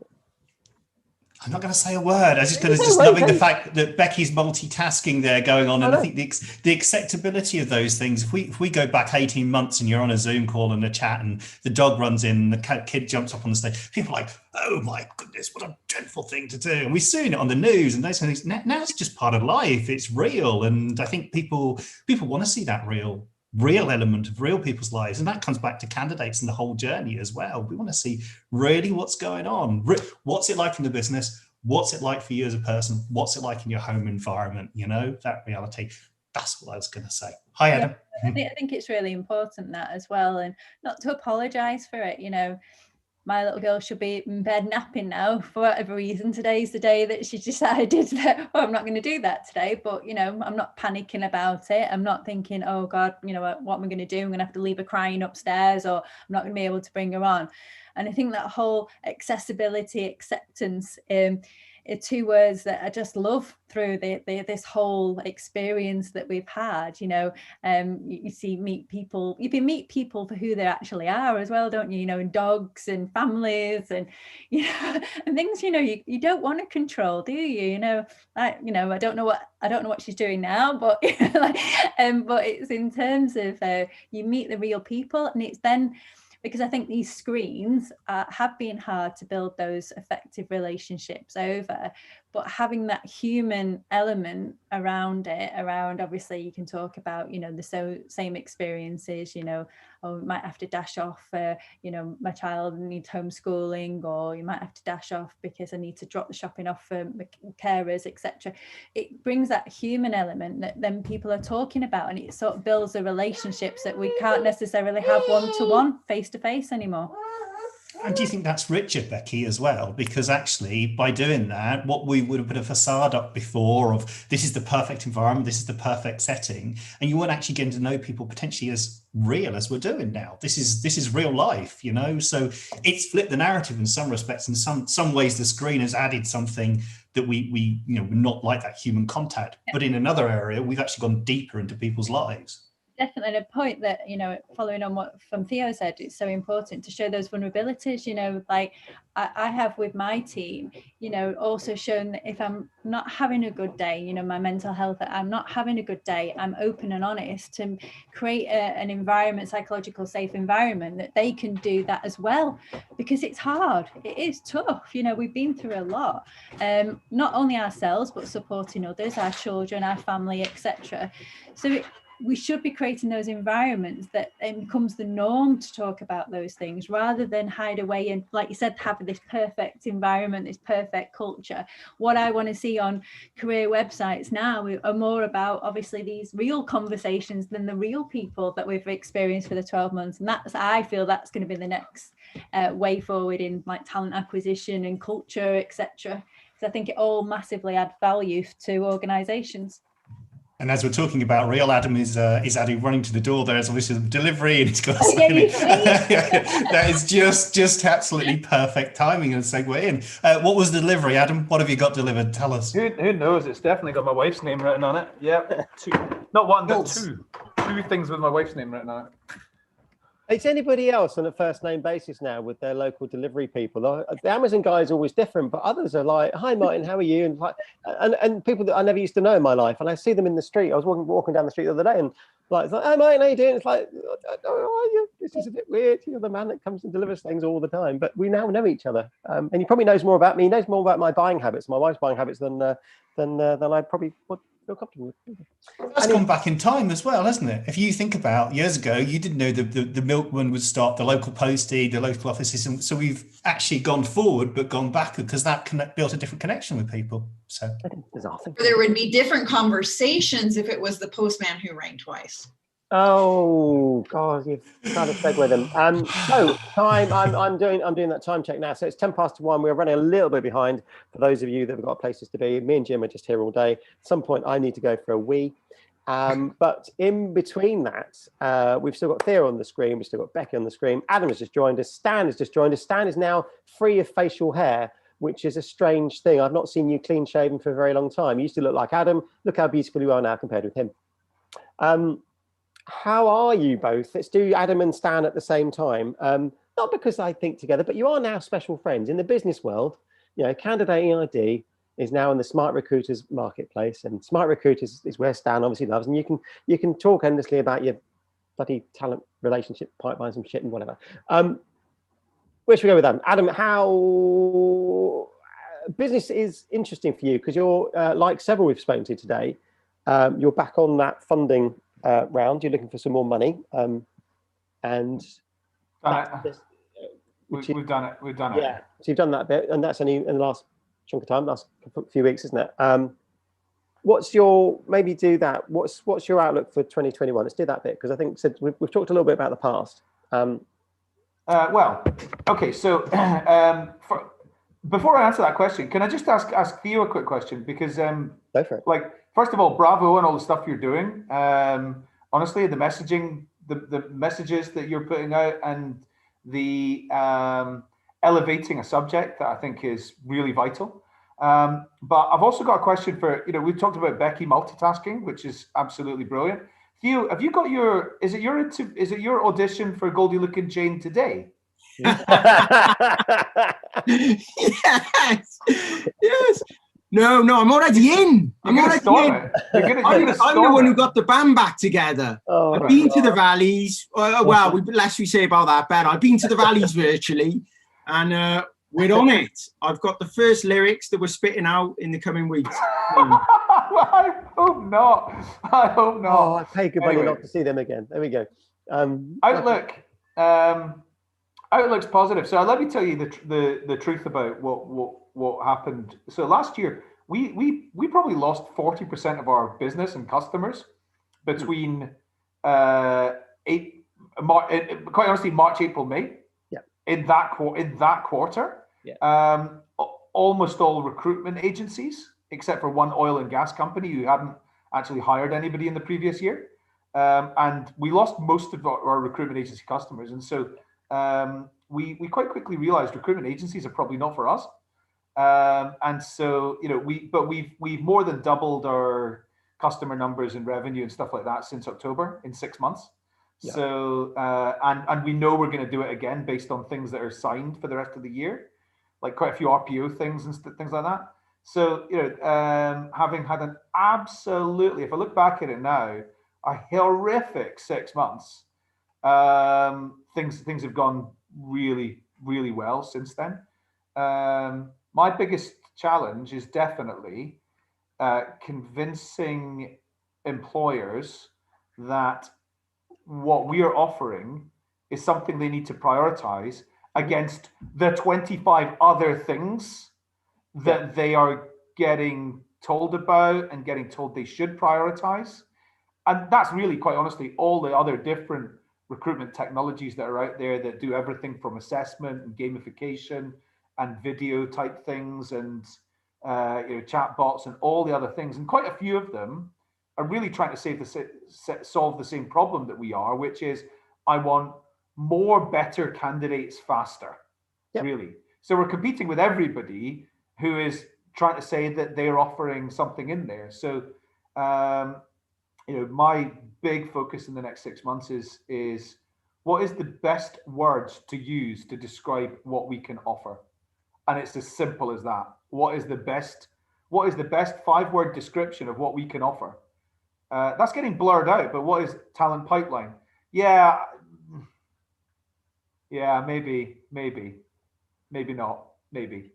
I'm not going to say a word. I was just loving the fact that Becky's multitasking there going on. And I think the acceptability of those things, if we go back 18 months and you're on a Zoom call and a chat and the dog runs in and the kid jumps up on the stage, people are like, oh my goodness, what a dreadful thing to do. And we've seen it on the news and those kind of things. Now it's just part of life. It's real. And I think people want to see that real element of real people's lives, and that comes back to candidates and the whole journey as well. We want to see really what's going on. What's it like in the business? What's it like for you as a person? What's it like in your home environment? That reality. That's what I was going to say. Hi, Adam. I think it's really important that as well, and not to apologize for it. My little girl should be in bed napping now for whatever reason. Today's the day that she decided that, I'm not going to do that today. But, I'm not panicking about it. I'm not thinking, oh, God, what am I going to do? I'm going to have to leave her crying upstairs, or I'm not going to be able to bring her on. And I think that whole accessibility, acceptance, are two words that I just love through this whole experience that we've had. You meet people for who they actually are as well, don't you? And dogs and families and and things you don't want to control, do you? I don't know what she's doing now, but but it's in terms of you meet the real people, and it's then. Because I think these screens have been hard to build those effective relationships over. but having that human element around it, around, obviously you can talk about, you know, the same experiences, you know, oh, we might have to dash off, you know, my child needs homeschooling, or you might have to dash off because I need to drop the shopping off for carers, etc. It brings that human element that then people are talking about, and it sort of builds the relationships that we can't necessarily have one-to-one, face-to-face anymore. And do you think that's richer, Becky, as well? Because actually, by doing that, what we would have put a facade up before of this is the perfect environment, this is the perfect setting, and you weren't actually getting to know people potentially as real as we're doing now. This is real life, you know. So it's flipped the narrative in some respects. In some ways, the screen has added something that we you know, we're not like that human contact. But in another area, we've actually gone deeper into people's lives. Definitely a point that, you know, following on what from Theo said, it's so important to show those vulnerabilities, you know, like I have with my team, you know, also shown that if I'm not having a good day, you know, my mental health, I'm not having a good day, I'm open and honest to create an environment, psychological safe environment, that they can do that as well, because it's hard, it is tough, you know, we've been through a lot, not only ourselves, but supporting others, our children, our family, etc. So we should be creating those environments that it becomes the norm to talk about those things, rather than hide away and, like you said, have this perfect environment, this perfect culture. What I want to see on career websites now are more about, obviously, these real conversations than the real people that we've experienced for the 12 months. And I feel that's going to be the next way forward in like talent acquisition and culture, etc. So I think it all massively adds value to organizations. And as we're talking about real, Adam is Adam running to the door. There's obviously the delivery, and he's got to say that is just absolutely perfect timing and segue in. What was the delivery, Adam? What have you got delivered? Tell us. Who knows? It's definitely got my wife's name written on it. Yeah, not one, but two things with my wife's name written on it. Is anybody else on a first name basis now with their local delivery people? The Amazon guy is always different, but others are like, "Hi, Martin, how are you?" And like, and people that I never used to know in my life, and I see them in the street. I was walking down the street the other day, and like, it's like, "Hey, Martin, how you doing?" It's like, "Oh, this is a bit weird." You're the man that comes and delivers things all the time, but we now know each other, and he probably knows more about me. He knows more about my buying habits, my wife's buying habits, than I probably would feel comfortable with. That's gone back in time as well, hasn't it? If you think about years ago, you didn't know the milkman would start the local postie, the local offices, and so we've actually gone forward but gone back, because that built a different connection with people. So there would be different conversations if it was the postman who rang twice. Oh God, you've kind of segued them. So time, I'm doing that time check now. So it's 1:10. We're running a little bit behind for those of you that have got places to be. Me and Jim are just here all day. At some point, I need to go for a wee. But in between that, we've still got Theo on the screen. We've still got Becky on the screen. Adam has just joined us. Stan has just joined us. Stan is now free of facial hair, which is a strange thing. I've not seen you clean shaven for a very long time. You used to look like Adam. Look how beautiful you are now compared with him. How are you both? Let's do Adam and Stan at the same time. Not because I think together, but you are now special friends in the business world. You know, Candidate EID is now in the Smart Recruiters marketplace, and Smart Recruiters is where Stan obviously loves, and you can talk endlessly about your bloody talent relationship pipelines and shit and whatever. Where should we go with that? Adam, how business is interesting for you, because you're like several we've spoken to today. You're back on that funding round. You're looking for some more money, and we've done it. Yeah, so you've done that bit, and that's only in the last chunk of time, last few weeks, isn't it? What's your, maybe do that? What's your outlook for 2021? Let's do that bit, because I think we've talked a little bit about the past. Well, okay. So before I answer that question, can I just ask Theo a quick question? Because go for it. Like, first of all, bravo on all the stuff you're doing. Honestly, the messaging, the messages that you're putting out, and the elevating a subject that I think is really vital. But I've also got a question for, we've talked about Becky multitasking, which is absolutely brilliant. Theo, have you got is it your audition for Goldie Looking Jane today? Yes. No, I'm already in. I'm already in. I'm the one who got the band back together. Oh, I've been to the Valleys. Well, less we say about that, better. I've been to the Valleys virtually, and We're on it. I've got the first lyrics that we're spitting out in the coming weeks. I hope not. I hope not. Oh, I pay good money not to see them again. There we go. Outlook. Outlook's positive. So let me tell you the truth about what happened. So last year we probably lost 40% of our business and customers between quite honestly, March, April, May. Yeah. In that quarter. Yeah. Almost all recruitment agencies, except for one oil and gas company who hadn't actually hired anybody in the previous year. And we lost most of our recruitment agency customers. And so we quite quickly realized recruitment agencies are probably not for us. And so, we've more than doubled our customer numbers and revenue and stuff like that since October in 6 months. Yeah. So, and we know we're going to do it again based on things that are signed for the rest of the year, like quite a few RPO things and things like that. So, having had an absolutely, if I look back at it now, a horrific 6 months, things have gone really, really well since then. My biggest challenge is definitely convincing employers that what we are offering is something they need to prioritize against the 25 other things that they are getting told about and getting told they should prioritize. And that's really, quite honestly, all the other different recruitment technologies that are out there that do everything from assessment and gamification and video type things and chat bots and all the other things. And quite a few of them are really trying to solve the same problem that we are, which is I want more better candidates faster, really. So we're competing with everybody who is trying to say that they're offering something in there. So, my big focus in the next 6 months is what is the best words to use to describe what we can offer? And it's as simple as that. What is the best 5-word description of what we can offer? That's getting blurred out, but what is talent pipeline? Yeah, maybe not, maybe.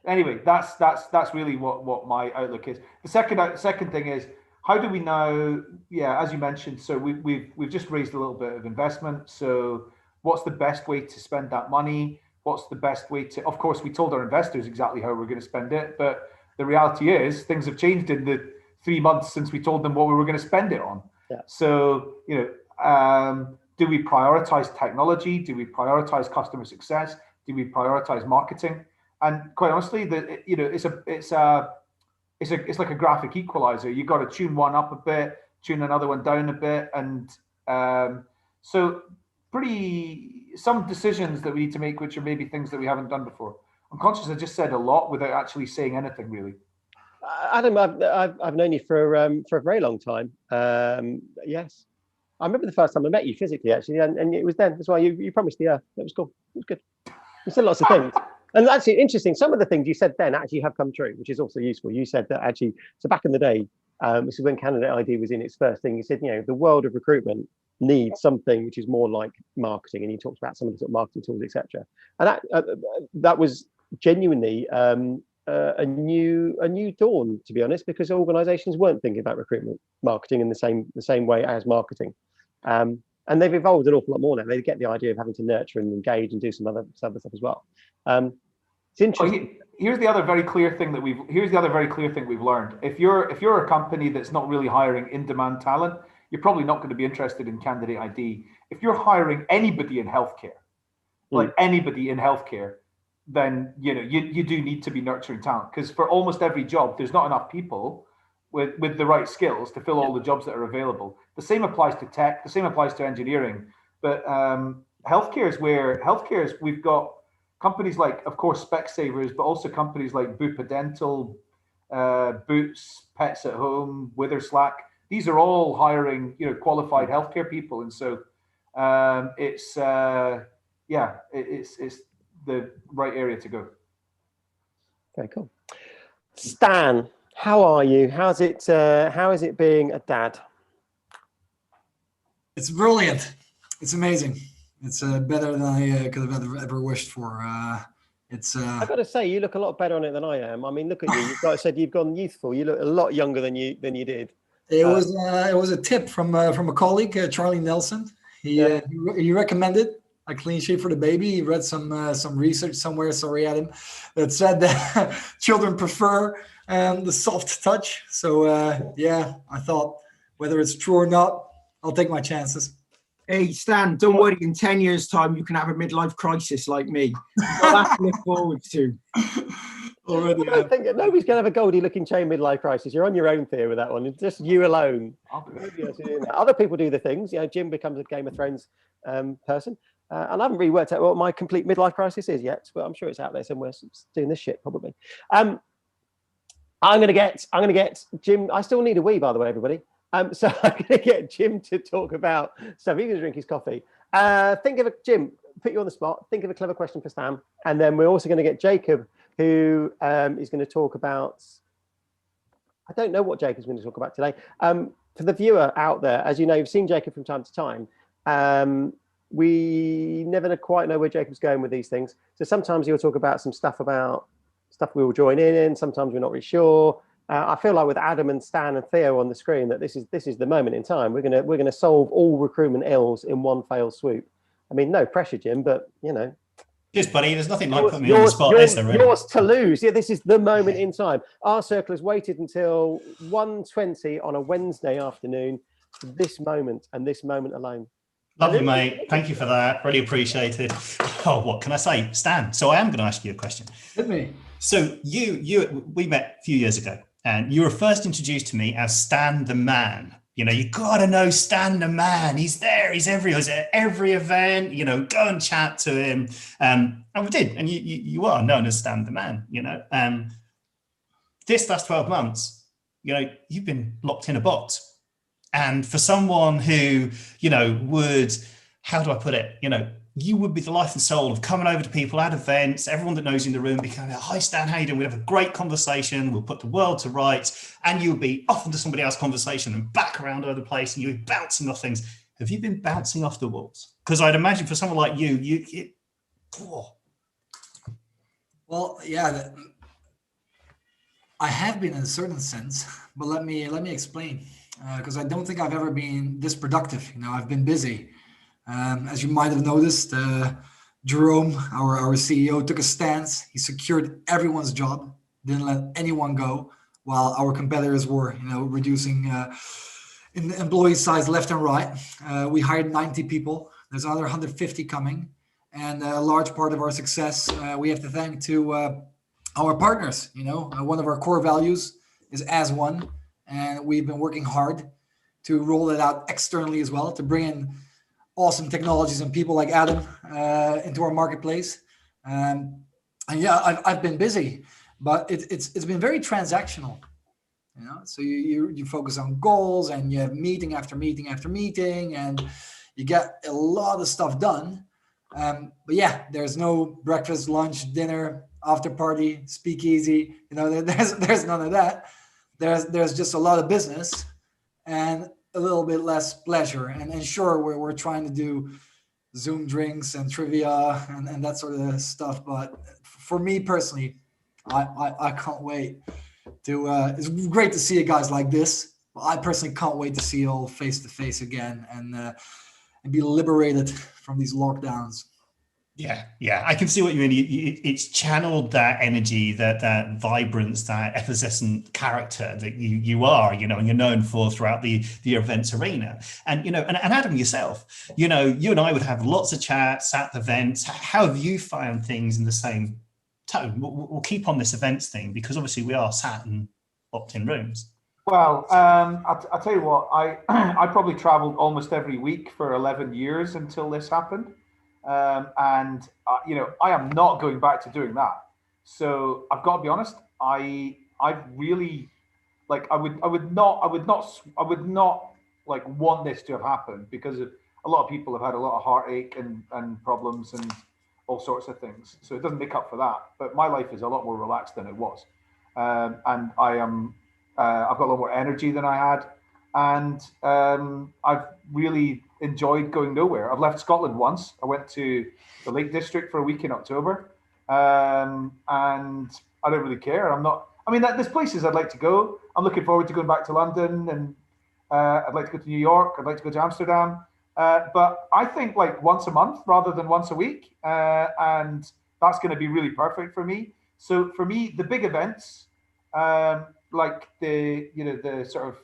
Anyway, that's really what my outlook is. The second thing is, how do we now? Yeah, as you mentioned, so we've just raised a little bit of investment. So what's the best way to spend that money? What's the best way to? Of course, we told our investors exactly how we're going to spend it, but the reality is things have changed in the 3 months since we told them what we were going to spend it on. Yeah. So do we prioritize technology? Do we prioritize customer success? Do we prioritize marketing? And quite honestly, it's like a graphic equalizer. You've got to tune one up a bit, tune another one down a bit, and so some decisions that we need to make, which are maybe things that we haven't done before. I'm conscious I just said a lot without actually saying anything really. Adam, I've known you for a very long time. Yes, I remember the first time I met you physically, actually, and it was then. That's why you promised the earth. It was cool. It was good. You said lots of things. And actually, interesting, some of the things you said then actually have come true, which is also useful. You said that actually, so back in the day, this is when Candidate ID was in its first thing. You said, the world of recruitment needs something which is more like marketing. And you talked about some of the sort of marketing tools, etc. And that was genuinely a new dawn, to be honest, because organizations weren't thinking about recruitment marketing in the same way as marketing. And they've evolved an awful lot more now. They get the idea of having to nurture and engage and do some other stuff as well. It's interesting. Here's the other very clear thing we've learned. If you're a company that's not really hiring in-demand talent, you're probably not going to be interested in Candidate ID. If you're hiring anybody in healthcare, then you do need to be nurturing talent, because for almost every job, there's not enough people with the right skills to fill all the jobs that are available. The same applies to tech. The same applies to engineering. But healthcare is we've got companies like, of course, Specsavers, but also companies like Bupa Dental, Boots, Pets at Home, Witherslack. These are all hiring, qualified healthcare people, and so it's the right area to go. Very cool. Stan, how are you? How is it being a dad? It's brilliant. It's amazing. It's better than I could have ever wished for. It's. I got to say, you look a lot better on it than I am. I mean, look at you. Like I said, you've gone youthful. You look a lot younger than you did. It was a tip from a colleague, Charlie Nelson. He recommended a clean shave for the baby. He read some research somewhere, sorry Adam, that said that children prefer the soft touch. So I thought whether it's true or not, I'll take my chances. Hey Stan, don't worry. In 10 years' time, you can have a midlife crisis like me. You've got that to look forward to. Already, I don't think nobody's going to have a Goldie-looking chain midlife crisis. You're on your own there with that one. It's just you alone. Other people do the things. You know, Jim becomes a Game of Thrones person, and I haven't really worked out what my complete midlife crisis is yet, but I'm sure it's out there somewhere. Doing this shit probably. I'm going to get Jim. I still need a wee, by the way, everybody. So I'm going to get Jim to talk about stuff. He's going to drink his coffee. Jim, put you on the spot. Think of a clever question for Stan. And then we're also going to get Jacob, who is going to talk about, I don't know what Jacob's going to talk about today. For the viewer out there, as you know, you've seen Jacob from time to time. We never quite know where Jacob's going with these things. So sometimes he'll talk about some stuff we will join in. Sometimes we're not really sure. I feel like with Adam and Stan and Theo on the screen that this is the moment in time. We're gonna solve all recruitment ills in one fell swoop. I mean, no pressure, Jim, but you know. Cheers, buddy. There's nothing like putting me on the spot, is there? Really? Yours to lose. Yeah, this is the moment in time. RCIRCLE has waited until 1:20 on a Wednesday afternoon for this moment and this moment alone. Lovely, mate. Thank you for that. Really appreciate it. Oh, what can I say? Stan, so I am going to ask you a question. Hit me. So we met a few years ago, and you were first introduced to me as Stan the Man. You know, you got to know Stan the Man. He's there. He's everywhere. He's at every event. You know, go and chat to him. And we did. And you are known as Stan the Man, you know. This last 12 months, you know, you've been locked in a box. And for someone who, you know, would, how do I put it? You know, you would be the life and soul of coming over to people at events, everyone that knows you in the room, becoming, hi Stan, how you doing? We'd have a great conversation. We'll put the world to rights. And you'll be off into somebody else's conversation and back around over the place and you'll be bouncing off things. Have you been bouncing off the walls? Because I'd imagine for someone like you. Well, yeah, I have been in a certain sense, but let me explain. Because I don't think I've ever been this productive. You know, I've been busy. As you might have noticed, Jerome, our CEO, took a stance. He secured everyone's job, didn't let anyone go, while our competitors were, you know, reducing in the employee size left and right. We hired 90 people. There's another 150 coming, and a large part of our success we have to thank to our partners. You know, one of our core values is as one. And we've been working hard to roll it out externally as well, to bring in awesome technologies and people like Adam into our marketplace. And yeah, I've been busy, but it's been very transactional. You know, so you focus on goals and you have meeting after meeting after meeting, and you get a lot of stuff done. But yeah, there's no breakfast, lunch, dinner, after party, speakeasy. You know, there's none of that. There's just a lot of business and a little bit less pleasure. And sure, we're trying to do Zoom drinks and trivia and that sort of stuff. But for me personally, I can't wait to. It's great to see you guys like this. But I personally can't wait to see you all face to face again and be liberated from these lockdowns. Yeah, I can see what you mean. It's channeled that energy, that vibrance, that effervescent character that you are, you know, and you're known for throughout the events arena. And, you know, and Adam, yourself, you know, you and I would have lots of chats at the events. How have you found things in the same tone? We'll keep on this events thing because obviously we are sat and locked in rooms. Well, I'll tell you what, I probably traveled almost every week for 11 years until this happened. You know, I am not going back to doing that. So I've got to be honest. I really like. I would not like want this to have happened because a lot of people have had a lot of heartache and problems and all sorts of things. So it doesn't make up for that. But my life is a lot more relaxed than it was, and I am. I've got a lot more energy than I had, and I've really enjoyed going nowhere. I've left Scotland once. I went to the Lake District for a week in October. and I don't really care. I mean, there's places I'd like to go. I'm looking forward to going back to London, and I'd like to go to New York. I'd like to go to Amsterdam. But I think like once a month rather than once a week, and that's going to be really perfect for me. So for me, the big events, like the sort of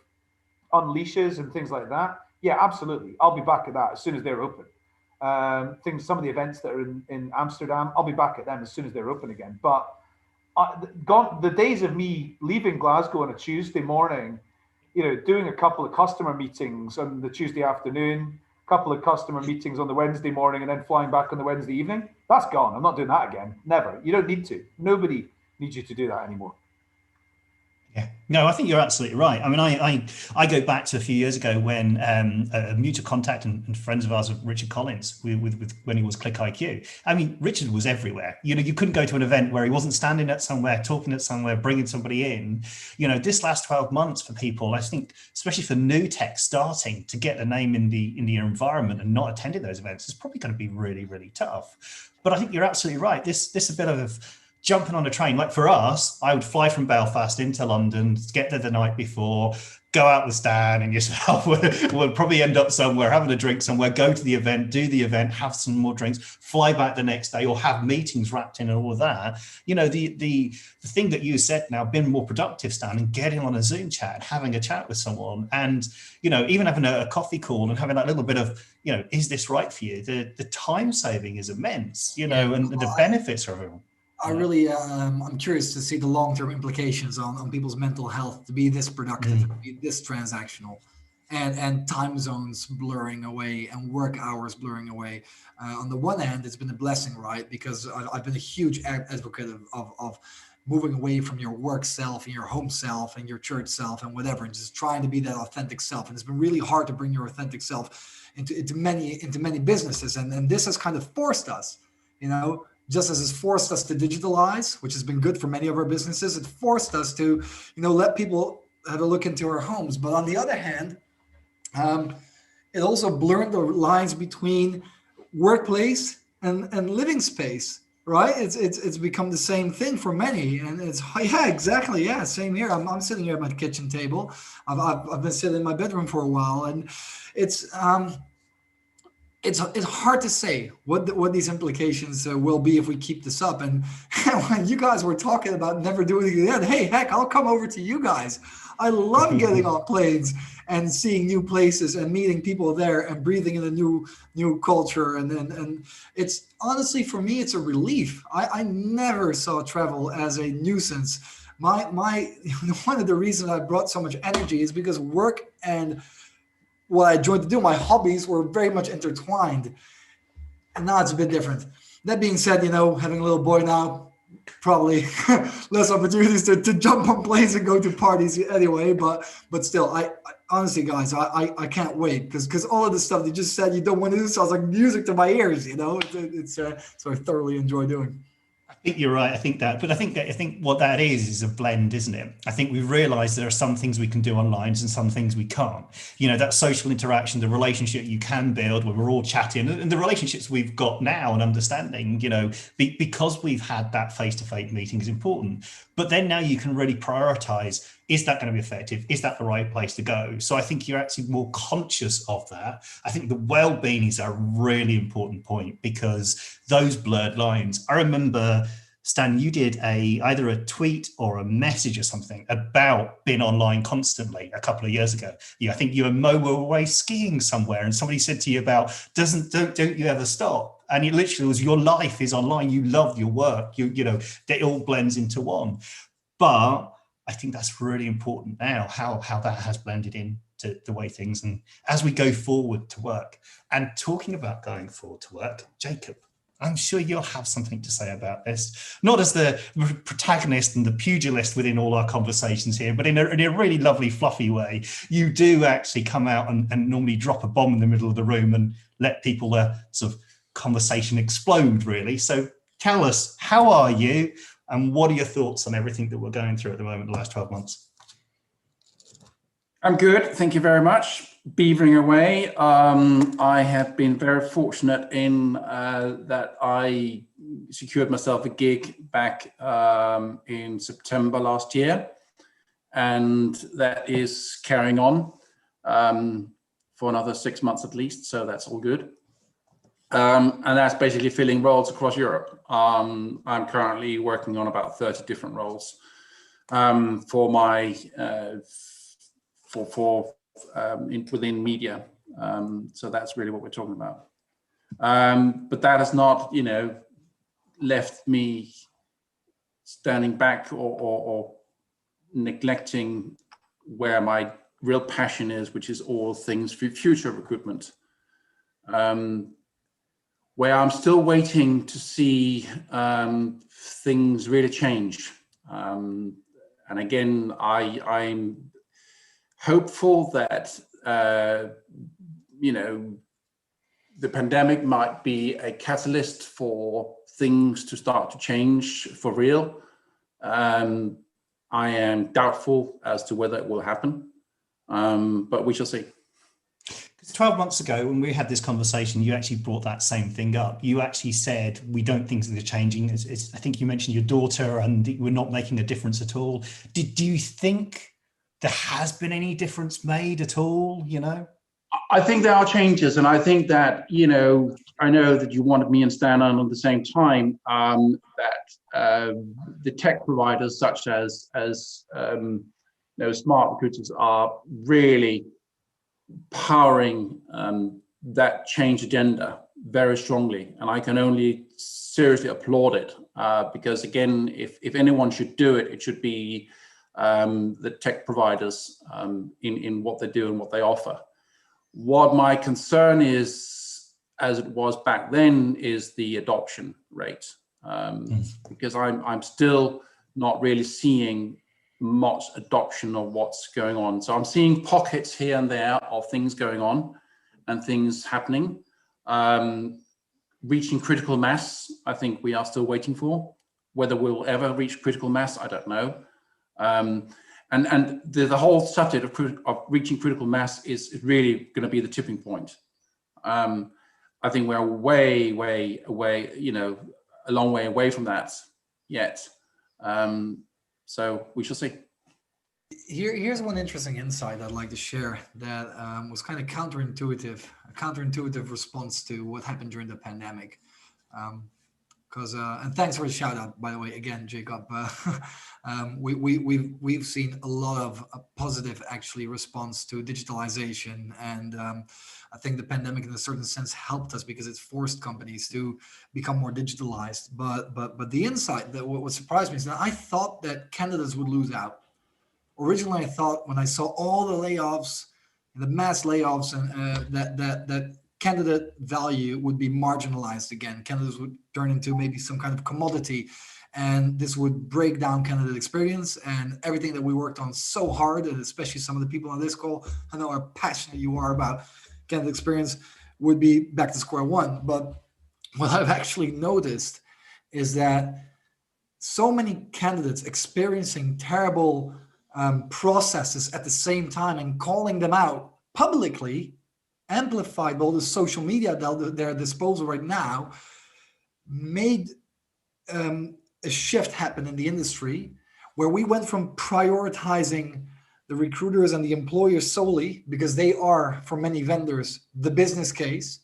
unleashes and things like that, yeah, absolutely, I'll be back at that as soon as they're open. Some of the events that are in Amsterdam, I'll be back at them as soon as they're open again. But the days of me leaving Glasgow on a Tuesday morning, doing a couple of customer meetings on the Tuesday afternoon, a couple of customer meetings on the Wednesday morning, and then flying back on the Wednesday evening, that's gone. I'm not doing that again. Never. You don't need to. Nobody needs you to do that anymore. Yeah, no, I think you're absolutely right. I mean, I go back to a few years ago when a mutual contact and friends of ours, Richard Collins, with when he was Click IQ. I mean, Richard was everywhere. You couldn't go to an event where he wasn't standing at somewhere, talking at somewhere, bringing somebody in. This last 12 months for people, I think, especially for new tech starting to get a name in the environment and not attending those events, is probably going to be really, really tough. But I think you're absolutely right. This a bit of jumping on a train, like for us, I would fly from Belfast into London, get there the night before, go out with Stan and yourself. We'll probably end up somewhere, having a drink somewhere, go to the event, do the event, have some more drinks, fly back the next day, or have meetings wrapped in and all of that. The thing that you said now, being more productive, Stan, and getting on a Zoom chat, having a chat with someone, and even having a coffee call and having that little bit of, is this right for you? The time saving is immense, and the benefits are everyone. I really, I'm curious to see the long-term implications on people's mental health to be this productive, to be this transactional, and time zones blurring away and work hours blurring away. On the one hand, it's been a blessing, right? Because I've been a huge advocate of moving away from your work self and your home self and your church self and whatever, and just trying to be that authentic self. And it's been really hard to bring your authentic self into many businesses, and this has kind of forced us, just as it's forced us to digitalize, which has been good for many of our businesses. It forced us to, let people have a look into our homes. But on the other hand, it also blurred the lines between workplace and living space, right? It's become the same thing for many, and exactly, same here. I'm sitting here at my kitchen table. I've been sitting in my bedroom for a while, and it's hard to say what these implications will be if we keep this up. And when you guys were talking about never doing it again, hey, heck, I'll come over to you guys. I love getting on planes and seeing new places and meeting people there and breathing in a new culture. And it's honestly, for me, it's a relief. I never saw travel as a nuisance. My one of the reasons I brought so much energy is because work and what I enjoyed to do, my hobbies, were very much intertwined. And now it's a bit different. That being said, having a little boy now, probably less opportunities to jump on planes and go to parties anyway. But still, I honestly, guys, I can't wait because all of the stuff you just said you don't want to do sounds like music to my ears. It's so I thoroughly enjoy doing. I think you're right. I think what that is a blend, isn't it? I think we've realized there are some things we can do online and some things we can't. That social interaction, the relationship you can build when we're all chatting, and the relationships we've got now and understanding, because we've had that face-to-face meeting is important. But then now you can really prioritize, is that going to be effective? Is that the right place to go? So I think you're actually more conscious of that. I think the well-being is a really important point because those blurred lines. I remember, Stan, you did either a tweet or a message or something about being online constantly a couple of years ago. I think you and Mo were away skiing somewhere and somebody said to you about, don't you ever stop? And it literally was, your life is online. You love your work. It all blends into one. But I think that's really important now, how that has blended into the way things, and as we go forward to work. And talking about going forward to work, Jacob, I'm sure you'll have something to say about this, not as the protagonist and the pugilist within all our conversations here, but in a really lovely, fluffy way. You do actually come out and normally drop a bomb in the middle of the room and let people sort of conversation explode, really. So tell us, how are you? And what are your thoughts on everything that we're going through at the moment, the last 12 months? I'm good. Thank you very much. beavering away. I have been very fortunate in that I secured myself a gig back in September last year, and that is carrying on for another 6 months at least, so that's all good. And that's basically filling roles across Europe. I'm currently working on about 30 different roles for my within media. So that's really what we're talking about. But that has not, left me standing back or neglecting where my real passion is, which is all things for future recruitment. Where I'm still waiting to see things really change. And again, I'm hopeful that, the pandemic might be a catalyst for things to start to change for real. I am doubtful as to whether it will happen, but we shall see. 12 months ago, when we had this conversation, you actually brought that same thing up. You actually said, we don't think things are changing. I think you mentioned your daughter and we're not making a difference at all. Do you think there has been any difference made at all, I think there are changes, and I think that, I know that you wanted me and Stan on at the same time, that the tech providers such as smart recruiters are really powering that change agenda very strongly, and I can only seriously applaud it because, again, if anyone should do it, it should be the tech providers in what they do and what they offer. What my concern is, as it was back then, is the adoption rate, because I'm still not really seeing much adoption of what's going on. So I'm seeing pockets here and there of things going on and things happening. Reaching critical mass, I think we are still waiting for. Whether we'll ever reach critical mass, I don't know. And the whole subject of reaching critical mass is really going to be the tipping point. I think we're way away, a long way away from that yet. So we shall see. Here's one interesting insight I'd like to share that was kind of counterintuitive, a counterintuitive response to what happened during the pandemic. And thanks for the shout out, by the way, again, Jacob. We've seen a lot of positive actually response to digitalization, and I think the pandemic in a certain sense helped us because it's forced companies to become more digitalized. But the insight that what surprised me is that I thought that candidates would lose out. Originally, I thought when I saw all the layoffs, the mass layoffs, and that candidate value would be marginalized again. Candidates would turn into maybe some kind of commodity, and this would break down candidate experience and everything that we worked on so hard, and especially some of the people on this call, I know how passionate you are about candidate experience, would be back to square one. But what I've actually noticed is that so many candidates experiencing terrible processes at the same time and calling them out publicly, amplified by all the social media at their disposal right now, made a shift happen in the industry where we went from prioritizing the recruiters and the employers solely, because they are, for many vendors, the business case,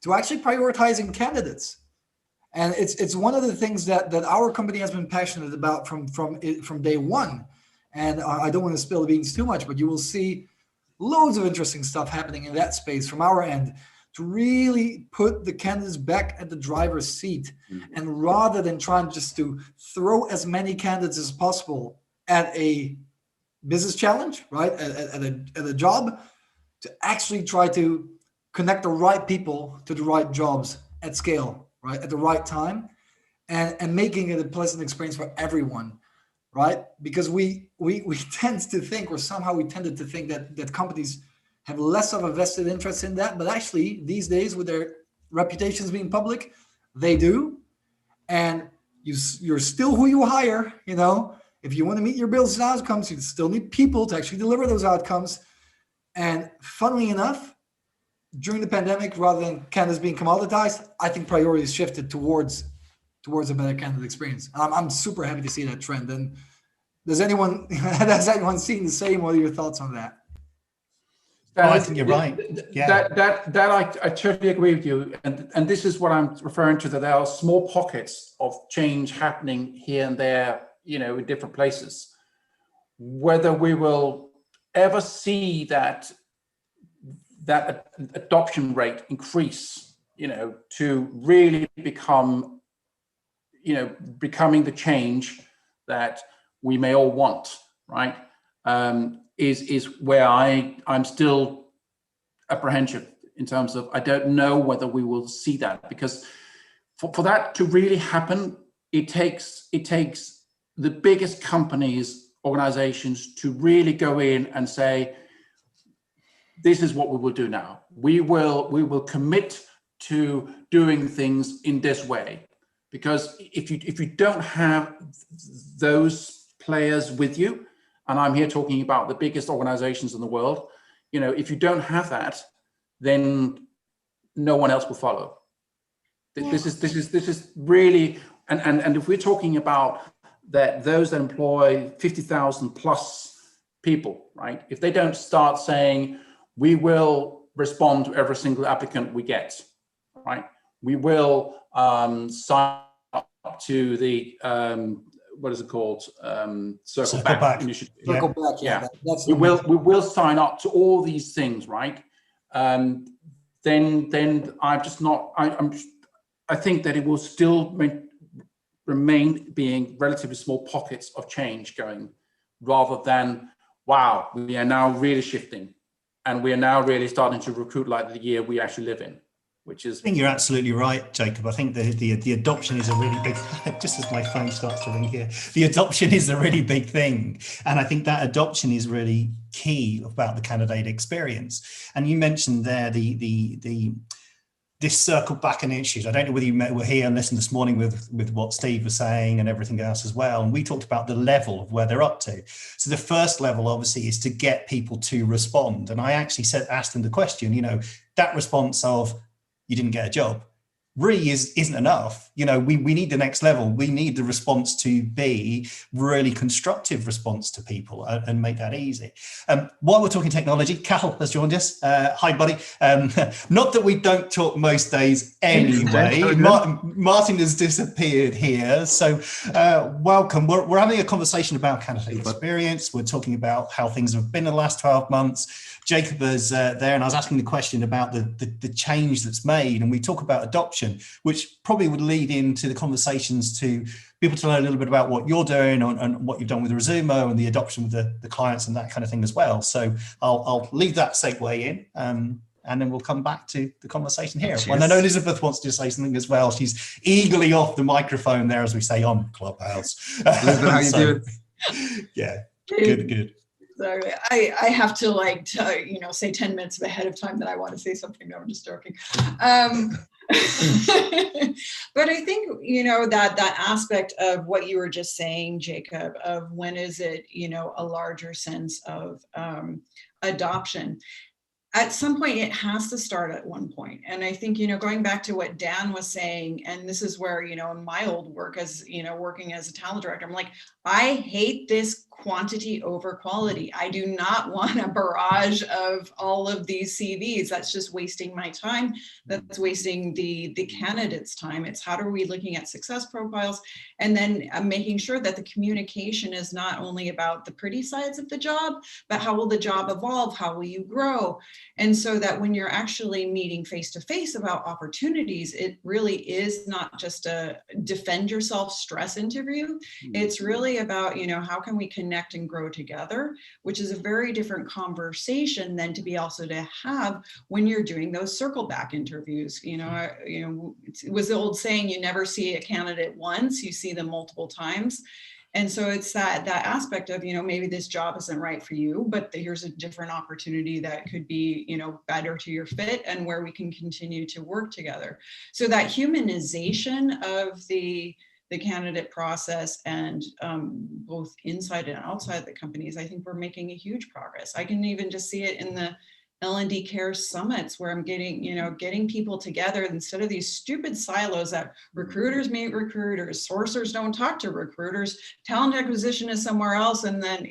to actually prioritizing candidates. And it's one of the things that our company has been passionate about from day one. And I don't want to spill the beans too much, but you will see loads of interesting stuff happening in that space from our end to really put the candidates back at the driver's seat. Mm-hmm. And rather than trying just to throw as many candidates as possible at a business challenge, right, at a job, to actually try to connect the right people to the right jobs at scale, right, at the right time, and making it a pleasant experience for everyone. Right, because we tend to think, or somehow we tended to think that companies have less of a vested interest in that, but actually these days, with their reputations being public, they do. And you're still who you hire. If you want to meet your business outcomes, you still need people to actually deliver those outcomes. And funnily enough, during the pandemic, rather than candidates being commoditized, I think priorities shifted towards a better candidate experience. I'm super happy to see that trend. And has anyone seen the same? What are your thoughts on that? I think you're right. Yeah. That I totally agree with you. And this is what I'm referring to, that there are small pockets of change happening here and there, in different places. Whether we will ever see that adoption rate increase, to really become, becoming the change that we may all want, right? Is where I'm still apprehensive in terms of, I don't know whether we will see that, because for that to really happen, it takes the biggest companies, organizations to really go in and say, this is what we will do now. We will commit to doing things in this way, because if you don't have those players with you, and I'm here talking about the biggest organizations in the world, if you don't have that, then no one else will follow. This is really, and if we're talking about those that employ 50,000 plus people, right? If they don't start saying, we will respond to every single applicant we get, right? We will sign up to the, what is it called? Circle Back initiative. Circle Back, yeah. We will sign up to all these things, right? Then I'm just not, I think that it will still remain being relatively small pockets of change going, rather than, wow, we are now really shifting, and we are now really starting to recruit like the year we actually live in, which is... I think you're absolutely right, Jacob. I think the adoption is a really big, just as my phone starts to ring here, the adoption is a really big thing. And I think that adoption is really key about the candidate experience. And you mentioned there this circle back and issues. I don't know whether you were here and listened this morning with what Steve was saying and everything else as well. And we talked about the level of where they're up to. So the first level, obviously, is to get people to respond. And I actually asked them the question, that response of, you didn't get a job, really isn't enough. We need the next level. We need the response to be really constructive response to people and make that easy. While we're talking technology, Cal has joined us. Hi, buddy. Not that we don't talk most days anyway. Martin has disappeared here. So welcome. We're having a conversation about candidate experience. We're talking about how things have been in the last 12 months. Jacob is there, and I was asking the question about the change that's made, and we talk about adoption, which probably would lead into the conversations to people to learn a little bit about what you're doing and what you've done with Resumo and the adoption with the clients and that kind of thing as well. So I'll leave that segue in, and then we'll come back to the conversation here. Cheers. And I know Elizabeth wants to say something as well. She's eagerly off the microphone there, as we say on Clubhouse. Elizabeth, how you doing? Yeah, good. Sorry, I have to say 10 minutes ahead of time that I want to say something. No, I'm just joking. But I think, that aspect of what you were just saying, Jacob, of when is it, a larger sense of adoption. At some point, it has to start at one point. And I think, going back to what Dan was saying, and this is where, in my old work as, working as a talent director, I'm like, I hate this quantity over quality. I do not want a barrage of all of these CVs. That's just wasting my time. That's wasting the candidate's time. It's how are we looking at success profiles, and then making sure that the communication is not only about the pretty sides of the job, but how will the job evolve? How will you grow? And so that when you're actually meeting face to face about opportunities, it really is not just a defend yourself stress interview. It's really about, how can we connect and grow together, which is a very different conversation than to be also to have when you're doing those circle back interviews. It was the old saying, you never see a candidate once, you see them multiple times. And so it's that aspect of, maybe this job isn't right for you, but here's a different opportunity that could be, better to your fit and where we can continue to work together. So that humanization of the the candidate process and both inside and outside the companies, I think we're making a huge progress. I can even just see it in the L&D Care summits where I'm getting people together instead of these stupid silos that recruiters meet recruiters, sourcers don't talk to recruiters, talent acquisition is somewhere else. And then,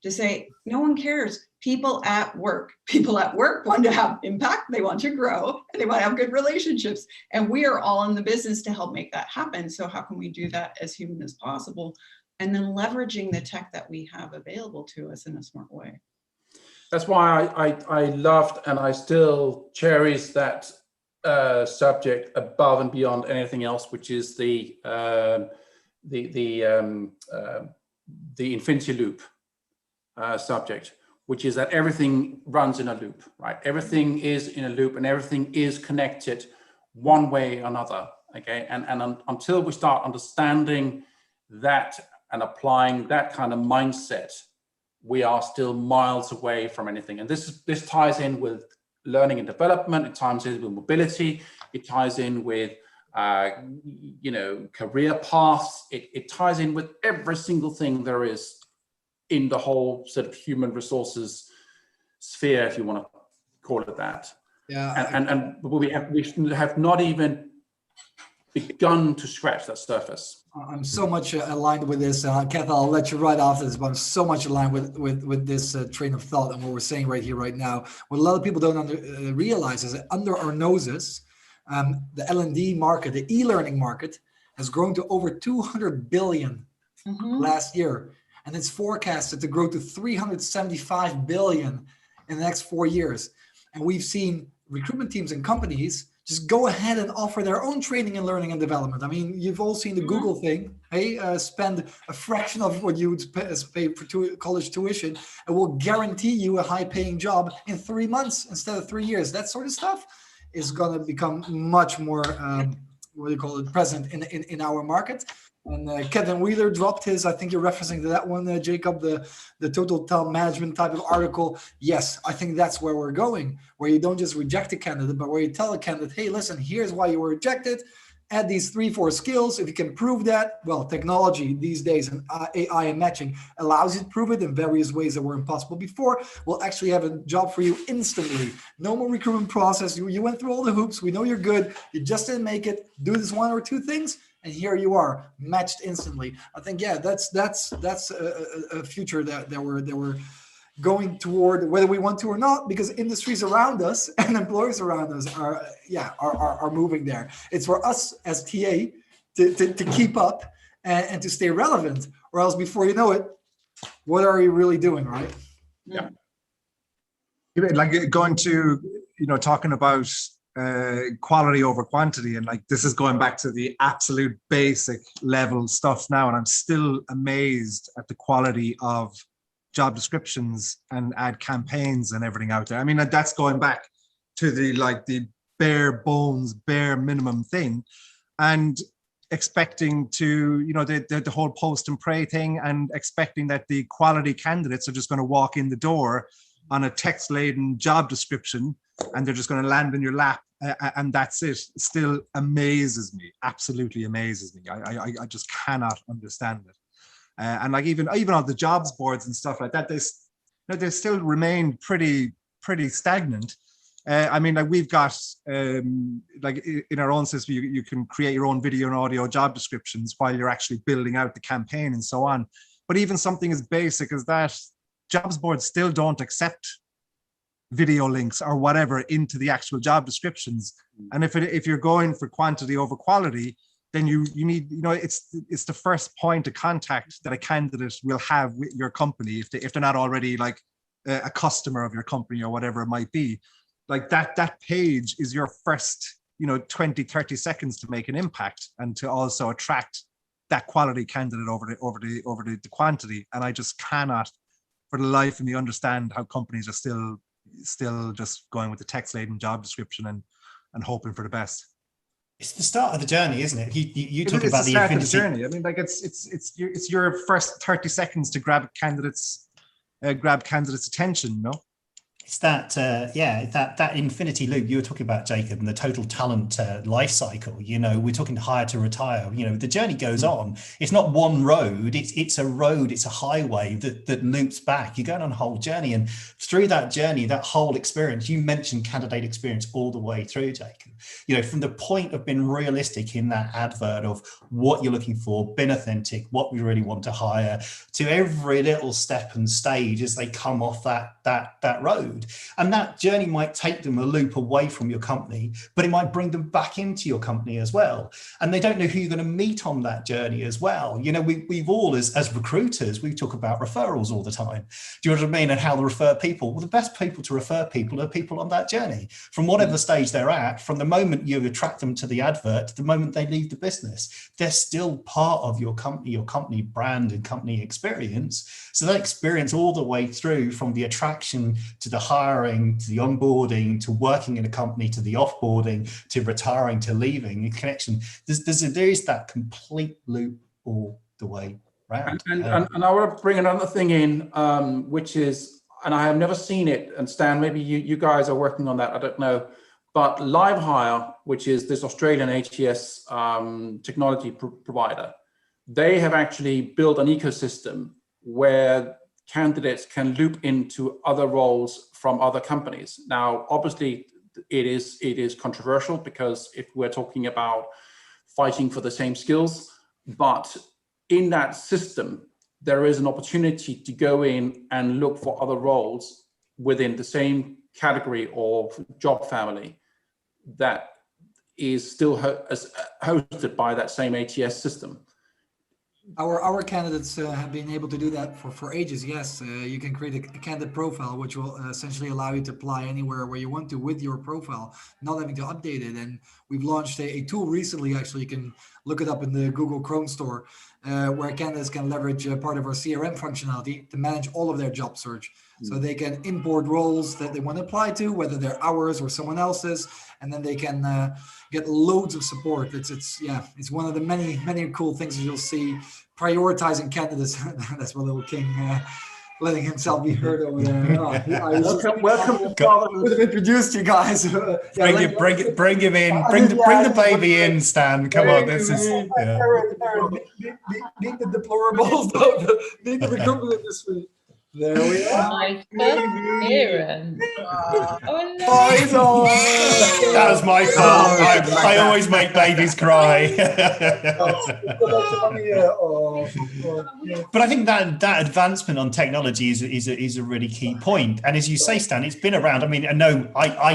to say, no one cares. People at work want to have impact. They want to grow and they want to have good relationships. And we are all in the business to help make that happen. So how can we do that as human as possible? And then leveraging the tech that we have available to us in a smart way. That's why I loved and I still cherish that subject above and beyond anything else, which is the infinity loop subject, which is that everything runs in a loop, right? Everything is in a loop and everything is connected one way or another. Okay, and until we start understanding that and applying that kind of mindset, we are still miles away from anything. And this ties in with learning and development. It ties in with mobility. It ties in with career paths. It ties in with every single thing there is in the whole sort of human resources sphere, if you want to call it that. Yeah. And we have not even begun to scratch that surface. I'm so much aligned with this. Kath, I'll let you right after this, but I'm so much aligned with this train of thought and what we're saying right here, right now. What a lot of people don't realize is that under our noses, the L&D market, the e-learning market, has grown to over 200 billion last year. And it's forecasted to grow to 375 billion in the next 4 years. And we've seen recruitment teams and companies just go ahead and offer their own training and learning and development. I mean, you've all seen the Google thing. Hey, spend a fraction of what you would pay for college tuition, and we'll guarantee you a high-paying job in 3 months instead of 3 years. That sort of stuff is going to become much more, present in our market. And Kevin Wheeler dropped his, I think you're referencing to that one, Jacob, the total talent management type of article. Yes, I think that's where we're going, where you don't just reject a candidate, but where you tell a candidate, hey, listen, here's why you were rejected. Add these 3-4 skills. If you can prove that, well, technology these days and AI and matching allows you to prove it in various ways that were impossible before. We'll actually have a job for you instantly. No more recruitment process. You went through all the hoops. We know you're good. You just didn't make it. Do this 1 or 2 things. And here you are, matched instantly. I think, yeah, that's a future that we're going toward, whether we want to or not, because industries around us and employers around us are moving there. It's for us as TA to keep up and to stay relevant, or else before you know it, what are you really doing, right? Yeah. Like going to, talking about quality over quantity, and like this is going back to the absolute basic level stuff now, and I'm still amazed at the quality of job descriptions and ad campaigns and everything out there. I mean, that's going back to the bare bones, bare minimum thing, and expecting to, the whole post and pray thing, and expecting that the quality candidates are just going to walk in the door on a text-laden job description and they're just going to land in your lap and that's it. Still amazes me, absolutely amazes me. I just cannot understand it. And like even on the jobs boards and stuff like that, they still remain pretty stagnant. I mean, like we've got like in our own system, you can create your own video and audio job descriptions while you're actually building out the campaign and so on. But even something as basic as that, jobs boards still don't accept video links or whatever into the actual job descriptions. And if you're going for quantity over quality, then you need, it's the first point of contact that a candidate will have with your company if they're not already like a customer of your company or whatever it might be. Like that page is your first 20-30 seconds to make an impact and to also attract that quality candidate over the quantity. And I just cannot for the life of me understand how companies are still just going with the text-laden job description and hoping for the best. It's the start of the journey, isn't it? You talk about the start of the journey. I mean, like it's your first 30 seconds to grab candidates' attention, no? It's that, that infinity loop you were talking about, Jacob, and the total talent life cycle. You know, we're talking hire to retire. You know, the journey goes on. It's not one road. It's a road. It's a highway that loops back. You're going on a whole journey, and through that journey, that whole experience. You mentioned candidate experience all the way through, Jacob. You know, from the point of being realistic in that advert of what you're looking for, being authentic, what we really want to hire, to every little step and stage as they come off that road. And that journey might take them a loop away from your company, but it might bring them back into your company as well. And they don't know who you're going to meet on that journey as well. You know, we've all, as recruiters, we talk about referrals all the time. Do you know what I mean? And how to refer people. Well, the best people to refer people are people on that journey, from whatever stage they're at, from the moment you attract them to the advert to the moment they leave the business. They're still part of your company brand and company experience. So that experience all the way through, from the attraction to the hiring, to the onboarding, to working in a company, to the offboarding, to retiring, to leaving, a connection. There is that complete loop all the way round. And I want to bring another thing in, which is, and I have never seen it, and Stan, maybe you guys are working on that, I don't know, but LiveHire, which is this Australian ATS technology provider, they have actually built an ecosystem where candidates can loop into other roles from other companies. Now, obviously, it is controversial, because if we're talking about fighting for the same skills, but in that system, there is an opportunity to go in and look for other roles within the same category or job family that is still hosted by that same ATS system. Our candidates have been able to do that for ages. Yes, you can create a candidate profile, which will essentially allow you to apply anywhere where you want to with your profile, not having to update it. And we've launched a tool recently. Actually, you can look it up in the Google Chrome store, where candidates can leverage part of our CRM functionality to manage all of their job search. So they can import roles that they want to apply to, whether they're ours or someone else's, and then they can get loads of support. It's one of the many cool things that you'll see. Prioritizing candidates. That's my little king letting himself be heard over there. Welcome. Would have introduced you guys. Bring him in. Bring the baby in, Stan. Come on, this is being the deplorables, being the recruitment industry. There we are. My appearance. Oh no! That was my fault. I always make babies cry. But I think that advancement on technology is a really key point. And as you say, Stan, it's been around. I mean, I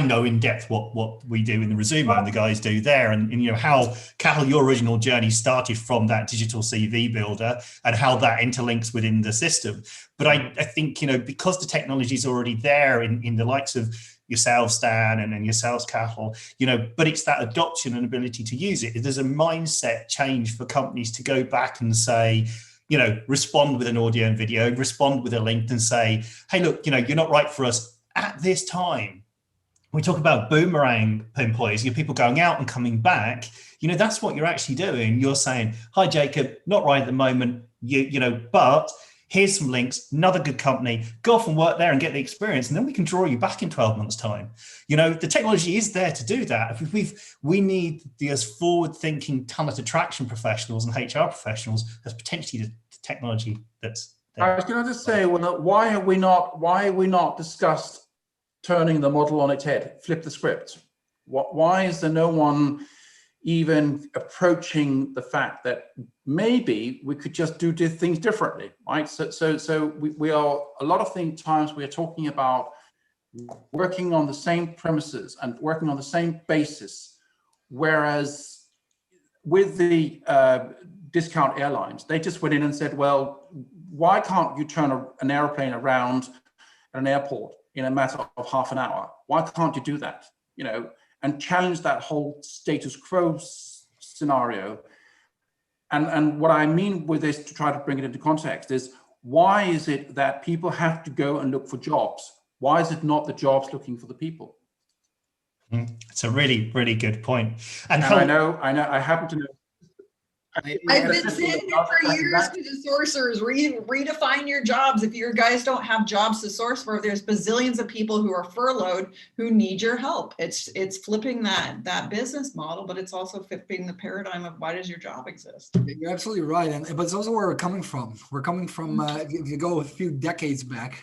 know in depth what we do in the Resumo and the guys do there, and you know how, Cathal, your original journey started from that digital CV builder and how that interlinks within the system. But I think, you know, because the technology is already there in the likes of yourself, Stan, and yourselves, Cathal, you know, but it's that adoption and ability to use it. There's a mindset change for companies to go back and say, you know, respond with an audio and video, respond with a link and say, hey, look, you know, you're not right for us at this time. We talk about boomerang employees, you know, people going out and coming back. You know, that's what you're actually doing. You're saying, hi, Jacob, not right at the moment, you know, but here's some links, another good company, go off and work there and get the experience, and then we can draw you back in 12 months' time. You know, the technology is there to do that. We need these forward-thinking talent attraction professionals and HR professionals as potentially the technology that's there. I was going to just say, well, why have we not discussed turning the model on its head, flip the script? Why is there no one even approaching the fact that maybe we could just do things differently, right? So we are, a lot of times we are talking about working on the same premises and working on the same basis, whereas with the discount airlines, they just went in and said, well, why can't you turn an airplane around at an airport in a matter of half an hour? Why can't you do that? You know, and challenge that whole status quo scenario. And what I mean with this, to try to bring it into context, is why is it that people have to go and look for jobs? Why is it not the jobs looking for the people? It's a really, really good point. And I happen to know I've been saying it for years to the sourcers. Redefine your jobs. If your guys don't have jobs to source for, there's bazillions of people who are furloughed who need your help. It's flipping that business model, but it's also flipping the paradigm of why does your job exist? You're absolutely right, but it's also where we're coming from. We're coming from if you go a few decades back.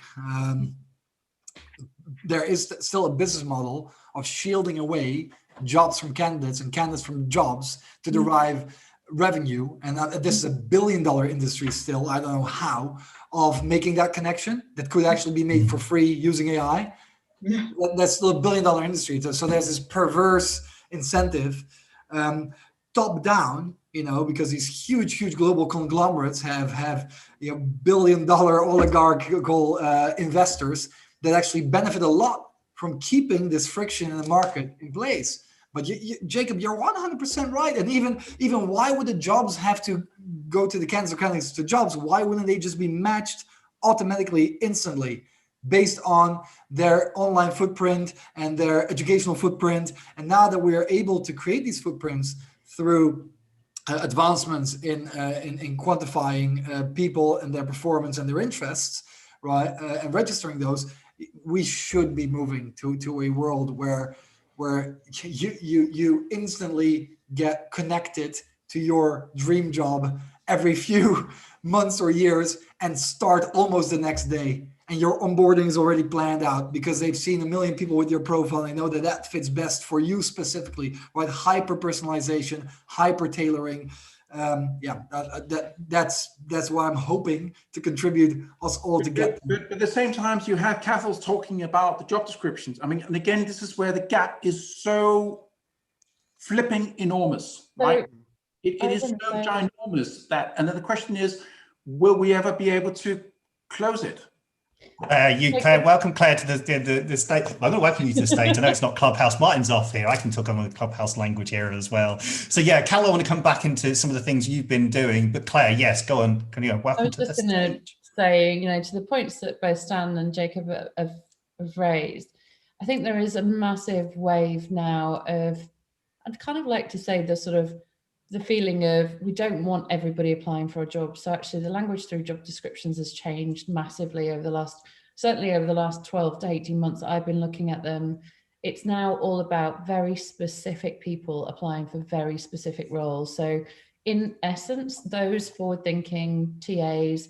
There is still a business model of shielding away jobs from candidates and candidates from jobs to derive revenue. And this is a billion-dollar industry still, I don't know how, of making that connection that could actually be made for free using AI. Yeah. That's still a billion-dollar industry. So there's this perverse incentive top down, because these huge global conglomerates have billion-dollar oligarchical investors that actually benefit a lot from keeping this friction in the market in place. But Jacob, you're 100% right. And even why would the jobs have to go to the candidates to jobs? Why wouldn't they just be matched automatically, instantly, based on their online footprint and their educational footprint? And now that we are able to create these footprints through advancements in quantifying people and their performance and their interests, right, and registering those, we should be moving to a world where you instantly get connected to your dream job every few months or years and start almost the next day. And your onboarding is already planned out because they've seen a million people with your profile. They know that fits best for you specifically, right? Hyper personalization, hyper tailoring. That's why I'm hoping to contribute us all to get. But at the same time, you have Cathals talking about the job descriptions. I mean, and again, this is where the gap is so flipping enormous, right? It is so ginormous that, and then the question is, will we ever be able to close it? Claire, welcome Claire to the stage. I'm going to welcome you to the stage. I know it's not Clubhouse. Martin's off here. I can talk on the Clubhouse language here as well. So yeah, Cal, I want to come back into some of the things you've been doing. But Claire, yes, go on. Can you welcome to the stage? I was just going to say, to the points that both Stan and Jacob have raised, I think there is a massive wave now of, I'd kind of like to say the feeling of we don't want everybody applying for a job. So actually the language through job descriptions has changed massively certainly over the last 12 to 18 months that I've been looking at them. It's now all about very specific people applying for very specific roles. So in essence, those forward-thinking TAs,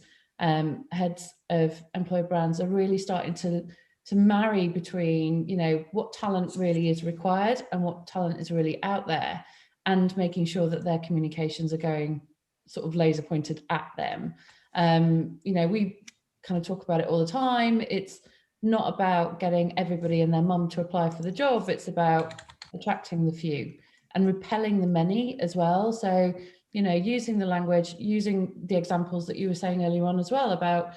heads of employer brands are really starting to marry between, what talent really is required and what talent is really out there, and making sure that their communications are going sort of laser pointed at them. We kind of talk about it all the time. It's not about getting everybody and their mum to apply for the job. It's about attracting the few and repelling the many as well. So, using the language, using the examples that you were saying earlier on as well about,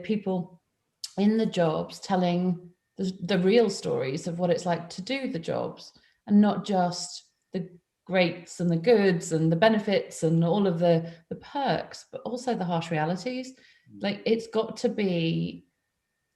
people in the jobs telling the real stories of what it's like to do the jobs, and not just the greats and the goods and the benefits and all of the perks, but also the harsh realities. Like it's got to be,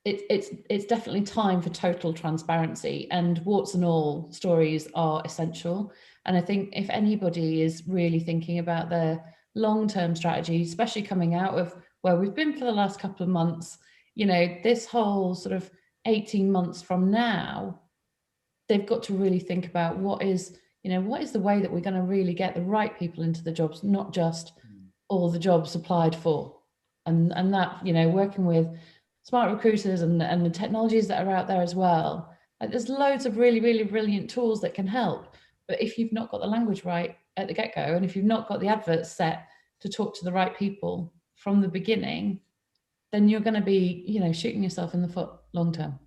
it's definitely time for total transparency, and warts and all stories are essential. And I think if anybody is really thinking about their long-term strategy, especially coming out of where we've been for the last couple of months, this whole sort of 18 months from now, they've got to really think about what is the way that we're going to really get the right people into the jobs, not just all the jobs applied for. And that, working with smart recruiters and the technologies that are out there as well. Like there's loads of really, really brilliant tools that can help. But if you've not got the language right at the get-go, and if you've not got the adverts set to talk to the right people from the beginning, then you're going to be, shooting yourself in the foot long term.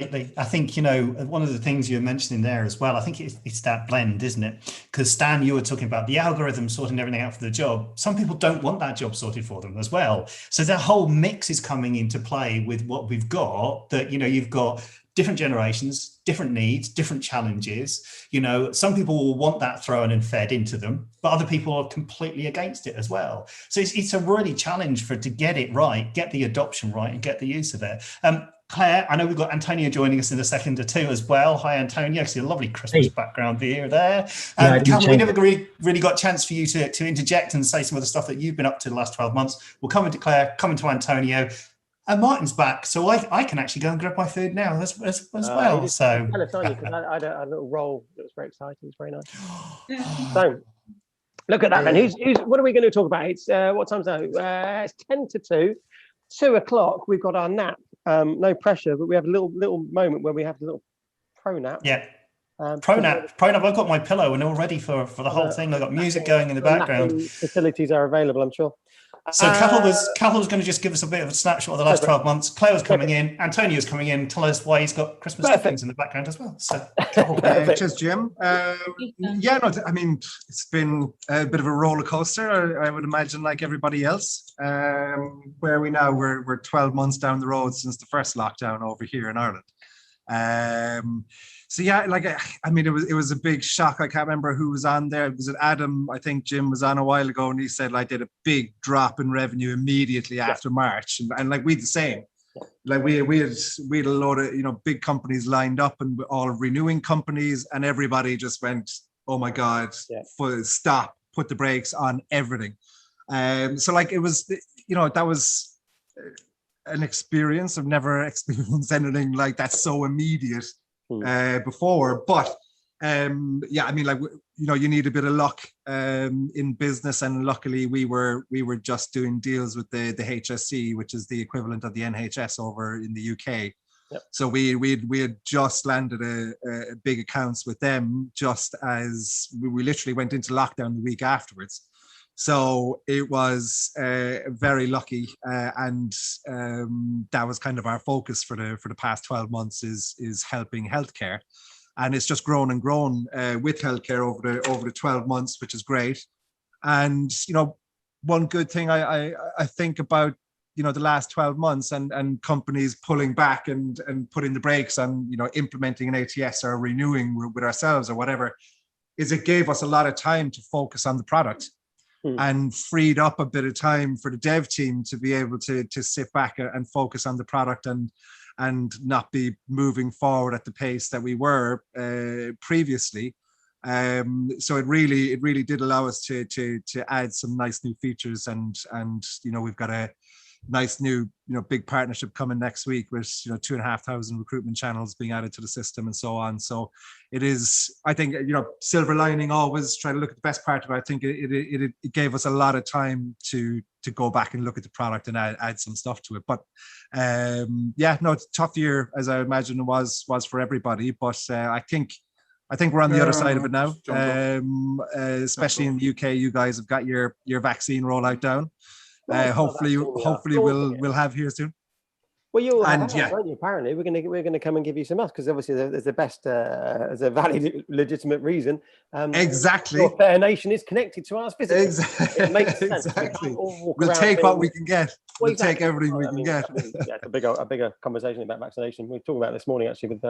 I think, one of the things you're mentioning there as well, I think it's that blend, isn't it? Because Stan, you were talking about the algorithm sorting everything out for the job. Some people don't want that job sorted for them as well. So that whole mix is coming into play with what we've got, that, you've got different generations, different needs, different challenges. You know, some people will want that thrown and fed into them, but other people are completely against it as well. So it's a really challenge to get it right, get the adoption right, and get the use of it. Claire, I know we've got Antonio joining us in a second or two as well. Hi, Antonio. I see a lovely Christmas background there. Cal, we never really got a chance for you to interject and say some of the stuff that you've been up to the last 12 months. We'll come into Claire, come into Antonio. And Martin's back, so I can actually go and grab my food now as well. So tell us, aren't you? Because I had a little roll that was very exciting. It's very nice. So look at that, then. Who's what are we going to talk about? It's what time's now? It's 10 to 2. 2 o'clock. We've got our nap. No pressure, but we have a little moment where we have a little pro nap. Yeah. Pro nap. I've got my pillow and all ready for the whole thing. I've got music going in the background. Facilities are available, I'm sure. So Cathal was going to just give us a bit of a snapshot of the last 12 months. Claire was coming in. Antonio's coming in. Tell us why he's got Christmas stockings in the background as well. So, cheers, Jim. Yeah, no, I mean, it's been a bit of a roller coaster. I would imagine, like everybody else. Where are we now? We're 12 months down the road since the first lockdown over here in Ireland. So yeah, like I mean, it was a big shock. I can't remember who was on there. Was it Adam? I think Jim was on a while ago, and he said like did a big drop in revenue immediately after March, and like we the same. Like we had a load of big companies lined up and all renewing companies, and everybody just went, oh my god, stop, put the brakes on everything. So like it was, that was an experience. I've never experienced anything like that so immediate before, but yeah, I mean, like, you need a bit of luck in business, and luckily we were just doing deals with the HSE, which is the equivalent of the NHS over in the UK. Yep. So we had just landed a big accounts with them just as we literally went into lockdown the week afterwards. So it was very lucky, and that was kind of our focus for the past 12 months is helping healthcare, and it's just grown and grown with healthcare over the 12 months, which is great. And one good thing I think about the last 12 months and companies pulling back and putting the brakes on implementing an ATS or renewing with ourselves or whatever, is it gave us a lot of time to focus on the product. And freed up a bit of time for the dev team to be able to sit back and focus on the product and not be moving forward at the pace that we were previously. So it really did allow us to add some nice new features, and we've got a nice new big partnership coming next week with 2,500 recruitment channels being added to the system and so on. So it is, I think, silver lining, always try to look at the best part of it. I think it gave us a lot of time to go back and look at the product and add some stuff to it. But yeah, no, it's a tough year, as I imagine it was for everybody, but I think we're on the other side of it now, especially in the UK. You guys have got your vaccine rollout down. Hopefully we'll have here soon. Well, you'll have, won't you? Apparently, we're gonna come and give you some us, because obviously there's the best, as a valid, legitimate reason. Exactly. Your fair nation is connected to ours physically. Exactly. It makes sense. Exactly. We'll take what we can get. We'll take everything we can get. Yeah, a bigger conversation about vaccination. We talked about it this morning actually with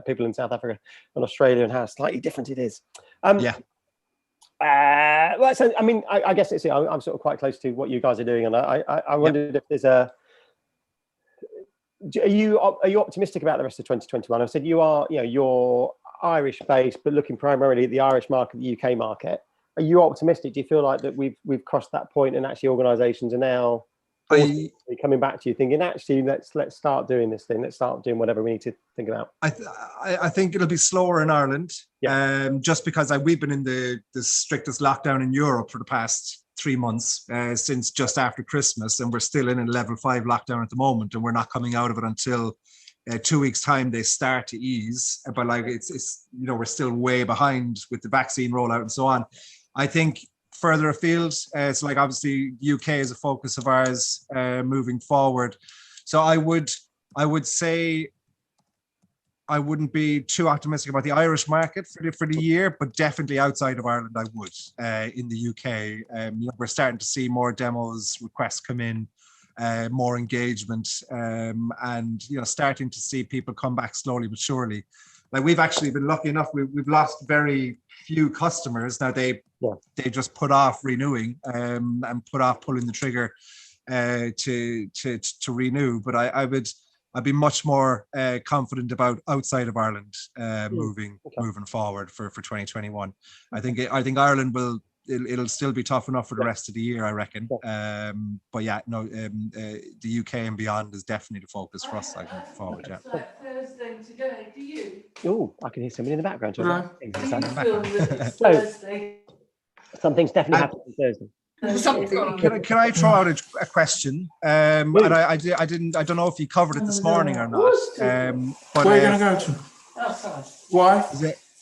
people in South Africa and Australia, and how slightly different it is. Well, so I mean, I guess it's, I'm sort of quite close to what you guys are doing, and I wondered if there's are you optimistic about the rest of 2021? I said you are, you're Irish based, but looking primarily at the Irish market, the UK market. Are you optimistic? Do you feel like that we've crossed that point, and actually organisations are now coming back to you, thinking, actually, let's start doing this thing. Let's start doing whatever we need to think about. I think it'll be slower in Ireland, just because we've been in the strictest lockdown in Europe for the past 3 months, since just after Christmas, and we're still in a level 5 lockdown at the moment, and we're not coming out of it until 2 weeks time they start to ease. But like it's we're still way behind with the vaccine rollout and so on. I think further afield, so like obviously UK is a focus of ours moving forward. So I would say I wouldn't be too optimistic about the Irish market for the year, but definitely outside of Ireland I would. In the UK, we're starting to see more demos requests come in, more engagement, and starting to see people come back slowly but surely. Like we've actually been lucky enough, we've lost very few customers. Now they just put off renewing and put off pulling the trigger to renew. But I'd be much more confident about outside of Ireland moving forward for 2021. I think Ireland it'll still be tough enough for the rest of the year, I reckon. But yeah, no, the UK and beyond is definitely the focus for us moving forward. Yeah. Thursday today, do you? Oh, I can hear somebody in the background. Do you feel that it's Thursday? Something's definitely happening on Thursday. Can I throw out a question? And I don't know if you covered it this morning or not. But where are you going to go to? Outside. Why?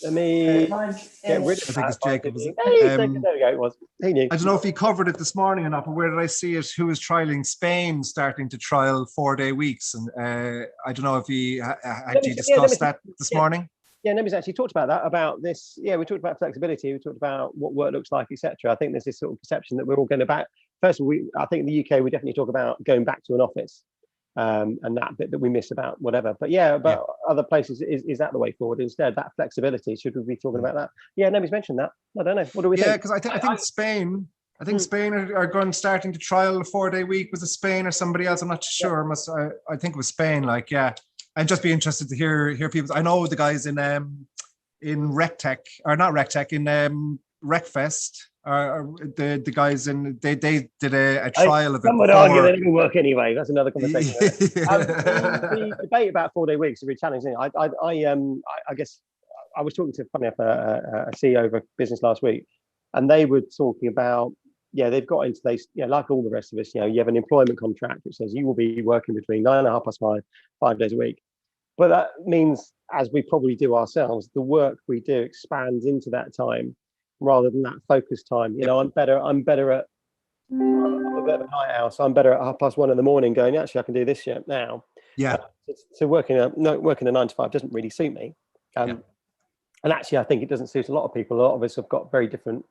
Let me get rid of I think it's Jacob. There we go. It was. He knew. I don't know if you covered it this morning or not, but where did I see it? Who was trialing Spain, starting to trial 4-day weeks? And I don't know if you had you discussed that this morning. Yeah, Nemi's actually talked about that, about this. Yeah, we talked about flexibility. We talked about what work looks like, etc. I think there's this sort of perception that we're all going back. First of all, I think in the UK, we definitely talk about going back to an office and that bit that we miss about whatever. But other places, is that the way forward instead? That flexibility, should we be talking about that? Yeah, Nemi's mentioned that. I don't know. What do we think? Yeah, because I think Spain... I think Spain are starting to trial a 4-day week. Was it Spain or somebody else? I'm not sure. I think it was Spain. Like, yeah. I'd just be interested to hear people. I know the guys in RecTech, or not RecTech, in RecFest, the guys in they did a trial of it. Some would argue they didn't work anyway. That's another conversation. The debate about 4-day weeks is really challenging. I guess I was talking to a CEO of a business last week, and they were talking about they've got into like all the rest of us. You have an employment contract which says you will be working between 9 and 5 days a week. But that means, as we probably do ourselves, the work we do expands into that time rather than that focus time. I'm better at I'm a bit of a night owl, so I'm better at 1:30 in the morning going, actually I can do this now. Yeah. So working a 9 to 5 doesn't really suit me. And actually I think it doesn't suit a lot of people. A lot of us have got very different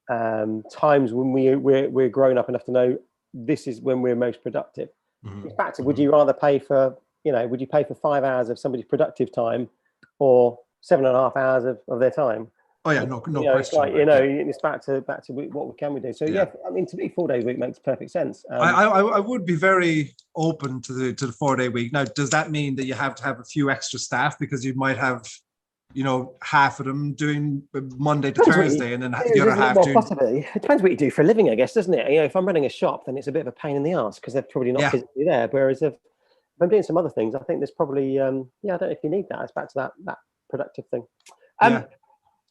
times when we're grown up enough to know this is when we're most productive. In fact, would you rather pay for would you pay for 5 hours of somebody's productive time or 7.5 hours of their time? Oh yeah, no question. It's like, it's back to what can we do? So I mean, to me, 4 days a week makes perfect sense. I would be very open to the 4-day week. Now, does that mean that you have to have a few extra staff because you might have half of them doing Monday to Thursday, and then the other half doing... Possibly. It depends what you do for a living, I guess, doesn't it? If I'm running a shop, then it's a bit of a pain in the arse because they're probably not physically there. Whereas if I'm doing some other things, I think there's probably, I don't know if you need that. It's back to that productive thing.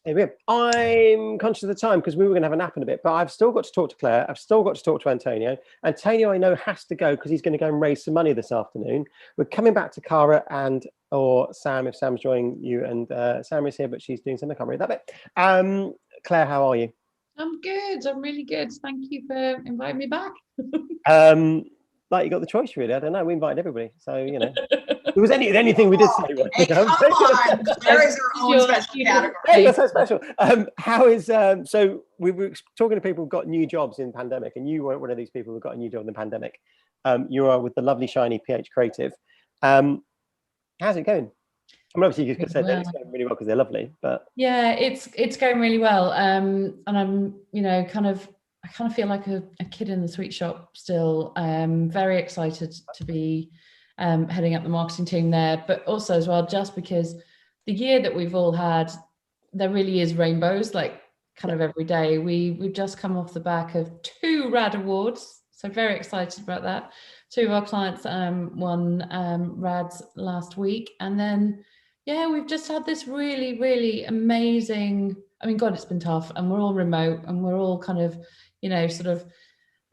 Here we go. I'm conscious of the time because we were going to have a nap in a bit, but I've still got to talk to Claire. I've still got to talk to Antonio. Antonio, I know, has to go because he's going to go and raise some money this afternoon. We're coming back to Cara or Sam, if Sam's joining you, and Sam is here, but she's doing something. I can't read that bit. Claire, how are you? I'm good. I'm really good. Thank you for inviting me back. Like you got the choice, really. I don't know. We invited everybody, so there was anything we did say. Hey, come on, there is her own special category. That's so special. How is so we were talking to people who got new jobs in pandemic, and you weren't one of these people who got a new job in the pandemic. You are with the lovely shiny PH Creative. How's it going? I mean, obviously you could say that it's going really well because they're lovely, but yeah, it's going really well. And I'm I kind of feel like a kid in the sweet shop still. Very excited to be heading up the marketing team there, but also as well, just because the year that we've all had, there really is rainbows, like kind of every day. We've just come off the back of 2 rad awards, so very excited about that. 2 of our clients won rads last week, and then we've just had this really, really amazing. I mean, God, it's been tough, and we're all remote, and we're all kind of sort of,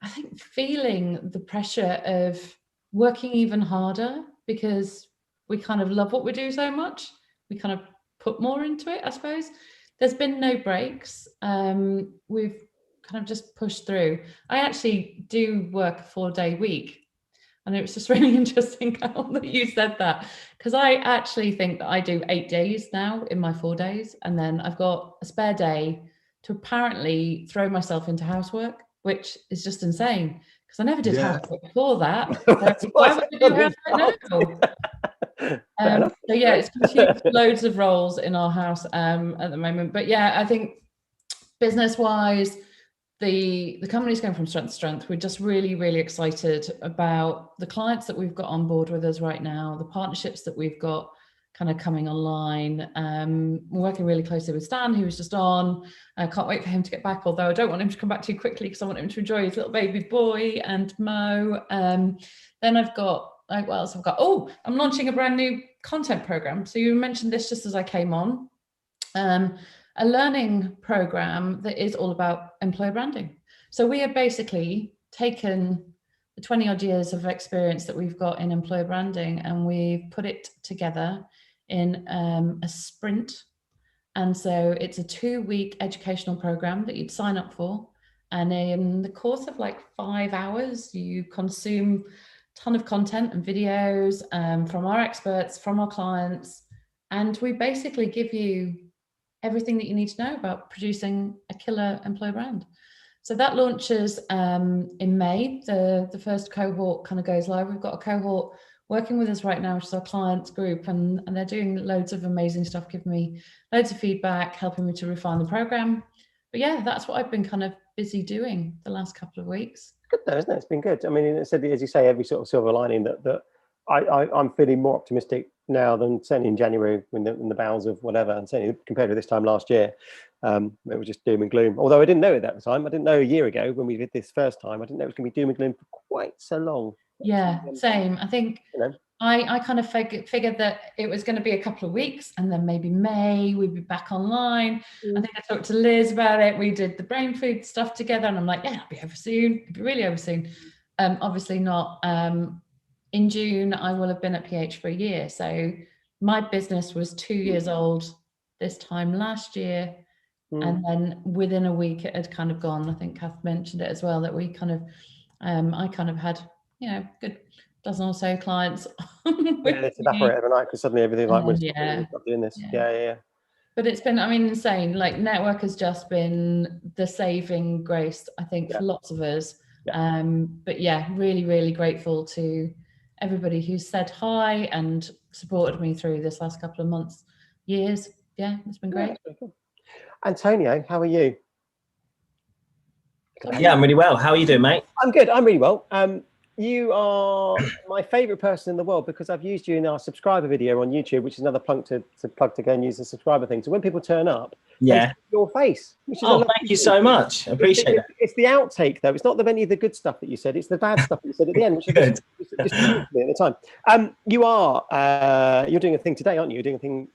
I think, feeling the pressure of working even harder because we kind of love what we do so much. We kind of put more into it, I suppose. There's been no breaks. We've kind of just pushed through. I actually do work a 4-day week. And it was just really interesting, Carol, that you said that, because I actually think that I do 8 days now in my 4 days. And then I've got a spare day to apparently throw myself into housework, which is just insane because I never did have it before that. Why would I do house now? So yeah, it's consumed loads of roles in our house at the moment. But yeah, I think business-wise, the company's going from strength to strength. We're just really, really excited about the clients that we've got on board with us right now, the partnerships that we've got kind of coming online. We're working really closely with Stan, who was just on. I can't wait for him to get back, although I don't want him to come back too quickly because I want him to enjoy his little baby boy and Mo. Then I've got, like, what else I've got? Oh, I'm launching a brand new content program. So you mentioned this just as I came on. A learning program that is all about employer branding. So we have basically taken the 20 odd years of experience that we've got in employer branding, and we've put it together in a sprint. And so it's a 2-week educational program that you'd sign up for. And in the course of like 5 hours, you consume a ton of content and videos from our experts, from our clients. And we basically give you everything that you need to know about producing a killer employer brand. So that launches in May. The first cohort kind of goes live. We've got a cohort working with us right now, which is our clients group, and they're doing loads of amazing stuff, giving me loads of feedback, helping me to refine the program. But yeah, that's what I've been kind of busy doing the last couple of weeks. Good though, isn't it? It's been good. I mean, it said, as you say, every sort of silver lining that I'm feeling more optimistic now than certainly in January in the bowels of whatever, and certainly compared to this time last year. It was just doom and gloom. Although I didn't know it at the time. I didn't know a year ago when we did this first time. I didn't know it was going to be doom and gloom for quite so long. Yeah, same. I think I kind of figured that it was going to be a couple of weeks, and then maybe May we'd be back online. I think I talked to Liz about it. We did the brain food stuff together, and I'm like, yeah, it'll be over soon. It'll be really over soon. Obviously not. In June, I will have been at PH for a year. So my business was 2 years old this time last year. And then within a week it had kind of gone. I think Kath mentioned it as well, that we kind of, I kind of had, good dozen or so clients. It's evaporated overnight because suddenly everything like we're doing this. Yeah. But it's been, insane. Like, network has just been the saving grace, I think, for lots of us. But yeah, really, really grateful to everybody who said hi and supported me through this last couple of years. Yeah, it's been great. Antonio, how are you? Yeah, I'm really well. How are you doing, mate? I'm good. I'm really well. You are my favorite person in the world because I've used you in our subscriber video on YouTube, which is another plug to go and use the subscriber thing. So when people turn up, they see your face. Which is thank you so much. I appreciate it. It's the outtake, though. It's not any of the good stuff that you said. It's the bad stuff that you said at the end, which is good. Just at the time. You're doing a thing today, aren't you? You're doing a thing.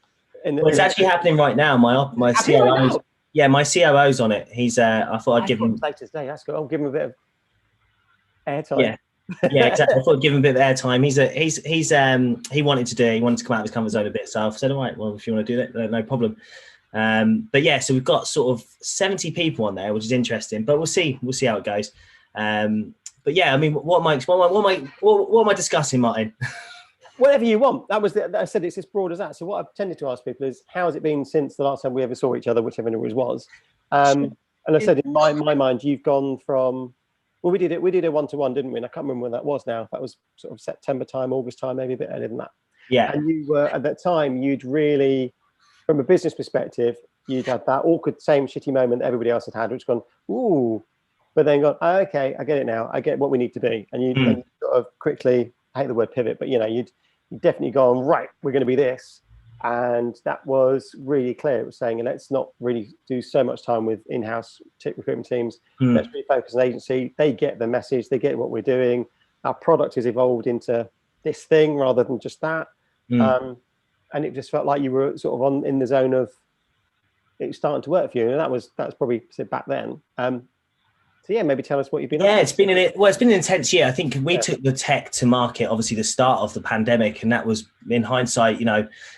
It's actually happening right now. My COO's, my COO's on it. He's. I thought I'd give him later today. That's good. I'll give him a bit of airtime. Yeah, exactly. I thought I'd give him a bit of airtime. He wanted to come out of his comfort zone a bit. So I've said, all right, well, if you want to do that, no problem. But yeah, so we've got sort of 70 people on there, which is interesting. But we'll see how it goes. But yeah, what am I discussing, Martin? Whatever you want. I said it's as broad as that. So what I've tended to ask people is, how has it been since the last time we ever saw each other, whichever it was? And I said, in my mind, you've gone from, well, we did a one-to-one, didn't we? And I can't remember when that was now. That was sort of September time, August time, maybe a bit earlier than that. Yeah. And you were, at that time, you'd really, from a business perspective, you'd had that awkward, same shitty moment that everybody else had, which gone, ooh, but then gone, oh, okay, I get it now. I get what we need to be. And you sort of quickly, I hate the word pivot, but you'd definitely gone, right, we're going to be this. And that was really clear. It was saying, let's not really do so much time with in-house recruitment teams. Let's really focus on agency. They get the message. They get what we're doing. Our product has evolved into this thing rather than just that. And it just felt like you were sort of in the zone of it was starting to work for you. And that's probably back then. So yeah, maybe tell us what you've been. Yeah, it's been an intense year. I think we took the tech to market, obviously the start of the pandemic, and that was, in hindsight,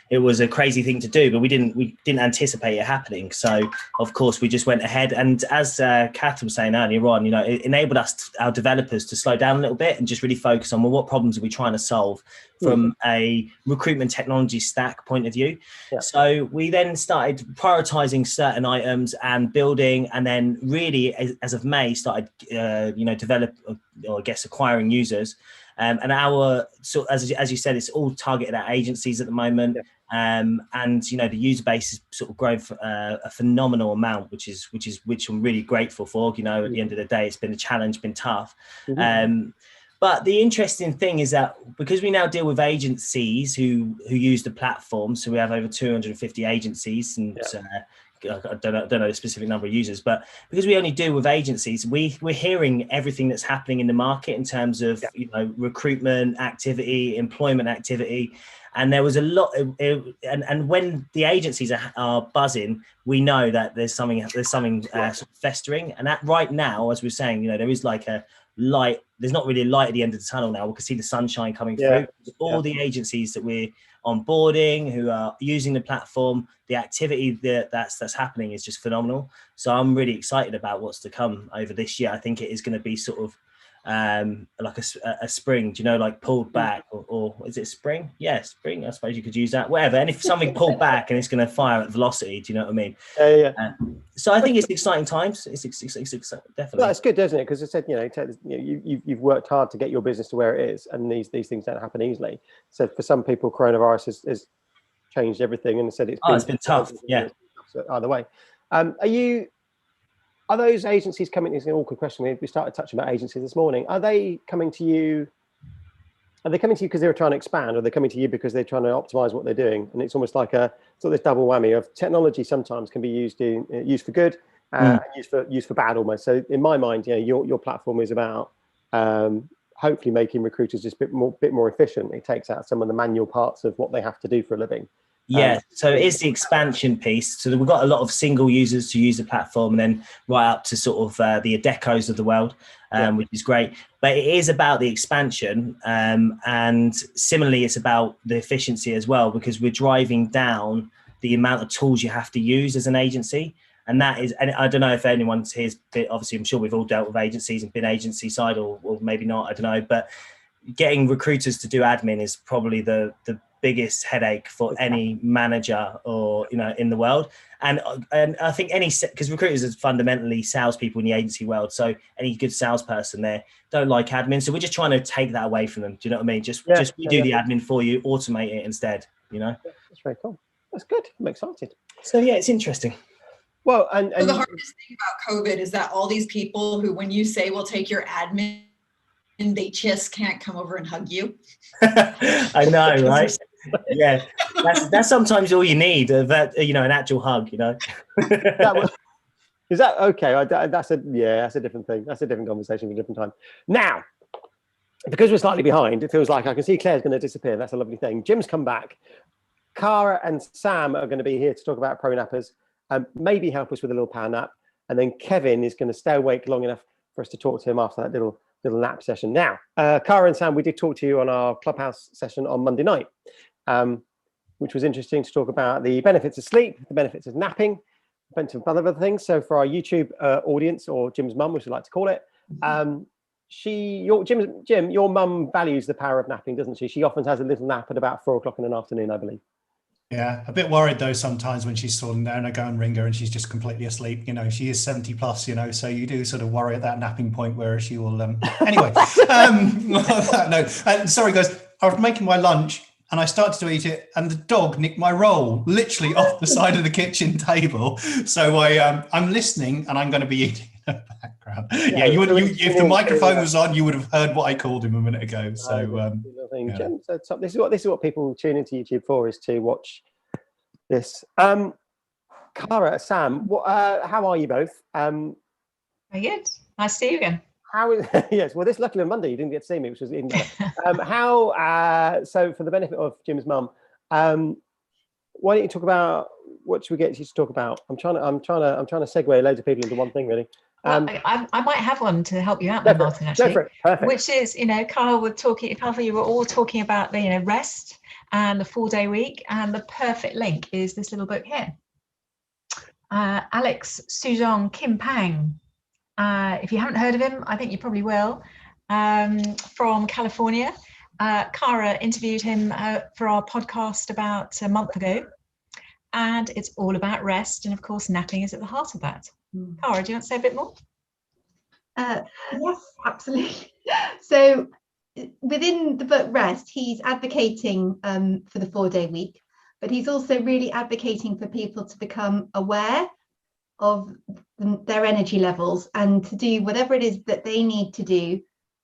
it was a crazy thing to do, but we didn't anticipate it happening. So of course we just went ahead, and as Kath was saying earlier on, it enabled our developers to slow down a little bit and just really focus on, well, what problems are we trying to solve? from a recruitment technology stack point of view. So we then started prioritizing certain items and building, and then really as of May started develop, or I guess acquiring users. And our, so as you said, it's all targeted at agencies at the moment. And the user base is sort of grown a phenomenal amount, which I'm really grateful for. At the end of the day, it's been a challenge, been tough. But the interesting thing is that because we now deal with agencies who use the platform, so we have over 250 agencies, and I don't know the specific number of users, but because we only deal with agencies, we're hearing everything that's happening in the market in terms of recruitment activity, employment activity. And there was a lot, and when the agencies are buzzing, we know that there's something sort of festering. And that right now, as we're saying, there is like a light. There's not really a light at the end of the tunnel now. We can see the sunshine coming through. All the agencies that we're onboarding, who are using the platform, the activity that's happening is just phenomenal. So I'm really excited about what's to come over this year. I think it is going to be sort of like a spring, like pulled back, or is it spring? Yeah, spring. I suppose you could use that. Whatever. And if something pulled back and it's going to fire at velocity, do you know what I mean? So I think it's exciting times. It's definitely. Well, it's good, doesn't it? Because it said, you've worked hard to get your business to where it is, and these things don't happen easily. So for some people, coronavirus has changed everything, and said it's been tough. Yeah. So either way, are those agencies coming? It's an awkward question. We started touching about agencies this morning. Are they coming to you? Are they coming to you because they're trying to expand, or are they coming to you because they're trying to optimize what they're doing? And it's almost like this double whammy of technology. Sometimes can be used for good, and used for bad almost. So in my mind, your platform is about hopefully making recruiters just a bit more efficient. It takes out some of the manual parts of what they have to do for a living. Yeah, so it is the expansion piece. So we've got a lot of single users to use the platform, and then right up to sort of the Adecos of the world, which is great. But it is about the expansion, and similarly, it's about the efficiency as well, because we're driving down the amount of tools you have to use as an agency. And that is, and I don't know if anyone's here, obviously I'm sure we've all dealt with agencies and been agency side, or maybe not, I don't know. But getting recruiters to do admin is probably the biggest headache for any manager or in the world, and I think because recruiters are fundamentally salespeople in the agency world, so any good salesperson there don't like admin, so we're just trying to take that away from them. Do you know what I mean? Just we do the admin for you, automate it instead. That's very cool. That's good. I'm excited. So yeah, it's interesting. Well, and the hardest thing about COVID is that all these people who, when you say we'll take your admin, and they just can't come over and hug you. I know, right? Yeah, that's sometimes all you need. An actual hug. Is that okay? That's a different thing. That's a different conversation for a different time. Now, because we're slightly behind, it feels like I can see Claire's going to disappear. That's a lovely thing. Jim's come back. Cara and Sam are going to be here to talk about pro nappers, maybe help us with a little power nap, and then Kevin is going to stay awake long enough for us to talk to him after that little nap session. Now, Cara and Sam, we did talk to you on our Clubhouse session on Monday night, which was interesting to talk about the benefits of sleep, the benefits of napping, a bunch of other things. So for our YouTube audience, or Jim's mum, which we like to call it, Jim, your mum values the power of napping, doesn't she? She often has a little nap at about 4 o'clock in the afternoon, I believe. Yeah, a bit worried though sometimes when she's falling down. I go and ring her and she's just completely asleep. She is 70 plus, so you do sort of worry at that napping point where she will. Anyway, sorry guys, I was making my lunch and I started to eat it, and the dog nicked my roll literally off the side of the kitchen table. So I'm listening, and I'm going to be eating in the background. Yeah, you would. If the microphone was on, you would have heard what I called him a minute ago. So, Jim, so this is what people tune into YouTube for, is to watch this. Cara, Sam, how are you both? Very good. Nice to see you again. How is yes? Well, this luckily on Monday you didn't get to see me, which was even better. So for the benefit of Jim's mum, why don't you talk about what should we get you to talk about? I'm trying to segue loads of people into one thing, really. Well, I might have one to help you out there, Martin, actually. Perfect. Which is, Carl were talking, you were all talking about the rest and the 4-day week, and the perfect link is this little book here. Alex Suzong Kim Pang. If you haven't heard of him, I think you probably will. From California, Cara interviewed him for our podcast about a month ago, and it's all about rest, and of course napping is at the heart of that. Cara, do you want to say a bit more? Yes, absolutely. So within the book Rest, he's advocating for the 4-day week, but he's also really advocating for people to become aware of their energy levels and to do whatever it is that they need to do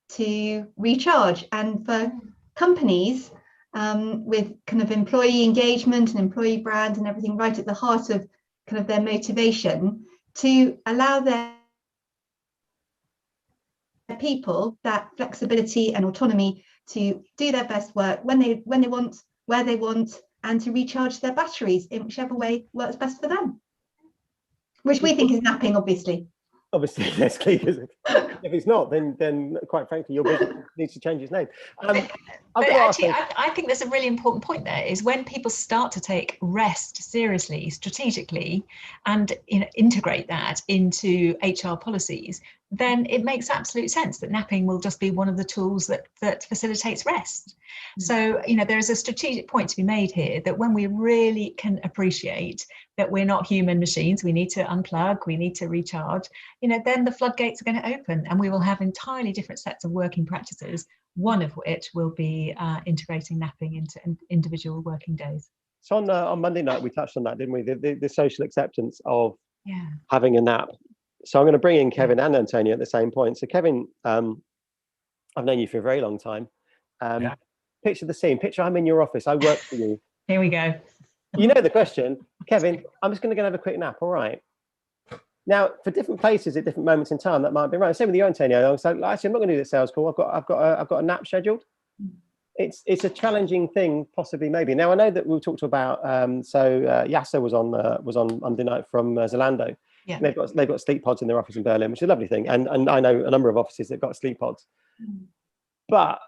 to recharge. And for companies with kind of employee engagement and employee brand and everything right at the heart of kind of their motivation, to allow their people that flexibility and autonomy to do their best work when they want, where they want, and to recharge their batteries in whichever way works best for them, which we think is napping, obviously. Obviously, that's clear. If it's not, then quite frankly, your business needs to change its name. But actually, I think there's a really important point there, is when people start to take rest seriously, strategically, and integrate that into HR policies, then it makes absolute sense that napping will just be one of the tools that facilitates rest. So, there is a strategic point to be made here that when we really can appreciate that we're not human machines, we need to unplug, we need to recharge, then the floodgates are going to open and we will have entirely different sets of working practices, one of which will be integrating napping into individual working days. So on Monday night, we touched on that, didn't we? The social acceptance of having a nap. So I'm going to bring in Kevin and Antonio at the same point. So Kevin, I've known you for a very long time. Picture the scene. Picture I'm in your office. I work for you. Here we go. You know the question. Kevin, I'm just going to go have a quick nap. All right. Now, for different places at different moments in time, that might be right. Same with you, Antonio. I was like, actually, I'm not going to do the sales call. I've got a nap scheduled. It's a challenging thing, possibly, maybe. Now, I know that we talked about. Yasser was on Monday night from Zalando. Yeah. They've got sleep pods in their office in Berlin, which is a lovely thing. And I know a number of offices that got sleep pods. But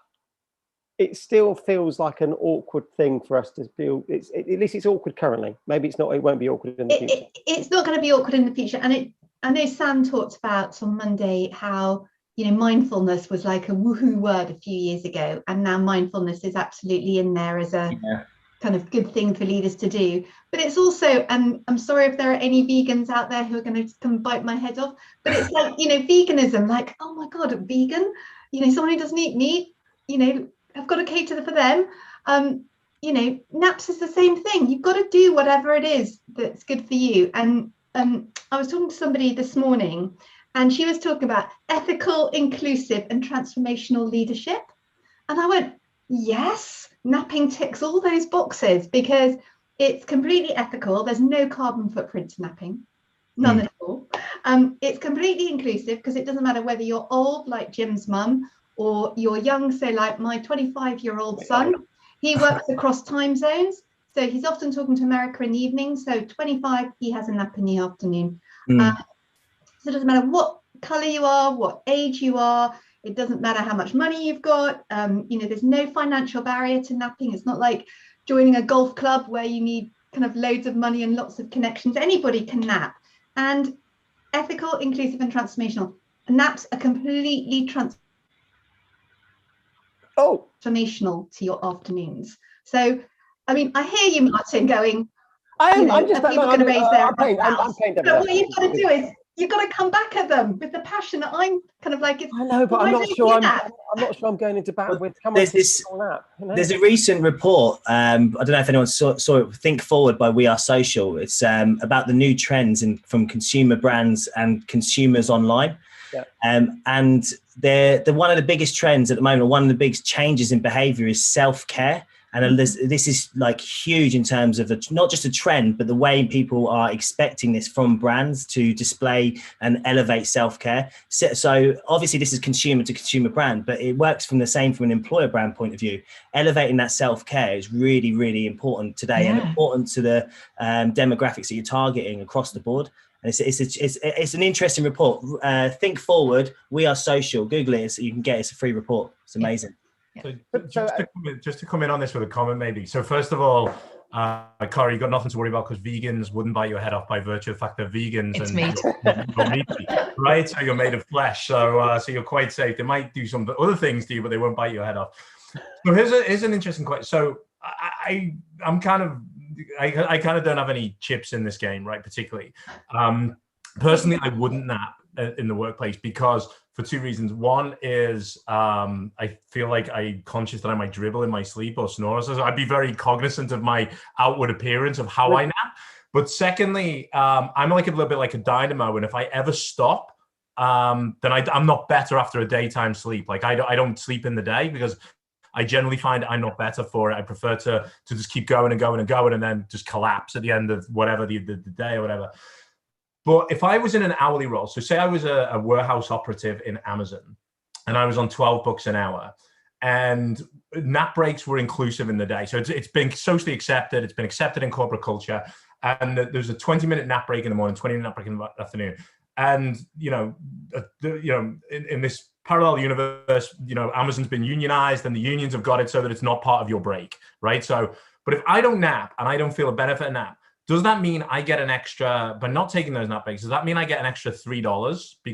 it still feels like an awkward thing for us to feel. At least it's awkward currently. Maybe it's not. It won't be awkward in the future. It's not going to be awkward in the future. And I know Sam talked about on Monday how mindfulness was like a woohoo word a few years ago, and now mindfulness is absolutely in there as a kind of good thing for leaders to do. But it's also, and I'm sorry if there are any vegans out there who are going to come bite my head off, but it's like veganism. Like, oh my god, a vegan, someone who doesn't eat meat, I've got to cater for them. Naps is the same thing. You've got to do whatever it is that's good for you. And I was talking to somebody this morning, and she was talking about ethical, inclusive, and transformational leadership. And I went, yes, napping ticks all those boxes because it's completely ethical. There's no carbon footprint to napping, none at all. It's completely inclusive because it doesn't matter whether you're old like Jim's mum or you're young, so like my 25-year-old son. He works across time zones, so he's often talking to America in the evening. So 25, he has a nap in the afternoon. So it doesn't matter what color you are, what age you are. It doesn't matter how much money you've got. There's no financial barrier to napping. It's not like joining a golf club where you need kind of loads of money and lots of connections. Anybody can nap. And ethical, inclusive, and transformational. Naps are completely transformational to your afternoons. So, I mean, I hear you, Martin, going, I'm just people going to raise their eyebrows. But what you've got to do is you've got to come back at them with the passion that I'm kind of like. I know, but I'm not sure. I'm not sure I'm going into battle with. Come on, there's a recent report. I don't know if anyone saw it. Think Forward by We Are Social. It's about the new trends from consumer brands and consumers online. Yeah. And they're one of the biggest trends at the moment. One of the biggest changes in behaviour is self-care. And this is like huge in terms of not just a trend, but the way people are expecting this from brands to display and elevate self-care. So obviously this is consumer to consumer brand, but it works from an employer brand point of view. Elevating that self-care is really, really important today and important to the demographics that you're targeting across the board. And it's an interesting report. Think Forward, We Are Social. Google it so you can get it. It's a free report. It's amazing. So just to come in on this with a comment, maybe. So first of all, Cara, you got nothing to worry about because vegans wouldn't bite your head off by virtue of the fact they're vegans. It's meat, right? So you're made of flesh, so you're quite safe. They might do some other things to you, but they won't bite your head off. So here's an interesting question. So I kind of don't have any chips in this game, right? Particularly, personally, I wouldn't nap in the workplace because for two reasons. One is I feel like I'm conscious that I might dribble in my sleep or snore. So I'd be very cognizant of my outward appearance of how I nap. But secondly, I'm like a little bit like a dynamo, and if I ever stop, then I'm not better after a daytime sleep. Like I don't sleep in the day because I generally find I'm not better for it. I prefer to just keep going and going and going and then just collapse at the end of whatever the day or whatever. But if I was in an hourly role, so say I was a warehouse operative in Amazon and I was on $12 an hour and nap breaks were inclusive in the day. So it's been socially accepted. It's been accepted in corporate culture. And there's a 20-minute nap break in the morning, 20-minute nap break in the afternoon. And, in this parallel universe, Amazon's been unionized and the unions have got it so that it's not part of your break, right? So, but if I don't nap and I don't feel a benefit of nap, does that mean I get an extra, by not taking those nap breaks, does that mean I get an extra $3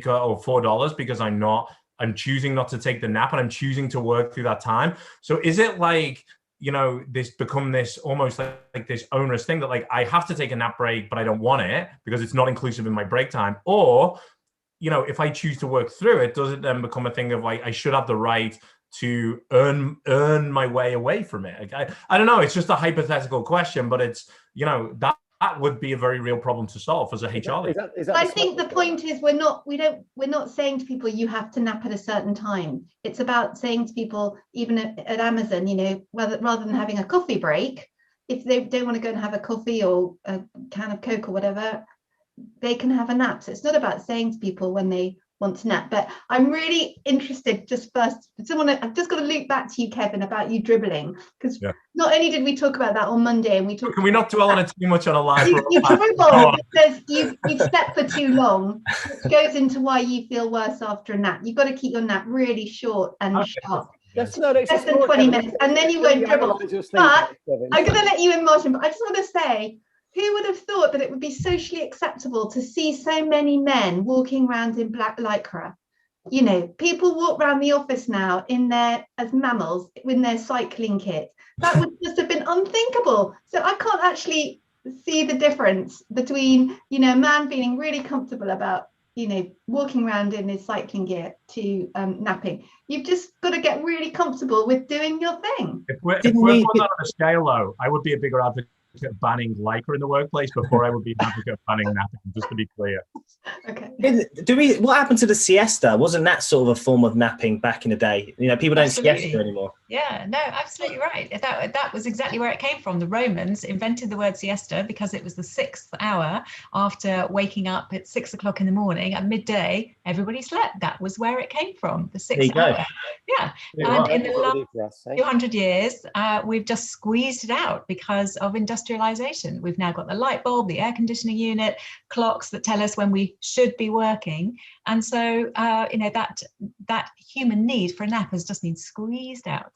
or $4 because I'm choosing not to take the nap and I'm choosing to work through that time? So is it like, this almost like this onerous thing that like I have to take a nap break, but I don't want it because it's not inclusive in my break time? Or, if I choose to work through it, does it then become a thing of like, I should have the right to earn my way away from it? Like, I don't know. It's just a hypothetical question, but it's, that would be a very real problem to solve as a HR leader. I think the point is we're not saying to people you have to nap at a certain time. It's about saying to people, even at Amazon, rather than having a coffee break, if they don't want to go and have a coffee or a can of Coke or whatever, they can have a nap. So it's not about saying to people when they want to nap. But I'm really interested, just first, I've just got to loop back to you, Kevin, about you dribbling, because not only did we talk about that on Monday, and we talked. Can we not dwell on it too much on a live? You dribble because you've slept for too long, which goes into why you feel worse after a nap. You've got to keep your nap really short and sharp. Less than 20 minutes, and then you won't dribble. But I'm going to let you in, Martin. But I just want to say, who would have thought that it would be socially acceptable to see so many men walking around in black lycra? People walk around the office now as mammals in their cycling kit. That would just have been unthinkable. So I can't actually see the difference between, a man feeling really comfortable about, walking around in his cycling gear to napping. You've just got to get really comfortable with doing your thing. If we're on a scale, though, I would be a bigger advocate of banning lycra in the workplace before I would be an advocate of banning napping, just to be clear. Okay. What happened to the siesta? Wasn't that sort of a form of napping back in the day? People don't siesta anymore. Yeah, no, absolutely right. That was exactly where it came from. The Romans invented the word siesta because it was the 6th hour after waking up at 6 o'clock in the morning. At midday, everybody slept. That was where it came from, the 6th hour. Yeah. And in the last 200 years, we've just squeezed it out because of industrialization. We've now got the light bulb, the air conditioning unit, clocks that tell us when we should be working. And so, that human need for a nap has just been squeezed out.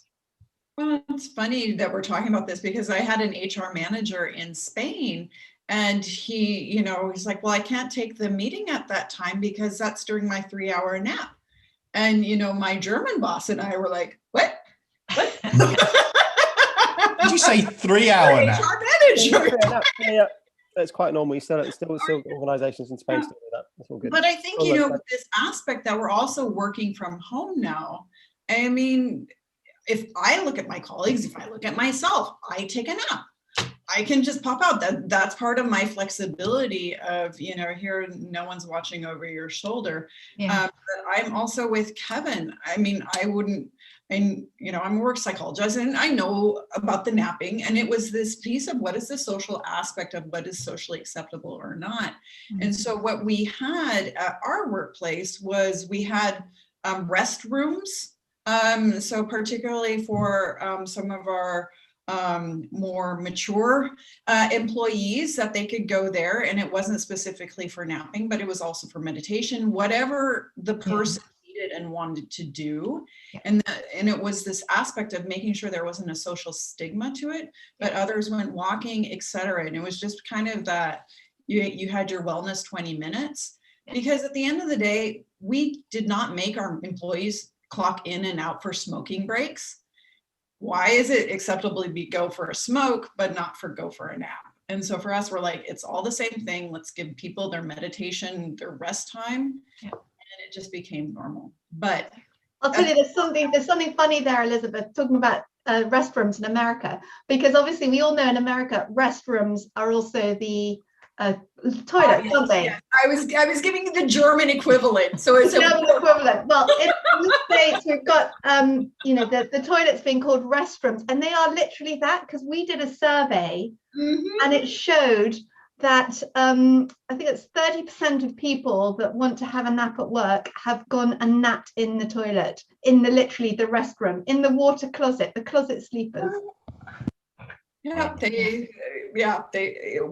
Well, it's funny that we're talking about this because I had an HR manager in Spain, and he's like, well, I can't take the meeting at that time because that's during my 3-hour nap. And, my German boss and I were like, what? Did you say 3-hour nap? HR manager. Yeah. It's quite normal. You still organizations in Spain still do that. That's all good. But I think, with this aspect that we're also working from home now, I mean, if I look at my colleagues, if I look at myself, I take a nap. I can just pop out. That's part of my flexibility of, here, no one's watching over your shoulder. Yeah. But I'm also with Kevin. I mean, I'm a work psychologist and I know about the napping, and it was this piece of what is the social aspect of what is socially acceptable or not. Mm-hmm. And so what we had at our workplace was we had rest rooms. So particularly for some of our more mature employees, that they could go there, and it wasn't specifically for napping, but it was also for meditation, whatever the person needed and wanted to do. And it was this aspect of making sure there wasn't a social stigma to it, but others went walking, etc. And it was just kind of that you had your wellness 20 minutes, because at the end of the day, we did not make our employees clock in and out for smoking breaks. why is it acceptable to go for a smoke, but not for go for a nap? And so for us, we're like, it's all the same thing. Let's give people their meditation, their rest time. Yeah. And it just became normal. But I'll tell you, there's something funny there, Elizabeth, talking about restrooms in America, because obviously we all know in America, restrooms are also the toilet, aren't they? Yes. I was giving you the German equivalent. So it's German equivalent. Well, in the States, we've got the toilets being called restrooms, and they are literally that, because we did a survey and it showed that I think it's 30% of people that want to have a nap at work have gone and napped in the toilet, in literally the restroom, in the water closet, the closet sleepers. Yeah,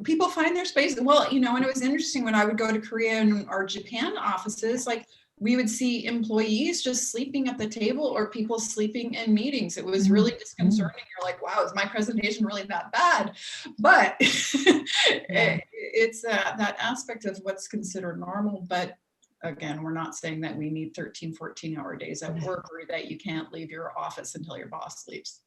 people find their space. Well, and it was interesting when I would go to Korea and our Japan offices, like we would see employees just sleeping at the table or people sleeping in meetings. It was really disconcerting. You're like, wow, is my presentation really that bad? But it's that aspect of what's considered normal. But again, we're not saying that we need 13, 14-hour days at work or that you can't leave your office until your boss leaves.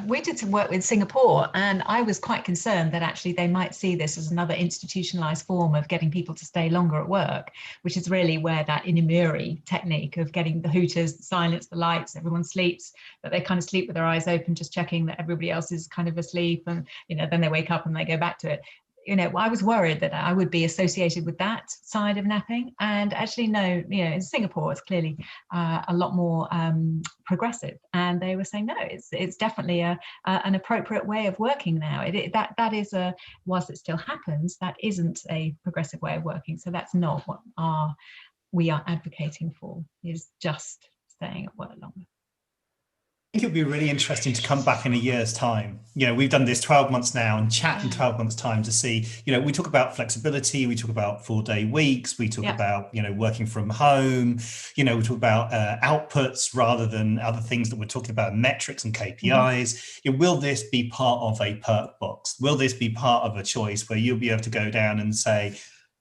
We did some work with Singapore, and I was quite concerned that actually they might see this as another institutionalized form of getting people to stay longer at work, which is really where that inumuri technique of getting the hooters, silence the lights, everyone sleeps, that they kind of sleep with their eyes open, just checking that everybody else is kind of asleep, and then they wake up and they go back to it. I was worried that I would be associated with that side of napping, and actually no, in Singapore it's clearly a lot more progressive, and they were saying no, it's definitely an appropriate way of working now. That is whilst it still happens, that isn't a progressive way of working. So that's not what we are advocating for, is just staying at work longer. I think it'd be really interesting to come back in a year's time. We've done this 12 months now, and chat in 12 months' time to see, we talk about flexibility, we talk about 4-day weeks, we talk about, working from home, we talk about outputs rather than other things that we're talking about, metrics and KPIs. Will this be part of a perk box? Will this be part of a choice where you'll be able to go down and say,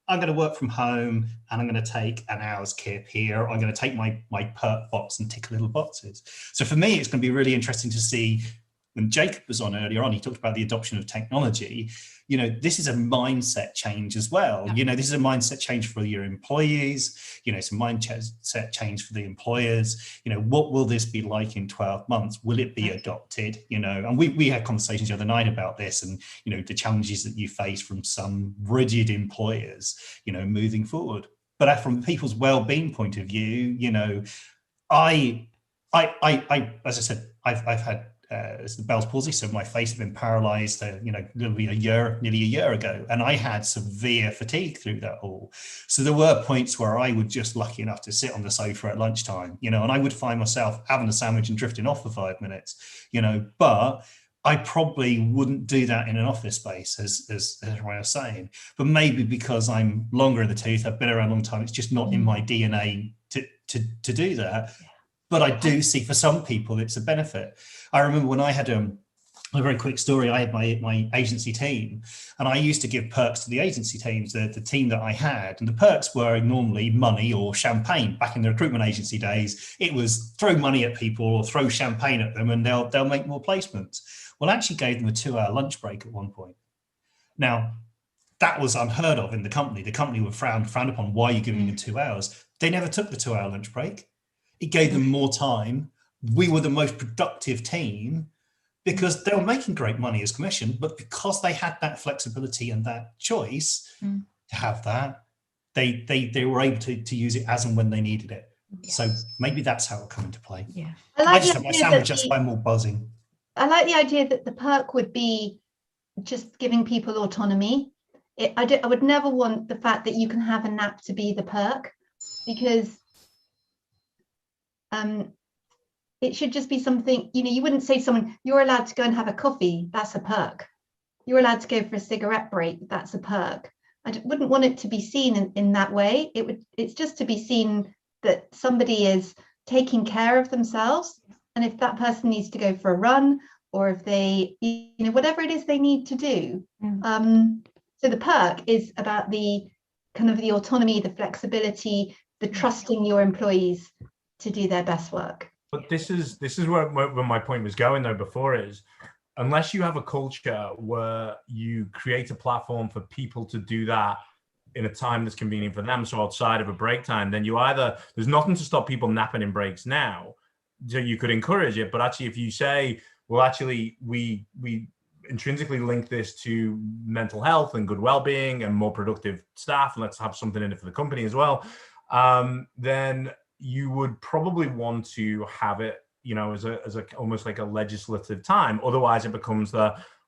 I'm going to work from home and I'm going to take an hour's kip here. I'm going to take my perk box and tick little boxes. So for me, it's going to be really interesting to see, when Jacob was on earlier on, he talked about the adoption of technology. This is a mindset change as well. This is a mindset change for your employees. It's a mindset change for the employers. What will this be like in 12 months? Will it be adopted? And we had conversations the other night about this, and the challenges that you face from some rigid employers, moving forward. But from people's well-being point of view, I as I said, I've had it's the Bell's palsy, so my face had been paralyzed, nearly a year ago, and I had severe fatigue through that all. So there were points where I would just lucky enough to sit on the sofa at lunchtime, and I would find myself having a sandwich and drifting off for 5 minutes, but I probably wouldn't do that in an office space, as I was saying. But maybe because I'm longer in the tooth, I've been around a long time, it's just not in my DNA to do that. But I do see for some people it's a benefit. I remember when I had a very quick story, I had my agency team, and I used to give perks to the agency teams, the team that I had. And the perks were normally money or champagne. Back in the recruitment agency days, it was throw money at people or throw champagne at them and they'll make more placements. Well, I actually gave them a 2-hour lunch break at one point. Now, that was unheard of in the company. The company were frowned upon. Why are you giving them 2 hours? They never took the 2-hour lunch break. It gave them more time. We were the most productive team because they were making great money as commission, but because they had that flexibility and that choice to have that, they were able to use it as and when they needed it. Yes. So maybe that's how it'll come into play. Yeah, I just have my sandwich, that's why I'm more buzzing. I like the idea that the perk would be just giving people autonomy. I would never want the fact that you can have a nap to be the perk, because it should just be something, you wouldn't say to someone, you're allowed to go and have a coffee, that's a perk. You're allowed to go for a cigarette break, that's a perk. I wouldn't want it to be seen in that way. It's just to be seen that somebody is taking care of themselves. And if that person needs to go for a run, or if they, whatever it is they need to do. So the perk is about the kind of the autonomy, the flexibility, the trusting your employees to do their best work. But this is where my point was going though before, is unless you have a culture where you create a platform for people to do that in a time that's convenient for them, so outside of a break time, then there's nothing to stop people napping in breaks now. So you could encourage it, but actually if you say, well, actually we intrinsically link this to mental health and good well-being and more productive staff, and let's have something in it for the company as well, then you would probably want to have it, as a almost like a legislative time. Otherwise it becomes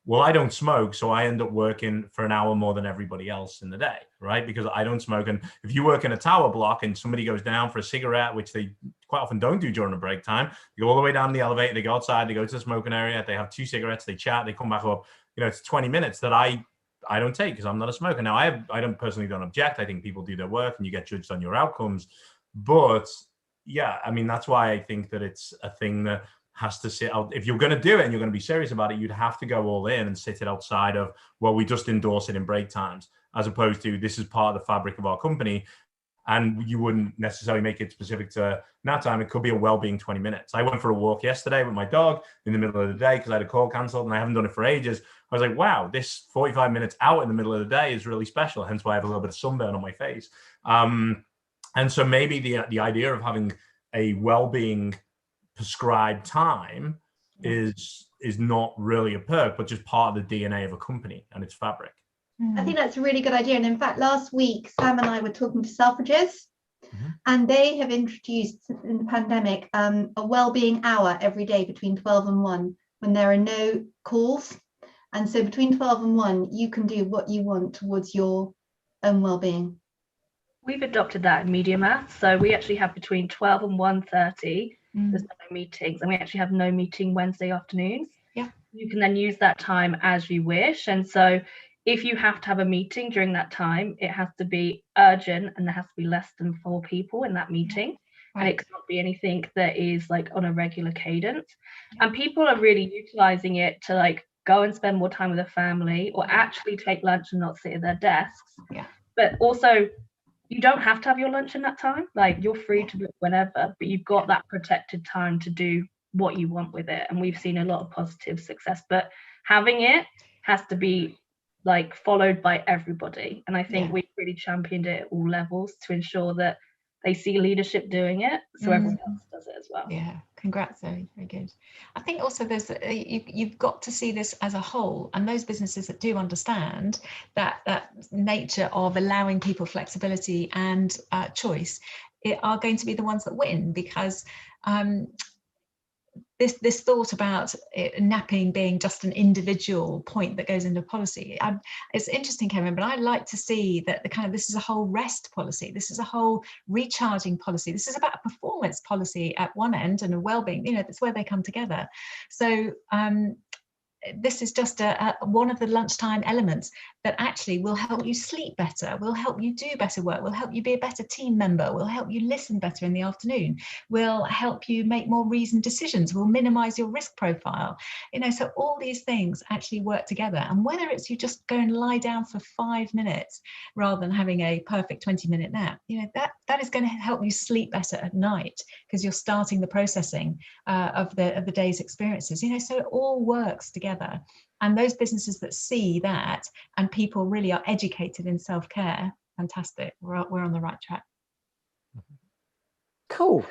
well, I don't smoke, so I end up working for an hour more than everybody else in the day, right? Because I don't smoke. And if you work in a tower block and somebody goes down for a cigarette, which they quite often don't do during a break time, they go all the way down the elevator, they go outside, they go to the smoking area, they have 2 cigarettes, they chat, they come back up. It's 20 minutes that I don't take because I'm not a smoker. Now, I don't object. I think people do their work and you get judged on your outcomes. But yeah, I mean, that's why I think that it's a thing that has to sit out. If you're going to do it and you're going to be serious about it, you'd have to go all in and sit it outside of, well, we just endorse it in break times, as opposed to this is part of the fabric of our company. And you wouldn't necessarily make it specific to nap time. It could be a well-being 20 minutes. I went for a walk yesterday with my dog in the middle of the day because I had a call canceled and I haven't done it for ages. I was like, wow, this 45 minutes out in the middle of the day is really special. Hence why I have a little bit of sunburn on my face. And so maybe the idea of having a well-being prescribed time is not really a perk, but just part of the DNA of a company and its fabric. I think that's a really good idea. And in fact, last week, Sam and I were talking to Selfridges, and they have introduced in the pandemic a well-being hour every day between 12 and 1 when there are no calls. And so between 12 and 1, you can do what you want towards your own well-being. We've adopted that in Media Maths. So we actually have between 12 and 1:30, there's no meetings, and we actually have no meeting Wednesday afternoons. Yeah. You can then use that time as you wish. And so if you have to have a meeting during that time, it has to be urgent and there has to be less than 4 people in that meeting. Right. And it can't be anything that is like on a regular cadence. Yeah. And people are really utilizing it to like go and spend more time with their family or actually take lunch and not sit at their desks. Yeah. But also, you don't have to have your lunch in that time. Like you're free to do it whenever, but you've got that protected time to do what you want with it. And we've seen a lot of positive success, but having it has to be like followed by everybody. And I think we've really championed it at all levels to ensure that they see leadership doing it, so everyone else does it as well. Yeah, congrats, Zoe. Very good. I think also there's you've got to see this as a whole, and those businesses that do understand that nature of allowing people flexibility and choice are going to be the ones that win, because this thought about napping being just an individual point that goes into policy. It's interesting, Kevin, but I'd like to see that this is a whole rest policy. This is a whole recharging policy. This is about a performance policy at one end and a well-being, that's where they come together. So this is just one of the lunchtime elements that actually will help you sleep better, will help you do better work, will help you be a better team member, will help you listen better in the afternoon, will help you make more reasoned decisions, will minimize your risk profile. So all these things actually work together. And whether it's you just go and lie down for 5 minutes rather than having a perfect 20-minute nap, that is going to help you sleep better at night, because you're starting the processing of the day's experiences. So it all works together. And those businesses that see that and people really are educated in self-care, fantastic. We're on the right track. Cool.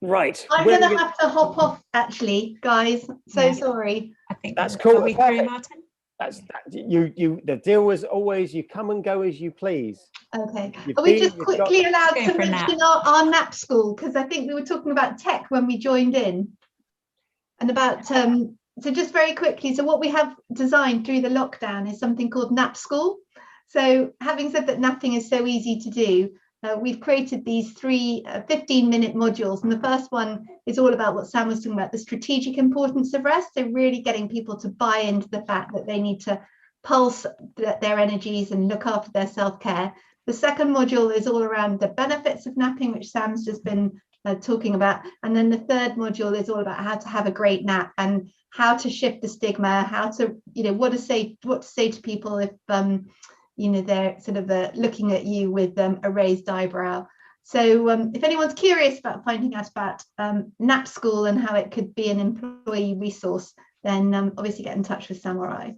Right. I'm going to have to hop off, actually, guys. So sorry. I think that's cool. Are we through, Martin? The deal was always you come and go as you please. Okay. Are we just quickly allowed to mention our nap school? Because I think we were talking about tech when we joined in, and about so just very quickly, so what we have designed through the lockdown is something called Nap School. So having said that napping is so easy to do, we've created these 3 15-minute modules. And the first one is all about what Sam was talking about, the strategic importance of rest. So really getting people to buy into the fact that they need to pulse their energies and look after their self-care. The second module is all around the benefits of napping, which Sam's just been talking about. And then the third module is all about how to have a great nap and how to shift the stigma, how to, what to say to people if, they're sort of looking at you with a raised eyebrow. So if anyone's curious about finding out about NAP School and how it could be an employee resource, then obviously get in touch with Samurai.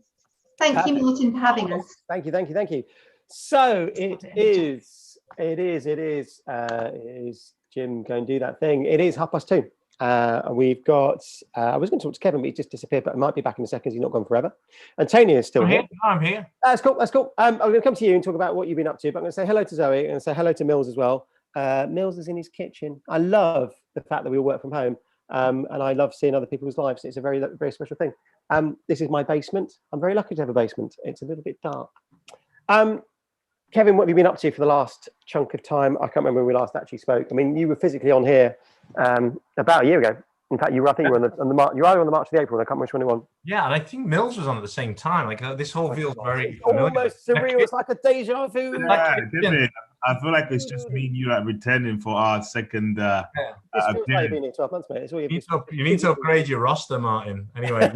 Thank you, Martin, for having us. Thank you. So it is Jim going to do that thing. It is 2:30. We've got, I was going to talk to Kevin, but he just disappeared, but I might be back in a second. He's not gone forever. Antonia is still here. I'm here. That's cool. I'm going to come to you and talk about what you've been up to, but I'm going to say hello to Zoe and say hello to Mills as well. Mills is in his kitchen. I love the fact that we all work from home, and I love seeing other people's lives. It's a very, very special thing. This is my basement. I'm very lucky to have a basement. It's a little bit dark. Kevin, what have you been up to for the last chunk of time? I can't remember when we last actually spoke. I mean, you were physically on here about a year ago. In fact, you were, I think you were on the March. You were either on the March or the April. I can't remember which one it was. Yeah, and I think Mills was on at the same time. Like this whole feels very familiar. Almost surreal. It's like a deja vu. Yeah, I feel like it's just me and you like returning for our second. It's feels like you've been here 12 months, mate. It's all you need to upgrade your roster, Martin. Anyway,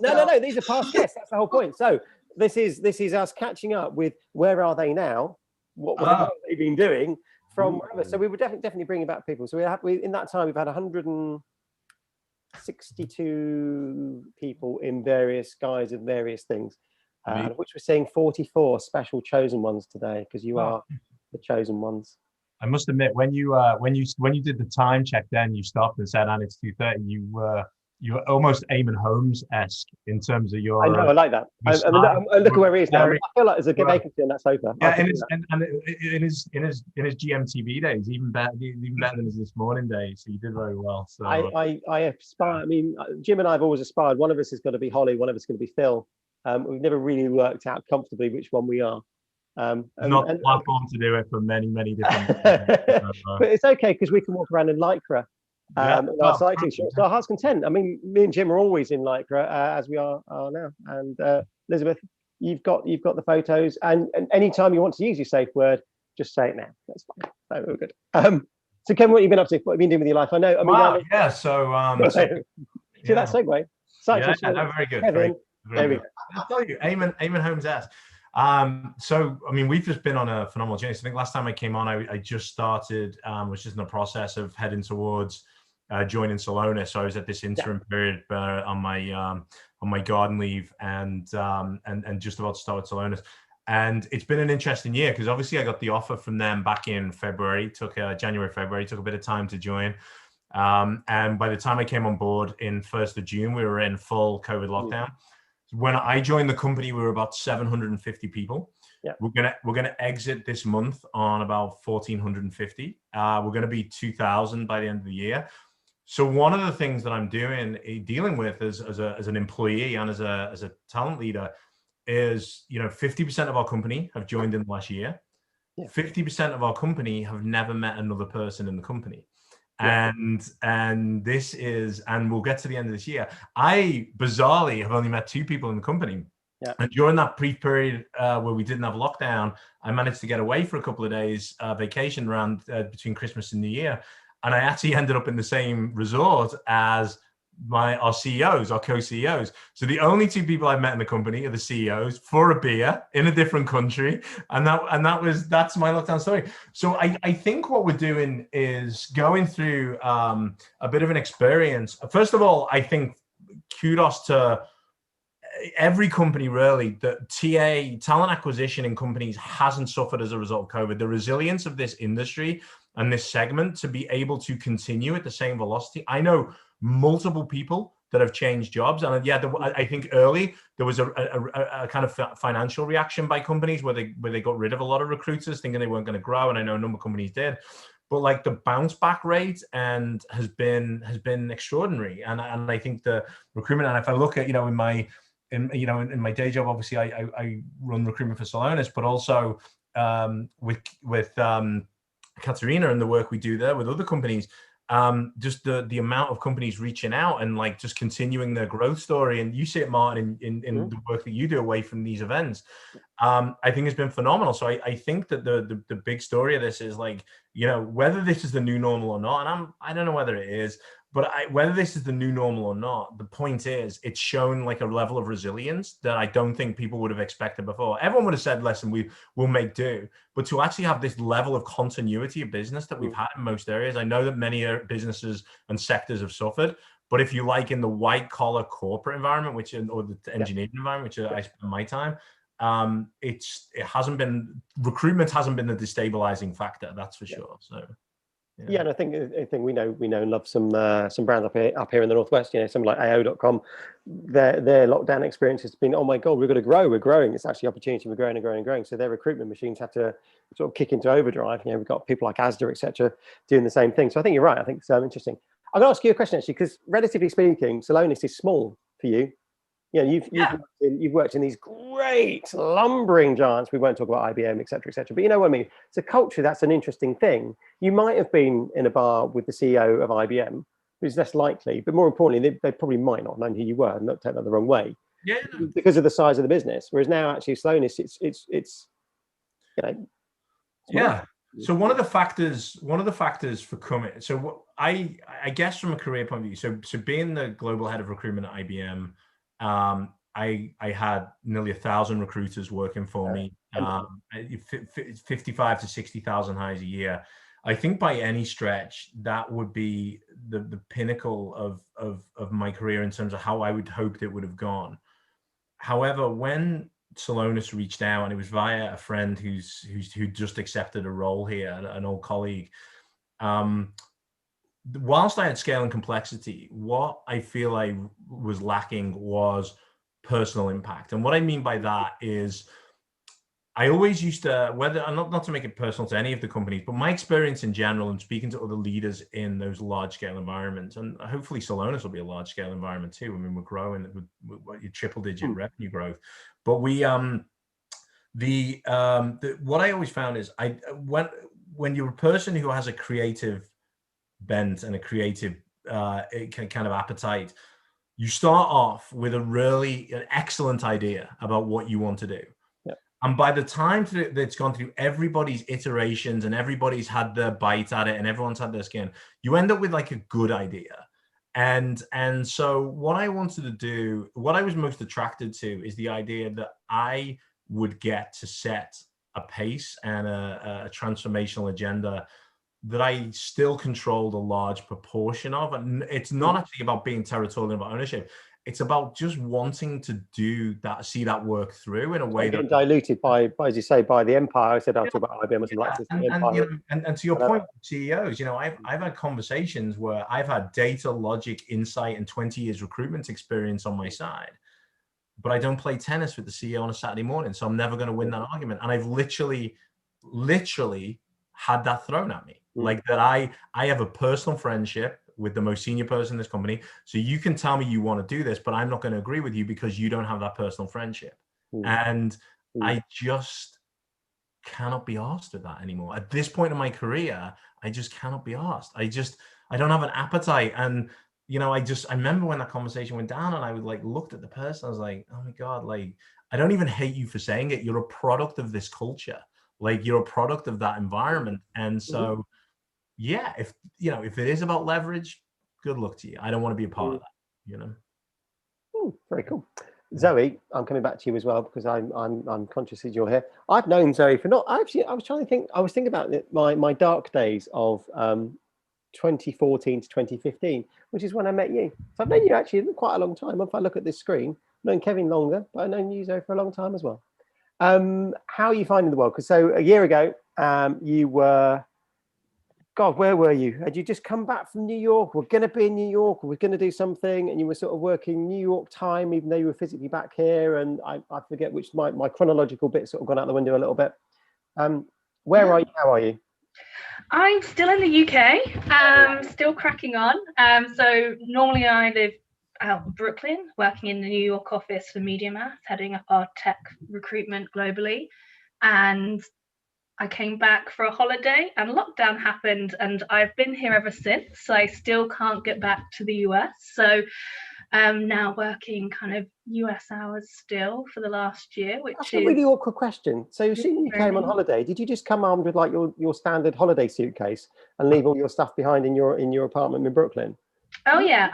no, these are past guests. That's the whole point. So this is us catching up with where are they now? What have they been doing from wherever? So we were definitely bringing back people. So we in that time we've had 162 people in various guise of various things. Which we're seeing 44 special chosen ones today, because you are the chosen ones. I must admit, when you did the time check, then you stopped and said, "And it's 2:30." You were almost Eamon Holmes-esque in terms of your. I know, I like that. And look at where he is now. I feel like there's a good vacancy on that sofa. Yeah, in his GMTV days, even better than his this morning days. So you did very well. So I aspire. I mean, Jim and I have always aspired. One of us is going to be Holly. One of us is going to be Phil. We've never really worked out comfortably which one we are. Not the platform to do it for many different. But it's okay because we can walk around in lycra. Our cycling shorts. So our heart's content. I mean, me and Jim are always in lycra as we are now. And Elizabeth, you've got the photos. And anytime you want to use your safe word, just say it now. That's fine. So we're good. So Kevin, what have you been up to? What have you been doing with your life? I know. I mean, see that segue. Cycling shorts. Very good. Kevin. There we go. I'll tell you, Eamon Holmes-esque. So I mean, we've just been on a phenomenal journey. So I think last time I came on, I just started, was just in the process of heading towards joining Salonis. So I was at this interim period on my garden leave and just about to start with Salonis. And it's been an interesting year because obviously I got the offer from them back in February. Took February, took a bit of time to join. And by the time I came on board in 1st of June, we were in full COVID lockdown. When I joined the company, we were about 750 people. Yeah. We're gonna exit this month on about 1,450. We're gonna be 2,000 by the end of the year. So one of the things that I'm dealing with as an employee and as a talent leader is, 50% of our company have joined in the last year. 50% of our company have never met another person in the company. And this is, and we'll get to the end of this year. I bizarrely have only met 2 people in the company. Yeah. And during that brief period where we didn't have lockdown, I managed to get away for a couple of days vacation around between Christmas and New Year. And I actually ended up in the same resort as our CEOs, our co-CEOs. So the only 2 people I've met in the company are the CEOs for a beer in a different country. And that's my lockdown story. So I think what we're doing is going through a bit of an experience. First of all, I think kudos to every company really. The talent acquisition in companies hasn't suffered as a result of COVID. The resilience of this industry and this segment to be able to continue at the same velocity. I know multiple people that have changed jobs, and I think early there was a kind of financial reaction by companies where they got rid of a lot of recruiters thinking they weren't going to grow, and I know a number of companies did. But like the bounce back rate has been extraordinary, and I think the recruitment, and if I look at in my day job, obviously I run recruitment for Salonis, but also with Katerina and the work we do there with other companies. Just the amount of companies reaching out and like just continuing their growth story, and you see it, Martin, in the work that you do away from these events, I think it's been phenomenal. So I think that the big story of this is like, whether this is the new normal or not, and I don't know whether it is, But whether this is the new normal or not, the point is it's shown like a level of resilience that I don't think people would have expected before. Everyone would have said, listen, we'll make do. But to actually have this level of continuity of business that we've had in most areas, I know that many businesses and sectors have suffered. But if you like in the white collar corporate environment, or the engineering environment, which I spend my time, recruitment hasn't been the destabilizing factor, that's for sure. So. Yeah, and I think we know and love some brands up here in the Northwest. Something like AO.com, their lockdown experience has been, oh my God, we're going to grow, we're growing. It's actually opportunity, we're growing and growing and growing. So their recruitment machines had to sort of kick into overdrive. We've got people like Asda, etc., doing the same thing. So I think you're right. I think it's interesting. I'm going to ask you a question actually, because relatively speaking, Celonis is small for you. You've worked in these great lumbering giants. We won't talk about IBM, etc., etc. But you know what I mean? It's a culture that's an interesting thing. You might have been in a bar with the CEO of IBM, who's less likely, but more importantly, they probably might not have known who you were and not take that the wrong way. Yeah. Because of the size of the business. Whereas now, actually, Celonis, it's yeah. So one of the factors for coming. So what I guess from a career point of view. So being the global head of recruitment at IBM. I had nearly 1,000 recruiters working for me, 55 to 60,000 hires a year. I think by any stretch, that would be the pinnacle of my career in terms of how I would hoped it would have gone. However, when Celonis reached out, and it was via a friend who just accepted a role here, an old colleague, whilst I had scale and complexity, what I feel I was lacking was personal impact. And what I mean by that is I always used to, not to make it personal to any of the companies, but my experience in general and speaking to other leaders in those large scale environments, and hopefully Celonis will be a large scale environment too. I mean, we're growing with your triple digit revenue growth, but what I always found is when you're a person who has a creative bent and a creative kind of appetite, you start off with an excellent idea about what you want to do. Yeah. And by the time that it's gone through everybody's iterations and everybody's had their bite at it and everyone's had their skin, you end up with like a good idea. And so what I wanted to do, what I was most attracted to is the idea that I would get to set a pace and a transformational agenda that I still controlled a large proportion of. And it's not actually about being territorial about ownership. It's about just wanting to do that, see that work through in a way getting diluted by, as you say, by the empire. I said I'll talk about IBM as like and to your point, CEOs, I've had conversations where I've had data, logic, insight, and 20 years recruitment experience on my side, but I don't play tennis with the CEO on a Saturday morning, so I'm never going to win that argument. And I've literally had that thrown at me. Like that I have a personal friendship with the most senior person in this company. So you can tell me you want to do this, but I'm not going to agree with you because you don't have that personal friendship. And I just cannot be asked with that anymore. At this point in my career, I just cannot be asked. I don't have an appetite. And, I remember when that conversation went down and I would looked at the person, I was like, oh my God, I don't even hate you for saying it. You're a product of this culture. You're a product of that environment. And so, yeah, if it is about leverage, good luck to you. I don't want to be a part of that, Very cool. Zoe, I'm coming back to you as well because I'm conscious that you're here. I've known Zoe for I was thinking about my dark days of 2014 to 2015, which is when I met you. So I've known you actually quite a long time. If I look at this screen, I've known Kevin longer, but I've known you, Zoe, for a long time as well. How are you finding the world? Because so a year ago, you were, God, where were you? Had you just come back from New York? We're going to be in New York. We're going to do something. And you were sort of working New York time, even though you were physically back here. And I forget which my chronological bit sort of gone out the window a little bit. Where are you? How are you? I'm still in the UK, still cracking on. So normally I live out in Brooklyn, working in the New York office for MediaMath, heading up our tech recruitment globally. And I came back for a holiday and lockdown happened and I've been here ever since. So I still can't get back to the US. So I'm now working kind of US hours still for the last year, which That's a really awkward question. So you came on holiday. Did you just come armed with your standard holiday suitcase and leave all your stuff behind in your apartment in Brooklyn? Oh yeah,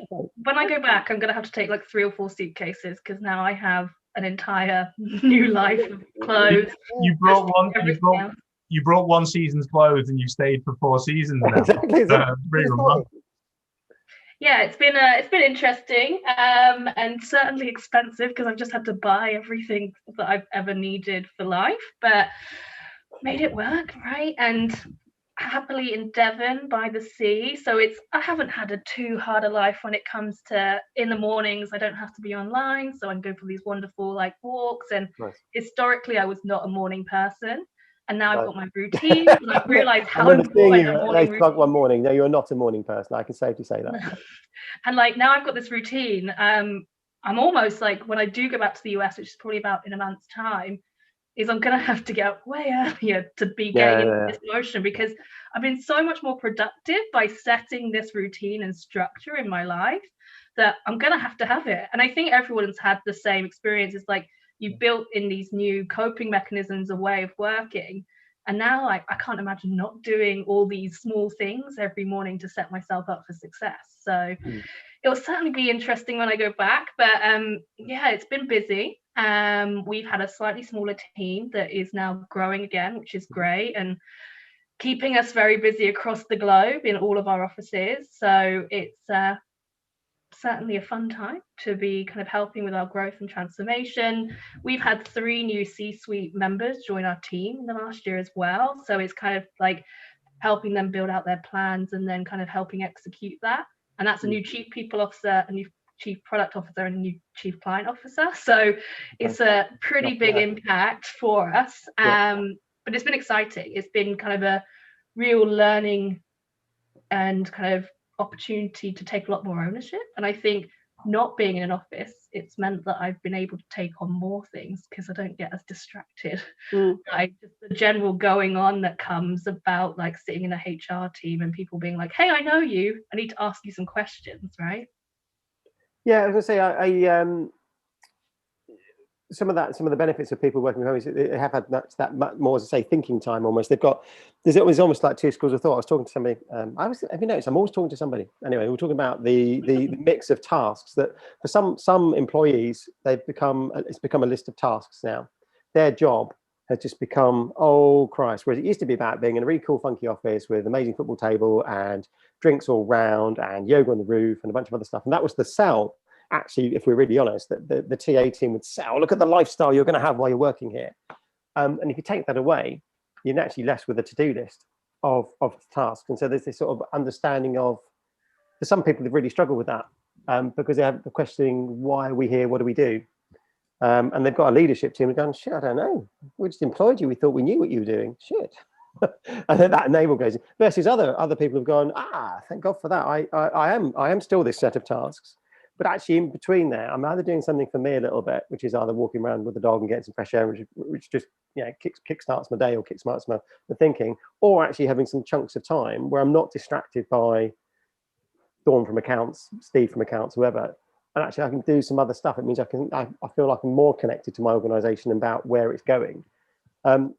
when I go back, I'm gonna have to take like 3 or 4 suitcases because now I have an entire new life of clothes. You brought one season's clothes and you stayed for 4 seasons now. Exactly. Yeah, it's been interesting and certainly expensive because I've just had to buy everything that I've ever needed for life, but made it work, right? And happily in Devon by the sea, so I haven't had a too hard a life when it comes to in the mornings. I don't have to be online, so I can go for these wonderful like walks. And historically, I was not a morning person, and now I've got my routine, and I've realised how important a morning routine. One morning, no, you're not a morning person. I can safely say that. And like now, I've got this routine. I'm almost like when I do go back to the US, which is probably about in a month's time, is I'm going to have to get up way earlier to be getting into this motion, because I've been so much more productive by setting this routine and structure in my life that I'm going to have it. And I think everyone's had the same experience. It's like you've built in these new coping mechanisms, a way of working. And now I can't imagine not doing all these small things every morning to set myself up for success. So it'll certainly be interesting when I go back. But yeah, it's been busy. We've had a slightly smaller team that is now growing again, which is great, and keeping us very busy across the globe in all of our offices. So it's certainly a fun time to be kind of helping with our growth and transformation. We've had 3 new C-suite members join our team in the last year as well. So it's kind of like helping them build out their plans and then kind of helping execute that. And that's a new chief people officer, a new chief product officer, and a new chief client officer. So it's a pretty big impact for us. But it's been exciting. It's been kind of a real learning and kind of opportunity to take a lot more ownership. And I think not being in an office, it's meant that I've been able to take on more things because I don't get as distracted by just the general going on that comes about like sitting in a HR team and people being like, hey, I know you, I need to ask you some questions, right? Yeah, I was gonna say, some of the benefits of people working from home is they have had that more, as I say, thinking time almost. There's almost like 2 schools of thought. I was talking to somebody. Have you noticed? I'm always talking to somebody. Anyway, we're talking about the mix of tasks that for some employees it's become a list of tasks now. Their job has just become, oh Christ, whereas it used to be about being in a really cool, funky office with an amazing football table and drinks all round and yoga on the roof and a bunch of other stuff. And that was the sell. Actually, if we're really honest, that the TA team would sell, look at the lifestyle you're going to have while you're working here. And if you take that away, you're naturally left with a to-do list of tasks. And so there's this sort of understanding of, for some people they've really struggled with that because they have the questioning, why are we here? What do we do? And they've got a leadership team going, shit, I don't know. We just employed you. We thought we knew what you were doing. Shit. And then that enable goes in. Versus other people have gone, thank God for that. I am still this set of tasks. But actually in between there, I'm either doing something for me a little bit, which is either walking around with the dog and getting some fresh air, which just kickstarts my day or kickstarts my thinking, or actually having some chunks of time where I'm not distracted by Dawn from accounts, Steve from accounts, whoever. And actually I can do some other stuff. It means I feel like I'm more connected to my organization about where it's going. And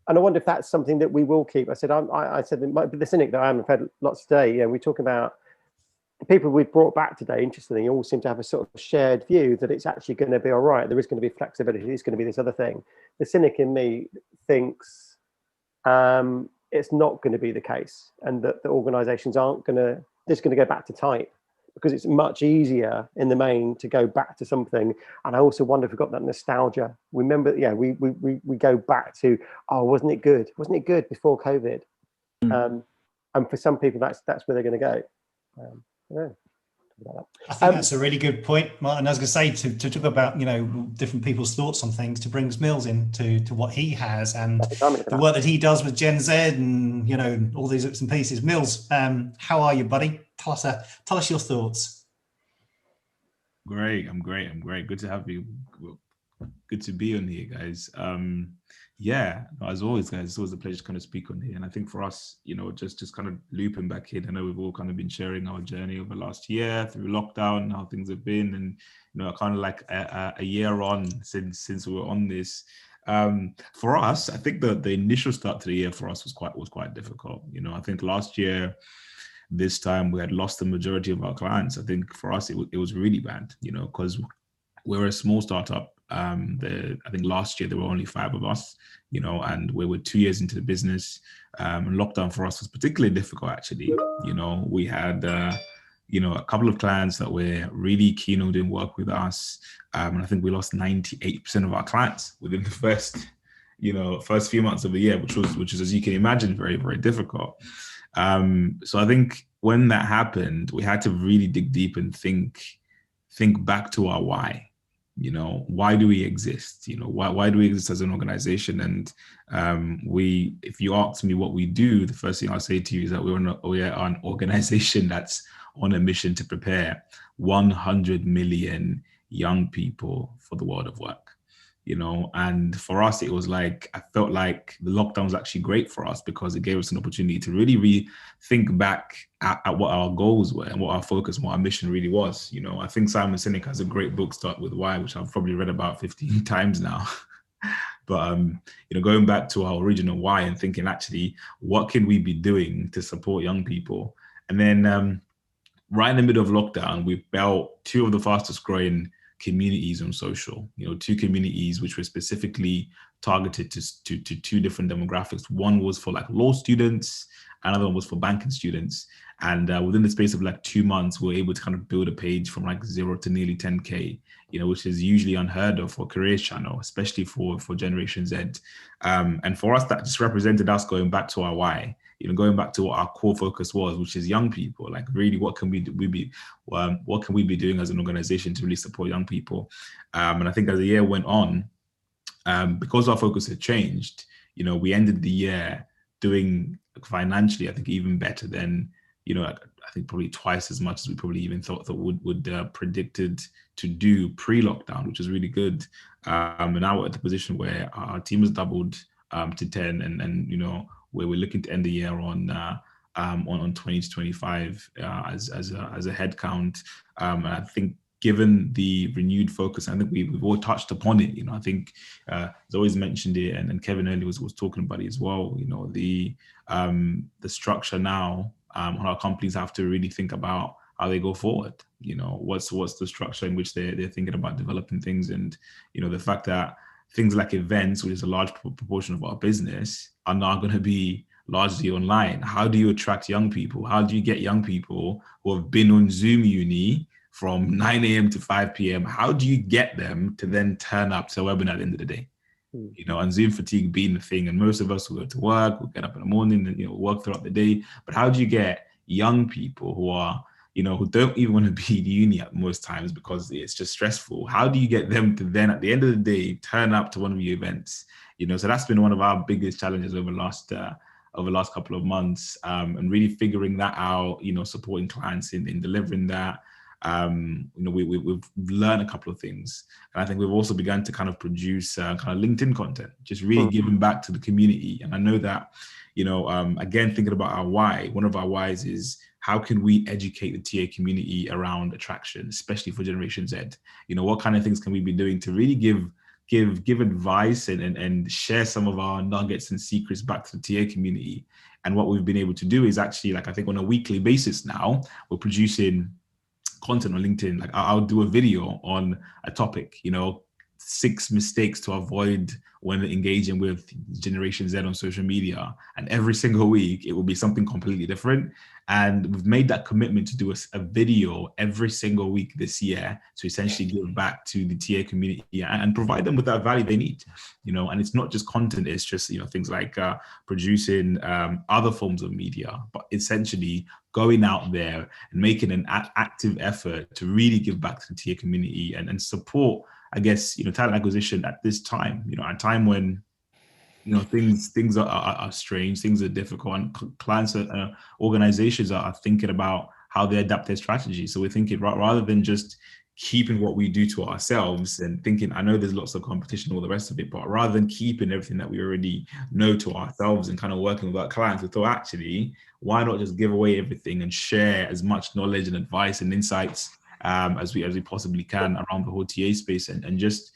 I wonder if that's something that we will keep. I said it might be the cynic that I am. I've had lots today. We talk about the people we've brought back today. Interestingly, all seem to have a sort of shared view that it's actually going to be all right. There is going to be flexibility. There's going to be this other thing. The cynic in me thinks it's not going to be the case, and that the organisations aren't going to just going to go back to type, because it's much easier in the main to go back to something. And I also wonder if we've got that nostalgia. Remember, we go back to, wasn't it good? Wasn't it good before COVID? And for some people, that's where they're going to go. I think that's a really good point, Martin. I was going to say to talk about different people's thoughts on things, to bring Mills into what he has and the work that he does with Gen Z and all these bits and pieces. Mills, how are you, buddy? Tell us your thoughts. Great, I'm great. Good to have you. Good to be on here, guys. As always, guys, it's always a pleasure to kind of speak on here. And I think for us, just kind of looping back in, I know we've all kind of been sharing our journey over the last year through lockdown, how things have been, and kind of like a year on since we were on this. For us, I think the initial start to the year for us was quite difficult. I think last year this time we had lost the majority of our clients. I think for us, it was really bad, you know, because we're a small startup. I think last year there were only 5 of us, you know, and we were 2 years into the business. And lockdown for us was particularly difficult, actually. You know, we had, you know, a couple of clients that were really keen on doing work with us. And I think we lost 98% of our clients within the first few months of the year, which is, as you can imagine, very, very difficult. So I think when that happened, we had to really dig deep and think back to our why. You know, why do we exist? You know, why do we exist as an organization? And if you ask me what we do, the first thing I'll say to you is that we are an organization that's on a mission to prepare 100 million young people for the world of work. You know, and for us, it was like, I felt like the lockdown was actually great for us because it gave us an opportunity to really think back at what our goals were and what our focus and what our mission really was. You know, I think Simon Sinek has a great book, Start With Why, which I've probably read about 15 times now. But, you know, going back to our original why and thinking, actually, what can we be doing to support young people? And then right in the middle of lockdown, we built 2 of the fastest growing communities on social, you know, 2 communities which were specifically targeted to 2 different demographics. One was for like law students, another one was for banking students. And within the space of like 2 months, we were able to kind of build a page from like 0 to nearly 10K, you know, which is usually unheard of for a careers channel, especially for Generation Z. And for us, that just represented us going back to our why. You know, going back to what our core focus was, which is young people. Like, really, what can we be doing as an organization to really support young people? And I think as the year went on, because our focus had changed, you know, we ended the year doing financially, I think, even better than, you know, I think probably twice as much as we probably even thought that would predicted to do pre-lockdown, which is really good. And now we're at the position where our team has doubled to 10, and you know, where we're looking to end the year on 20 to 25 as a head count. And I think given the renewed focus, I think we've all touched upon it. You know, I think it's always mentioned it, and Kevin earlier was talking about it as well. You know, the structure now on our companies have to really think about how they go forward. You know, what's the structure in which they're thinking about developing things, and you know, the fact that things like events, which is a large proportion of our business, are now going to be largely online. How do you attract young people? How do you get young people who have been on Zoom uni from 9 a.m. to 5 p.m.? How do you get them to then turn up to a webinar at the end of the day? You know, and Zoom fatigue being the thing, and most of us will go to work, we'll get up in the morning and, you know, work throughout the day. But how do you get young people who are, you know, who don't even want to be in uni at most times because it's just stressful? How do you get them to then, at the end of the day, turn up to one of your events? You know, so that's been one of our biggest challenges over the last couple of months, and really figuring that out. You know, supporting clients in delivering that. You know, we've learned a couple of things, and I think we've also begun to kind of produce kind of LinkedIn content, just really giving back to the community. And I know that, you know, again, thinking about our why, one of our whys is, how can we educate the TA community around attraction, especially for Generation Z? You know, what kind of things can we be doing to really give advice and share some of our nuggets and secrets back to the TA community? And what we've been able to do is actually, like, I think on a weekly basis now, we're producing content on LinkedIn. Like, I'll do a video on a topic, you know, 6 mistakes to avoid when engaging with Generation Z on social media. And every single week, it will be something completely different. And we've made that commitment to do a video every single week this year to essentially give back to the TA community and provide them with that value they need. You know, and it's not just content, it's just, you know, things like producing other forms of media, but essentially going out there and making an active effort to really give back to the TA community and support, I guess, you know, talent acquisition at this time, you know, at a time when, you know, things are strange, things are difficult, and clients, organizations are thinking about how they adapt their strategy. So we're thinking, rather than just keeping what we do to ourselves and thinking, I know there's lots of competition and all the rest of it, but rather than keeping everything that we already know to ourselves and kind of working with our clients, we thought, actually, why not just give away everything and share as much knowledge and advice and insights as we possibly can around the whole TA space, and just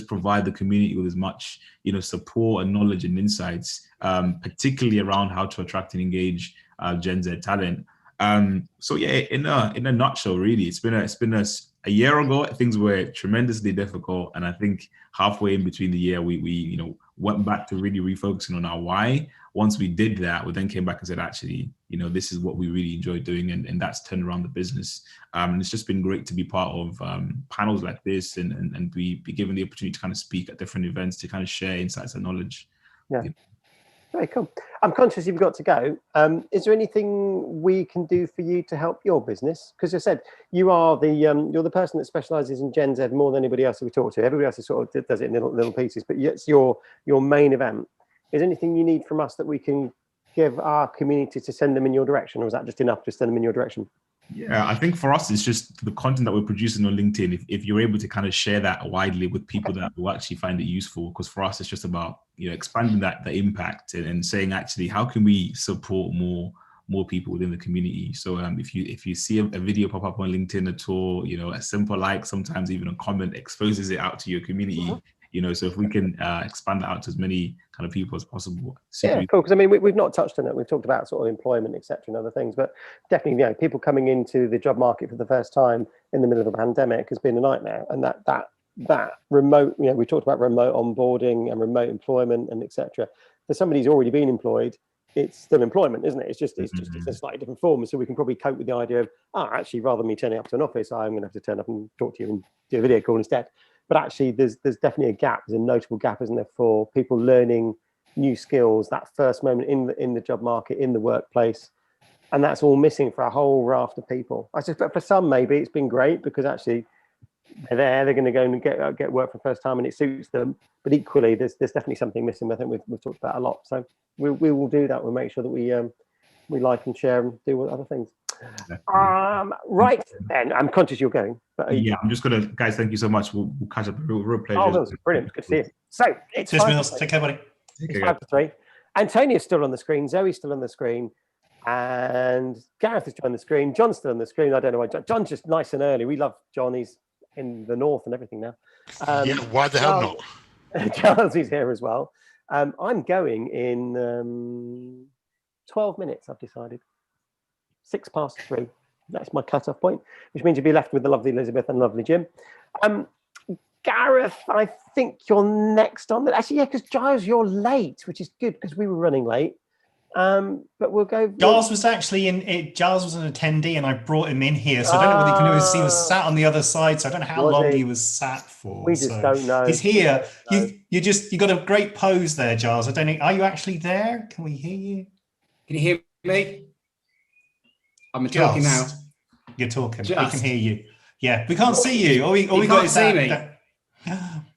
provide the community with as much, you know, support and knowledge and insights, particularly around how to attract and engage Gen Z talent. So yeah, in a nutshell, really, it's been a year ago. Things were tremendously difficult, and I think halfway in between the year, we went back to really refocusing on our why. Once we did that, we then came back and said, actually, this is what we really enjoy doing, and that's turned around the business. And it's just been great to be part of panels like this and be given the opportunity to kind of speak at different events to kind of share insights and knowledge. Yeah. Very cool. I'm conscious you've got to go. Is there anything we can do for you to help your business? Because I said you are you're the person that specialises in Gen Z more than anybody else that we talk to. Everybody else is sort of does it in little pieces, but it's your main event. Is there anything you need from us that we can give our community to send them in your direction, or is that just enough to send them in your direction? Yeah, I think for us, it's just the content that we're producing on LinkedIn. If you're able to kind of share that widely with people that will actually find it useful, because for us, it's just about expanding the impact and saying, actually, how can we support more people within the community? So if you see a video pop up on LinkedIn at all, a simple like, sometimes even a comment exposes it out to your community. So if we can expand that out to as many kind of people as possible. Yeah, cool. Because I mean, we've not touched on it. We've talked about sort of employment, etc., and other things, but definitely, people coming into the job market for the first time in the middle of a pandemic has been a nightmare. And that remote, we talked about remote onboarding and remote employment and etc. For somebody who's already been employed, it's still employment, isn't it? It's just a slightly different form. So we can probably cope with the idea of, actually, rather than me turning up to an office, I'm going to have to turn up and talk to you and do a video call instead. But actually, there's definitely a gap. There's a notable gap, isn't there, for people learning new skills, that first moment in the job market, in the workplace. And that's all missing for a whole raft of people. I suspect for some, maybe it's been great because actually they're going to go and get work for the first time and it suits them. But equally, there's definitely something missing. I think we've talked about a lot. So we will do that. We'll make sure that we like and share and do other things. Right then, I'm conscious you're going. But I'm just gonna, guys. Thank you so much. We'll catch up. Real pleasure. Oh, that was brilliant. Good to see you. So it's Take care, buddy. It's 5 to 3. Antonia's still on the screen. Zoe's still on the screen, and Gareth is on the screen. John's still on the screen. I don't know why. John's just nice and early. We love John. He's in the north and everything now. Why the hell not? Charles is here as well. I'm going in 12 minutes. I've decided. 3:06. That's my cut-off point, which means you'll be left with the lovely Elizabeth and lovely Jim. Gareth, I think you're next on. Actually, yeah, because Giles, you're late, which is good because we were running late. But we'll go. Giles was actually Giles was an attendee, and I brought him in here, so I don't know whether you can always see. He was sat on the other side, so I don't know how long he was sat for. We just don't know. He's here. You got a great pose there, Giles. I don't know. Are you actually there? Can we hear you? Can you hear me? I'm talking now. You're talking. We can hear you. Yeah, we can't see you. All we got is see me.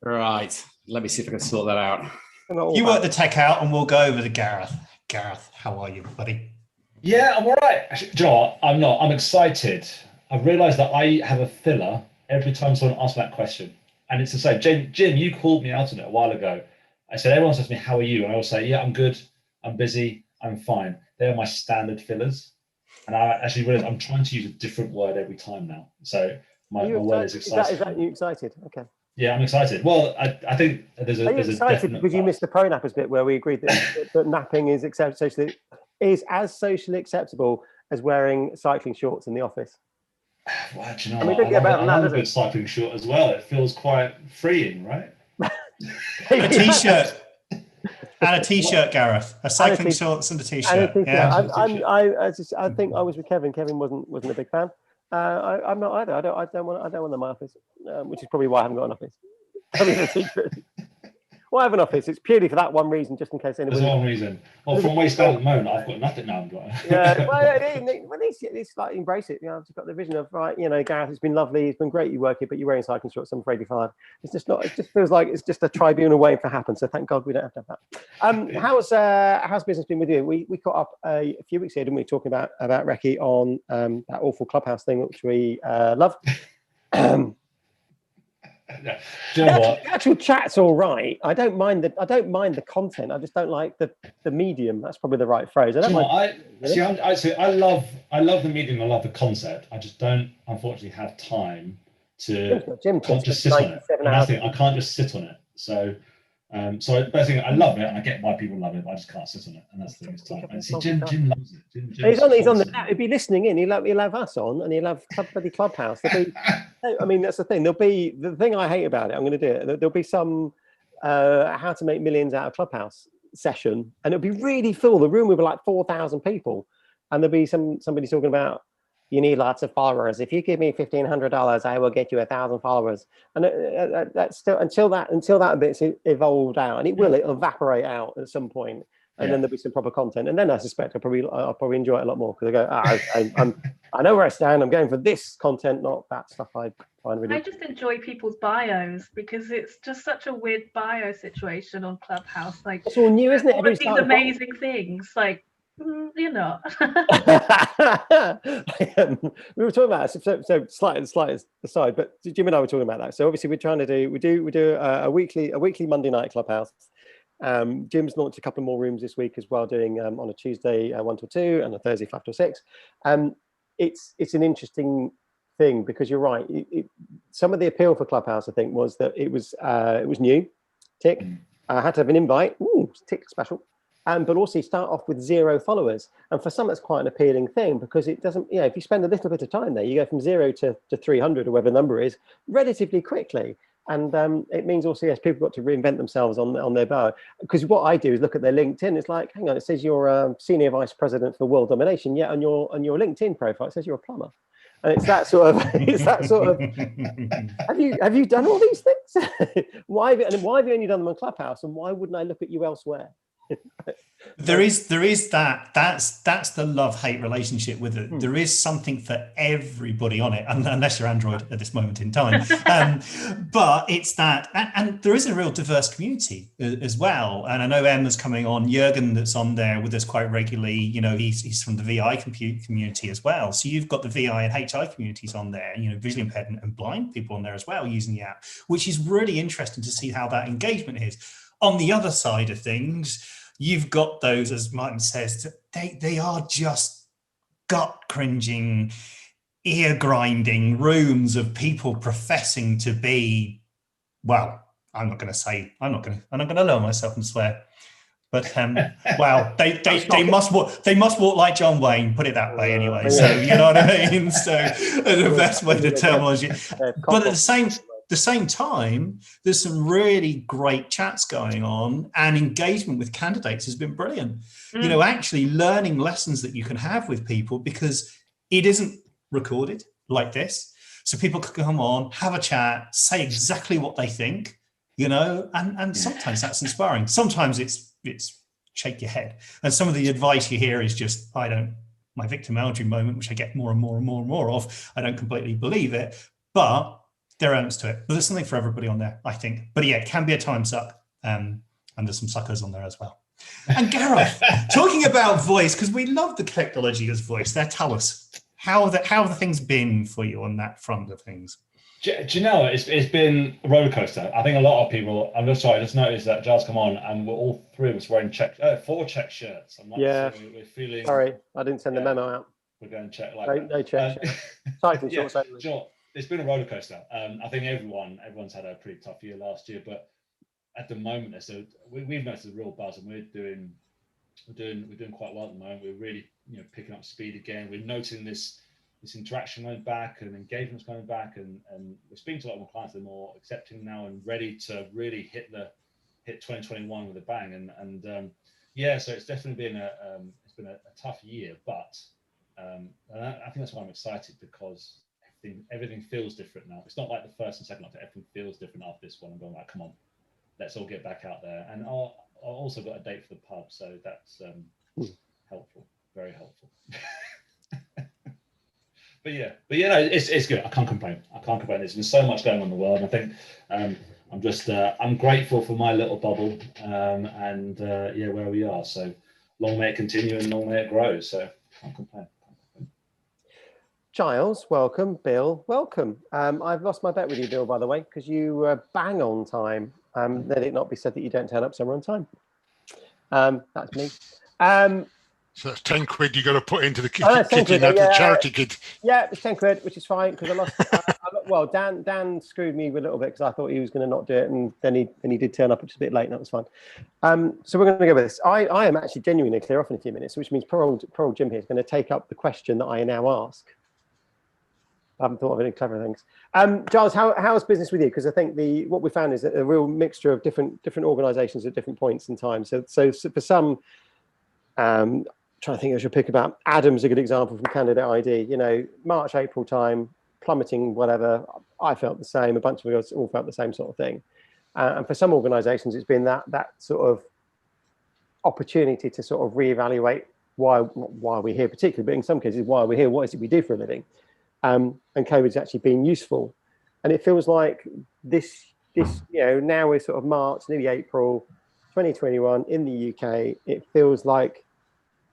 Right. Let me see if I can sort that out. You work the tech out, and we'll go over to Gareth. Gareth, how are you, buddy? Yeah, I'm all right. Actually, do you know what? I'm not. I'm excited. I've realised that I have a filler every time someone asks that question, and it's the same. Jim, you called me out on it a while ago. I said everyone says to me, "How are you?" And I will say, "Yeah, I'm good. I'm busy. I'm fine." They're my standard fillers. And I actually realized I'm trying to use a different word every time now. So my word is excited. Is that you excited? Okay. Yeah, I'm excited. Well, I think there's a excited because you missed the pro-nappers bit where we agreed that napping is as socially acceptable as wearing cycling shorts in the office. Well, do you know, I love a good cycling short as well. It feels quite freeing, right? A t-shirt. And a t-shirt, Gareth. A cycling shorts and a t-shirt. Yeah. I think I was with Kevin. Kevin wasn't a big fan. I'm not either. I don't want them in my office, which is probably why I haven't got an office. I mean, a secret. Well, I have an office. It's purely for that one reason, just in case anybody. There's one reason. Well, from waist down at the moment, I've got nothing now. Yeah, well, it's like embrace it. I've just got the vision of Gareth. It's been lovely. It's been great. You work here, but you're wearing cycling shorts. I'm afraid you're fired. It's just not. It just feels like it's just a tribunal waiting for happen. So thank God we don't have to have that. How's business been with you? We caught up a few weeks ago, didn't we? Talking about Recce on that awful Clubhouse thing, which we love. Do you know what? The actual chat's all right. I don't mind the content. I just don't like the medium. That's probably the right phrase. I love the medium. I love the concept. I just don't, unfortunately, have time to. Jim can't just sit on it. I can't just sit on it. So So basically, I love it, and I get why people love it, but I just can't sit on it, and that's the thing. It's time. And see, Jim loves it. Jim he's on the. He'll be listening in. He'll have us on, and he'll have bloody Clubhouse. I mean, that's the thing. There'll be the thing I hate about it. I'm going to do it. There'll be some how to make millions out of Clubhouse session, and it'll be really full. The room will be like 4,000 people, and there'll be somebody talking about, you need lots of followers. If you give me $1,500, I will get you 1,000 followers. And that's still until that bit's evolved out, and it'll evaporate out at some point, and then there'll be some proper content. And then I suspect I'll probably enjoy it a lot more, because I go, I know where I stand. I'm going for this content, not that stuff I find really. I just enjoy people's bios, because it's just such a weird bio situation on Clubhouse. Like, it's all new, isn't it? All of these amazing things, like. You're not. We were talking about it, so slight aside, but Jim and I were talking about that. So obviously we're trying to do a weekly Monday night Clubhouse. Jim's launched a couple more rooms this week as well, doing on a Tuesday 1 till 2 and a Thursday 5 till 6. It's an interesting thing, because you're right. Some of the appeal for Clubhouse, I think, was that it was new. Tick. I had to have an invite. Ooh, tick special. But also you start off with 0 followers. And for some, that's quite an appealing thing, because it doesn't, if you spend a little bit of time there, you go from 0 to 300 or whatever the number is relatively quickly. And it means also, yes, people got to reinvent themselves on their bio. Because what I do is look at their LinkedIn. It's like, hang on, it says you're a senior vice president for world domination. Yet on your LinkedIn profile, it says you're a plumber. And it's that sort of, have you done all these things? why have you only done them on Clubhouse? And why wouldn't I look at you elsewhere? There is that. That's the love-hate relationship with it. There is something for everybody on it, unless you're Android at this moment in time. But it's that, and there is a real diverse community as well. And I know Emma's coming on, Jürgen that's on there with us quite regularly. He's from the VI community as well. So you've got the VI and HI communities on there, visually impaired and blind people on there as well using the app, which is really interesting to see how that engagement is. On the other side of things, you've got those, as Martin says, they are just gut-cringing, ear-grinding rooms of people professing to be, well, I'm not going to lower myself and swear, but well, they must walk like John Wayne, put it that way anyway. So you know what I mean. So the best way to terminology, but at the same time, there's some really great chats going on, and engagement with candidates has been brilliant. Actually learning lessons that you can have with people, because it isn't recorded like this. So people can come on, have a chat, say exactly what they think, and sometimes that's inspiring. Sometimes it's shake your head. And some of the advice you hear is just, my victimology moment, which I get more and more and more and more of, I don't completely believe it, but there are elements to it. But there's something for everybody on there, I think. But yeah, it can be a time suck. And there's some suckers on there as well. And Gareth, talking about voice, because we love the technology as voice. Tell us, how have the things been for you on that front of things? Do you know, it's been a roller coaster. I think a lot of people, I just noticed that Giles come on and we're all 3 of us wearing 4 check shirts. I'm like, yeah. So we're feeling. Sorry, I didn't send the memo out. We're going to check like no check. Cycling shorts only. Sure. It's been a roller coaster. I think everyone's had a pretty tough year last year, but at the moment, we've noticed a real buzz, and we're doing quite well at the moment. We're really picking up speed again. We're noticing this interaction going back and engagement's going back, and we're speaking to a lot more clients. They're more accepting now and ready to really hit 2021 with a bang. And so it's definitely been a tough year, but and I think that's why I'm excited, because everything feels different now. It's not like the first and second lockdown. Everything feels different after this one. I'm going like, come on, let's all get back out there. And I'll also got a date for the pub, so that's helpful, very helpful. But yeah, no, it's good. I can't complain. There's been so much going on in the world. And I think I'm grateful for my little bubble, and where we are. So long may it continue and long may it grow. So can't complain. Giles, welcome. Bill, welcome. I've lost my bet with you, Bill, by the way, because you were bang on time. Let it not be said that you don't turn up somewhere on time. That's me. So that's 10 quid you got to put into the kitchen, into the charity kit. Yeah, it's 10 quid, which is fine, because I Well, Dan screwed me a little bit because I thought he was going to not do it, and then he did turn up, which is a bit late, and that was fine. So we're going to go with this. I am actually genuinely clear off in a few minutes, which means poor old Jim here is going to take up the question that I now ask. I haven't thought of any clever things. Giles, how's business with you? Because I think what we found is a real mixture of different organisations at different points in time. So for some, trying to think, I should pick about Adam's a good example from Candidate ID. You know, March, April time, plummeting, whatever. I felt the same. A bunch of us all felt the same sort of thing. And for some organisations, it's been that sort of opportunity to sort of reevaluate why we're here, particularly, but in some cases, why we're here. What is it we do for a living? And COVID's actually been useful, and it feels like this now we're sort of March, nearly April 2021 in the UK. It feels like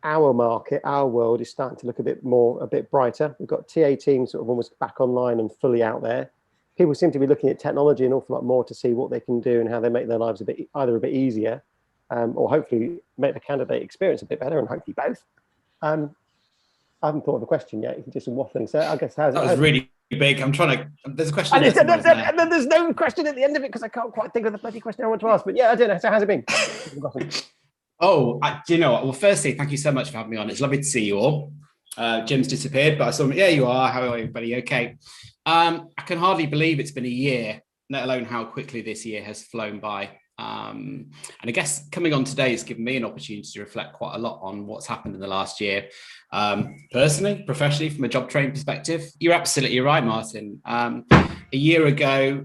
our market, our world is starting to look a bit brighter. We've got TA teams sort of almost back online and fully out there. People seem to be looking at technology an awful lot more to see what they can do and how they make their lives either a bit easier, or hopefully make the candidate experience a bit better, and hopefully both. I haven't thought of a question yet. You can do some waffling. So I guess that was really big. I'm trying to. There's a question. And then there's no question at the end of it because I can't quite think of the bloody question I want to ask. But yeah, I don't know. So how's it been? Do you know what? Well, firstly, thank you so much for having me on. It's lovely to see you all. Jim's disappeared, but I saw him. Yeah, you are. How are everybody? Okay. I can hardly believe it's been a year, let alone how quickly this year has flown by. And I guess coming on today has given me an opportunity to reflect quite a lot on what's happened in the last year. Personally, professionally, from a job training perspective, you're absolutely right, Martin. A year ago,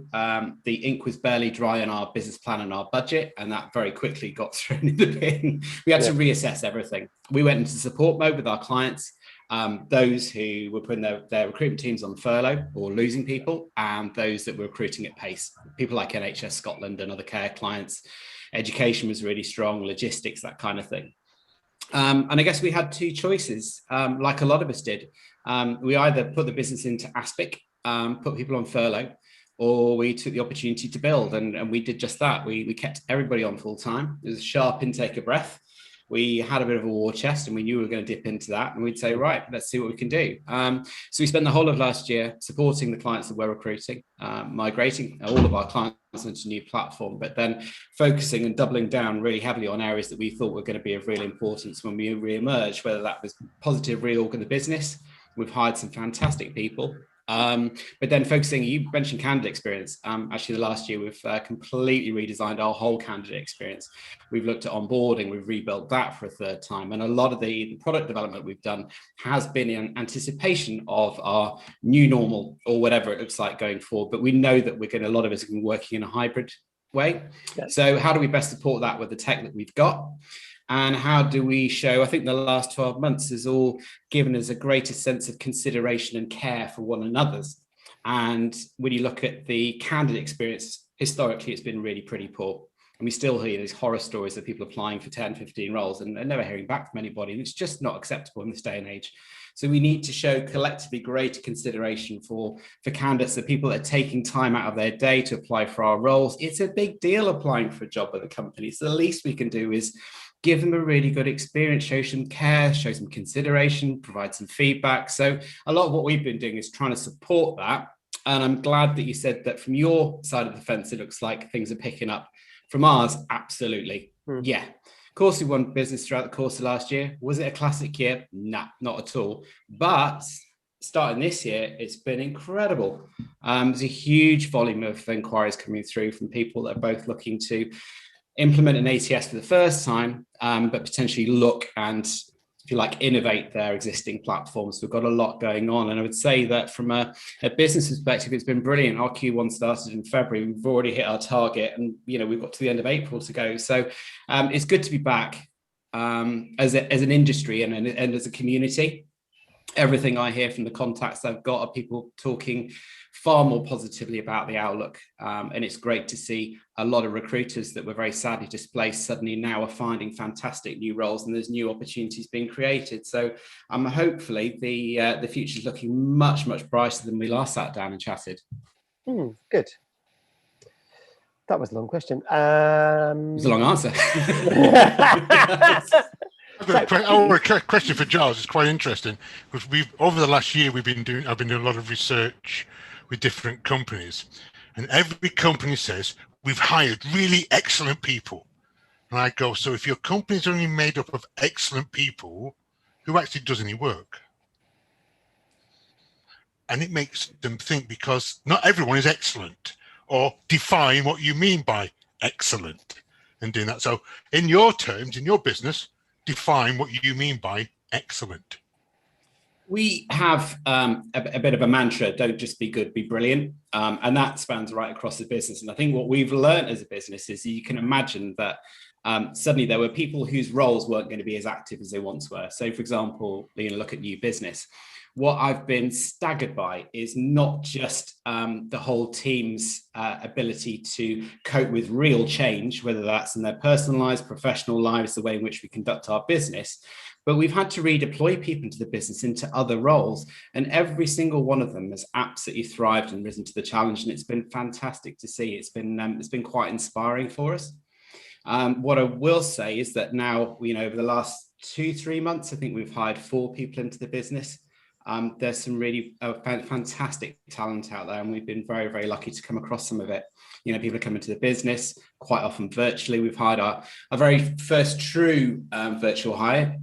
the ink was barely dry on our business plan and our budget, and that very quickly got thrown in the bin. We had to reassess everything. We went into support mode with our clients. Those who were putting their recruitment teams on furlough or losing people, and those that were recruiting at pace. People like NHS Scotland and other care clients. Education was really strong, logistics, that kind of thing. And I guess we had two choices, like a lot of us did. We either put the business into aspic, put people on furlough, or we took the opportunity to build, and we did just that. We kept everybody on full time. It was a sharp intake of breath. We had a bit of a war chest, and we knew we were going to dip into that, and we'd say, right, let's see what we can do. So we spent the whole of last year supporting the clients that we're recruiting, migrating all of our clients into a new platform, but then focusing and doubling down really heavily on areas that we thought were going to be of real importance when we re-emerged, whether that was positive reorg in the business. We've hired some fantastic people. But then focusing, you mentioned candidate experience. Actually, the last year we've completely redesigned our whole candidate experience. We've looked at onboarding, we've rebuilt that for a third time. And a lot of the product development we've done has been in anticipation of our new normal or whatever it looks like going forward. But we know that a lot of us have been working in a hybrid way. Yeah. So how do we best support that with the tech that we've got? And how do we show, I think the last 12 months has all given us a greater sense of consideration and care for one another's. And when you look at the candidate experience, historically, it's been really pretty poor. And we still hear these horror stories of people applying for 10, 15 roles and never hearing back from anybody. And it's just not acceptable in this day and age. So we need to show collectively greater consideration for candidates, the people that are taking time out of their day to apply for our roles. It's a big deal applying for a job at the company. So the least we can do is give them a really good experience, show some care, show some consideration, provide some feedback. So a lot of what we've been doing is trying to support that. And I'm glad that you said that from your side of the fence, it looks like things are picking up. From ours, absolutely. Yeah. Of course, we won business throughout the course of last year. Was it a classic year? Nah, not at all. But starting this year, it's been incredible. There's a huge volume of inquiries coming through from people that are both looking to implement an ATS for the first time, but potentially look and, if you like, innovate their existing platforms. We've got a lot going on. And I would say that from a business perspective, it's been brilliant. Our Q1 started in February. We've already hit our target, and we've got to the end of April to go. So it's good to be back as an industry and as a community. Everything I hear from the contacts I've got are people talking far more positively about the outlook. And it's great to see a lot of recruiters that were very sadly displaced suddenly now are finding fantastic new roles, and there's new opportunities being created. So hopefully the future is looking much, much brighter than we last sat down and chatted. Good. That was a long question. It was a long answer. Our question for Giles is quite interesting, because over the last year I've been doing a lot of research with different companies, and every company says, we've hired really excellent people. And I go, so if your company's only made up of excellent people, who actually does any work? And it makes them think, because not everyone is excellent, or define what you mean by excellent and doing that. So in your terms, in your business, define what you mean by excellent. We have a bit of a mantra: don't just be good, be brilliant. And that spans right across the business. And I think what we've learned as a business is you can imagine that suddenly there were people whose roles weren't going to be as active as they once were. So, for example, look at new business. What I've been staggered by is not just the whole team's ability to cope with real change, whether that's in their personal lives, professional lives, the way in which we conduct our business, but we've had to redeploy people into the business, into other roles, and every single one of them has absolutely thrived and risen to the challenge, and it's been fantastic to see. It's been quite inspiring for us. What I will say is that now, over the last 2-3 months, I think we've hired 4 people into the business. There's some really fantastic talent out there, and we've been very, very lucky to come across some of it. People are coming to the business quite often virtually. We've hired our very first true virtual hire.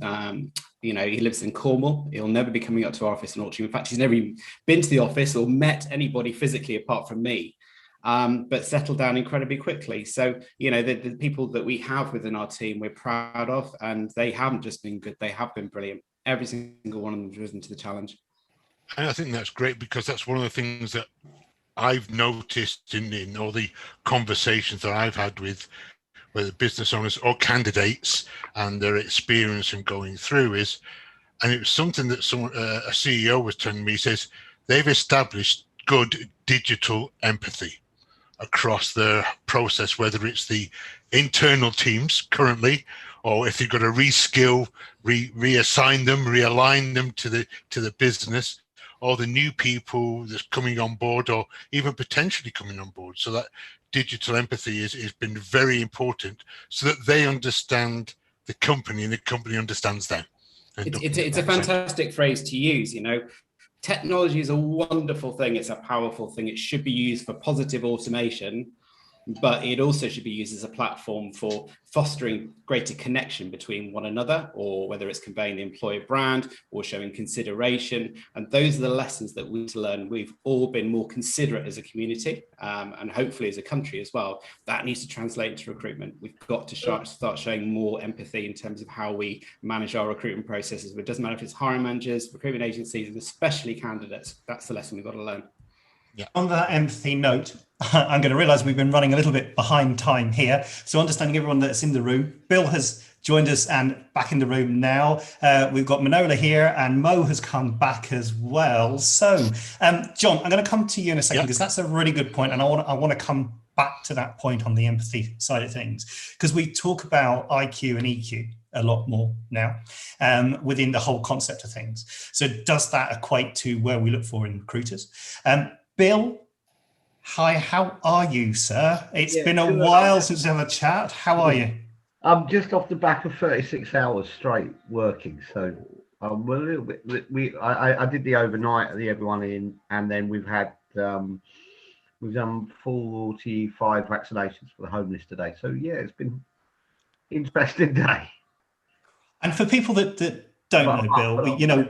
He lives in Cornwall. He'll never be coming up to our office in Altrincham. In fact, he's never even been to the office or met anybody physically apart from me, but settled down incredibly quickly. So, the people that we have within our team, we're proud of, and they haven't just been good, they have been brilliant. Every single one of them has risen to the challenge. And I think that's great, because that's one of the things that I've noticed in all the conversations that I've had with whether business owners or candidates and their experience in going through is, and it was something that a CEO was telling me, he says they've established good digital empathy across their process, whether it's the internal teams currently, or if they've got to reskill, reassign them, realign them to the business, or the new people that's coming on board, or even potentially coming on board. So that digital empathy has been very important, so that they understand the company and the company understands them. It's a fantastic phrase to use. Technology is a wonderful thing. It's a powerful thing. It should be used for positive automation, but it also should be used as a platform for fostering greater connection between one another, or whether it's conveying the employer brand or showing consideration. And those are the lessons that we need to learn. We've all been more considerate as a community, and hopefully as a country as well. That needs to translate into recruitment. We've got to start showing more empathy in terms of how we manage our recruitment processes. But it doesn't matter if it's hiring managers, recruitment agencies, and especially candidates. That's the lesson we've got to learn. Yeah. On that empathy note, I'm going to realise we've been running a little bit behind time here. So understanding everyone that's in the room, Bill has joined us and back in the room now. We've got Manola here, and Mo has come back as well. So, John, I'm going to come to you in a second, because that's a really good point, and I want to come back to that point on the empathy side of things, because we talk about IQ and EQ a lot more now within the whole concept of things. So does that equate to where we look for in recruiters? Bill, hi, how are you, sir? It's been a while since we had a chat. How are you? I'm just off the back of 36 hours straight working, so I'm a little bit. I did the overnight, the everyone in, and then we've done 45 vaccinations for the homeless today. So yeah, it's been an interesting day. And for people that don't know, Bill,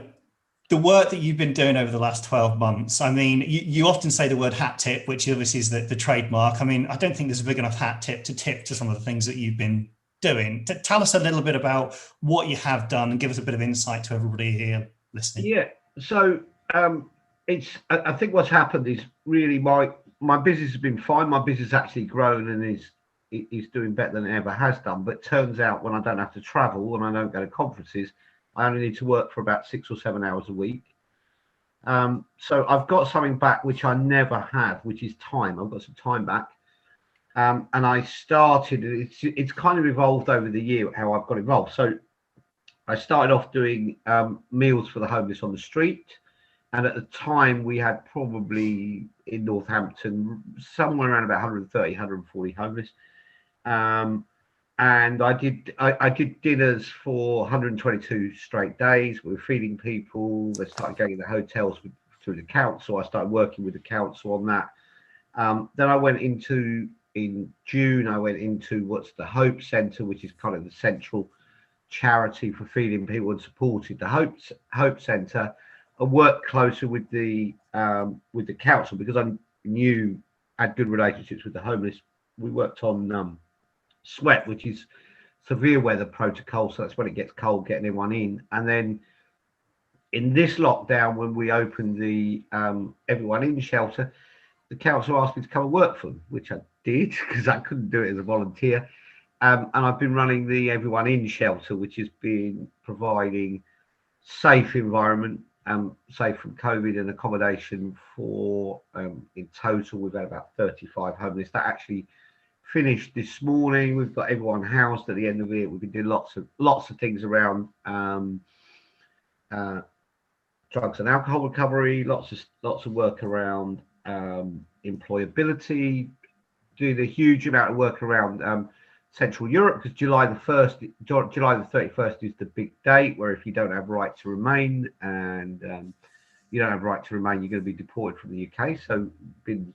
the work that you've been doing over the last 12 months, I mean, you often say the word hat tip, which obviously is the trademark. I mean, I don't think there's a big enough hat tip to some of the things that you've been doing. Tell us a little bit about what you have done and give us a bit of insight to everybody here listening. Yeah, so I think what's happened is really my business has been fine. My business has actually grown and is doing better than it ever has done. But it turns out when I don't have to travel and I don't go to conferences, I only need to work for about 6 or 7 hours a week. So I've got something back which I never have, which is time. I've got some time back. And I started, it's kind of evolved over the year how I've got involved. So I started off doing meals for the homeless on the street. And at the time we had probably in Northampton, somewhere around about 130, 140 homeless. And I did dinners for 122 straight days. We were feeding people. They started going in the hotels with through the council. I started working with the council on that. Then I went into, in June, I went into what's the Hope Centre, which is kind of the central charity for feeding people and supported the Hope Centre, and worked closer with the council because I had good relationships with the homeless. We worked on SWEAT, which is severe weather protocol, so that's when it gets cold, getting everyone in. And then in this lockdown, when we opened the Everyone In shelter, the council asked me to come and work for them, which I did because I couldn't do it as a volunteer. And I've been running the Everyone In shelter, which has been providing safe environment, safe from COVID, and accommodation for, in total, we've had about 35 homeless. That actually finished this morning. We've got everyone housed at the end of it. We've been doing lots of things around drugs and alcohol recovery, lots of work around employability, doing a huge amount of work around Central Europe, because July the 31st is the big date where if you don't have right to remain and you don't have right to remain, you're going to be deported from the UK. So been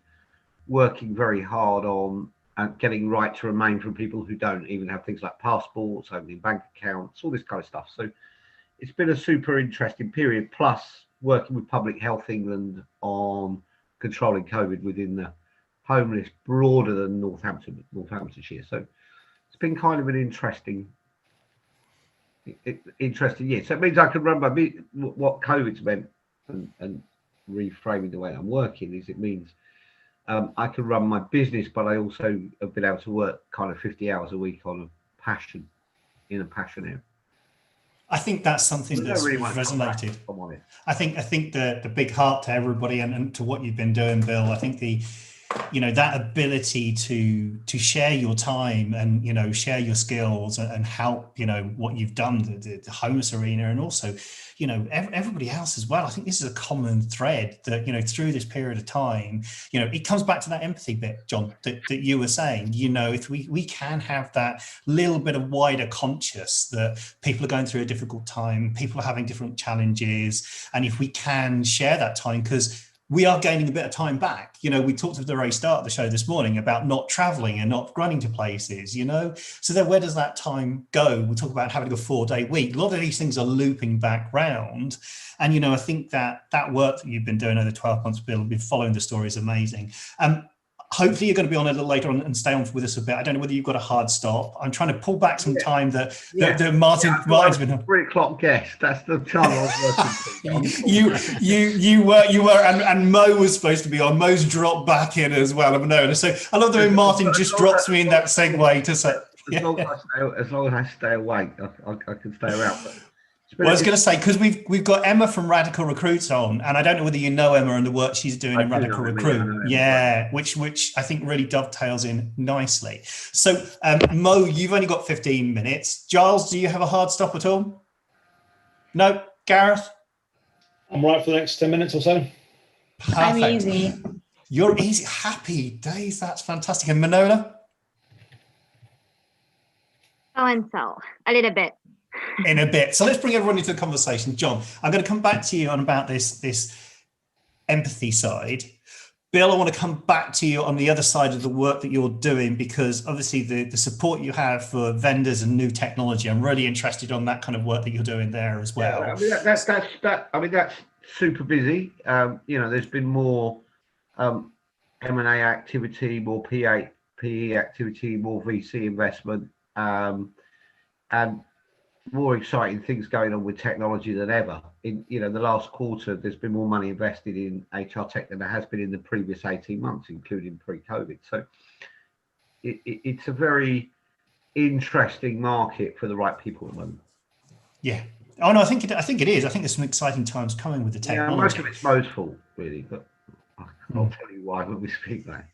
working very hard on getting right to remain from people who don't even have things like passports, opening bank accounts, all this kind of stuff. So it's been a super interesting period, plus working with Public Health England on controlling COVID within the homeless broader than Northamptonshire. So it's been kind of an interesting year. So it means I can run what COVID's meant, and reframing the way I'm working is it means I can run my business, but I also have been able to work kind of 50 hours a week on a passion area. I think that's something that's really resonated. I think the big heart to everybody and to what you've been doing, Bill. I think that ability to share your time and share your skills and help what you've done, the homeless arena, and also everybody else as well. I think this is a common thread that through this period of time, it comes back to that empathy bit, John, that you were saying. If we can have that little bit of wider conscious that people are going through a difficult time, people are having different challenges, and if we can share that time, because we are gaining a bit of time back. We talked at the very start of the show this morning about not traveling and not running to places, So then where does that time go? We talk about having a 4-day week. A lot of these things are looping back round. And, I think that work that you've been doing over the 12 months, Bill, been following the story is amazing. Hopefully you're going to be on a little later on and stay on with us a bit. I don't know whether you've got a hard stop. I'm trying to pull back some time that Martin's been on. 3 o'clock guest. That's the time I was working. you were, and Mo was supposed to be on. Mo's dropped back in as well. I've noticed. So I love the way Martin just drops me in that segue to say. As long as I stay awake, I can stay around. But well, I was going to say, because we've got Emma from Radical Recruits on, and I don't know whether you know Emma and the work she's doing in Radical Recruit. Yeah, which I think really dovetails in nicely. So, Mo, you've only got 15 minutes. Giles, do you have a hard stop at all? No, Gareth? I'm right for the next 10 minutes or so. Perfect. I'm easy. You're easy. Happy days. That's fantastic. And Manola? So and so, a little bit. In a bit. So let's bring everyone into the conversation. John, I'm going to come back to you on about this empathy side. Bill, I want to come back to you on the other side of the work that you're doing, because obviously the support you have for vendors and new technology, I'm really interested on that kind of work that you're doing there as well. Yeah, that's super busy. There's been more M&A activity, more PE activity, more VC investment, and more exciting things going on with technology than ever. In the last quarter, there's been more money invested in HR tech than there has been in the previous 18 months, including pre-COVID. So it's a very interesting market for the right people at the moment. Yeah. Oh no, I think it is. I think there's some exciting times coming with the technology. Yeah, most of it's Mo's fault, really, but I'll tell you why when we speak there.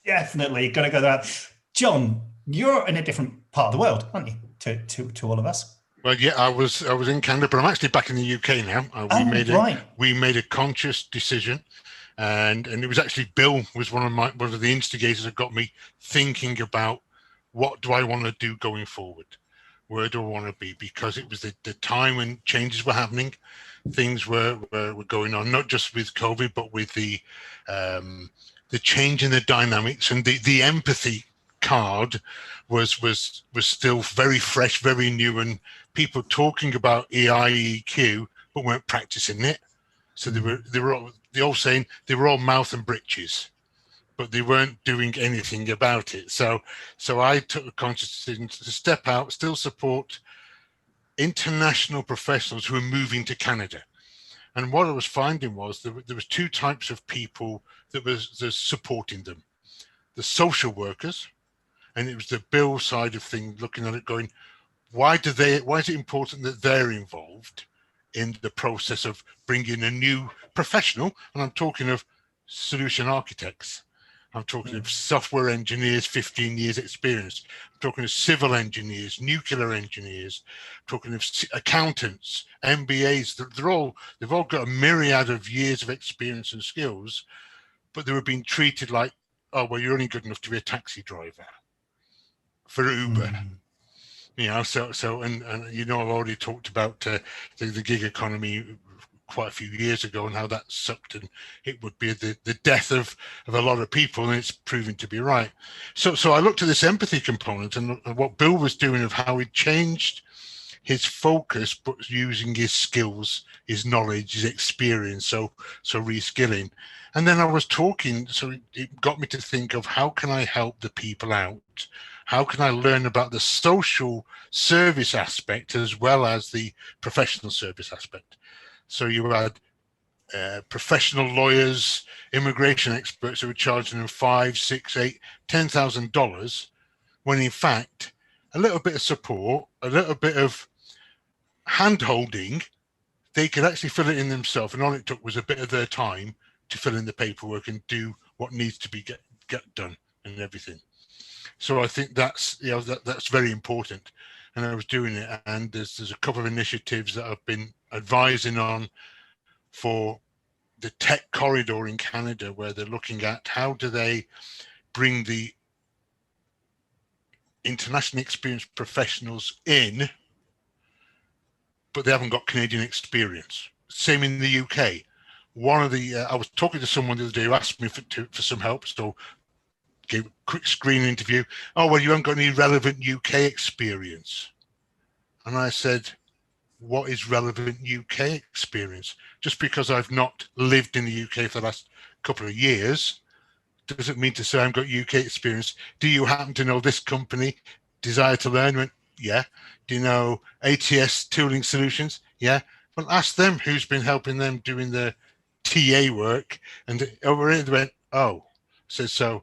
Definitely, got to go there. John, you're in a different part of the world, aren't you, to all of us? Well, yeah, I was in Canada, but I'm actually back in the UK now. We made a conscious decision, and it was actually Bill was one of the instigators that got me thinking about what do I want to do going forward. where do I want to be? Because it was the time when changes were happening, things were going on, not just with COVID, but with the change in the dynamics, and the empathy card was still very fresh, very new, and people talking about EIEQ but weren't practicing it. So they were all saying they were all mouth and britches, but they weren't doing anything about it. So I took a conscious decision to step out, still support international professionals who are moving to Canada. And what I was finding was there was two types of people that was supporting them: the social workers, and it was the bill side of things, looking at it, going, why is it important that they're involved in the process of bringing a new professional? And I'm talking of solution architects. I'm talking of software engineers, 15 years experience. I'm talking of civil engineers, nuclear engineers, I'm talking of accountants, MBAs. They've all got a myriad of years of experience and skills, but they were being treated like, oh, well, you're only good enough to be a taxi driver for Uber. You know, and you know, I've already talked about the gig economy quite a few years ago and how that sucked, and it would be the death of a lot of people, and it's proving to be right. So I looked at this empathy component and what Bill was doing, of how he changed his focus, but using his skills, his knowledge, his experience, so reskilling. And then I was talking, so it got me to think of, how can I help the people out? How can I learn about the social service aspect as well as the professional service aspect? So you had professional lawyers, immigration experts who were charging them $5,000, $6,000, $8,000, $10,000, when in fact a little bit of support, a little bit of hand-holding, they could actually fill it in themselves, and all it took was a bit of their time to fill in the paperwork and do what needs to be get done and everything. So I think that's, you know, that's very important, and I was doing it. And there's a couple of initiatives that I've been advising on for the tech corridor in Canada, where they're looking at how do they bring the internationally experienced professionals in, but they haven't got Canadian experience. Same in the UK. One of the I was talking to someone the other day who asked me for some help, so gave a quick screen interview. Oh, well, you haven't got any relevant UK experience. And I said, what is relevant UK experience? Just because I've not lived in the UK for the last couple of years doesn't mean to say I've got UK experience. Do you happen to know this company, Desire to Learn? Went, yeah. Do you know ATS Tooling Solutions? Yeah. Well, ask them who's been helping them doing the TA work. And over here they went, oh. So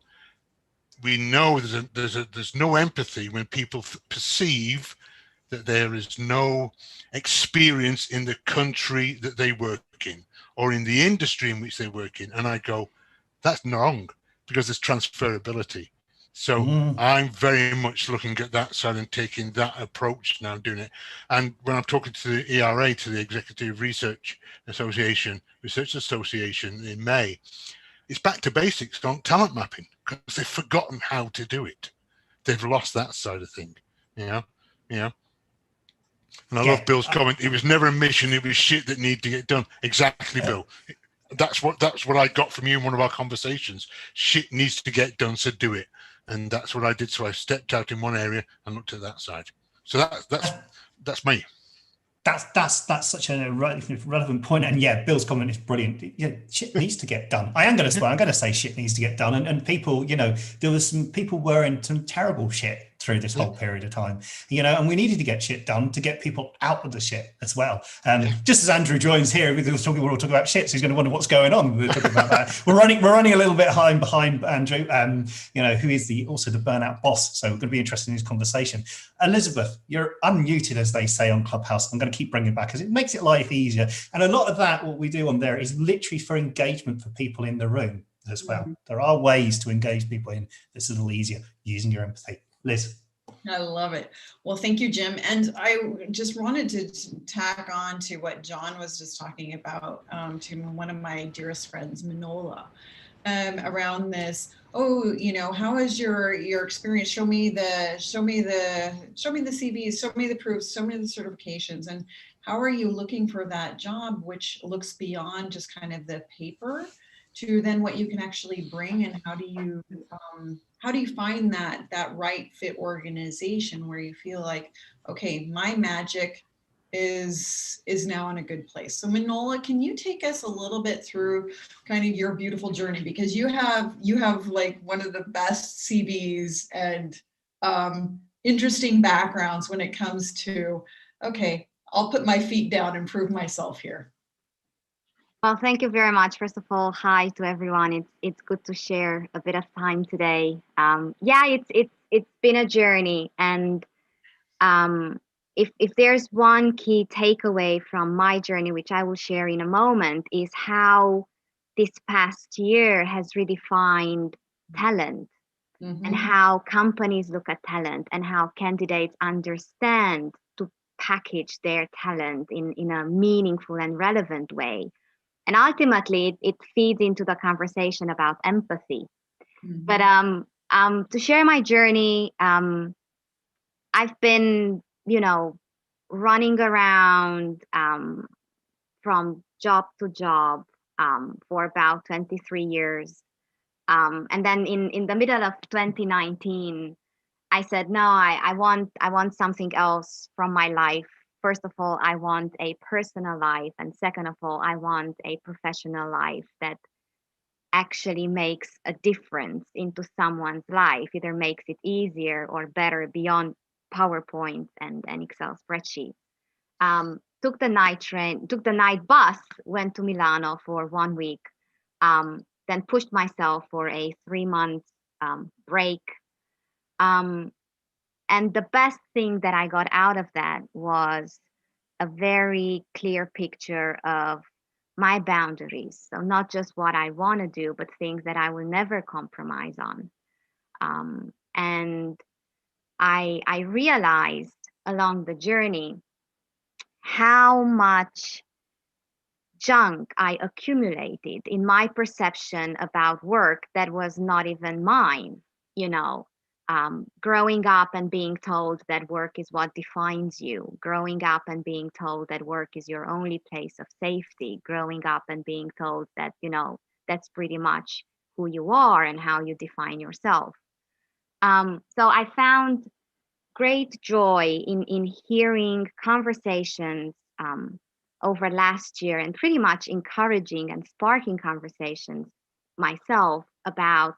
we know there's no empathy when people perceive that there is no experience in the country that they work in or in the industry in which they work in. And I go, that's wrong, because there's transferability. So I'm very much looking at that side and taking that approach now, doing it. And when I'm talking to the ERA, to the Executive Research Association in May, it's back to basics on talent mapping, because they've forgotten how to do it. They've lost that side of thing, you know. And I love Bill's comment. It was never a mission; it was shit that needed to get done. Exactly, Bill. That's what I got from you in one of our conversations. Shit needs to get done, so do it. And that's what I did. So I stepped out in one area and looked at that side. So that's me. That's such a relevant point. And yeah, Bill's comment is brilliant. Yeah, shit needs to get done. I'm going to say shit needs to get done. And people, you know, there was some people were in some terrible shit through this whole period of time, you know, and we needed to get shit done to get people out of the shit as well. Just as Andrew joins here, we're all talking about shit, so he's going to wonder what's going on. We're talking about that. We're running a little bit behind Andrew, you know, who is also the burnout boss. So we're going to be interested in this conversation. Elizabeth, you're unmuted, as they say on Clubhouse. I'm going to keep bringing it back because it makes it life easier. And a lot of that, what we do on there, is literally for engagement for people in the room as well. There are ways to engage people in this a little easier using your empathy. Liz. I love it. Well, thank you, Jim. And I just wanted to tack on to what John was just talking about, to one of my dearest friends, Manola, around this. oh, how is your experience? Show me the CVs, show me the proofs, show me the certifications, and how are you looking for that job, which looks beyond just kind of the paper to then what you can actually bring, and how do you find that right fit organization where you feel like, okay, my magic is now in a good place. So Manola, can you take us a little bit through kind of your beautiful journey, because you have like one of the best CVs and interesting backgrounds when it comes to, okay, I'll put my feet down and prove myself here. Well, thank you very much. First of all, hi to everyone. It's good to share a bit of time today. Yeah, it's been a journey, and if there's one key takeaway from my journey, which I will share in a moment, is how this past year has redefined talent, and how companies look at talent, and how candidates understand to package their talent in a meaningful and relevant way. And ultimately, it feeds into the conversation about empathy. But to share my journey, I've been, running around from job to job for about 23 years. And then in the middle of 2019, I said, no, I want something else from my life. First of all, I want a personal life. And second of all, I want a professional life that actually makes a difference into someone's life, either makes it easier or better beyond PowerPoint and Excel spreadsheets. Took the night bus, went to Milano for 1 week, then pushed myself for a 3-month break. And the best thing that I got out of that was a very clear picture of my boundaries. So not just what I want to do, but things that I will never compromise on. And I realized along the journey how much junk I accumulated in my perception about work that was not even mine, growing up and being told that work is what defines you, growing up and being told that work is your only place of safety, growing up and being told that, that's pretty much who you are and how you define yourself. So I found great joy in hearing conversations over last year, and pretty much encouraging and sparking conversations myself about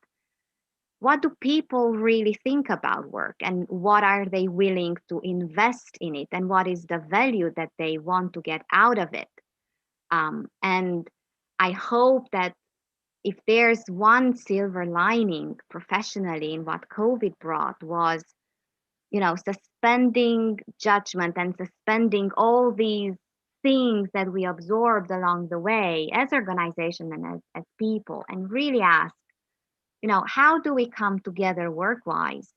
what do people really think about work, and what are they willing to invest in it, and what is the value that they want to get out of it. And I hope that if there's one silver lining professionally in what COVID brought, was suspending judgment and suspending all these things that we absorbed along the way as organizations and as people, and really ask, how do we come together work-wise,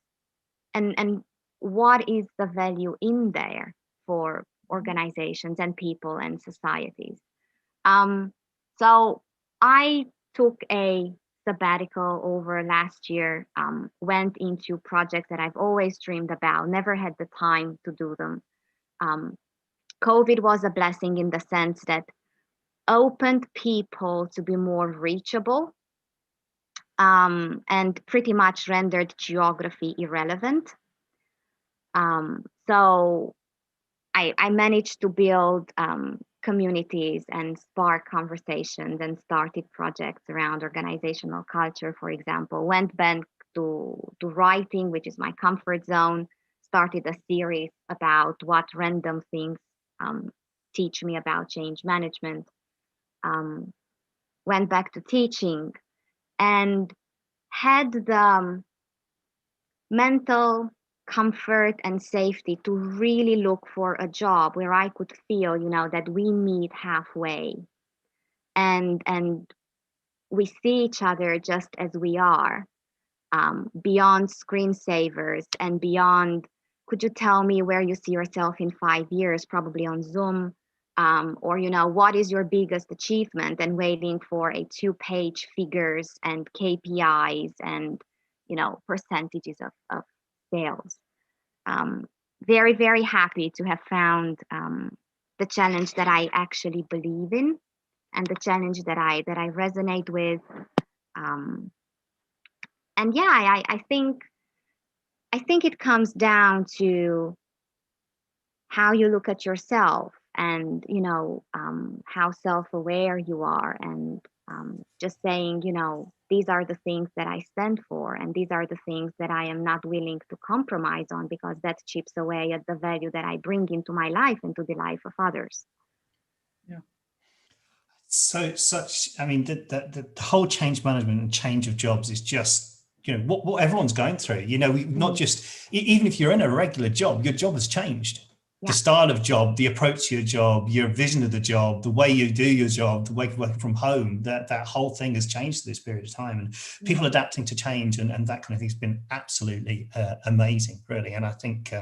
and what is the value in there for organizations and people and societies. So I took a sabbatical over last year, went into projects that I've always dreamed about, never had the time to do them. COVID was a blessing in the sense that opened people to be more reachable, and pretty much rendered geography irrelevant. So I managed to build communities and spark conversations, and started projects around organizational culture, for example. Went back to writing, which is my comfort zone. Started a series about what random things teach me about change management. Went back to teaching, and had the mental comfort and safety to really look for a job where I could feel, that we meet halfway, and we see each other just as we are, beyond screensavers and beyond, could you tell me where you see yourself in 5 years, probably on Zoom, or, you know, what is your biggest achievement, and waiting for a 2-page figures and KPIs and, you know, percentages of sales. Very, very happy to have found the challenge that I actually believe in, and the challenge that I resonate with. And yeah, I think it comes down to how you look at yourself, and, you know, how self-aware you are, and just saying, you know, these are the things that I stand for, and these are the things that I am not willing to compromise on, because that chips away at the value that I bring into my life and to the life of others. Yeah. So I mean, the whole change management and change of jobs is just, you know, what everyone's going through. You know, not just, even if you're in a regular job, your job has changed. The style of job, the approach to your job, your vision of the job, the way you do your job, the way of working from home, that whole thing has changed this period of time, and people adapting to change and that kind of thing has been absolutely amazing, really. And I think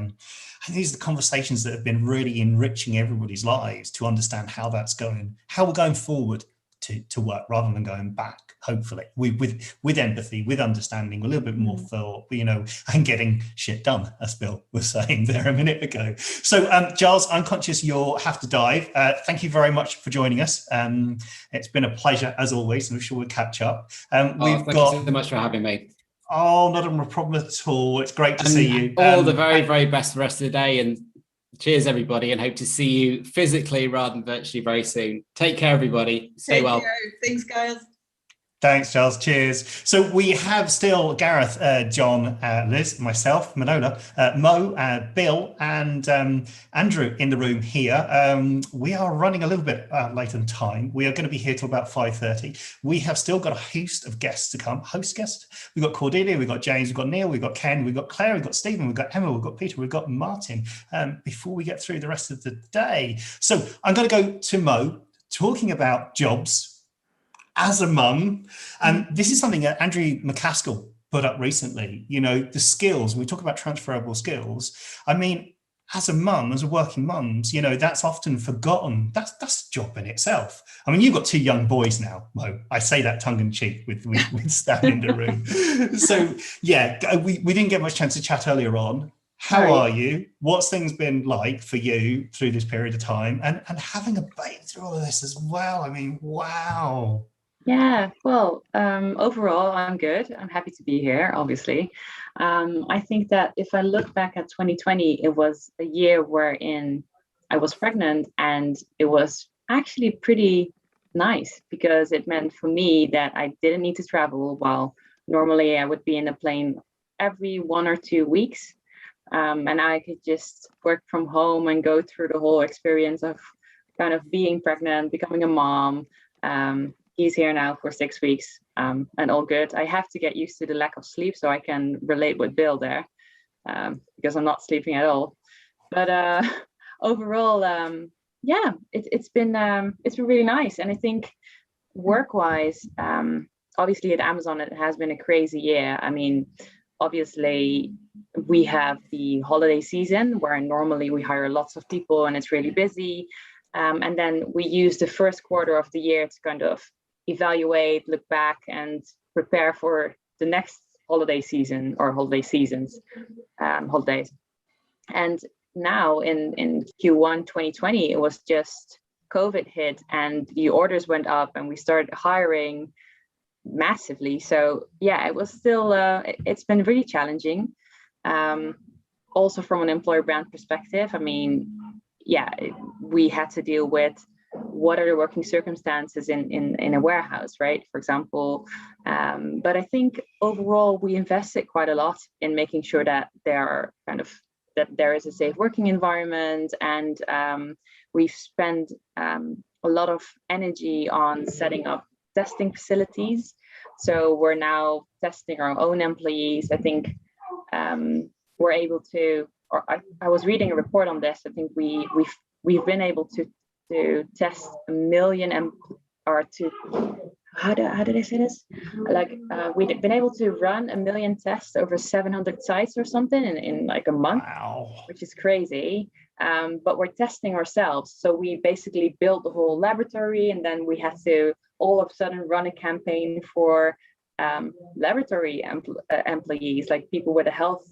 these are the conversations that have been really enriching everybody's lives, to understand how that's going, how we're going forward to work, rather than going back, hopefully, with empathy, with understanding, a little bit more thought, you know, and getting shit done, as Bill was saying there a minute ago. So Giles, I'm conscious you'll have to dive. Thank you very much for joining us. It's been a pleasure as always, and I'm sure we'll catch up. Thank you so much for having me. Oh, not a problem at all. It's great to see you. All the very, very best for the rest of the day, and cheers everybody, and hope to see you physically rather than virtually very soon. Take care, everybody. Stay well. Take care. Thanks, guys. Thanks, Charles. Cheers. So we have still Gareth, John, Liz, myself, Manola, Mo, Bill, and Andrew in the room here. We are running a little bit late on time. We are going to be here till about 5:30. We have still got a host of guests to come. Host guests. We've got Cordelia, we've got James, we've got Neil, we've got Ken, we've got Claire, we've got Stephen, we've got Emma, we've got Peter, we've got Martin, before we get through the rest of the day. So I'm going to go to Mo, talking about jobs as a mum, and this is something that Andrew McCaskill put up recently. You know, the skills, when we talk about transferable skills, I mean, as a mum, as a working mums, you know, that's often forgotten. That's a job in itself. I mean, you've got 2 young boys now, Mo. I say that tongue in cheek with Stan in the room. So yeah, we didn't get much chance to chat earlier on. How are you? What's things been like for you through this period of time, and having a baby through all of this as well? I mean, wow. Yeah, well, overall, I'm good. I'm happy to be here, obviously. I think that if I look back at 2020, it was a year wherein I was pregnant, and it was actually pretty nice, because it meant for me that I didn't need to travel, while normally I would be in a plane every 1 or 2 weeks. And I could just work from home and go through the whole experience of kind of being pregnant, becoming a mom. He's here now for 6 weeks, and all good. I have to get used to the lack of sleep, so I can relate with Bill there, because I'm not sleeping at all. But overall, yeah, it's been really nice. And I think work-wise, obviously at Amazon, it has been a crazy year. I mean, obviously we have the holiday season where normally we hire lots of people and it's really busy. And then we use the first quarter of the year to kind of evaluate, look back, and prepare for the next holiday season or holiday seasons, holidays. And now in Q1 2020, it was just COVID hit and the orders went up and we started hiring massively. So yeah, it was still, it's been really challenging. Also from an employer brand perspective, I mean, yeah, we had to deal with what are the working circumstances in a warehouse, right? For example, but I think overall we invested quite a lot in making sure that there is a safe working environment, and we've spent a lot of energy on setting up testing facilities. So we're now testing our own employees. I think we're able to, or I was reading a report on this. I think we've been able to test 1 million how did I say this? Like we've been able to run 1 million tests over 700 sites or something in like a month, which is crazy. but we're testing ourselves. So we basically built the whole laboratory, and then we had to all of a sudden run a campaign for laboratory employees, like people with a health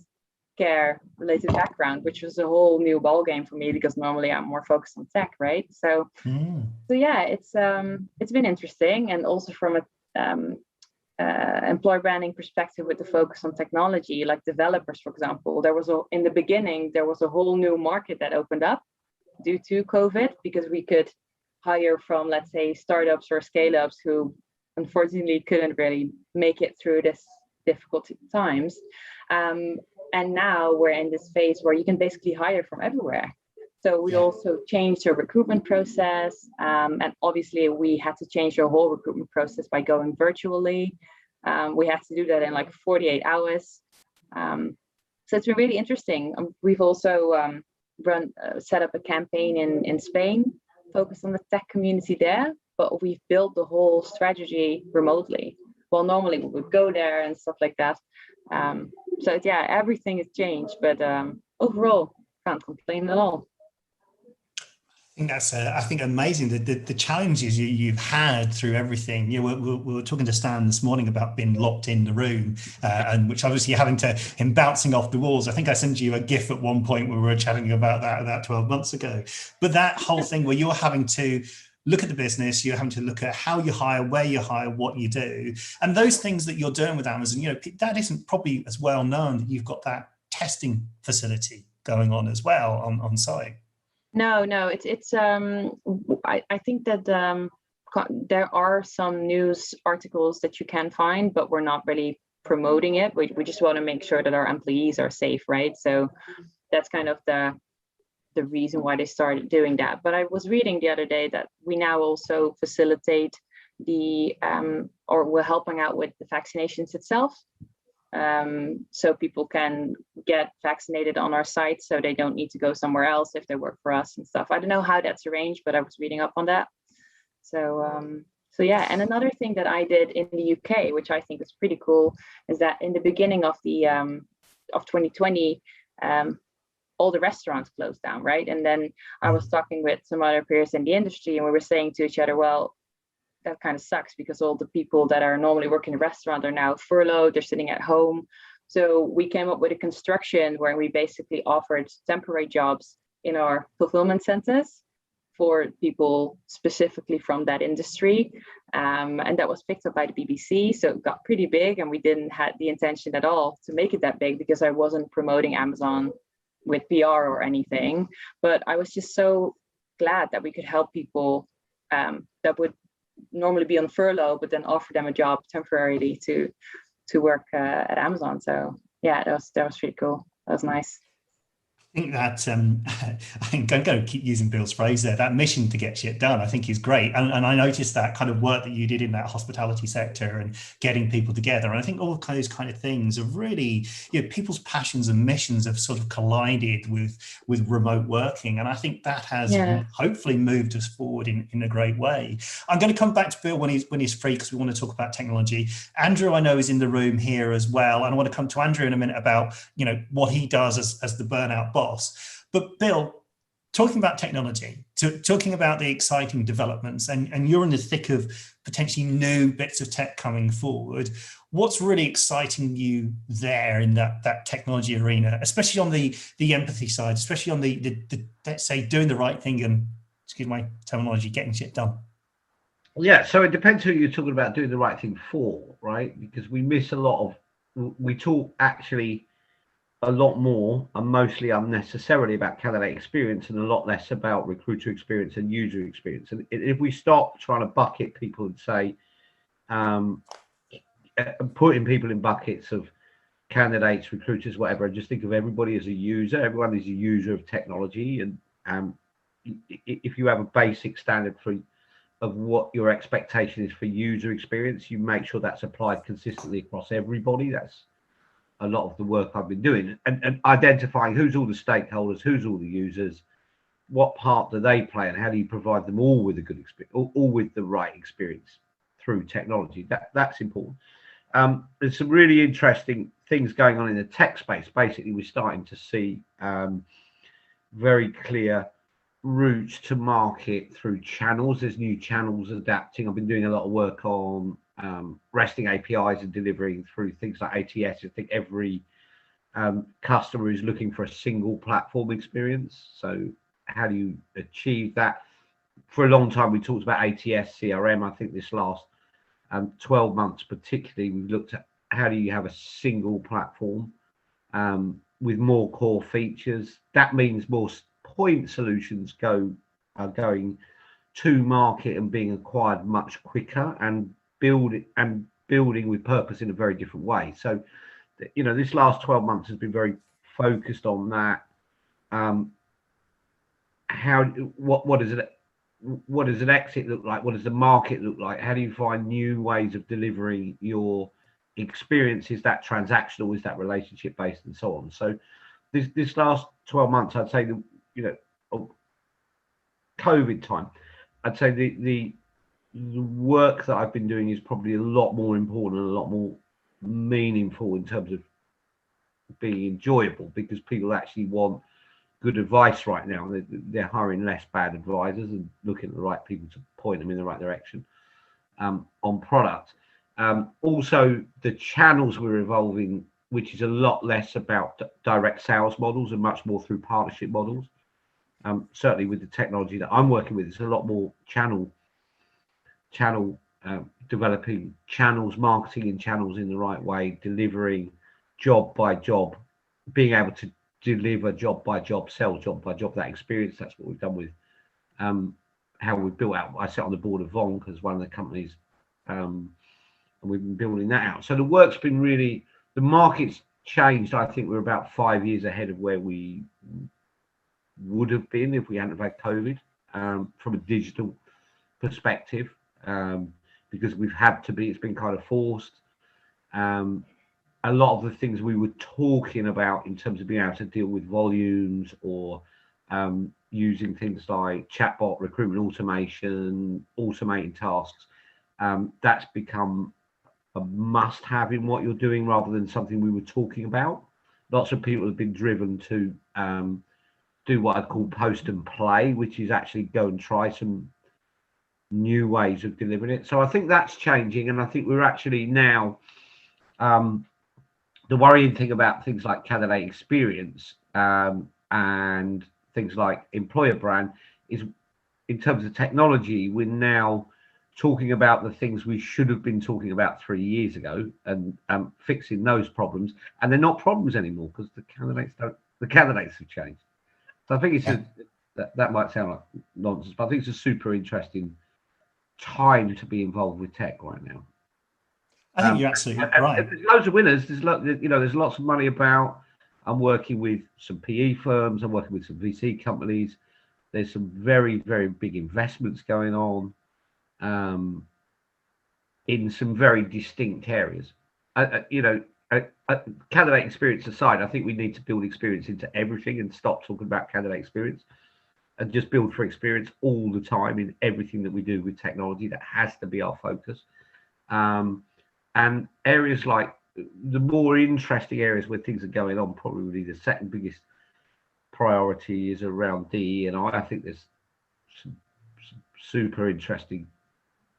care related background, which was a whole new ball game for me because normally I'm more focused on tech, right? So yeah, it's been interesting, and also from a employer branding perspective with the focus on technology, like developers, for example, in the beginning there was a whole new market that opened up due to COVID, because we could hire from, let's say, startups or scale-ups who unfortunately couldn't really make it through this difficult times. And now we're in this phase where you can basically hire from everywhere. So we also changed our recruitment process. And obviously we had to change our whole recruitment process by going virtually. We had to do that in like 48 hours. So it's been really interesting. We've also set up a campaign in Spain, focused on the tech community there, but we've built the whole strategy remotely. Well, normally we would go there and stuff like that. So yeah, everything has changed, but overall, can't complain at all. I think that's I think amazing, the challenges you've had through everything. You know, we were talking to Stan this morning about being locked in the room, and which obviously having him bouncing off the walls. I think I sent you a GIF at one point where we were chatting about that about 12 months ago. But that whole thing where you're having to look at the business, you're having to look at how you hire, where you hire, what you do, and those things that you're doing with Amazon. You know, that isn't probably as well known that you've got that testing facility going on as well on site. No, it's I think that there are some news articles that you can find, but we're not really promoting it. We just want to make sure that our employees are safe, right? So that's kind of the reason why they started doing that. But I was reading the other day that we now also facilitate or we're helping out with the vaccinations itself. So people can get vaccinated on our site, so they don't need to go somewhere else if they work for us and stuff. I don't know how that's arranged, but I was reading up on that. So yeah. And another thing that I did in the UK, which I think is pretty cool, is that in the beginning of the of 2020, all the restaurants closed down, right? And then I was talking with some other peers in the industry, and we were saying to each other, well, that kind of sucks because all the people that are normally working in a restaurant are now furloughed, they're sitting at home. So we came up with a construction where we basically offered temporary jobs in our fulfillment centers for people specifically from that industry. And that was picked up by the BBC. So it got pretty big, and we didn't have the intention at all to make it that big because I wasn't promoting Amazon with PR or anything. But I was just so glad that we could help people that would normally be on furlough, but then offer them a job temporarily to work at Amazon. So yeah, that was pretty cool. That was nice. I think that I'm going to keep using Bill's phrase there, that mission to get shit done, I think is great. And I noticed that kind of work that you did in that hospitality sector and getting people together. And I think all those kind of things are really, you know, people's passions and missions have sort of collided with remote working. And I think that has hopefully moved us forward in a great way. I'm going to come back to Bill when he's free, because we want to talk about technology. Andrew, I know, is in the room here as well. And I want to come to Andrew in a minute about, you know, what he does as the burnout boss. But Bill, talking about technology, talking about the exciting developments, and you're in the thick of potentially new bits of tech coming forward. What's really exciting you there in that technology arena, especially on the empathy side, especially on the let's say doing the right thing and, excuse my terminology, getting shit done? Yeah, so it depends who you're talking about doing the right thing for, right? Because we miss a lot of, we talk actually a lot more and mostly unnecessarily about candidate experience and a lot less about recruiter experience and user experience. And if we stop trying to bucket people and say, putting people in buckets of candidates, recruiters, whatever, and just think of everybody as a user. Everyone is a user of technology. And if you have a basic standard of what your expectation is for user experience, you make sure that's applied consistently across everybody. That's a lot of the work I've been doing, and identifying who's all the stakeholders, who's all the users, what part do they play, and how do you provide them all with a good experience, all with the right experience through technology. That's important. There's some really interesting things going on in the tech space. Basically, we're starting to see very clear routes to market through channels. There's new channels adapting. I've been doing a lot of work on RESTing APIs and delivering through things like ATS. I think every customer is looking for a single platform experience. So how do you achieve that? For a long time, we talked about ATS, CRM. I think this last 12 months particularly, we've looked at how do you have a single platform with more core features. That means more point solutions are going to market and being acquired much quicker and building with purpose in a very different way. So, you know, this last 12 months has been very focused on that. What does an exit look like? What does the market look like? How do you find new ways of delivering your experience? Is that transactional? Is that relationship based, and so on? So this last 12 months, I'd say the, you know, COVID time, I'd say the work that I've been doing is probably a lot more important and a lot more meaningful in terms of being enjoyable, because people actually want good advice right now. They're hiring less bad advisors and looking at the right people to point them in the right direction on product. Also, the channels we're evolving, which is a lot less about direct sales models and much more through partnership models. Certainly with the technology that I'm working with, it's a lot more channel developing channels, marketing in channels in the right way, delivering job by job, being able to deliver job by job, sell job by job, that experience. That's what we've done with how we built out. I sit on the board of Vonk as one of the companies, and we've been building that out. So the work's been really, the market's changed. I think we're about 5 years ahead of where we would have been if we hadn't had COVID, from a digital perspective, because we've had to be, it's been kind of forced. A lot of the things we were talking about in terms of being able to deal with volumes or using things like chatbot, recruitment automation, automating tasks, that's become a must-have in what you're doing rather than something we were talking about. Lots of people have been driven to do what I call post and play, which is actually go and try some new ways of delivering it. So I think that's changing, and I think we're actually now, the worrying thing about things like candidate experience and things like employer brand is, in terms of technology, we're now talking about the things we should have been talking about 3 years ago and fixing those problems, and they're not problems anymore because the candidates have changed. So I think it's that might sound like nonsense, but I think it's a super interesting time to be involved with tech right now. I think you're absolutely right. There's loads of winners. There's there's lots of money about. I'm working with some PE firms. I'm working with some VC companies. There's some very, very big investments going on in some very distinct areas. Candidate experience aside, I think we need to build experience into everything and stop talking about candidate experience and just build for experience all the time in everything that we do with technology. That has to be our focus. And areas like the more interesting areas where things are going on, probably the second biggest priority is around DE, and I think there's some super interesting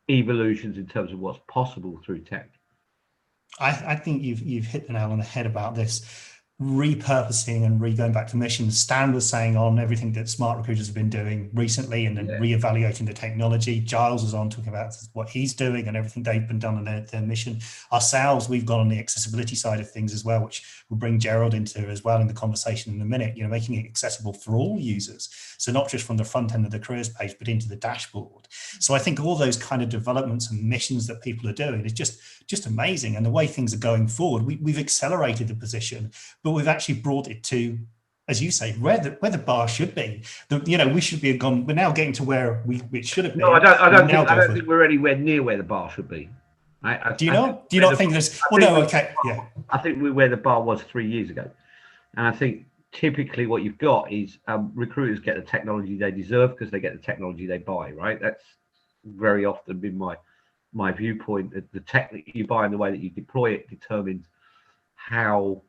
evolutions in terms of what's possible through tech. I think you've hit the nail on the head about this repurposing and going back to missions. Stan was saying on everything that smart recruiters have been doing recently and then reevaluating the technology. Giles was on talking about what he's doing and everything they've been done on their mission. Ourselves, we've gone on the accessibility side of things as well, which we'll bring Gerald into as well in the conversation in a minute, making it accessible for all users. So not just from the front end of the careers page, but into the dashboard. So I think all those kind of developments and missions that people are doing is just amazing. And the way things are going forward, we've accelerated the position, but we've actually brought it to, as you say, where the bar should be. We should be gone. We're now getting to where it should have been. No, I don't think we're anywhere near where the bar should be. Do you not think there's? Well, no. Okay, yeah. I think we're where the bar was 3 years ago, and I think typically what you've got is recruiters get the technology they deserve because they get the technology they buy. Right? That's very often been my viewpoint. The tech that you buy and the way that you deploy it determines how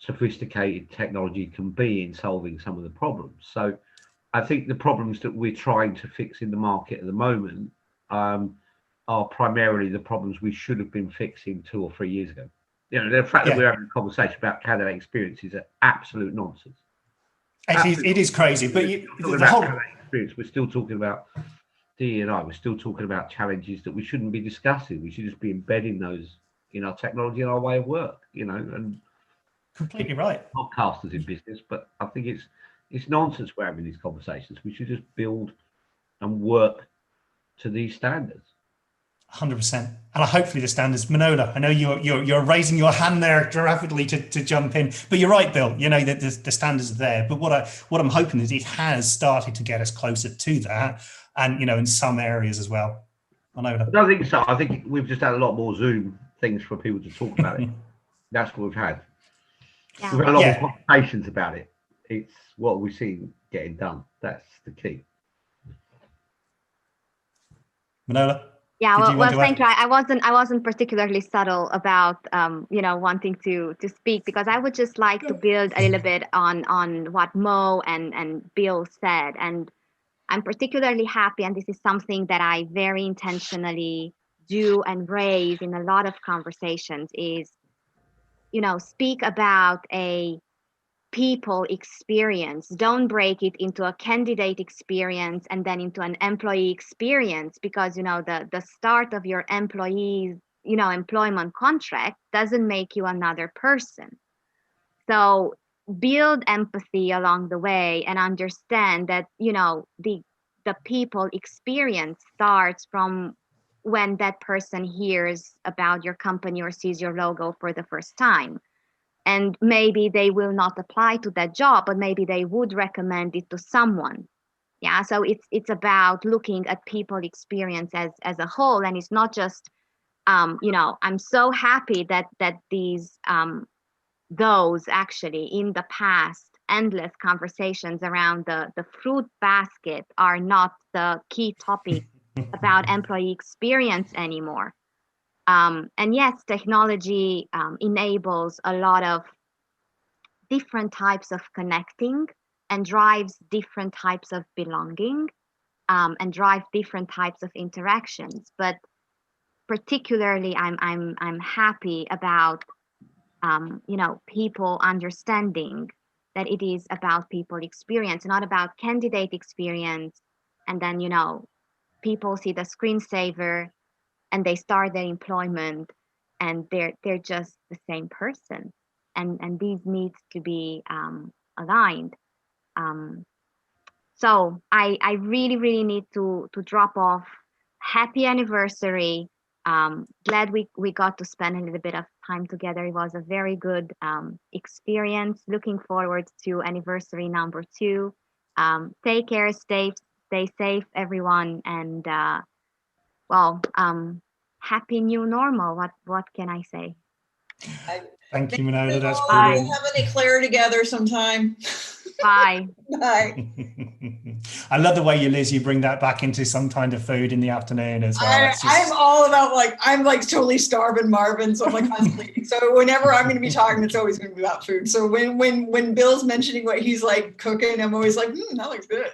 sophisticated technology can be in solving some of the problems. So I think the problems that we're trying to fix in the market at the moment are primarily the problems we should have been fixing 2 or 3 years ago. You know, the fact that we're having a conversation about candidate experience is absolute nonsense. It is crazy, but the whole experience, we're still talking about D&I. We're still talking about challenges that we shouldn't be discussing. We should just be embedding those in our technology and our way of work. You know, and completely right. Podcasters in business, but I think it's nonsense we're having these conversations. We should just build and work to these standards. 100%, and hopefully the standards. Manola, I know you're raising your hand there rapidly to jump in, but you're right, Bill. You know that the standards are there, but what I'm hoping is it has started to get us closer to that, and you know, in some areas as well. Manola. I don't think so. I think we've just had a lot more Zoom things for people to talk about it. That's what we've had. Yeah. We've had a lot more conversations about it. It's what we've seen getting done. That's the key. Manola. Yeah, well, thank you. I wasn't particularly subtle about you know, wanting to speak, because I would just like to build a little bit on what Mo and Bill said, and I'm particularly happy, and this is something that I very intentionally do and raise in a lot of conversations, is, you know, speak about a people experience. Don't break it into a candidate experience and then into an employee experience, because, you know, the start of your employee's, you know, employment contract doesn't make you another person. So build empathy along the way and understand that, you know, the people experience starts from when that person hears about your company or sees your logo for the first time. And maybe they will not apply to that job, but maybe they would recommend it to someone. Yeah, so it's about looking at people experience as a whole, and it's not just, you know, I'm so happy that these those actually in the past endless conversations around the fruit basket are not the key topic about employee experience anymore. And yes, technology enables a lot of different types of connecting and drives different types of belonging, and drive different types of interactions. But particularly, I'm happy about you know, people understanding that it is about people experience, not about candidate experience. And then, you know, people see the screensaver and they start their employment and they're just the same person, and these needs to be aligned. So I really need to drop off. Happy anniversary. Glad we got to spend a little bit of time together. It was a very good experience. Looking forward to anniversary number 2. Take care, stay safe, everyone, and well, happy new normal. What can I say? Thank you, Manola. That's Bye. brilliant. Have an eclair together sometime. Bye. Bye. I love the way you bring that back into some kind of food in the afternoon as well. I'm all about, like, I'm like totally starving Marvin, so I'm like constantly eating. So whenever I'm going to be talking, it's always going to be about food. So when Bill's mentioning what he's like cooking, I'm always like, that looks good.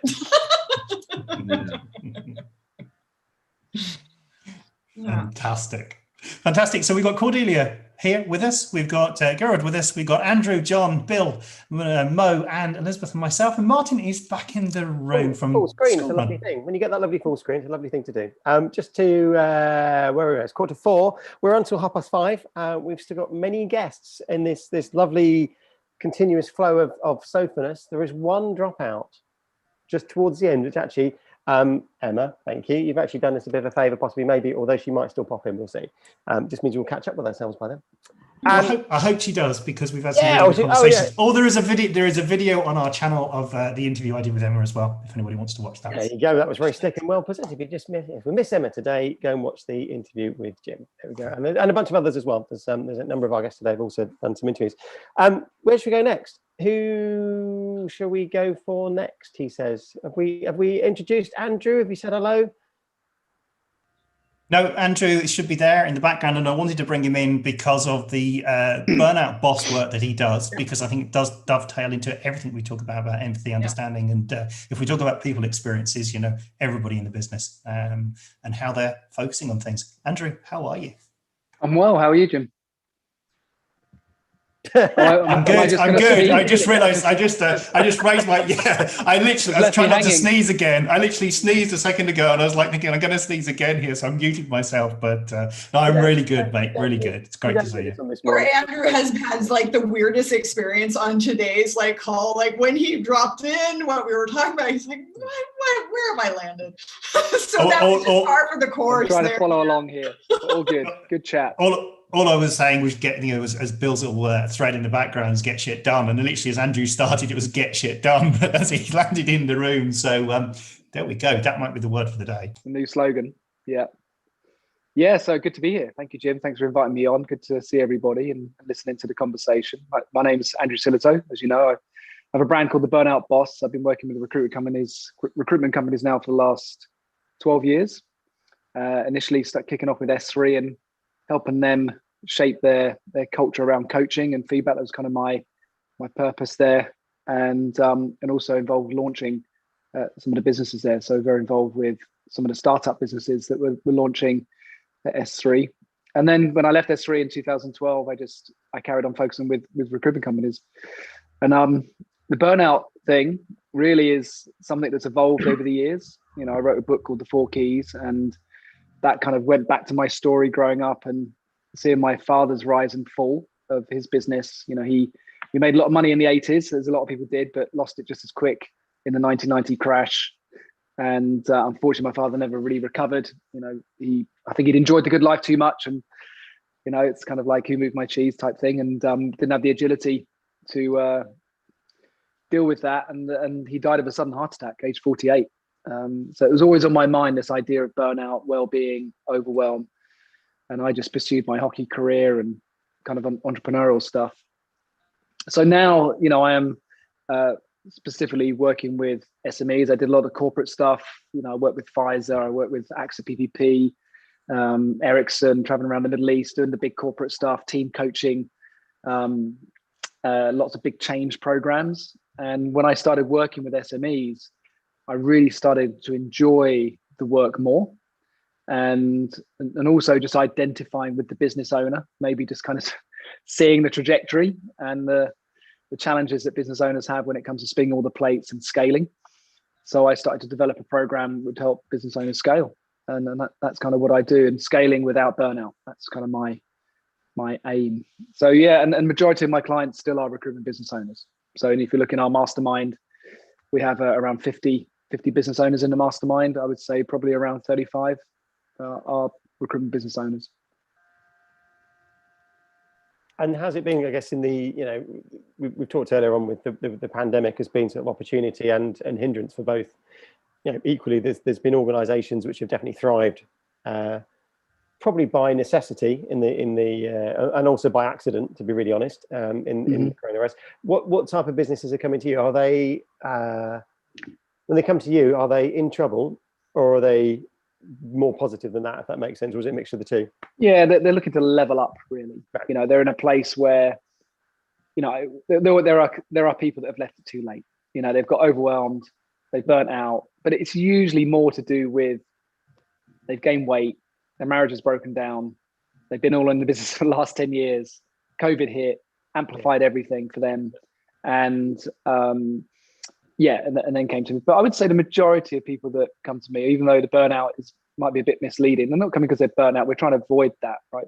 Fantastic. So we've got Cordelia here with us. We've got Gerard with us. We've got Andrew, John, Bill, Mo, and Elizabeth, and myself. And Martin is back in the room from full screen. school It's a lovely run. thing. When you get that lovely full screen, it's a lovely thing to do. Just to where are we? It's 4:15. We're on till 5:30. We've still got many guests in this lovely continuous flow of sofaness. There is one dropout just towards the end, which actually, Emma, thank you. You've actually done us a bit of a favour, possibly, maybe, although she might still pop in, we'll see. Just means we'll catch up with ourselves by then. I hope she does, because we've had some really good conversations. There is a video on our channel of the interview I did with Emma as well, if anybody wants to watch that. There you go. That was very slick and well presented. If we miss Emma today, go and watch the interview with Jim. There we go. And a bunch of others as well. There's a number of our guests today have also done some interviews. Where should we go next? Who shall we go for next? He says. Have we introduced Andrew? Have you said hello? No, Andrew, it should be there in the background, and I wanted to bring him in because of the burnout boss work that he does, because I think it does dovetail into everything we talk about empathy, understanding, and if we talk about people experiences, you know, everybody in the business and how they're focusing on things. Andrew, how are you? I'm well. How are you, Jim? I'm good. I'm good. I just realised. I just raised my. Yeah. I was trying not to sneeze again. I literally sneezed a second ago, and I was like thinking, I'm going to sneeze again here, so I'm muted myself. But no, I'm really good, mate. Really good. It's great to see you. Or Andrew has like the weirdest experience on today's like call. Like when he dropped in, what we were talking about, he's like, where have I landed? So that was just par for the course. I'm trying to follow along here. All good. Good chat. All I was saying was as Bill's little thread in the background is get shit done. And literally as Andrew started, it was get shit done as he landed in the room. So there we go. That might be the word for the day. The new slogan. Yeah. Yeah, so good to be here. Thank you, Jim. Thanks for inviting me on. Good to see everybody and listening to the conversation. My name is Andrew Silito. As you know, I have a brand called The Burnout Boss. I've been working with recruitment companies now for the last 12 years. Initially kicking off with S3 and helping them shape their culture around coaching and feedback. That was kind of my purpose there, and also involved launching some of the businesses there. So very involved with some of the startup businesses that were launching at S3. And then when I left S3 in 2012, I carried on focusing with recruitment companies. And the burnout thing really is something that's evolved over the years. You know, I wrote a book called The 4 Keys, and that kind of went back to my story growing up and seeing my father's rise and fall of his business. You know, he made a lot of money in the 80s, as a lot of people did, but lost it just as quick in the 1990 crash. And unfortunately, my father never really recovered. You know, I think he'd enjoyed the good life too much. And, you know, it's kind of like who moved my cheese type thing, and didn't have the agility to deal with that. And he died of a sudden heart attack, age 48. So it was always on my mind, this idea of burnout, well-being, overwhelm. And I just pursued my hockey career and kind of entrepreneurial stuff. So now, you know, I am specifically working with SMEs. I did a lot of corporate stuff. You know, I worked with Pfizer, I worked with AXA PPP, Ericsson, traveling around the Middle East, doing the big corporate stuff, team coaching, lots of big change programs. And when I started working with SMEs, I really started to enjoy the work more, and also just identifying with the business owner, maybe just kind of seeing the trajectory and the challenges that business owners have when it comes to spinning all the plates and scaling. So I started to develop a program that would help business owners scale, and that's kind of what I do. And scaling without burnout, that's kind of my aim. So yeah, and majority of my clients still are recruitment business owners. So if you look in our mastermind, we have around 50 business owners in the mastermind. I would say probably around 35 are recruitment business owners. And how's it been, I guess, in the, you know, we've talked earlier on with the pandemic has been sort of opportunity and hindrance for both. You know, equally, there's been organisations which have definitely thrived, probably by necessity and also by accident, to be really honest, in the coronavirus. What type of businesses are coming to you? Are they, when they come to you, are they in trouble, or are they more positive than that, if that makes sense? Or is it a mixture of the two? Yeah, they're looking to level up, really. You know, they're in a place where, you know, there are people that have left it too late. You know, they've got overwhelmed, they've burnt out, but it's usually more to do with they've gained weight, their marriage has broken down, they've been all in the business for the last 10 years, COVID hit, amplified everything for them, and and then came to me. But I would say the majority of people that come to me, even though the burnout might be a bit misleading, they're not coming because they're burnt out. We're trying to avoid that, right?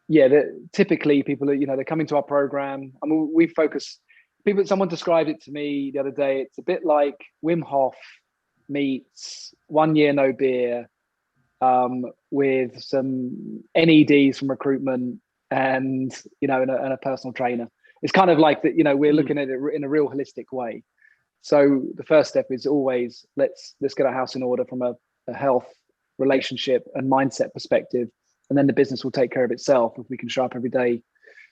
Yeah. But typically people are, you know, they're coming to our program. I mean, we focus. Someone described it to me the other day. It's a bit like Wim Hof meets 1 year no beer, with some NEDs from recruitment and, you know, and a personal trainer. It's kind of like that, you know, we're looking at it in a real holistic way. So the first step is always let's get our house in order from a health, relationship and mindset perspective, and then the business will take care of itself if we can show up every day.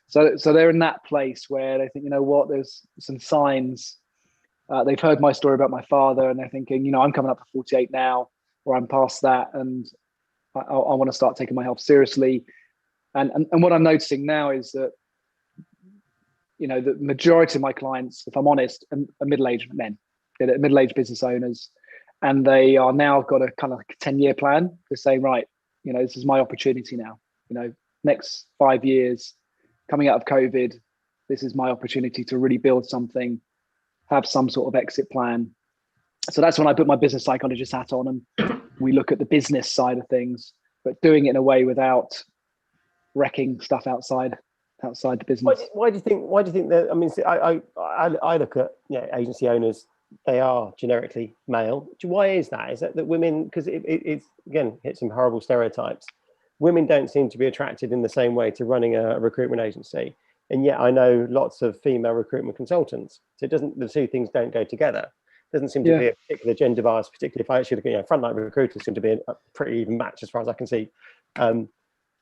So they're in that place where they think, you know what, there's some signs. They've heard my story about my father, and they're thinking, you know, I'm coming up to 48 now, or I'm past that, and I want to start taking my health seriously. And what I'm noticing now is that, you know, the majority of my clients, if I'm honest, are middle-aged men. They're middle-aged business owners, and they are now got a kind of like a 10-year plan to say, right, you know, this is my opportunity now. You know, next 5 years, coming out of COVID, this is my opportunity to really build something, have some sort of exit plan. So that's when I put my business psychologist hat on and we look at the business side of things, but doing it in a way without wrecking stuff outside the business. Why do you think that? I mean, I look at, you know, agency owners, they are generically male. Why is that? Is that women, because it's again hits some horrible stereotypes. Women don't seem to be attracted in the same way to running a recruitment agency, and yet I know lots of female recruitment consultants. So the two things don't go together. Doesn't seem to be a particular gender bias, particularly if I actually look at, you know, frontline recruiters seem to be a pretty even match as far as I can see.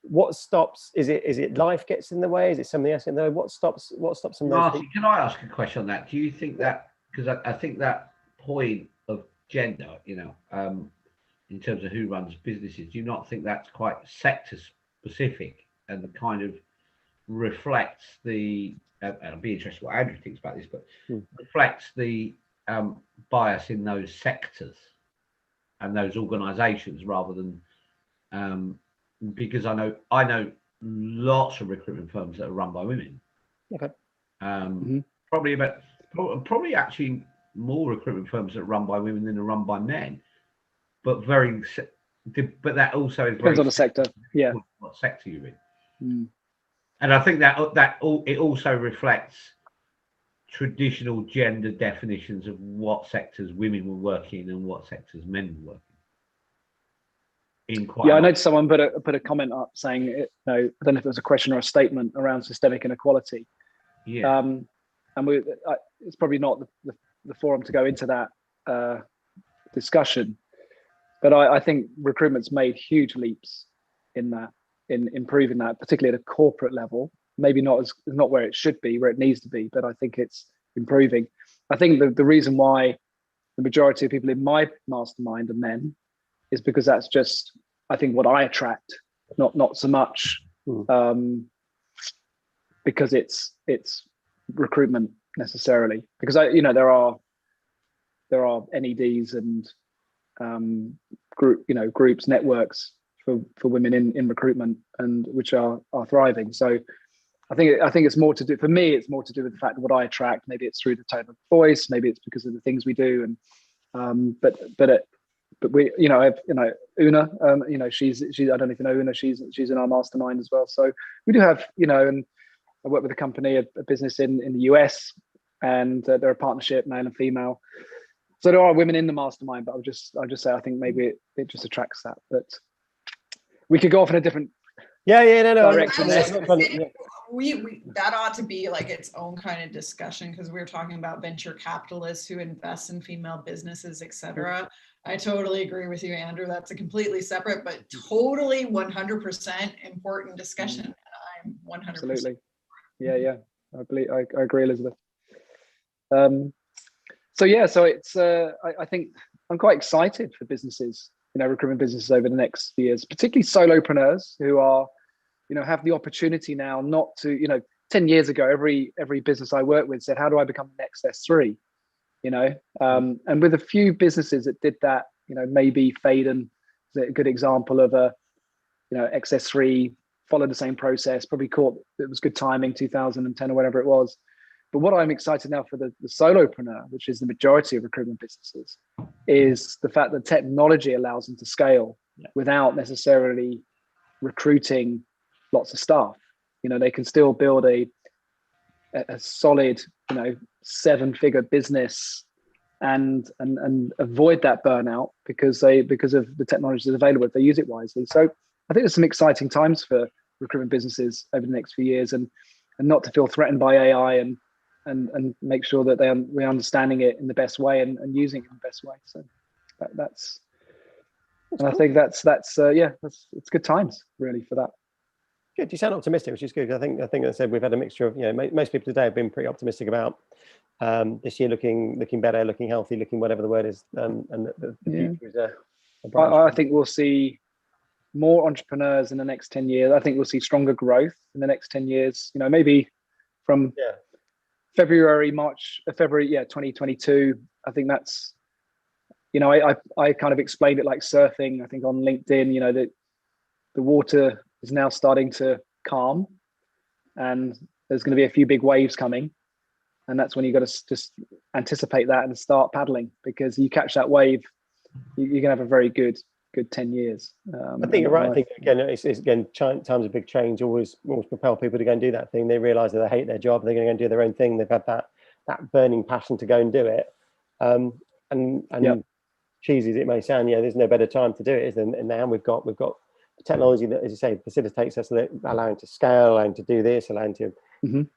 What stops? Is it life gets in the way? Is it something else in the way? What stops them? Marty, can I ask a question on that? Do you think that, because I think that point of gender, you know, in terms of who runs businesses, do you not think that's quite sector specific and kind of reflects the, and I'll be interested what Andrew thinks about this, but reflects the bias in those sectors and those organizations rather than, because I know lots of recruitment firms that are run by women. Okay. Probably actually more recruitment firms that are run by women than are run by men, but that also depends on the sector. Yeah. What sector you're in. And I think that it also reflects traditional gender definitions of what sectors women will work in and what sectors men will work in. I noticed someone put a comment up saying, you know, I don't know if it was a question or a statement around systemic inequality. Yeah. And it's probably not the forum to go into that discussion, but I think recruitment's made huge leaps in that, in improving that, particularly at a corporate level. Maybe not where it should be, where it needs to be, but I think it's improving. I think the reason why the majority of people in my mastermind are men is because that's just, I think, what I attract, not so much because it's recruitment necessarily, because there are NEDs and groups, networks for women in recruitment, and which are thriving. So I think it's more to do, for me, it's more to do with the fact that what I attract. Maybe it's through the tone of voice, maybe it's because of the things we do, and but we, Una, she's I don't know if you know Una, she's in our mastermind as well. So we do have, and I work with a company, a business in the US, and they're a partnership, male and female. So there are women in the mastermind, but I'll just say I think maybe it just attracts that. But we could go off in a different direction. That ought to be like its own kind of discussion, because we're talking about venture capitalists who invest in female businesses, etc. I totally agree with you, Andrew. That's a completely separate but totally 100% important discussion. And I'm 100%. Absolutely. Yeah. I agree, Elizabeth. So it's I think I'm quite excited for businesses, recruitment businesses over the next few years, particularly solopreneurs who are, have the opportunity now not to, 10 years ago, every business I worked with said, how do I become the next S3? And with a few businesses that did that, maybe Faden is a good example of a, XS3 followed the same process, probably caught, it was good timing, 2010 or whatever it was. But what I'm excited now for the solopreneur, which is the majority of recruitment businesses, is the fact that technology allows them to scale without necessarily recruiting lots of staff. They can still build a solid, 7-figure business and avoid that burnout because of the technology that's available if they use it wisely. So I think there's some exciting times for recruitment businesses over the next few years, and not to feel threatened by AI and make sure that we're understanding it in the best way and using it in the best way. So that's and I think that's it's good times really for that. Good. You sound optimistic, which is good. I think I said we've had a mixture of, most people today have been pretty optimistic about this year looking better, looking healthy, looking whatever the word is, and the future is a I think we'll see more entrepreneurs in the next 10 years. I think we'll see stronger growth in the next 10 years. You know, maybe from February, 2022. I think that's, you know, I kind of explained it like surfing, I think on LinkedIn, you know, that the water is now starting to calm and there's going to be a few big waves coming. And that's when you got to just anticipate that and start paddling, because you catch that wave, you're going to have a very good 10 years. I think you're right. I think again, it's again, times of big change always propel people to go and do that thing. They realise that they hate their job, they're going to go and do their own thing. They've had that burning passion to go and do it. And cheesy as it may sound, there's no better time to do it than now. We've got technology that, as you say, facilitates us, allowing to scale, allowing to do this, allowing to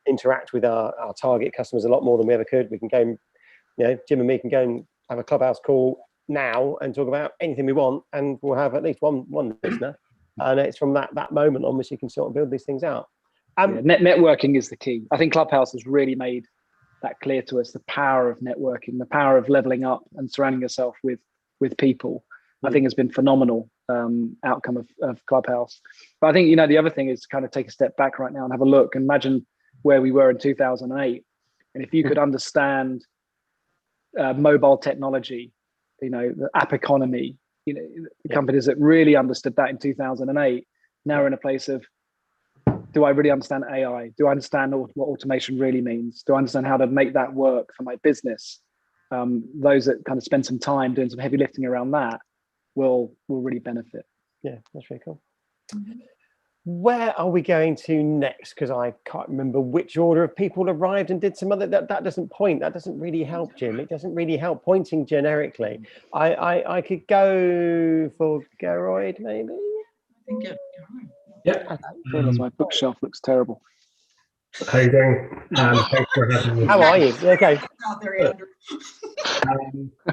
interact with our target customers a lot more than we ever could. We can go, Jim and me can go and have a Clubhouse call now and talk about anything we want, and we'll have at least one listener. And it's from that moment on which you can sort of build these things out. Networking is the key. I think Clubhouse has really made that clear to us, the power of networking, the power of leveling up and surrounding yourself with people. I think has been phenomenal outcome of Clubhouse. But I think, the other thing is to kind of take a step back right now and have a look and imagine where we were in 2008. And if you could understand mobile technology, the app economy, the companies that really understood that in 2008, now we're in a place of, do I really understand AI? Do I understand what automation really means? Do I understand how to make that work for my business? Those that kind of spend some time doing some heavy lifting around that will really benefit. Yeah, that's really cool. Where are we going to next? Because I can't remember which order of people arrived and did some other. That doesn't point. That doesn't really help, Jim. It doesn't really help pointing generically. I could go for Geroid, maybe. I think Yeah. My bookshelf looks terrible. How are you doing? Thanks for having me. How are you? Okay.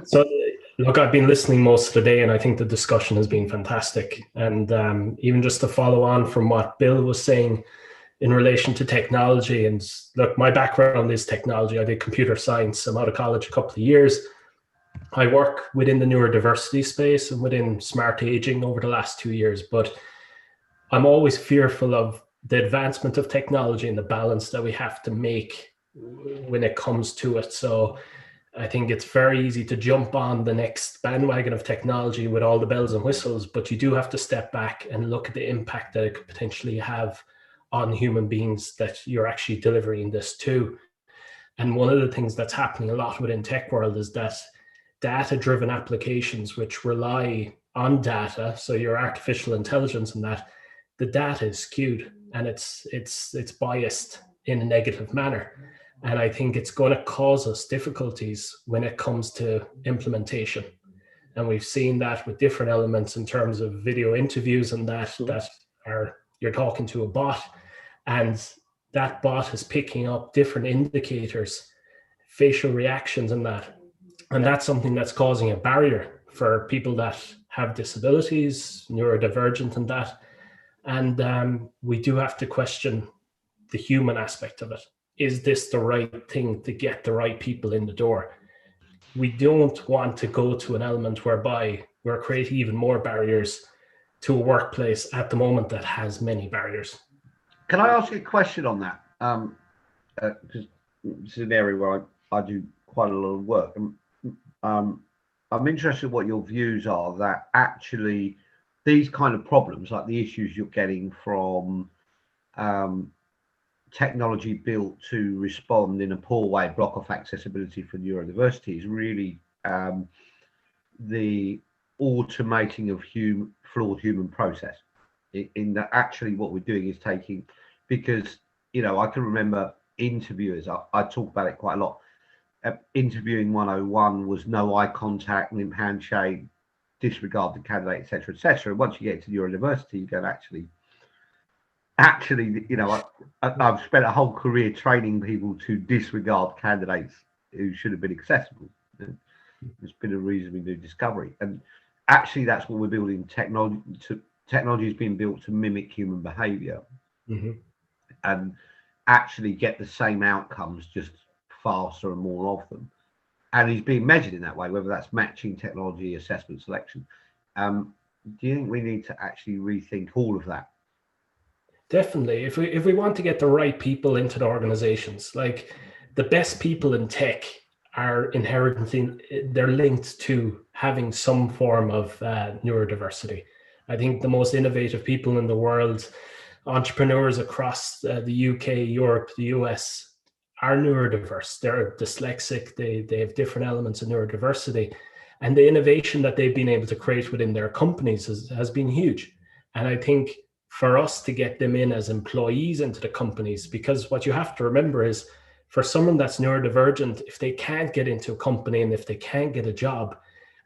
So, look, I've been listening most of the day, and I think the discussion has been fantastic. And even just to follow on from what Bill was saying in relation to technology, and look, my background is technology. I did computer science. I'm out of college a couple of years. I work within the neurodiversity space and within smart aging over the last 2 years, but I'm always fearful of the advancement of technology and the balance that we have to make when it comes to it. So I think it's very easy to jump on the next bandwagon of technology with all the bells and whistles, but you do have to step back and look at the impact that it could potentially have on human beings that you're actually delivering this to. And one of the things that's happening a lot within tech world is that data-driven applications which rely on data, so your artificial intelligence and that, the data is skewed and it's biased in a negative manner. And I think it's going to cause us difficulties when it comes to implementation. And we've seen that with different elements in terms of video interviews and that are, you're talking to a bot, and that bot is picking up different indicators, facial reactions and that. And that's something that's causing a barrier for people that have disabilities, neurodivergent and that. And we do have to question the human aspect of it. Is this the right thing to get the right people in the door? We don't want to go to an element whereby we're creating even more barriers to a workplace at the moment that has many barriers. Can I ask you a question on that? Because it's an area where I do quite a lot of work. I'm interested in what your views are that actually these kind of problems, like the issues you're getting from technology built to respond in a poor way, block off accessibility for neurodiversity, is really the automating of flawed human process. In that actually what we're doing is taking, because I can remember interviewers, I talk about it quite a lot. Interviewing 101 was no eye contact, limp handshake, disregard the candidate, etc., etc. Once you get to neurodiversity, you go actually, I've spent a whole career training people to disregard candidates who should have been accessible. It's been a reasonably new discovery, and actually that's what we're building. Technology is being built to mimic human behavior, and actually get the same outcomes, just faster and more of them. And he's being measured in that way, whether that's matching technology, assessment, selection. do you think we need to actually rethink all of that? Definitely. If we want to get the right people into the organizations, like the best people in tech are inherently, they're linked to having some form of neurodiversity. I think the most innovative people in the world, entrepreneurs across the UK, Europe, the US, are neurodiverse. They're dyslexic. They have different elements of neurodiversity. And the innovation that they've been able to create within their companies has been huge. And I think for us to get them in as employees into the companies, because what you have to remember is for someone that's neurodivergent, if they can't get into a company and if they can't get a job,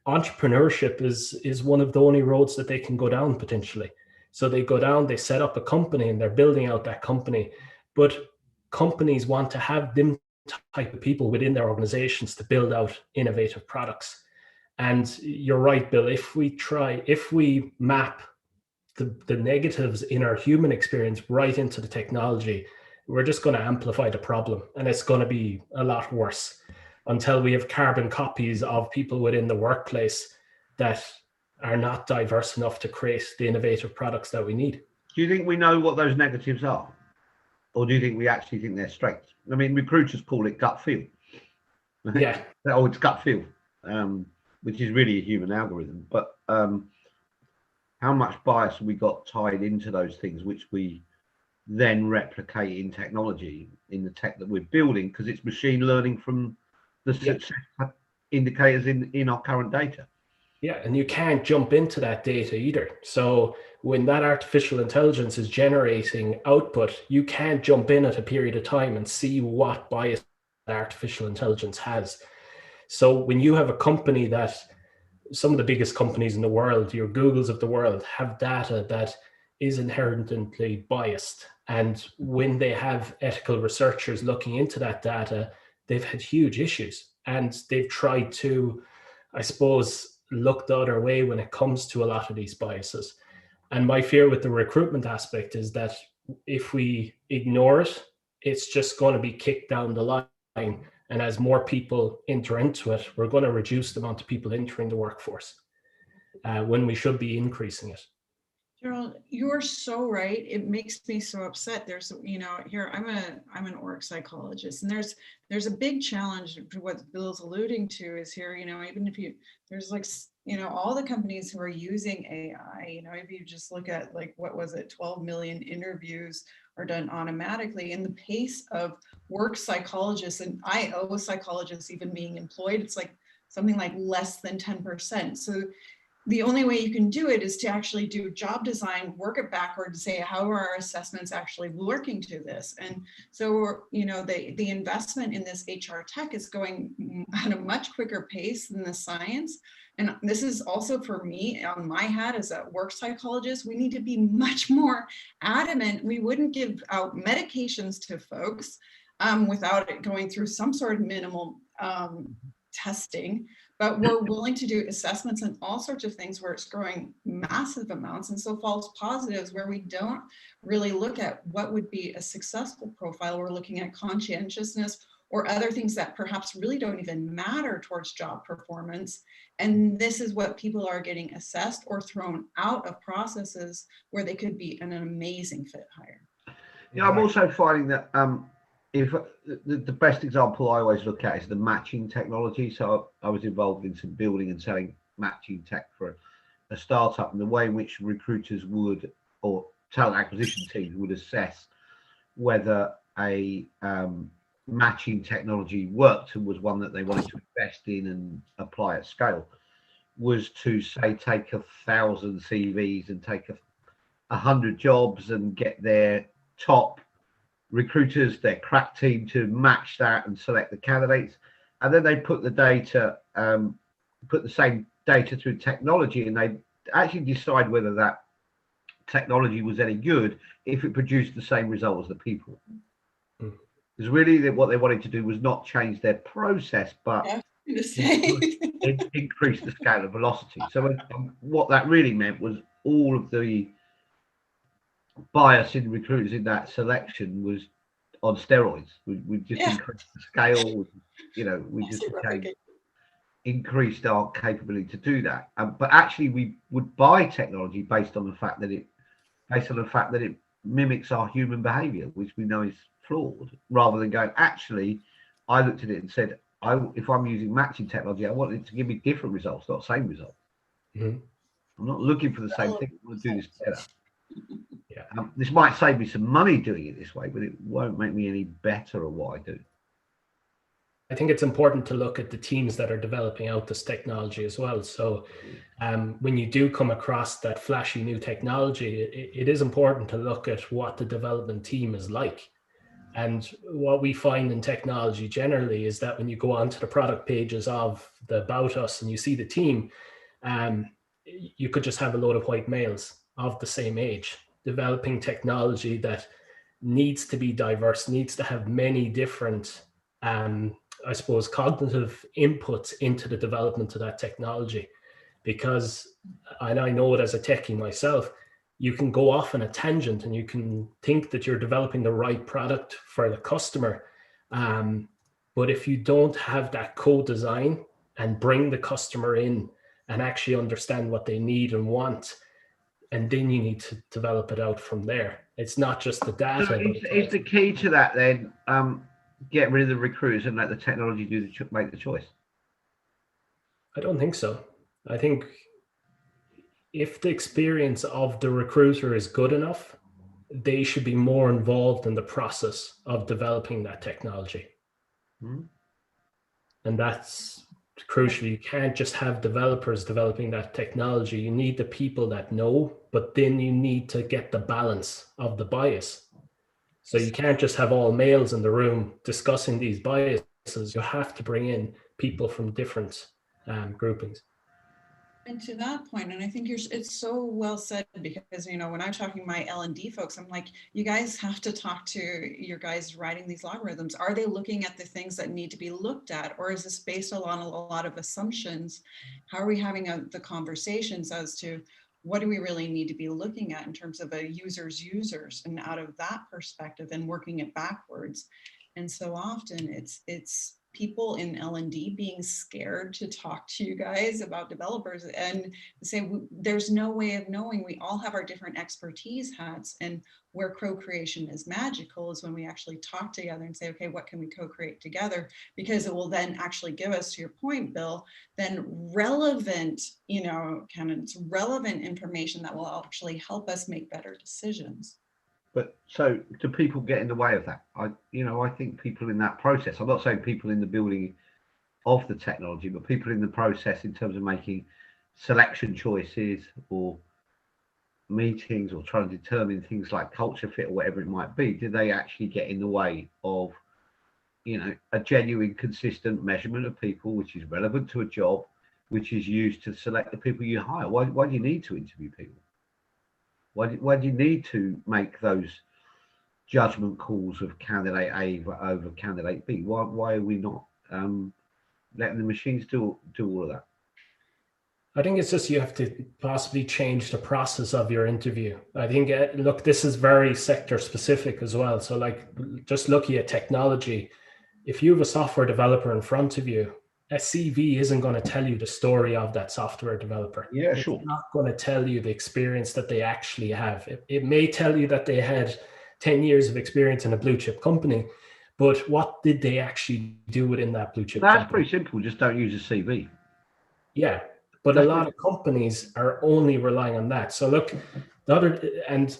entrepreneurship is one of the only roads that they can go down potentially. So they go down, they set up a company and they're building out that company. But companies want to have them type of people within their organizations to build out innovative products. And you're right, Bill, if we map the negatives in our human experience right into the technology, we're just going to amplify the problem, and it's going to be a lot worse until we have carbon copies of people within the workplace that are not diverse enough to create the innovative products that we need. Do you think we know what those negatives are? Or do you think we actually think they're strengths? I mean, recruiters call it gut feel. Yeah. Oh, it's gut feel, which is really a human algorithm. But how much bias have we got tied into those things, which we then replicate in technology, in the tech that we're building, because it's machine learning from the success indicators in our current data. Yeah, and you can't jump into that data either. So when that artificial intelligence is generating output, you can't jump in at a period of time and see what bias artificial intelligence has. So when you have a company that, some of the biggest companies in the world, your Googles of the world, have data that is inherently biased. And when they have ethical researchers looking into that data, they've had huge issues. And they've tried to, I suppose, look the other way when it comes to a lot of these biases. And my fear with the recruitment aspect is that if we ignore it, it's just going to be kicked down the line. And as more people enter into it, we're going to reduce the amount of people entering the workforce when we should be increasing it. Gerald, you're so right. It makes me so upset. There's, here I'm an org psychologist, and there's a big challenge. What Bill's alluding to is here, even if there's like, all the companies who are using AI, if you just look at like, what was it, 12 million interviews are done automatically, and the pace of work psychologists and IO psychologists even being employed, it's like something like less than 10%. So the only way you can do it is to actually do job design, work it backward, and say, how are our assessments actually working to this? And so, the investment in this HR tech is going at a much quicker pace than the science. And this is also for me on my hat as a work psychologist, we need to be much more adamant. We wouldn't give out medications to folks without it going through some sort of minimal testing. But we're willing to do assessments and all sorts of things where it's growing massive amounts. And so false positives where we don't really look at what would be a successful profile. We're looking at conscientiousness or other things that perhaps really don't even matter towards job performance. And this is what people are getting assessed or thrown out of processes where they could be an amazing fit hire. Yeah, I'm also finding that if the best example I always look at is the matching technology. So I was involved in some building and selling matching tech for a startup, and the way in which recruiters would, or talent acquisition teams would assess whether a matching technology worked and was one that they wanted to invest in and apply at scale, was to say take 1,000 CVs and take 100 jobs and get their top recruiters, their crack team, to match that and select the candidates, and then they put the data, put the same data through technology, and they actually decide whether that technology was any good if it produced the same result as the people. Because really what they wanted to do was not change their process, but increase the scale of velocity. So what that really meant was all of the bias in recruiters in that selection was on steroids. We just increased the scale, we just became increased our capability to do that. But actually, we would buy technology based on the fact that it mimics our human behavior, which we know is flawed, rather than going, actually, I looked at it and said, if I'm using matching technology, I want it to give me different results, not same results. Mm-hmm. I'm not looking for the same thing. I want to do this better. Yeah. This might save me some money doing it this way, but it won't make me any better at what I do. I think it's important to look at the teams that are developing out this technology as well. So when you do come across that flashy new technology, it is important to look at what the development team is like. And what we find in technology generally is that when you go onto the product pages of the About Us and you see the team, you could just have a load of white males of the same age developing technology that needs to be diverse, needs to have many different I suppose, cognitive inputs into the development of that technology. Because, and I know it as a techie myself, you can go off on a tangent and you can think that you're developing the right product for the customer. But if you don't have that co-design and bring the customer in and actually understand what they need and want, and then you need to develop it out from there. It's not just the data. So is the key to that then, get rid of the recruiters and let the technology make the choice? I don't think so. I think if the experience of the recruiter is good enough, they should be more involved in the process of developing that technology. Mm-hmm. And that's crucial. You can't just have developers developing that technology. You need the people that know, but then you need to get the balance of the bias. So you can't just have all males in the room discussing these biases. You have to bring in people from different groupings. And to that point, and I think it's so well said, because, you know, when I'm talking to my L&D folks, I'm like, you guys have to talk to your guys writing these logarithms. Are they looking at the things that need to be looked at? Or is this based on a lot of assumptions? How are we having the conversations as to what do we really need to be looking at in terms of a user's users, and out of that perspective and working it backwards? And so often it's people in L&D being scared to talk to you guys about developers and say, there's no way of knowing. We all have our different expertise hats, and where co-creation is magical is when we actually talk together and say, okay, what can we co-create together? Because it will then actually give us, to your point, Bill, then relevant, you know, candidates, relevant information that will actually help us make better decisions. But so do people get in the way of that? I think people in that process, I'm not saying people in the building of the technology, but people in the process in terms of making selection choices or meetings or trying to determine things like culture fit or whatever it might be, do they actually get in the way of, you know, a genuine, consistent measurement of people, which is relevant to a job, which is used to select the people you hire? Why do you need to interview people? Why do you need to make those judgment calls of candidate A over candidate B? Why are we not letting the machines do all of that? I think it's just you have to possibly change the process of your interview. I think, look, this is very sector specific as well. So like just looking at technology, if you have a software developer in front of you, a CV isn't going to tell you the story of that software developer. Yeah, sure. It's not going to tell you the experience that they actually have. It may tell you that they had 10 years of experience in a blue chip company, but what did they actually do within that blue chip company? That's pretty simple. Just don't use a CV. Yeah, but a lot of companies are only relying on that. So look, and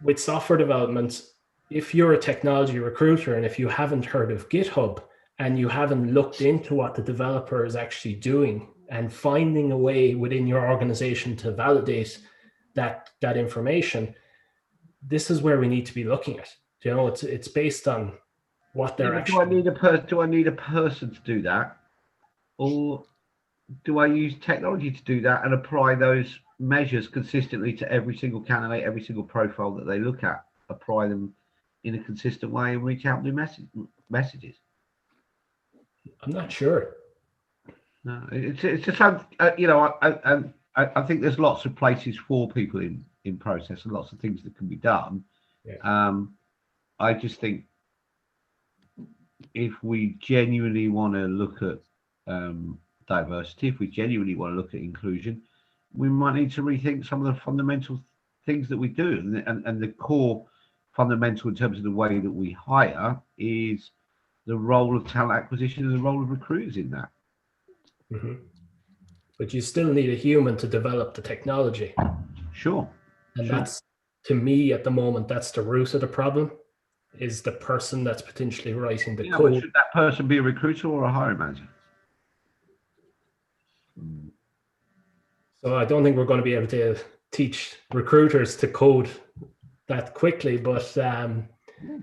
with software development, if you're a technology recruiter and if you haven't heard of GitHub, and you haven't looked into what the developer is actually doing and finding a way within your organization to validate that information, this is where we need to be looking at. You know, it's based on what they're actually. Do I need a person to do that, or do I use technology to do that and apply those measures consistently to every single candidate, every single profile that they look at, apply them in a consistent way and reach out with messages? I'm not sure. No, it's just you know, I think there's lots of places for people in process and lots of things that can be done. Yeah. I just think if we genuinely want to look at diversity, if we genuinely want to look at inclusion, we might need to rethink some of the fundamental things that we do. And the core fundamental in terms of the way that we hire is the role of talent acquisition and the role of recruiters in that. Mm-hmm. But you still need a human to develop the technology. Sure. And sure. that's, to me at the moment, that's the root of the problem, is the person that's potentially writing the code. But should that person be a recruiter or a hiring manager? So I don't think we're going to be able to teach recruiters to code that quickly, but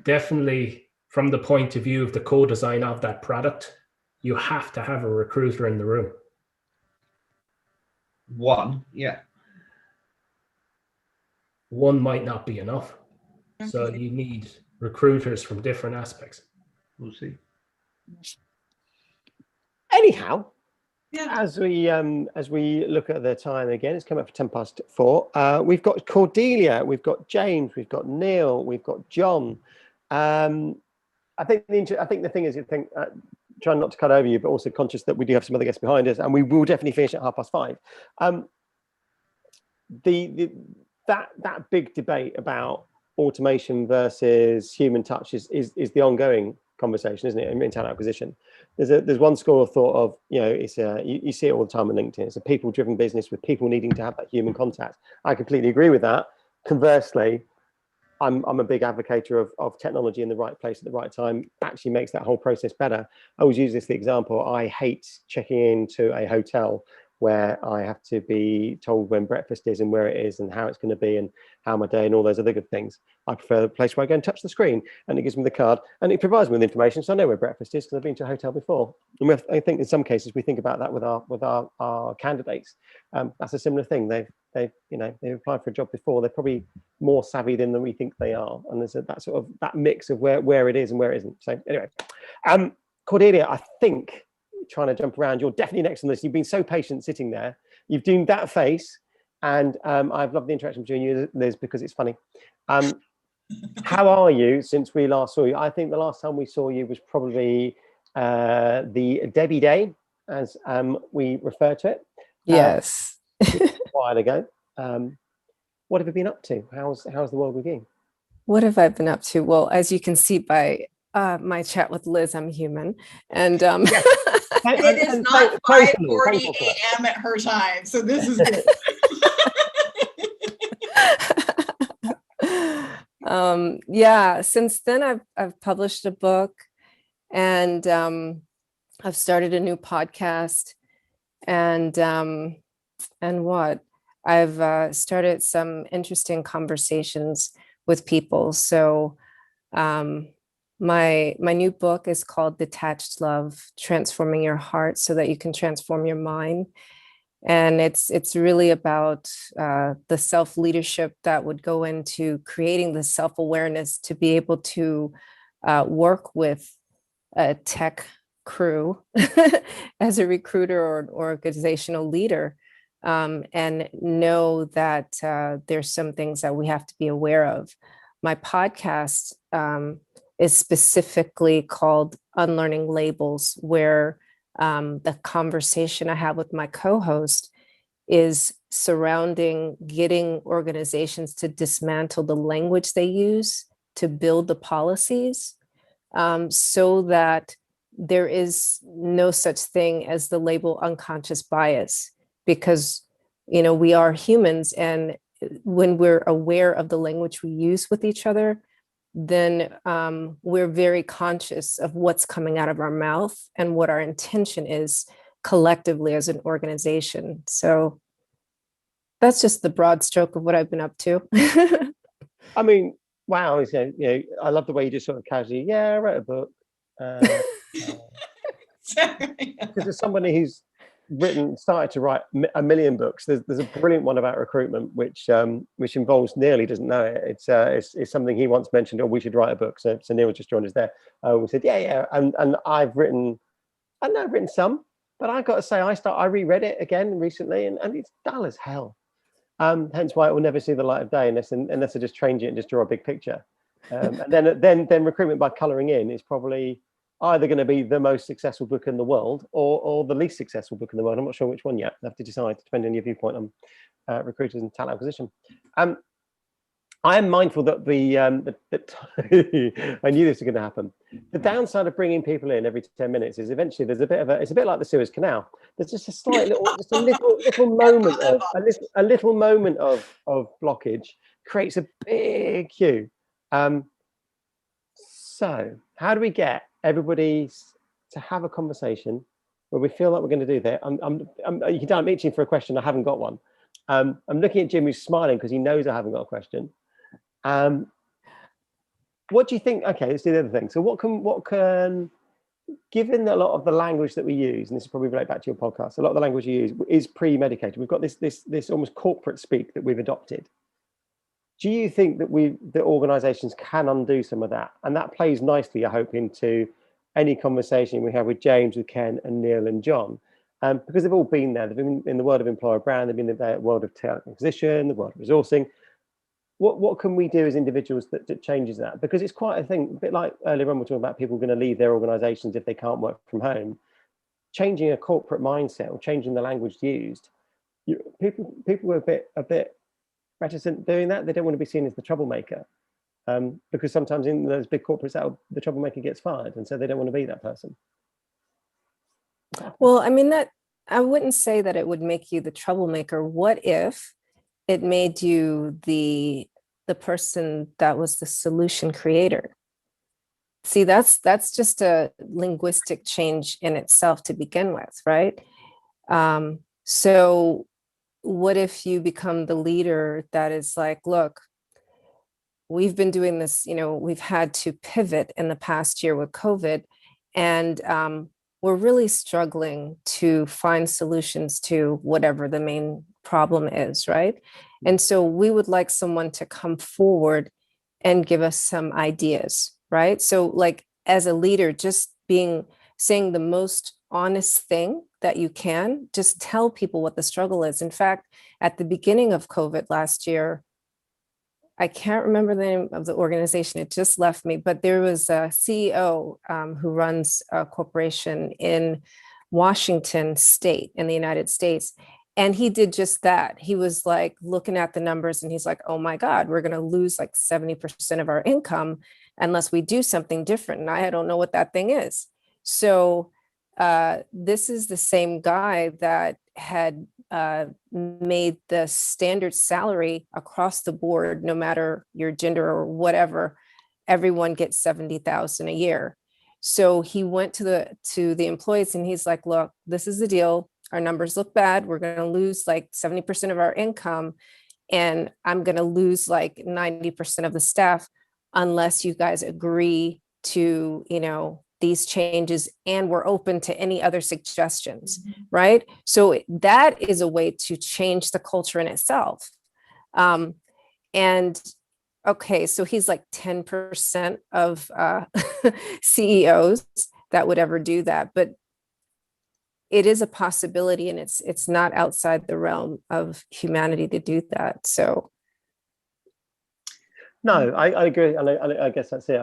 definitely from the point of view of the co-design of that product, you have to have a recruiter in the room. One, yeah. One might not be enough. Okay. So you need recruiters from different aspects. We'll see. Anyhow, as we look at the time again, it's come up for 4:10. We've got Cordelia, we've got James, we've got Neil, we've got John. I think the thing is, trying not to cut over you, but also conscious that we do have some other guests behind us, and we will definitely finish at 5:30. That big debate about automation versus human touch is the ongoing conversation, isn't it? In talent acquisition, there's one school of thought of, it's you see it all the time on LinkedIn. It's a people-driven business with people needing to have that human contact. I completely agree with that. Conversely, I'm a big advocate of technology in the right place at the right time actually makes that whole process better. I always use this example. I hate checking into a hotel where I have to be told when breakfast is and where it is and how it's going to be and how my day and all those other good things. I prefer the place where I go and touch the screen and it gives me the card and it provides me with information, so I know where breakfast is because I've been to a hotel before. And I think in some cases we think about that with our candidates. That's a similar thing. They've applied for a job before. They're probably more savvy than we think they are, and there's that mix of where it is and where it isn't. So anyway, Cordelia, I think, trying to jump around, you're definitely next on this. You've been so patient sitting there. You've done that face, and I've loved the interaction between you, Liz, because it's funny. How are you since we last saw you? I think the last time we saw you was probably the Debbie Day, as we refer to it. Yes. A while ago. What have you been up to? How's the world with you? What have I been up to? Well, as you can see by my chat with Liz, I'm human, and it is not 5:40 a.m. at her time, so this is good. Yeah. Since then, I've published a book, and I've started a new podcast, and what I've started some interesting conversations with people. So. My new book is called Detached Love, Transforming Your Heart so that you can transform your mind. And it's really about the self-leadership that would go into creating the self-awareness to be able to work with a tech crew as a recruiter or an organizational leader, and know that there's some things that we have to be aware of. My podcast is specifically called Unlearning Labels, where the conversation I have with my co-host is surrounding getting organizations to dismantle the language they use to build the policies, so that there is no such thing as the label unconscious bias, because we are humans, and when we're aware of the language we use with each other, then we're very conscious of what's coming out of our mouth and what our intention is collectively as an organization. So that's just the broad stroke of what I've been up to. I mean, wow. I love the way you just sort of casually, I wrote a book. Because as somebody who's started to write a million books, there's a brilliant one about recruitment which involves Neil. He doesn't know it. It's something he once mentioned, we should write a book. So Neil just joined us there. We said and I've written some, but I've got to say I reread it again recently, and it's dull as hell. Hence why it will never see the light of day unless I just change it and just draw a big picture. And then recruitment by colouring in is probably either going to be the most successful book in the world or the least successful book in the world. I'm not sure which one yet. I have to decide, depending on your viewpoint on recruiters and talent acquisition. I am mindful that I knew this was going to happen. The downside of bringing people in every 10 minutes is eventually there's it's a bit like the Suez Canal. There's just a slight little moment of a little moment of blockage creates a big queue. So how do we get everybody to have a conversation where we feel like we're going to do that? You can tell I'm itching for a question. I haven't got one. I'm looking at Jim, who's smiling because he knows I haven't got a question. What do you think? Okay, let's do the other thing. So what can, given a lot of the language that we use, and this is probably relate back to your podcast, a lot of the language you use is pre-medicated. We've got this almost corporate speak that we've adopted. Do you think that the organizations can undo some of that? And that plays nicely, I hope, into any conversation we have with James, with Ken and Neil and John, because they've all been there. They've been in the world of employer brand, they've been in the world of talent acquisition, the world of resourcing. What can we do as individuals that changes that? Because it's quite a thing, a bit like earlier on, we're talking about people going to leave their organizations if they can't work from home. Changing a corporate mindset or changing the language used, people are a bit reticent doing that. They don't want to be seen as the troublemaker, because sometimes in those big corporates, the troublemaker gets fired, and so they don't want to be that person. Well, I mean, that I wouldn't say that it would make you the troublemaker. What if it made you the person that was the solution creator? See, that's just a linguistic change in itself to begin with, right? So what if you become the leader that is like, look, we've been doing this, we've had to pivot in the past year with COVID, and we're really struggling to find solutions to whatever the main problem is, right? And so we would like someone to come forward and give us some ideas, right? So like as a leader, just saying the most honest thing that you can, just tell people what the struggle is. In fact, at the beginning of COVID last year, I can't remember the name of the organization, it just left me, but there was a CEO who runs a corporation in Washington State in the United States. And he did just that. He was like looking at the numbers and he's like, oh my God, we're going to lose like 70% of our income unless we do something different. And I don't know what that thing is. So this is the same guy that had made the standard salary across the board, no matter your gender or whatever, everyone gets $70,000 a year. So he went to the employees and he's like, look, this is the deal. Our numbers look bad. We're going to lose like 70% of our income. And I'm going to lose like 90% of the staff unless you guys agree to, these changes, and we're open to any other suggestions, right? So that is a way to change the culture in itself. And okay, so he's like 10% of CEOs that would ever do that, but it is a possibility, and it's not outside the realm of humanity to do that. So no, I agree, and I guess that's it.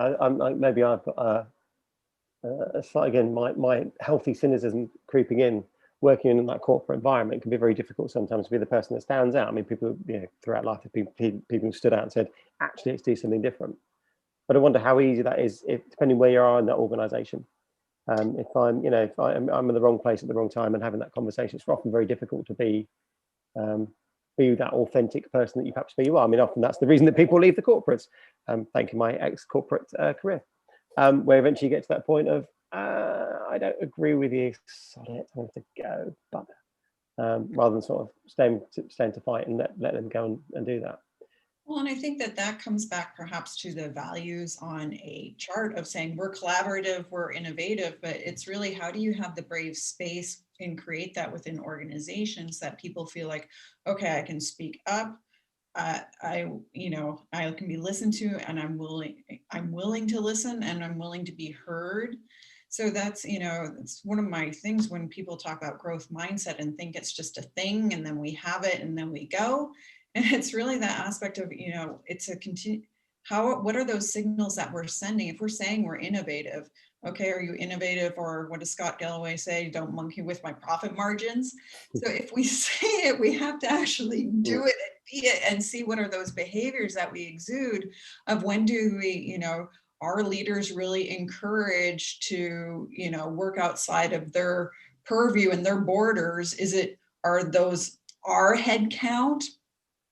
Maybe I've got again, my healthy cynicism creeping in. Working in that corporate environment can be very difficult sometimes to be the person that stands out. I mean, people, throughout life, people stood out and said, actually, let's do something different. But I wonder how easy that is, depending where you are in that organization. If I'm in the wrong place at the wrong time and having that conversation, it's often very difficult to be that authentic person that you perhaps feel you are. I mean, often that's the reason that people leave the corporates. Thanking my ex-corporate career, where eventually you get to that point of, I don't agree with you, sod it, I want to go, but rather than sort of staying to fight and let them go and do that. Well, and I think that comes back perhaps to the values on a chart of saying we're collaborative, we're innovative, but it's really how do you have the brave space and create that within organizations that people feel like, okay, I can speak up, I can be listened to, and I'm willing to listen, and I'm willing to be heard. So that's, it's one of my things when people talk about growth mindset and think it's just a thing and then we have it and then we go. And it's really that aspect of, it's a what are those signals that we're sending? If we're saying we're innovative, Okay, are you innovative, or what does Scott Galloway say? Don't monkey with my profit margins. So if we say it, we have to actually do it and be it and see what are those behaviors that we exude of when do we, you know, are leaders really encouraged to, you know, work outside of their purview and their borders? Are those our head count,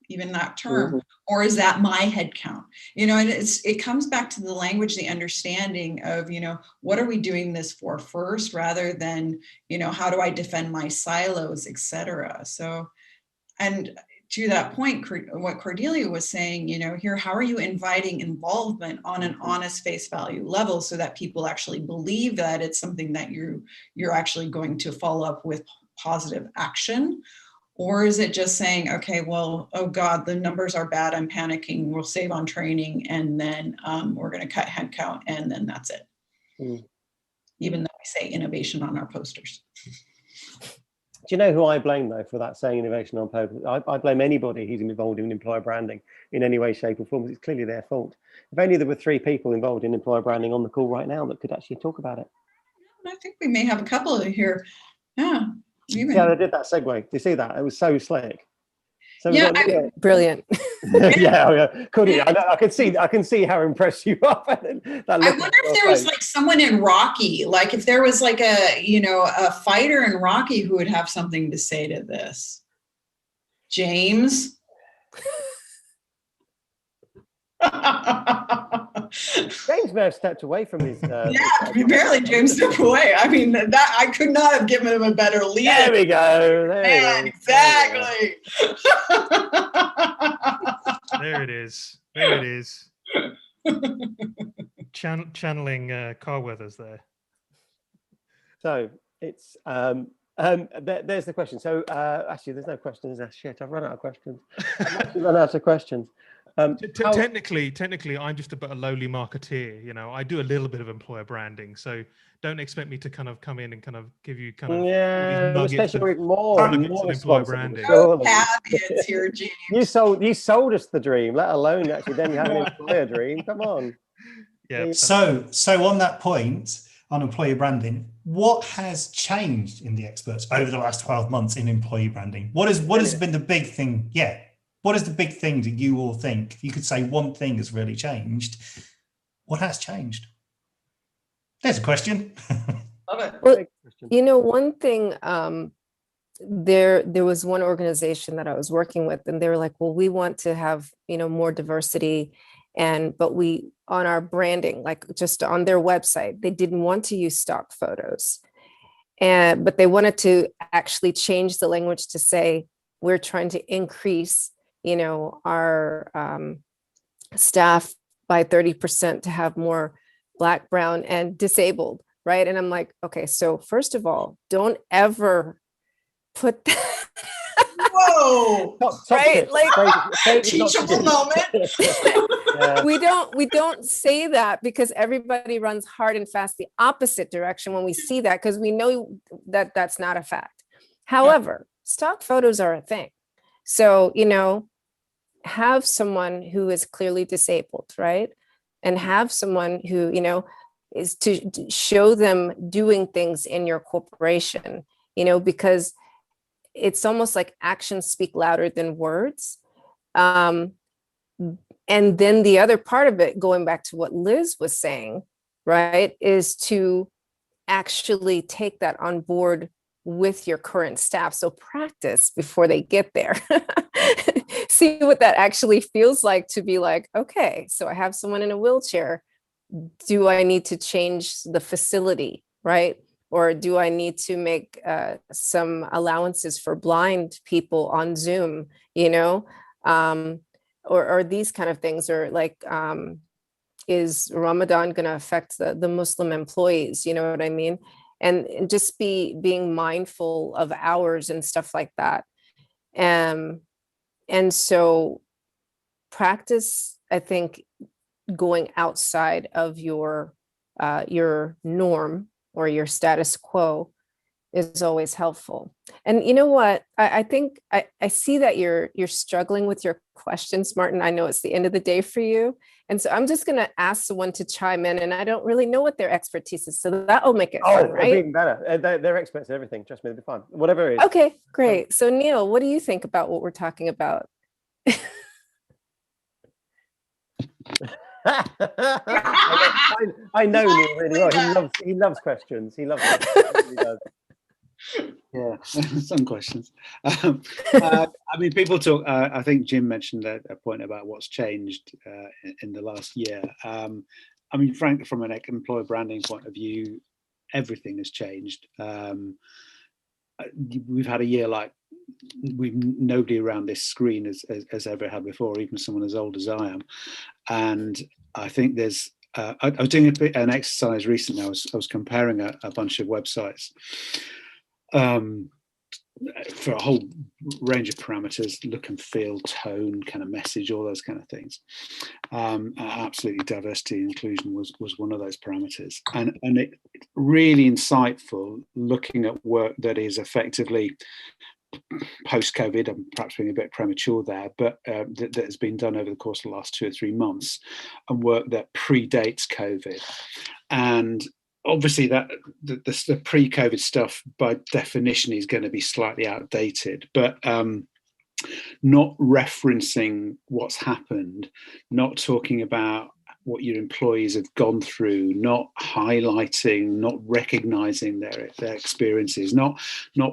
even that term, or is that my head count? You know, and it comes back to the language, the understanding of, you know, what are we doing this for first, rather than, you know, how do I defend my silos, etc. So, and to that point, what Cordelia was saying, you know, here, how are you inviting involvement on an honest face value level so that people actually believe that it's something that you're actually going to follow up with positive action? Or is it just saying, okay, well, oh God, the numbers are bad, I'm panicking, we'll save on training, and then we're going to cut headcount, and then that's it. Even though we say innovation on our posters. Do you know who I blame, though, for that saying innovation on posters? I blame anybody who's involved in employer branding in any way, shape or form. It's clearly their fault. If only there were 3 people involved in employer branding on the call right now that could actually talk about it. I think we may have a couple of here. Yeah. Yeah, they did that segue. Do you see that? It was so slick. So yeah, brilliant. yeah, could you? I can see how impressed you are. I wonder if there was like someone in Rocky, like if there was like a fighter in Rocky who would have something to say to this. James. James may have stepped away from his. Yeah, apparently James stepped away. I mean, that I could not have given him a better lead. There we go. There exactly. There it is. There it is. Channeling Carl Weathers there. So it's there's the question. So actually, there's no questions. Shit, I've run out of questions. I've actually run out of questions. Technically, I'm just a lowly marketeer. You know, I do a little bit of employer branding, so don't expect me to kind of come in and kind of give you kind of especially with more employer branding. Caveats here, James. You sold us the dream, let alone actually then you have an employer dream. Come on. Yeah. So on that point on employer branding, what has changed in the experts over the last 12 months in employee branding? What has been the big thing? Yeah. What is the big thing that you all think? If you could say one thing has really changed, what has changed? There's a question. Well, you know, one thing, there was one organization that I was working with, and they were like, well, we want to have, you know, more diversity. But we, on our branding, like just on their website, they didn't want to use stock photos. But they wanted to actually change the language to say, we're trying to increase, you know, our staff by 30% to have more Black, brown, and disabled, right? And I'm like, okay, so first of all, don't ever put that. Whoa! Right? Like teachable moment. We don't say that because everybody runs hard and fast the opposite direction when we see that, because we know that that's not a fact. However, stock photos are a thing. So, you know, have someone who is clearly disabled, right? And have someone who, you know, is to show them doing things in your corporation, you know, because it's almost like actions speak louder than words. And then the other part of it, going back to what Liz was saying, right, is to actually take that on board with your current staff. So practice before they get there. See what that actually feels like to be like, okay, so I have someone in a wheelchair. Do I need to change the facility, right? Or do I need to make some allowances for blind people on Zoom, you know? Or these kind of things, or like, is Ramadan going to affect the Muslim employees? You know what I mean? And just being mindful of hours and stuff like that. And so practice, I think, going outside of your norm or your status quo, is always helpful. And you know what? I think I see that you're struggling with your questions, Martin. I know it's the end of the day for you. And so I'm just going to ask someone to chime in, and I don't really know what their expertise is. So that'll make it fun, right? Even better. They're experts in everything. Trust me, they'll be fine. Whatever it is. Okay, great. So Neil, what do you think about what we're talking about? I know Neil really well. He loves questions. He loves questions. He does. Yeah, some questions. I mean, people talk. I think Jim mentioned a point about what's changed in the last year. I mean, frankly, from an employer branding point of view, everything has changed. We've had a year like nobody around this screen has ever had before, even someone as old as I am. And I think there's. I was doing an exercise recently. I was comparing a bunch of websites. For a whole range of parameters, look and feel, tone, kind of message, all those kind of things. Absolutely, diversity and inclusion was one of those parameters, and it really insightful looking at work that is effectively post-COVID. I'm perhaps being a bit premature there, but that has been done over the course of the last 2 or 3 months, and work that predates COVID. And obviously that the pre-COVID stuff by definition is going to be slightly outdated, but not referencing what's happened, not talking about what your employees have gone through, not highlighting, not recognizing their experiences, not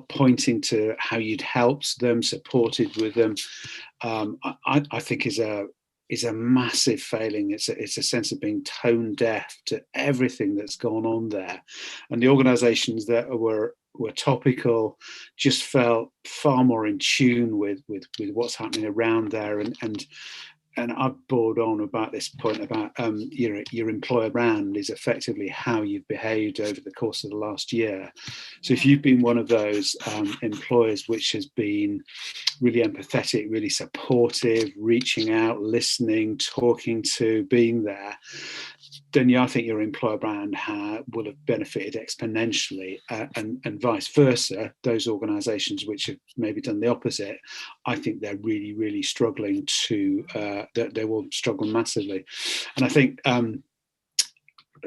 pointing to how you'd helped them, supported with them, I think is a massive failing. It's a sense of being tone deaf to everything that's gone on there, and the organisations that were topical just felt far more in tune with what's happening around there, and I've bored on about this point about your employer brand is effectively how you've behaved over the course of the last year. So if you've been one of those employers which has been really empathetic, really supportive, reaching out, listening, talking to, being there, then I think your employer brand will have benefited exponentially, and vice versa. Those organisations which have maybe done the opposite, I think they're really, really struggling they will struggle massively. And I think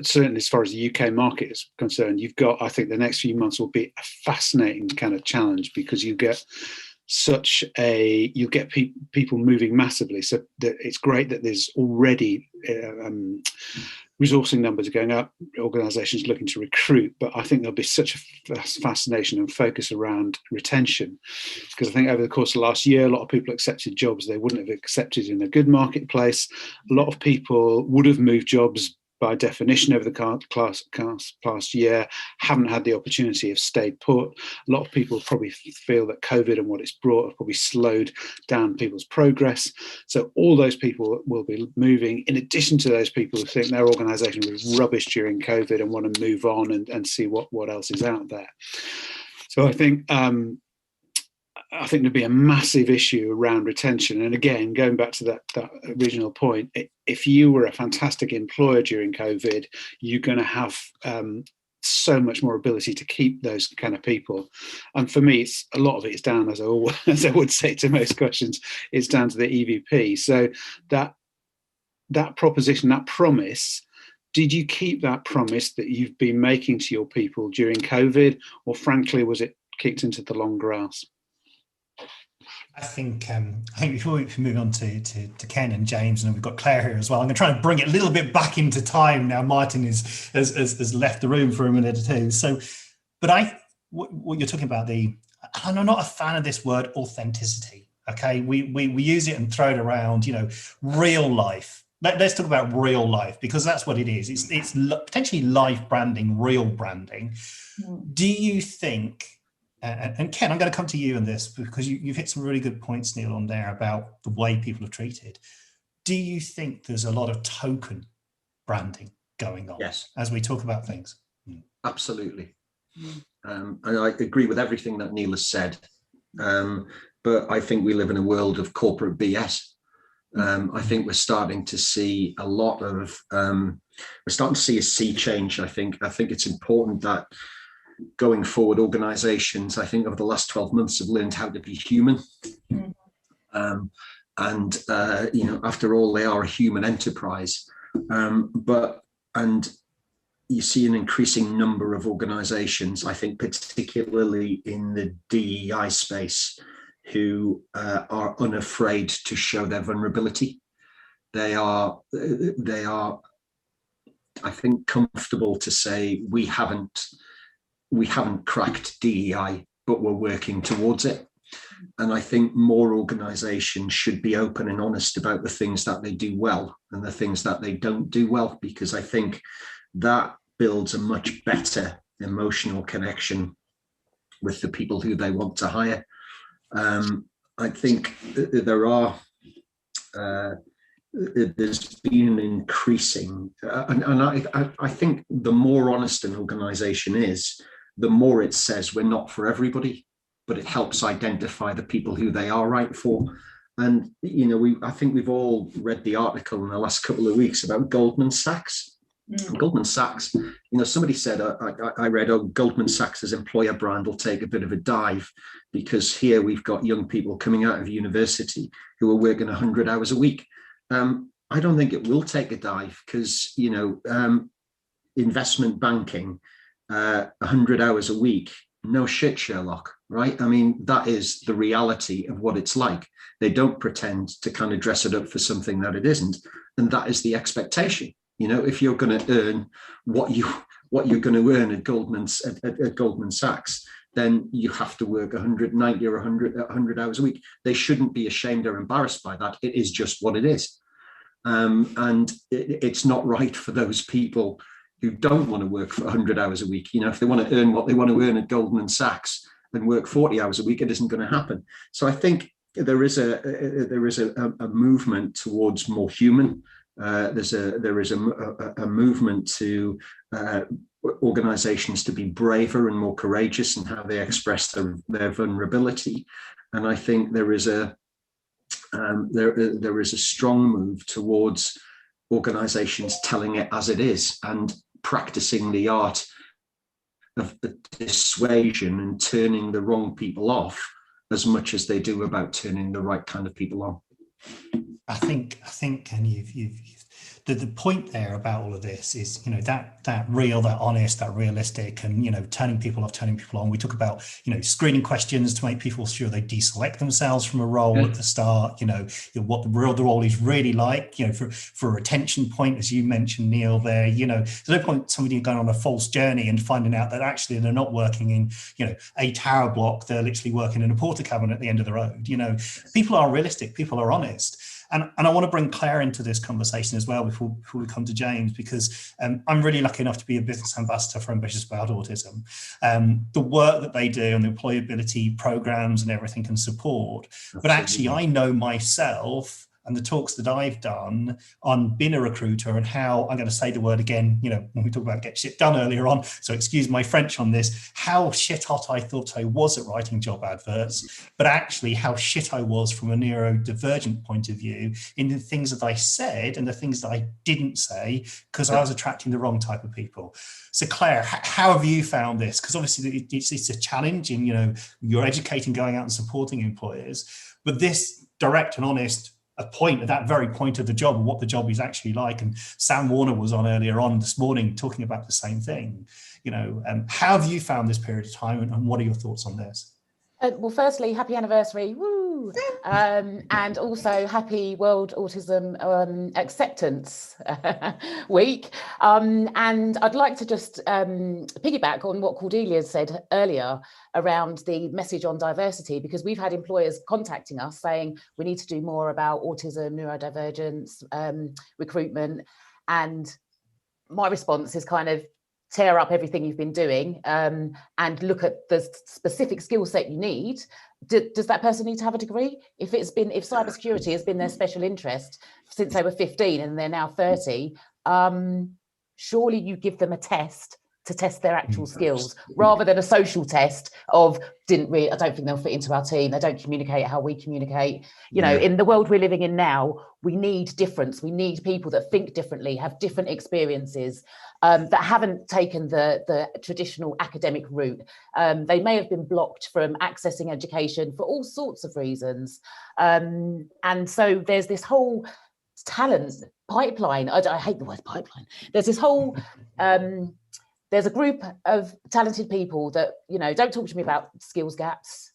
certainly as far as the UK market is concerned, I think the next few months will be a fascinating kind of challenge, because you get people moving massively. So it's great that there's already resourcing numbers are going up, organisations looking to recruit, but I think there'll be such a fascination and focus around retention, because I think over the course of the last year, a lot of people accepted jobs they wouldn't have accepted in a good marketplace. A lot of people would have moved jobs by definition over the past year, haven't had the opportunity, have stayed put. A lot of people probably feel that COVID and what it's brought have probably slowed down people's progress. So all those people will be moving, in addition to those people who think their organisation was rubbish during COVID and want to move on and see what else is out there. So I think there'll be a massive issue around retention. And again, going back to that original point, if you were a fantastic employer during COVID, you're going to have so much more ability to keep those kind of people. And for me, a lot of it is down, as I would say to most questions, it's down to the EVP. So that proposition, that promise, did you keep that promise that you've been making to your people during COVID, or frankly, was it kicked into the long grass? I think before we move on to Ken and James, and we've got Claire here as well, I'm going to try and bring it a little bit back into time now. Martin has left the room for a minute or two. So, but what you're talking about, I'm not a fan of this word authenticity. Okay, we use it and throw it around. Real life. Let's talk about real life, because that's what it is. It's potentially life branding, real branding. Do you think? And Ken, I'm going to come to you on this, because you've hit some really good points, Neil, on there about the way people are treated. Do you think there's a lot of token branding going on? Yes. As we talk about things? Absolutely. And I agree with everything that Neil has said. But I think we live in a world of corporate BS. I think we're starting to see a lot of, we're starting to see a sea change. I think it's important that going forward, organizations, I think over the last 12 months have learned how to be human. After all, they are a human enterprise. And you see an increasing number of organizations, I think particularly in the DEI space, who are unafraid to show their vulnerability. They are, I think, comfortable to say we haven't cracked DEI, but we're working towards it. And I think more organizations should be open and honest about the things that they do well and the things that they don't do well, because I think that builds a much better emotional connection with the people who they want to hire. I think there's been an increasing, I think the more honest an organization is, the more it says we're not for everybody, but it helps identify the people who they are right for. And, I think we've all read the article in the last couple of weeks about Goldman Sachs. Goldman Sachs, somebody said, I read, Goldman Sachs's employer brand will take a bit of a dive, because here we've got young people coming out of university who are working 100 hours a week. I don't think it will take a dive, because, investment banking, 100 hours a week, no shit, Sherlock, right? I mean, that is the reality of what it's like. They don't pretend to kind of dress it up for something that it isn't. And that is the expectation. If you're going to earn what you're going to earn at Goldman Sachs, then you have to work 190 or 100 hours a week. They shouldn't be ashamed or embarrassed by that. It is just what it is. And it's not right for those people who don't want to work for 100 hours a week. If they want to earn what they want to earn at Goldman Sachs and work 40 hours a week, it isn't going to happen. So I think there is a movement towards more human. There is a movement to organizations to be braver and more courageous in how they express their vulnerability. And I think there is a strong move towards organizations telling it as it is and practicing the art of dissuasion and turning the wrong people off as much as they do about turning the right kind of people on. I think, and the point there about all of this is, that real, that honest, that realistic, and, turning people off, turning people on. We talk about, screening questions to make people sure they deselect themselves from a role at the start, what the role is really like, for a retention point, as you mentioned, Neil, there, there's no point somebody going on a false journey and finding out that actually they're not working in, a tower block, they're literally working in a porter cabin at the end of the road. People are realistic, people are honest. And I want to bring Claire into this conversation as well before we come to James, because I'm really lucky enough to be a business ambassador for Ambitious About Autism. The work that they do and the employability programs and everything can support. But actually, I know myself and the talks that I've done on being a recruiter and how, I'm going to say the word again, when we talk about get shit done earlier on, so excuse my French on this, how shit hot I thought I was at writing job adverts, but actually how shit I was from a neurodivergent point of view in the things that I said and the things that I didn't say, because I was attracting the wrong type of people. So Claire, how have you found this? Because obviously it's a challenge in, you're educating, going out and supporting employers, but this direct and honest at that very point of the job and what the job is actually like. And Sam Warner was on earlier on this morning talking about the same thing. How have you found this period of time, and what are your thoughts on this? Well, firstly, happy anniversary, woo! And also happy World Autism Acceptance Week. And I'd like to just piggyback on what Cordelia said earlier around the message on diversity, because we've had employers contacting us saying we need to do more about autism, neurodivergence, recruitment. And my response is kind of tear up everything you've been doing and look at the specific skill set you need. Does that person need to have a degree? If cybersecurity has been their special interest since they were 15 and they're now 30, surely you give them a test to test their actual skills, rather than a social test of I don't think they'll fit into our team. They don't communicate how we communicate. You know, in the world we're living in now, we need difference. We need people that think differently, have different experiences, that haven't taken the traditional academic route. They may have been blocked from accessing education for all sorts of reasons. And so there's this whole talent pipeline. I hate the word pipeline. There's this whole there's a group of talented people that, you know, don't talk to me about skills gaps.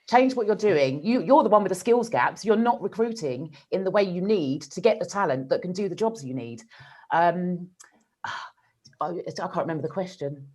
Change what you're doing. You're the one with the skills gaps. You're not recruiting in the way you need to get the talent that can do the jobs you need. I can't remember the question.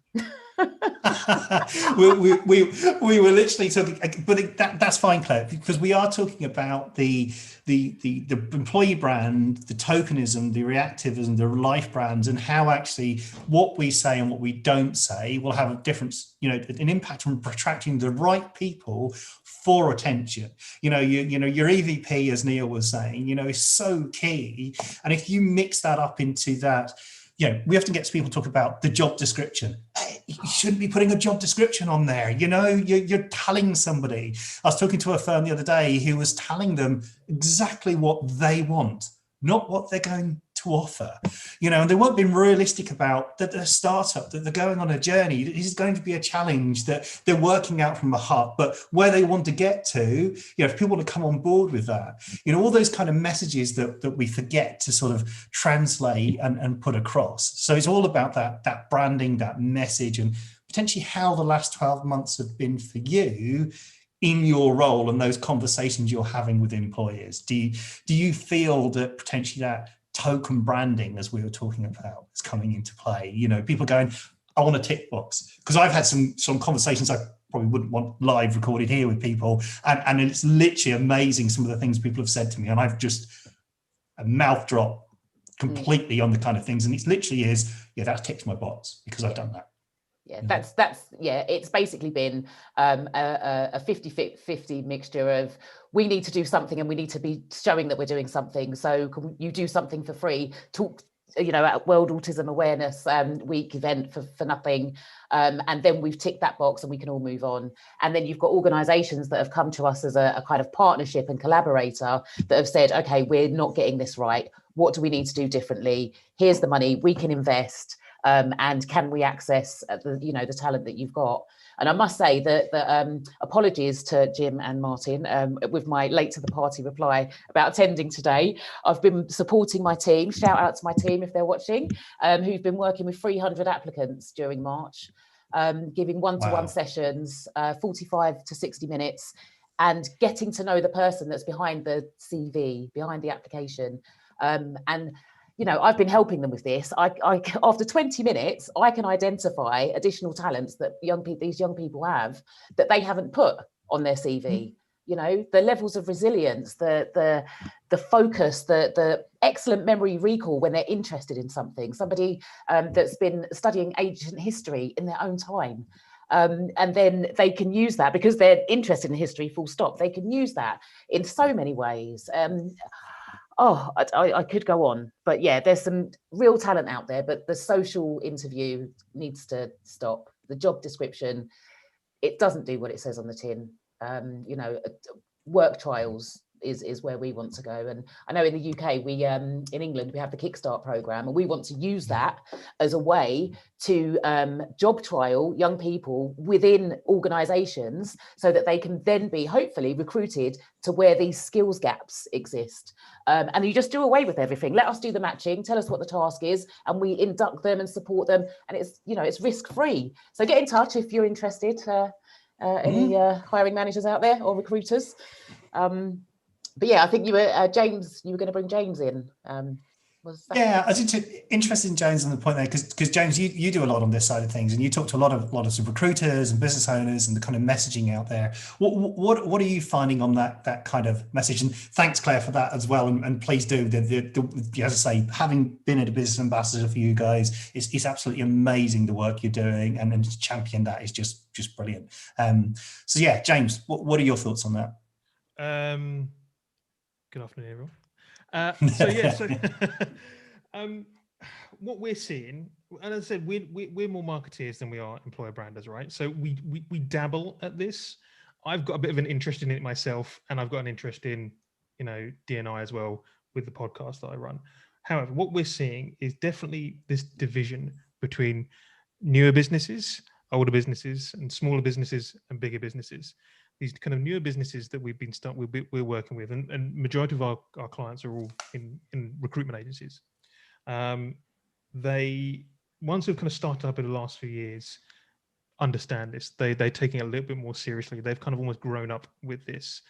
we were literally talking, but that's fine, Claire, because we are talking about the employee brand, the tokenism, the reactivism, the life brands, and how actually what we say and what we don't say will have a difference, you know, an impact on attracting the right people for attention. You know, your EVP, as Neil was saying, you know, is so key, and if you mix that up into that. You know, we often get people talk about the job description. Hey, you shouldn't be putting a job description on there. You know, you're telling somebody. I was talking to a firm the other day who was telling them exactly what they want, not what they're going to offer. You know, and they weren't being realistic about that. They're a startup, that they're going on a journey. This is going to be a challenge that they're working out from the heart, but where they want to get to, you know, if people want to come on board with that, you know, all those kind of messages that we forget to sort of translate and put across. So it's all about that branding, that message, and potentially how the last 12 months have been for you in your role and those conversations you're having with employers. Do you feel that potentially that token branding, as we were talking about, is coming into play? You know, people going, I want a tick box, because I've had some conversations I probably wouldn't want live recorded here with people, and it's literally amazing some of the things people have said to me, and I've just a mouth drop completely on the kind of things, and it literally is, yeah, that ticks my box because I've done that. Yeah, it's basically been a 50-50 mixture of, we need to do something and we need to be showing that we're doing something. So can you do something for free? Talk, you know, at World Autism Awareness Week event for nothing. And then we've ticked that box and we can all move on. And then you've got organizations that have come to us as a kind of partnership and collaborator that have said, okay, we're not getting this right. What do we need to do differently? Here's the money we can invest. And can we access the talent that you've got? And I must say that apologies to Jim and Martin with my late to the party reply about attending today. I've been supporting my team. Shout out to my team if they're watching, who've been working with 300 applicants during March, giving one-to-one sessions, 45 to 60 minutes, and getting to know the person that's behind the CV, behind the application, and you know, I've been helping them with this. I after 20 minutes, I can identify additional talents that these young people have that they haven't put on their CV. You know, the levels of resilience, the focus, the excellent memory recall when they're interested in something. Somebody that's been studying ancient history in their own time. And then they can use that because they're interested in history, full stop. They can use that in so many ways. I could go on, but yeah, there's some real talent out there, but the social interview needs to stop. The job description, it doesn't do what it says on the tin. You know, work trials is where we want to go. And I know in the UK, we in England, we have the Kickstart program, and we want to use that as a way to job trial young people within organizations so that they can then be hopefully recruited to where these skills gaps exist. And you just do away with everything. Let us do the matching, tell us what the task is, and we induct them and support them. And it's, you know, it's risk-free. So get in touch if you're interested, any hiring managers out there or recruiters. But yeah, I think you were, James, you were going to bring James in. Yeah, I was interested in James on the point there, because James, you do a lot on this side of things, and you talk to a lot of recruiters and business owners and the kind of messaging out there. What are you finding on that kind of message? And thanks, Claire, for that as well. And please do. As I say, having been a business ambassador for you guys, it's absolutely amazing the work you're doing, and to champion that is just brilliant. So yeah, James, what are your thoughts on that? Good afternoon, everyone. what we're seeing, and as I said, we're more marketeers than we are employer branders, right? So we dabble at this. I've got a bit of an interest in it myself, and I've got an interest in, you know, D&I as well with the podcast that I run. However, what we're seeing is definitely this division between newer businesses, older businesses, and smaller businesses and bigger businesses. These kind of newer businesses that we're working with, and majority of our clients are all in recruitment agencies. They, once we've kind of started up in the last few years, understand this. They're taking it a little bit more seriously. They've kind of almost grown up with this.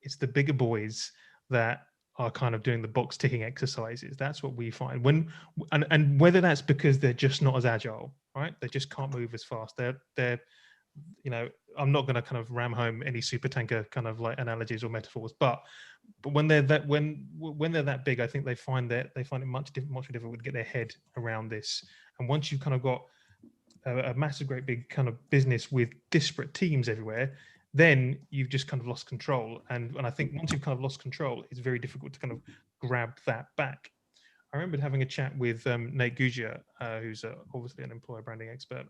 It's the bigger boys that are kind of doing the box ticking exercises. That's what we find and whether that's because they're just not as agile, right? They just can't move as fast. They're you know, I'm not going to kind of ram home any super tanker kind of like analogies or metaphors, but when they're that when they're that big, I think they find it much more difficult to get their head around this. And once you've kind of got a massive, great big kind of business with disparate teams everywhere, then you've just kind of lost control. And I think once you've kind of lost control, it's very difficult to kind of grab that back. I remember having a chat with Nate Guggia, who's obviously an employer branding expert.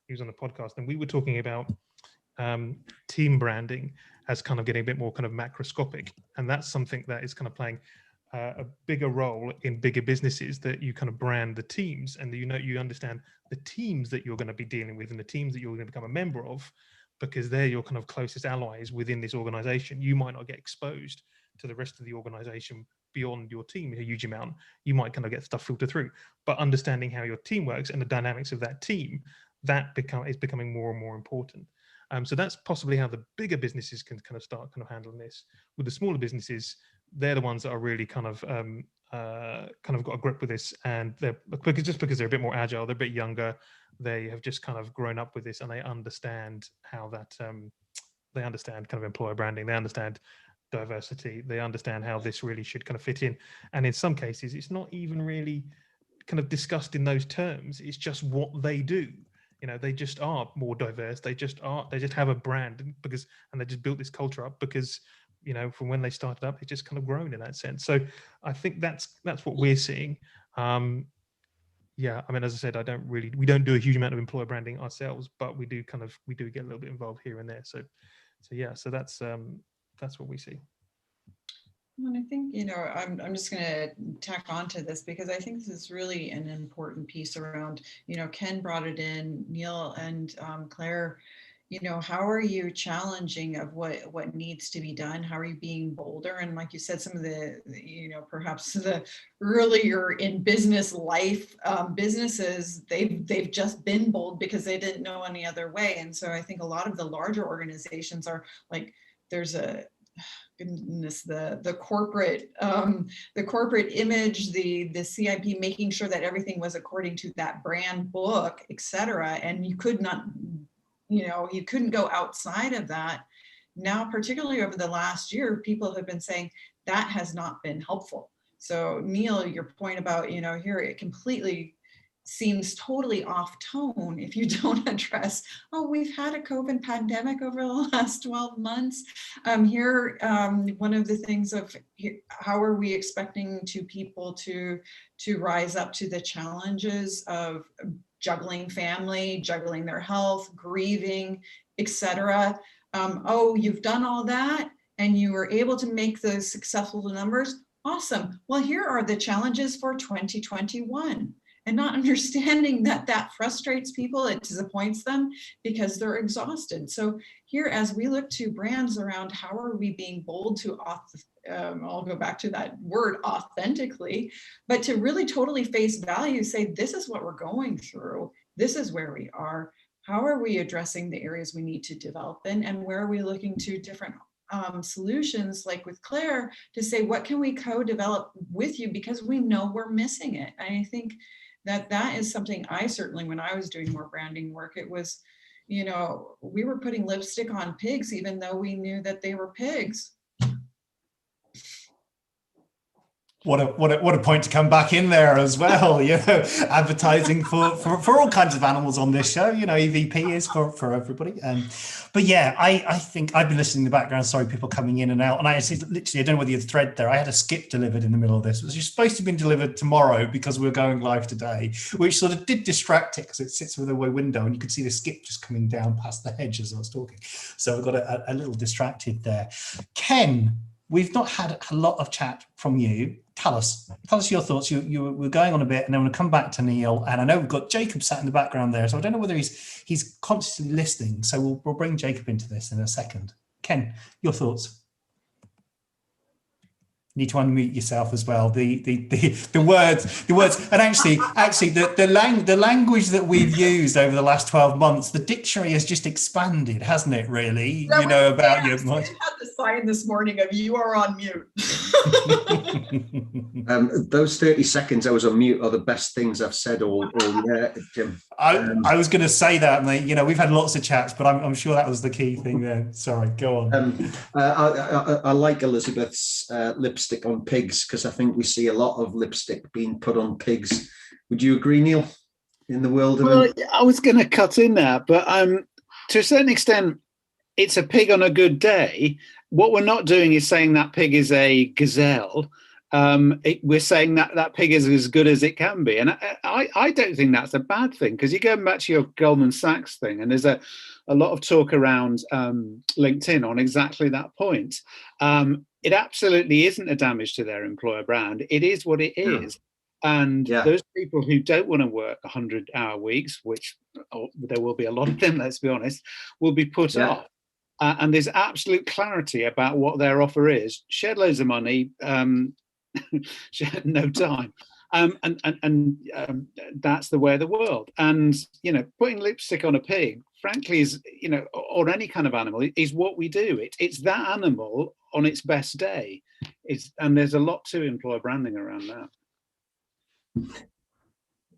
He was on the podcast, and we were talking about team branding as kind of getting a bit more kind of macroscopic, and that's something that is kind of playing a bigger role in bigger businesses, that you kind of brand the teams, and you understand the teams that you're going to be dealing with and the teams that you're going to become a member of, because they're your kind of closest allies within this organization. You might not get exposed to the rest of the organization beyond your team a huge amount. You might kind of get stuff filtered through, but understanding how your team works and the dynamics of that team, is becoming more and more important. So that's possibly how the bigger businesses can kind of start kind of handling this. With the smaller businesses, they're the ones that are really kind of got a grip with this, and they're because they're a bit more agile, they're a bit younger, they have just kind of grown up with this, and they understand how that they understand kind of employer branding, they understand diversity, they understand how this really should kind of fit in. And in some cases, it's not even really kind of discussed in those terms. It's just what they do. You know, they just are more diverse. They just have a brand and they just built this culture up because, you know, from when they started up, it's just kind of grown in that sense. So I think that's what we're seeing. Yeah, I mean, as I said, we don't do a huge amount of employer branding ourselves, but we do get a little bit involved here and there. So yeah, so that's what we see. And I think, you know, I'm just going to tack on to this because I think this is really an important piece around, you know, Ken brought it in, Neil and Claire, you know, how are you challenging of what needs to be done? How are you being bolder? And like you said, some of the, you know, perhaps the earlier in business life businesses, they've just been bold because they didn't know any other way. And so I think a lot of the larger organizations are like, there's goodness, the corporate image, the CIP, making sure that everything was according to that brand book, etc. And you could not, you know, you couldn't go outside of that. Now, particularly over the last year, people have been saying that has not been helpful. So Neil, your point about, you know, here it completely seems totally off tone if you don't address, oh, we've had a COVID pandemic over the last 12 months. One of the things of how are we expecting people to rise up to the challenges of juggling family, juggling their health, grieving, etc. Oh, you've done all that and you were able to make those successful numbers. Awesome. Well, here are the challenges for 2021. And not understanding that frustrates people, it disappoints them because they're exhausted. So here, as we look to brands around how are we being bold to, I'll go back to that word authentically, but to really totally face value, say, this is what we're going through. This is where we are. How are we addressing the areas we need to develop in? And where are we looking to different solutions, like with Claire, to say, what can we co-develop with you because we know we're missing it? And I think that is something I certainly, when I was doing more branding work, it was, you know, we were putting lipstick on pigs, even though we knew that they were pigs. What a point to come back in there as well. Advertising for all kinds of animals on this show. EVP is for everybody. But yeah, I think I've been listening in the background. Sorry, people coming in and out. And I don't know whether you had a thread there. I had a skip delivered in the middle of this. It was supposed to have been delivered tomorrow because we were going live today, which sort of did distract it because it sits with a window and you could see the skip just coming down past the hedge as I was talking. So I got a little distracted there. Ken, we've not had a lot of chat from you. Tell us your thoughts. You were going on a bit, and then we'll come back to Neil. And I know we've got Jacob sat in the background there, so I don't know whether he's consciously listening. So we'll bring Jacob into this in a second. Ken, your thoughts. You need to unmute yourself as well. The words, and actually the language that we've used over the last 12 months, the dictionary has just expanded, hasn't it? Really, about your. I had the sign this morning of "You are on mute." Those 30 seconds I was on mute are the best things I've said all year, Jim. I was going to say that, and we've had lots of chats, but I'm sure that was the key thing there. Sorry, go on. I like Elizabeth's lipstick on pigs, because I think we see a lot of lipstick being put on pigs. Would you agree, Neil? In the world of I was going to cut in there, but to a certain extent, it's a pig on a good day. What we're not doing is saying that pig is a gazelle. We're saying that pig is as good as it can be, and I don't think that's a bad thing, because you go back to your Goldman Sachs thing, and there's a lot of talk around LinkedIn on exactly that point. It absolutely isn't a damage to their employer brand. It is what it is. And those people who don't want to work 100-hour weeks, which there will be a lot of them, let's be honest, will be put off. And there's absolute clarity about what their offer is. Shed loads of money, no time. And that's the way of the world. And, putting lipstick on a pig, frankly, is, or any kind of animal, is what we do. It's that animal on its best day. And there's a lot to employer branding around that.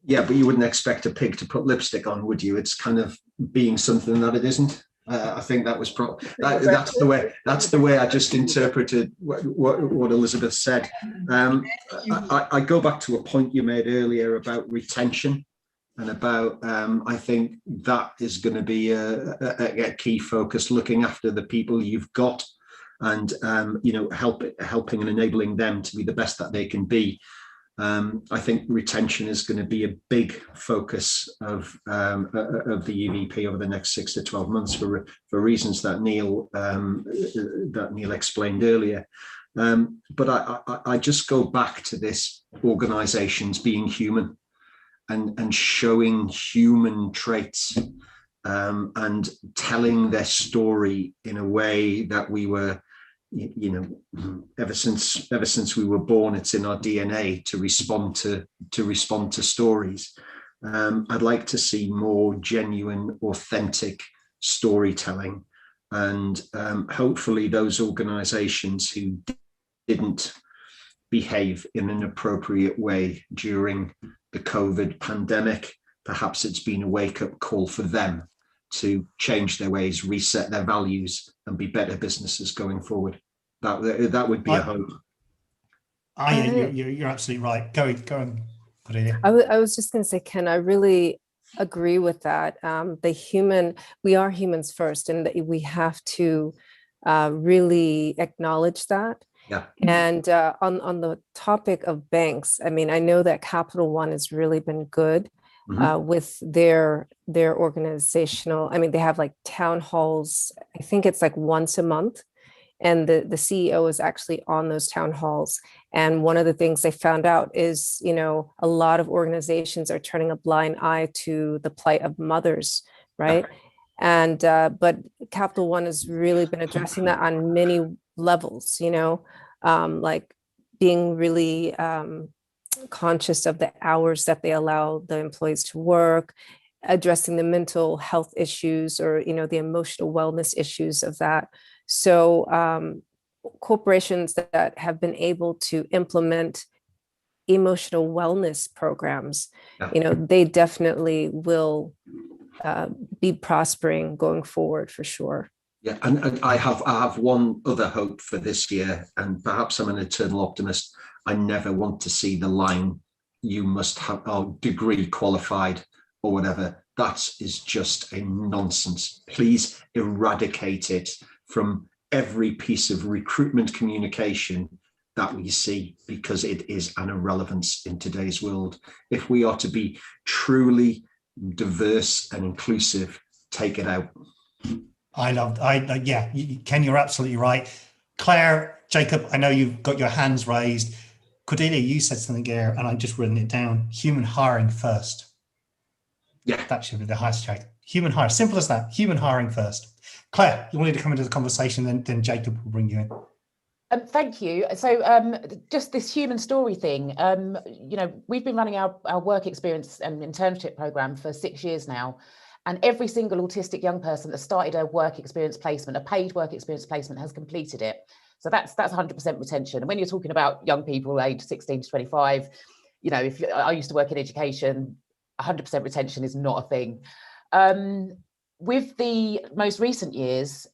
Yeah, but you wouldn't expect a pig to put lipstick on, would you? It's kind of being something that it isn't. I think that was that's the way I just interpreted what Elizabeth said. I go back to a point you made earlier about retention, and about I think that is going to be a key focus, looking after the people you've got, and helping and enabling them to be the best that they can be. I think retention is going to be a big focus of the EVP over the next 6 to 12 months for reasons that Neil explained earlier. But I just go back to this: organizations being human and showing human traits, and telling their story in a way that we were, ever since we were born, it's in our DNA to respond to stories. I'd like to see more genuine, authentic storytelling, and hopefully those organizations who didn't behave in an appropriate way during the COVID pandemic, perhaps it's been a wake-up call for them to change their ways, reset their values, and be better businesses going forward. That would be a hope. You're absolutely right. Go on. Put it in. I was just going to say, Ken, I really agree with that. We are humans first, and we have to really acknowledge that. Yeah. And on the topic of banks, I know that Capital One has really been good. With their organizational, they have like town halls. I think it's like once a month, and the CEO is actually on those town halls. And one of the things they found out is, a lot of organizations are turning a blind eye to the plight of mothers, right? And but Capital One has really been addressing that on many levels, like being really conscious of the hours that they allow the employees to work, addressing the mental health issues, or the emotional wellness issues of that. So corporations that have been able to implement emotional wellness programs, they definitely will be prospering going forward for sure. Yeah, and I have one other hope for this year, and perhaps I'm an eternal optimist. I never want to see the line, you must have a degree qualified or whatever. That is just a nonsense. Please eradicate it from every piece of recruitment communication that we see, because it is an irrelevance in today's world. If we are to be truly diverse and inclusive, take it out. Yeah, Ken, you're absolutely right. Claire, Jacob, I know you've got your hands raised. Cordelia, you said something here, and I've just written it down. Human hiring first. Yeah. That should be the hashtag. Human hire, simple as that. Human hiring first. Claire, you wanted to come into the conversation, then Jacob will bring you in. Thank you. So just this human story thing, you know, we've been running our work experience and internship program for 6 years now. And every single autistic young person that started a work experience placement, a paid work experience placement, has completed it. So that's 100% retention. And when you're talking about young people aged 16 to 25, you know, if I used to work in education, 100% retention is not a thing. With the most recent years,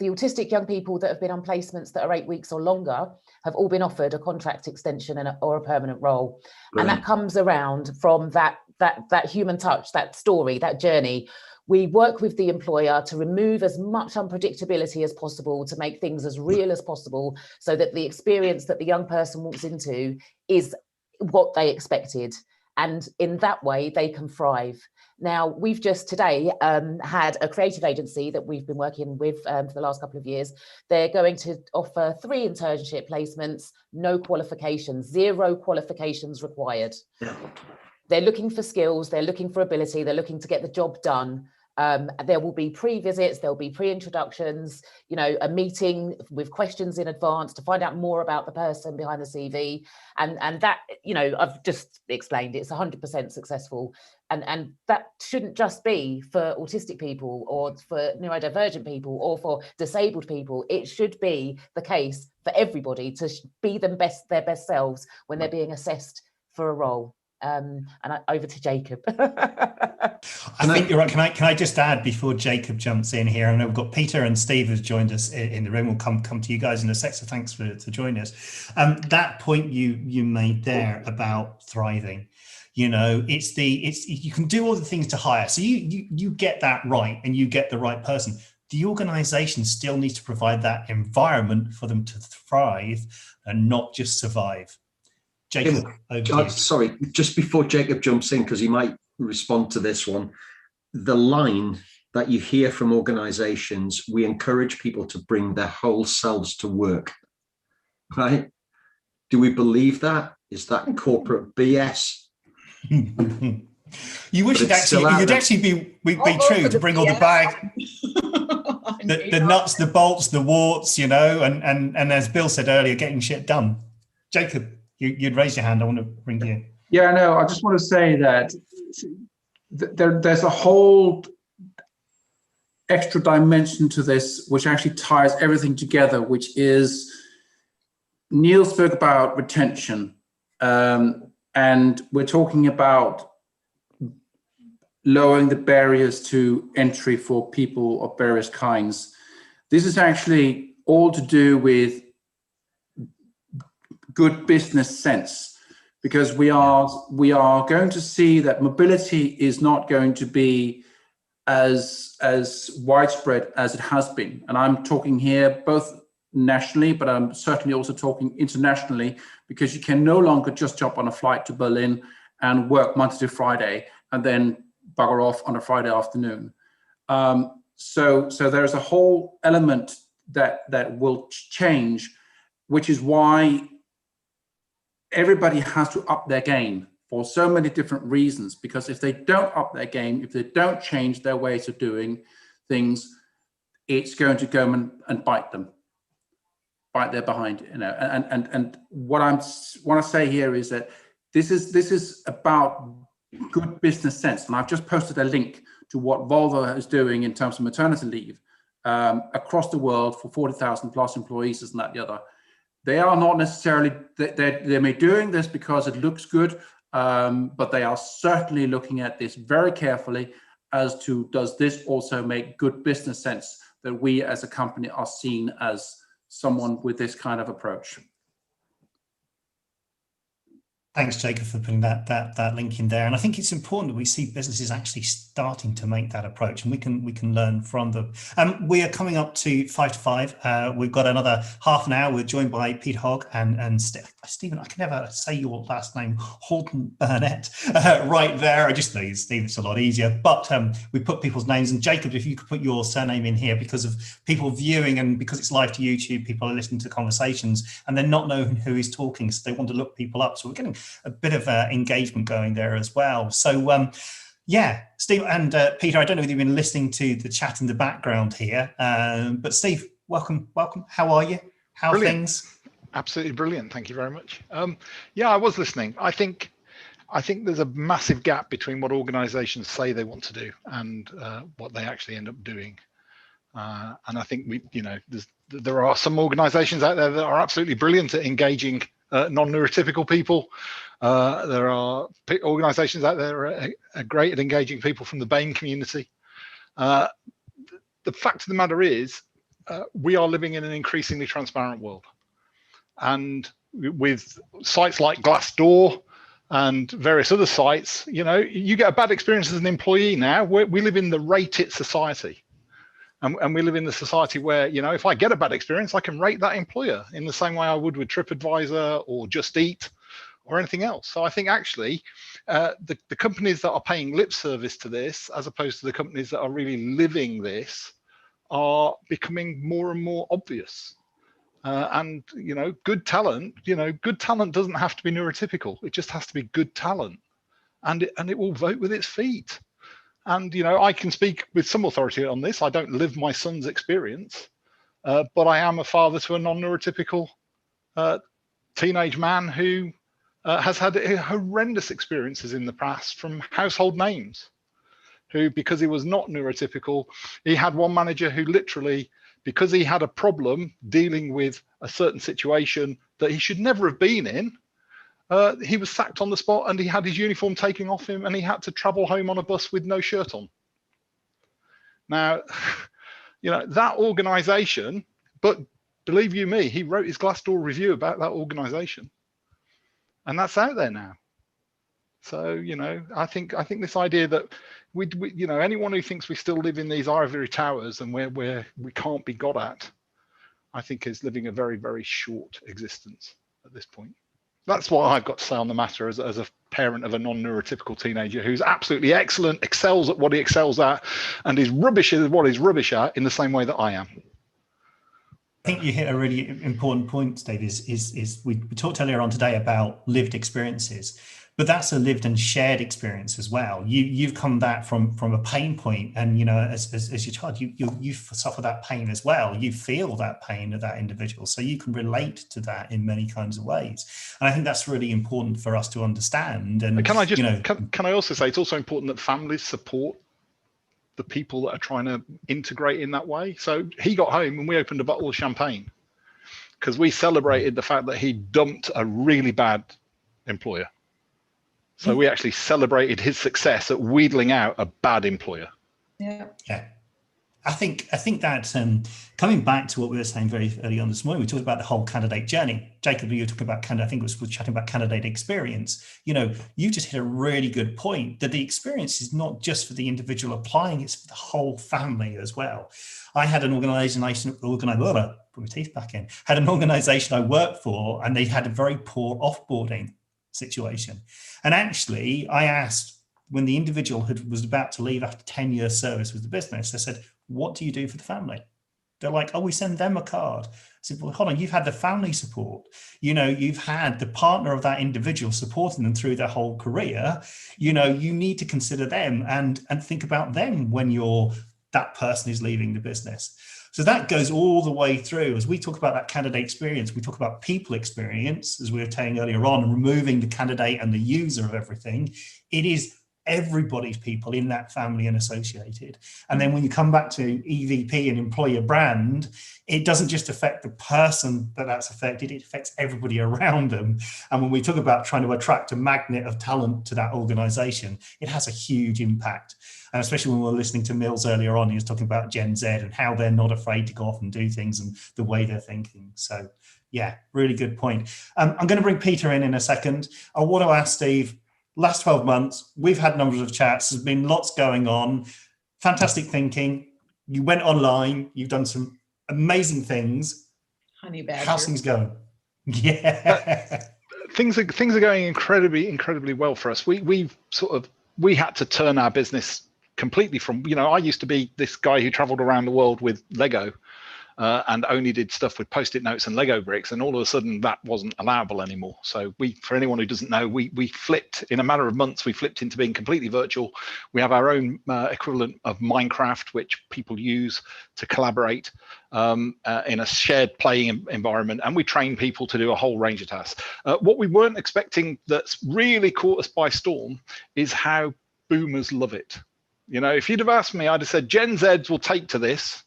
the autistic young people that have been on placements that are 8 weeks or longer have all been offered a contract extension or a permanent role. Brilliant. And that comes around from that human touch, that story, that journey. We work with the employer to remove as much unpredictability as possible, to make things as real as possible, so that the experience that the young person walks into is what they expected. And in that way, they can thrive. Now, we've just today had a creative agency that we've been working with for the last couple of years. They're going to offer 3 internship placements, no qualifications, 0 qualifications required. Yeah. They're looking for skills, they're looking for ability, they're looking to get the job done. There will be pre-visits, there'll be pre-introductions, you know, a meeting with questions in advance to find out more about the person behind the CV. And that, you know, I've just explained, it's 100% successful. And that shouldn't just be for autistic people or for neurodivergent people or for disabled people. It should be the case for everybody to be their best selves when they're being assessed for a role. And over to Jacob. I think you're right. Can I just add before Jacob jumps in here? I know we've got Peter and Steve has joined us in the room. We'll come to you guys in a sec. So thanks for joining us. That point you made there about thriving, you know, it's you can do all the things to hire. So you get that right and you get the right person. The organization still needs to provide that environment for them to thrive and not just survive. Jacob, sorry, just before Jacob jumps in, because he might respond to this one, the line that you hear from organizations, we encourage people to bring their whole selves to work, right? Do we believe that? Is that corporate BS? You wish it'd actually be true to bring all the bag, the nuts, the bolts, the warts, you know, and as Bill said earlier, getting shit done. Jacob, you'd raise your hand. I want to bring you in. Yeah, no, I just want to say that there's a whole extra dimension to this, which actually ties everything together, which is Neil spoke about retention, and we're talking about lowering the barriers to entry for people of various kinds. This is actually all to do with good business sense, because we are going to see that mobility is not going to be as widespread as it has been. And I'm talking here both nationally, but I'm certainly also talking internationally, because you can no longer just jump on a flight to Berlin and work Monday to Friday and then bugger off on a Friday afternoon. So there's a whole element that will change, which is why everybody has to up their game for so many different reasons, because if they don't up their game, if they don't change their ways of doing things, it's going to go and bite their behind, you know. And what I want to say here is that this is about good business sense. And I've just posted a link to what Volvo is doing in terms of maternity leave across the world for 40,000 plus employees, isn't that the other? They are not necessarily, they may be doing this because it looks good, but they are certainly looking at this very carefully as to, does this also make good business sense that we as a company are seen as someone with this kind of approach. Thanks, Jacob, for putting that link in there. And I think it's important that we see businesses actually starting to make that approach, and we can learn from them. We are coming up to 5 to 5. We've got another half an hour. We're joined by Peter Hogg and Stephen. I can never say your last name, Horton Burnett, right there. I just know you, Steve. It's a lot easier. But we put people's names. And Jacob, if you could put your surname in here, because of people viewing and because it's live to YouTube, people are listening to conversations and they're not knowing who is talking, so they want to look people up. So we're getting a bit of engagement going there as well. So yeah, Steve and Peter, I don't know if you've been listening to the chat in the background here, but Steve, welcome. How are you? How are things? Absolutely brilliant. Thank you very much. Yeah, I was listening. I think there's a massive gap between what organizations say they want to do and what they actually end up doing. And I think there are some organizations out there that are absolutely brilliant at engaging non-neurotypical people. There are organizations out there that are great at engaging people from the BAME community. The fact of the matter is, we are living in an increasingly transparent world. And with sites like Glassdoor and various other sites, you get a bad experience as an employee now. We live in the rate it society. And we live in the society where, if I get a bad experience, I can rate that employer in the same way I would with TripAdvisor or Just Eat or anything else. So I think actually the companies that are paying lip service to this, as opposed to the companies that are really living this, are becoming more and more obvious. And good talent doesn't have to be neurotypical. It just has to be good talent, and it will vote with its feet. And I can speak with some authority on this. I don't live my son's experience, but I am a father to a non-neurotypical teenage man who has had horrendous experiences in the past from household names, who, because he was not neurotypical, he had one manager who literally, because he had a problem dealing with a certain situation that he should never have been in, he was sacked on the spot and he had his uniform taken off him and he had to travel home on a bus with no shirt on. Now, that organization, but believe you me, he wrote his Glassdoor review about that organization, and that's out there now. So, I think this idea that we anyone who thinks we still live in these ivory towers and where we can't be got at, I think is living a very, very short existence at this point. That's what I've got to say on the matter as a parent of a non-neurotypical teenager who's absolutely excellent, excels at what he excels at, and is rubbish at what he's rubbish at in the same way that I am. I think you hit a really important point, Steve, is we talked earlier on today about lived experiences, but that's a lived and shared experience as well. You've come back from a pain point, and as your child, you suffer that pain as well. You feel that pain of that individual, so you can relate to that in many kinds of ways. And I think that's really important for us to understand. And can I just can I also say it's also important that families support the people that are trying to integrate in that way. So he got home and we opened a bottle of champagne because we celebrated the fact that he dumped a really bad employer. So we actually celebrated his success at wheedling out a bad employer. Yeah. I think that coming back to what we were saying very early on this morning, we talked about the whole candidate journey. Jacob, you were talking about I think we're chatting about candidate experience. You just hit a really good point that the experience is not just for the individual applying, it's for the whole family as well. I had an organization put my teeth back in, had an organization I worked for, and they had a very poor offboarding situation. And actually, I asked, when the individual was about to leave after 10 years service with the business, I said, what do you do for the family? They're like, oh, we send them a card. I said, well, hold on, you've had the family support. You've had the partner of that individual supporting them through their whole career. You need to consider them and think about them when that person is leaving the business. So that goes all the way through. As we talk about that candidate experience, we talk about people experience, as we were saying earlier on, removing the candidate and the user of everything. It is everybody's people in that family and associated. And then when you come back to EVP and employer brand, it doesn't just affect the person that's affected, it affects everybody around them. And when we talk about trying to attract a magnet of talent to that organization, it has a huge impact. And especially when we were listening to Mills earlier on, he was talking about Gen Z and how they're not afraid to go off and do things and the way they're thinking. So yeah, really good point. I'm going to bring Peter in a second. I want to ask Steve, last 12 months, we've had numbers of chats. There's been lots going on. Fantastic thinking. You went online. You've done some amazing things. Honey badger. How's things going? Yeah. Things are going incredibly well for us. We had to turn our business completely from, I used to be this guy who traveled around the world with Lego. And only did stuff with Post-it notes and Lego bricks, and all of a sudden that wasn't allowable anymore. So for anyone who doesn't know, we flipped in a matter of months. We flipped into being completely virtual. We have our own equivalent of Minecraft, which people use to collaborate in a shared playing environment, and we train people to do a whole range of tasks. What we weren't expecting that's really caught us by storm is how boomers love it. If you'd have asked me, I'd have said Gen Zs will take to this.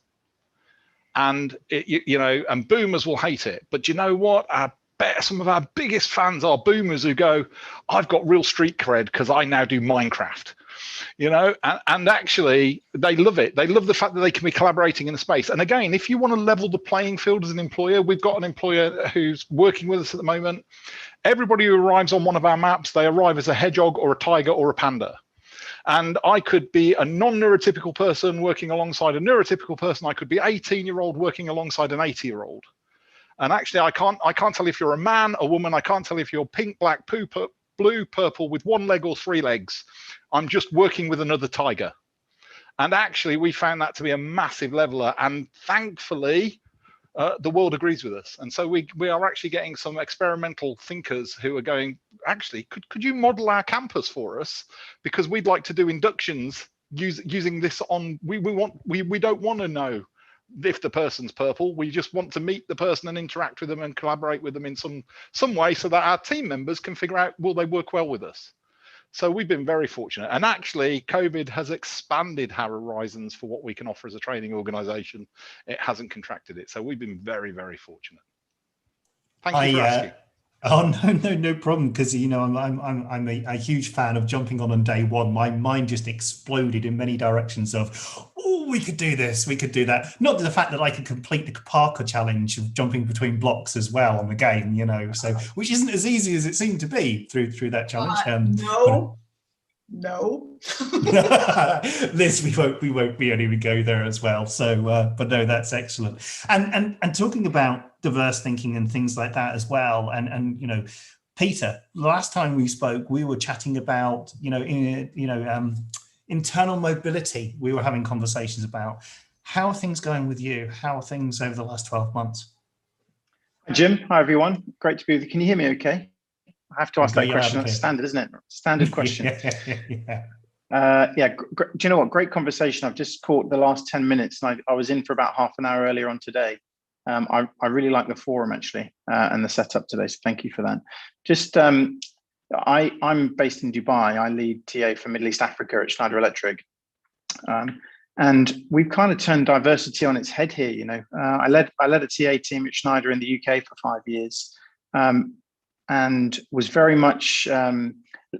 And and boomers will hate it. But you know what? I bet some of our biggest fans are boomers who go, I've got real street cred because I now do Minecraft. And actually they love it. They love the fact that they can be collaborating in the space. And again, if you want to level the playing field as an employer, we've got an employer who's working with us at the moment. Everybody who arrives on one of our maps, they arrive as a hedgehog or a tiger or a panda. And I could be a non-neurotypical person working alongside a neurotypical person. I could be 18-year-old working alongside an 80-year-old. And actually, I can't tell if you're a man, a woman. I can't tell if you're pink, black, blue, purple with one leg or three legs. I'm just working with another tiger. And actually, we found that to be a massive leveler. And thankfully, the world agrees with us. And so we are actually getting some experimental thinkers who are going, actually, could you model our campus for us? Because we'd like to do inductions using this on, we don't want to know if the person's purple. We just want to meet the person and interact with them and collaborate with them in some way so that our team members can figure out, will they work well with us? So we've been very fortunate. And actually, COVID has expanded our horizons for what we can offer as a training organization. It hasn't contracted it. So we've been very, very fortunate. Thank you for asking. Oh, no problem. Because, I'm a huge fan of jumping on day one. My mind just exploded in many directions of, oh, we could do this, we could do that. Not the fact that I could complete the parkour challenge of jumping between blocks as well on the game, so which isn't as easy as it seemed to be through that challenge. No. This we won't even go there as well. So, but no, that's excellent. And talking about diverse thinking and things like that as well. And Peter, last time we spoke, we were chatting about internal mobility. We were having conversations about how are things going with you? How are things over the last 12 months? Hi, Jim. Hi, everyone. Great to be with you. Can you hear me okay? I have to ask that question. That's standard, isn't it? Standard question. Yeah. Do you know what? Great conversation. I've just caught the last 10 minutes, and I was in for about half an hour earlier on today. I really like the forum actually and the setup today. So thank you for that. Just I'm based in Dubai. I lead TA for Middle East Africa at Schneider Electric, and we've kind of turned diversity on its head here. I led a TA team at Schneider in the UK for 5 years. And was very much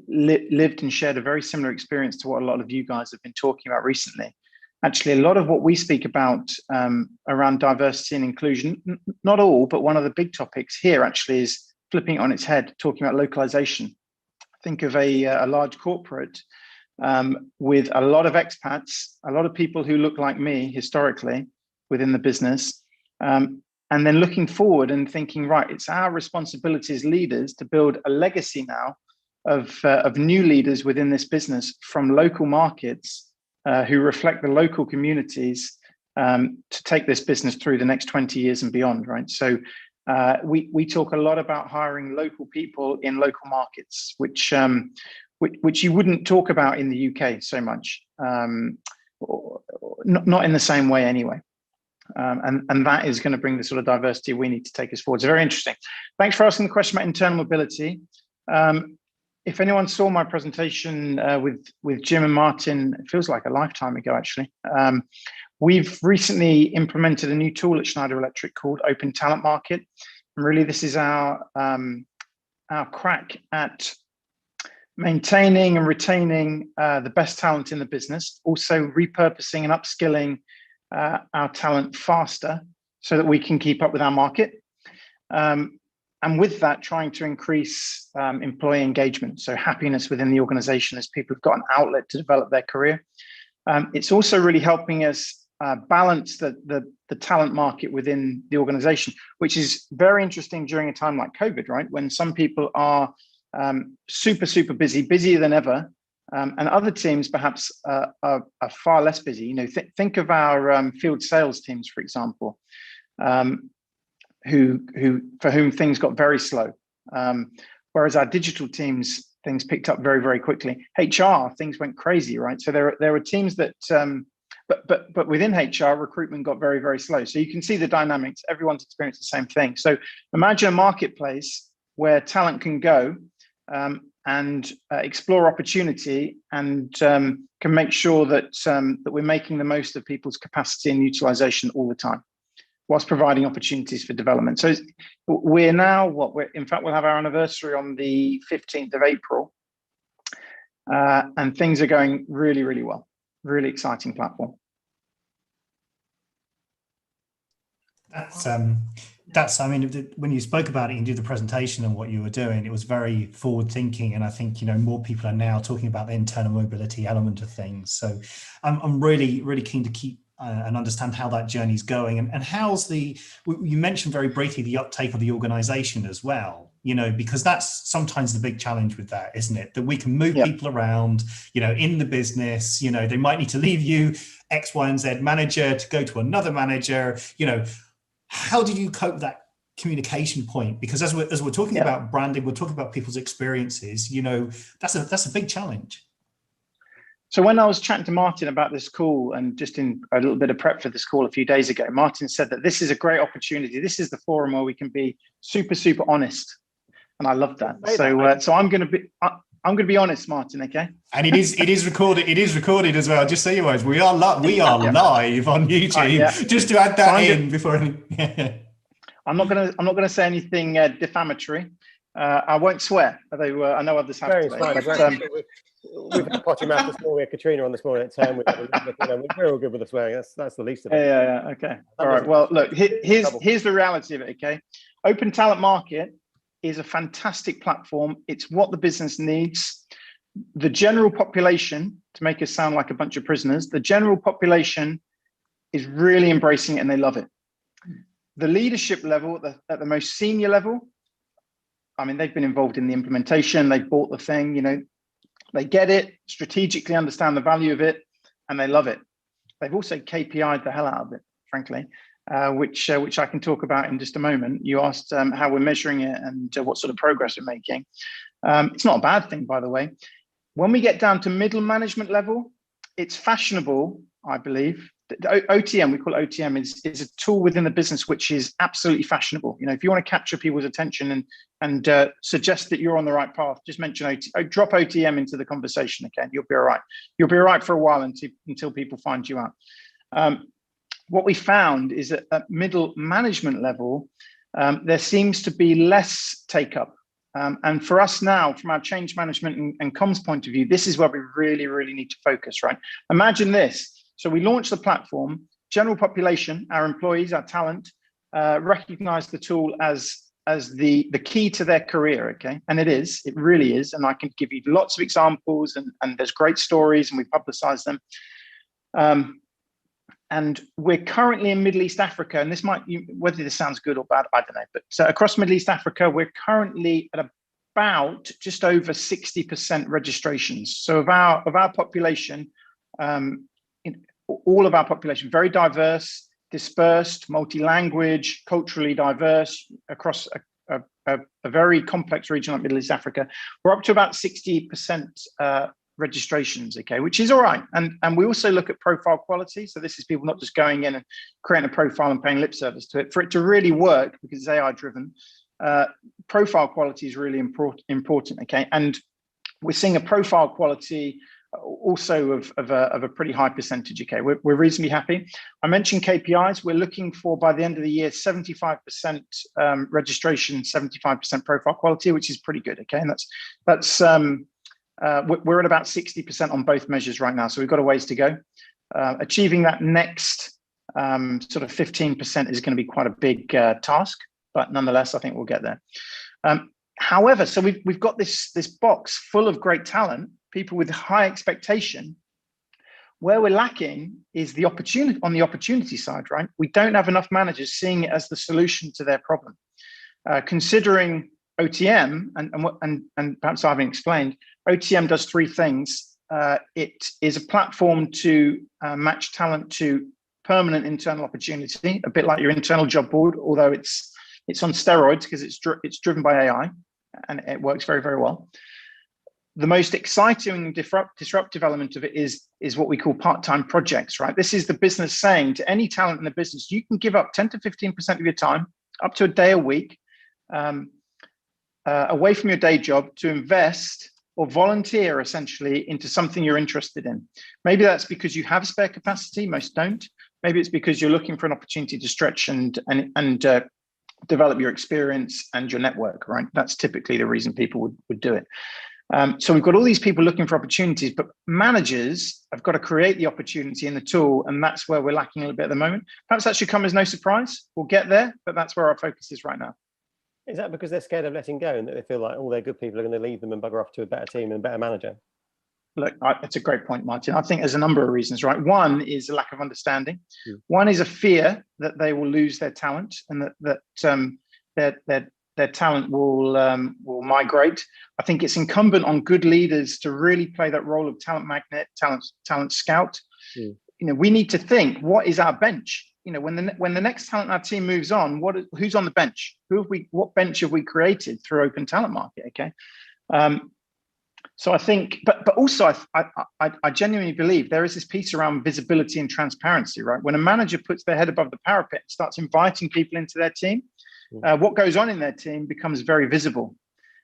lived and shared a very similar experience to what a lot of you guys have been talking about recently. Actually, a lot of what we speak about around diversity and inclusion, not all, but one of the big topics here actually is flipping it on its head, talking about localization. Think of a large corporate with a lot of expats, a lot of people who look like me historically within the business, and then looking forward and thinking, right, it's our responsibility as leaders to build a legacy now of new leaders within this business from local markets who reflect the local communities to take this business through the next 20 years and beyond, right? So we talk a lot about hiring local people in local markets, which you wouldn't talk about in the UK so much, not in the same way anyway. And that is going to bring the sort of diversity we need to take us forward. It's very interesting. Thanks for asking the question about internal mobility. if anyone saw my presentation with Jim and Martin, it feels like a lifetime ago, actually. We've recently implemented a new tool at Schneider Electric called Open Talent Market. And really, this is our crack at maintaining and retaining the best talent in the business, also repurposing and upskilling our talent faster so that we can keep up with our market. And with that, trying to increase employee engagement, so happiness within the organization as people have got an outlet to develop their career. It's also really helping us balance the talent market within the organization, which is very interesting during a time like COVID, right? When some people are super busy, busier than ever, and other teams perhaps are far less busy. You know, think of our field sales teams, for example, for whom things got very slow, whereas our digital teams, things picked up very quickly. HR, things went crazy, right? So there were teams that, but within HR, recruitment got very slow. So you can see the dynamics. Everyone's experienced the same thing. So imagine a marketplace where talent can go and explore opportunity and can make sure that that we're making the most of people's capacity and utilization all the time, whilst providing opportunities for development. So we're now in fact, we'll have our anniversary on the 15th of April, and things are going really well. Really exciting platform. That's, I mean, when you spoke about it and did the presentation and what you were doing, it was very forward thinking. And I think, you know, more people are now talking about the internal mobility element of things. So I'm really keen to keep and understand how that journey is going, and how's you mentioned very briefly the uptake of the organization as well, you know, because that's sometimes the big challenge with that, isn't it? That we can move people around, you know, in the business, you know, they might need to leave you X, Y, and Z manager to go to another manager, you know. How did you cope with that communication point? Because as we're talking about branding, we're talking about people's experiences, you know, that's a big challenge. So when I was chatting to Martin about this call, and just in a little bit of prep for this call a few days ago, Martin said that this is a great opportunity. This is the forum where we can be super honest, and I love that. So I'm going to be honest, Martin. Okay. And it is recorded. It is recorded as well. Just so you guys, we are live on YouTube. Just to add that before. I'm not going to say anything defamatory. I won't swear, although I know others have today. We've had potty mouth this morning. We had Katrina on this morning at 10. We're all good with the swearing. That's the least of it. Yeah. Okay. All right. Well, look, here's the reality of it. Okay. Open Talent Market is a fantastic platform. It's what the business needs. The general population, to make us sound like a bunch of prisoners, the general population is really embracing it and they love it. The leadership level, at the most senior level, I mean, they've been involved in the implementation. They bought the thing, you know. They get it, strategically understand the value of it, and they love it. They've also KPI'd the hell out of it, frankly, which I can talk about in just a moment. You asked how we're measuring it and what sort of progress we're making. It's not a bad thing, by the way. When we get down to middle management level, it's fashionable, I believe. OTM, we call it OTM, is a tool within the business which is absolutely fashionable. You know, if you want to capture people's attention and suggest that you're on the right path, just mention drop OTM into the conversation again. You'll be all right. You'll be all right for a while until people find you out. What we found is that at middle management level, there seems to be less take up. And for us now, from our change management and comms point of view, this is where we really need to focus, right? Imagine this. So we launched the platform, general population, our employees, our talent, recognize the tool as the key to their career, okay? And it really is. And I can give you lots of examples and there's great stories and we publicize them. And we're currently in Middle East Africa, and this whether this sounds good or bad, I don't know, but across Middle East Africa, we're currently at about just over 60% registrations. So of our population, all of our population, very diverse, dispersed, multi-language, culturally diverse across a very complex region like Middle East Africa. We're up to about 60% registrations, okay, which is all right. And we also look at profile quality. So this is people not just going in and creating a profile and paying lip service to it. For it to really work, because it's AI driven, profile quality is really important, okay? And We're seeing a profile quality also of a pretty high percentage. Okay, we're reasonably happy. I mentioned KPIs. We're looking for, by the end of the year, 75% registration, 75% profile quality, which is pretty good. Okay, and we're at about 60% on both measures right now, so we've got a ways to go. Achieving that next sort of 15% is going to be quite a big task, but nonetheless, I think we'll get there. However, so we've got this box full of great talent, people with high expectation. Where we're lacking is the opportunity on the opportunity side, right? We don't have enough managers seeing it as the solution to their problem. Considering OTM, and perhaps I haven't explained, OTM does three things. It is a platform to match talent to permanent internal opportunity, a bit like your internal job board, although it's on steroids because it's driven by AI, and it works very, very well. The most exciting disruptive element of it is what we call part-time projects, right? This is the business saying to any talent in the business, you can give up 10 to 15% of your time, up to a day a week, away from your day job to invest or volunteer essentially into something you're interested in. Maybe that's because you have spare capacity, most don't. Maybe it's because you're looking for an opportunity to stretch and develop your experience and your network, right? That's typically the reason people would do it. So we've got all these people looking for opportunities, but managers have got to create the opportunity in the tool, and that's where we're lacking a little bit at the moment. Perhaps that should come as no surprise. We'll get there, but that's where our focus is right now. Is that because they're scared of letting go and that they feel like all their good people are going to leave them and bugger off to a better team and a better manager? Look, that's a great point, Martin. I think there's a number of reasons, right? One is a lack of understanding. One is a fear that they will lose their talent and that their talent will migrate. I think it's incumbent on good leaders to really play that role of talent magnet, talent scout. You know, we need to think, what is our bench? You know, when the next talent in our team moves on, who's on the bench? What bench have we created through Open Talent Market? Okay. So I think, but also I genuinely believe there is this piece around visibility and transparency, right? When a manager puts their head above the parapet and starts inviting people into their team, what goes on in their team becomes very visible.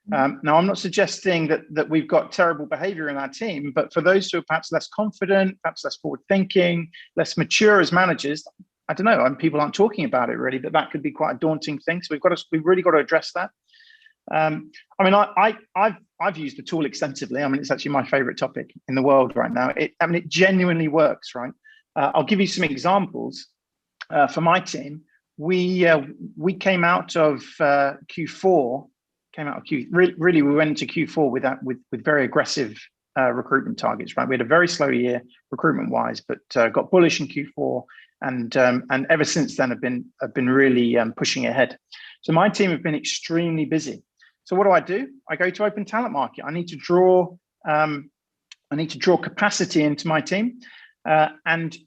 Now, I'm not suggesting that we've got terrible behavior in our team, but for those who are perhaps less confident, perhaps less forward thinking, less mature as managers, I don't know, and people aren't talking about it really, but that could be quite a daunting thing. So we've really got to address that. I mean, I've used the tool extensively. I mean, it's actually my favorite topic in the world right now. It genuinely works, right? I'll give you some examples. For my team, we came out of Q4. Really, we went into Q4 with very aggressive recruitment targets, right? We had a very slow year recruitment-wise, but got bullish in Q4, and ever since then have been really pushing ahead. So my team have been extremely busy. So what do? I go to Open Talent Market. I need to draw capacity into my team, and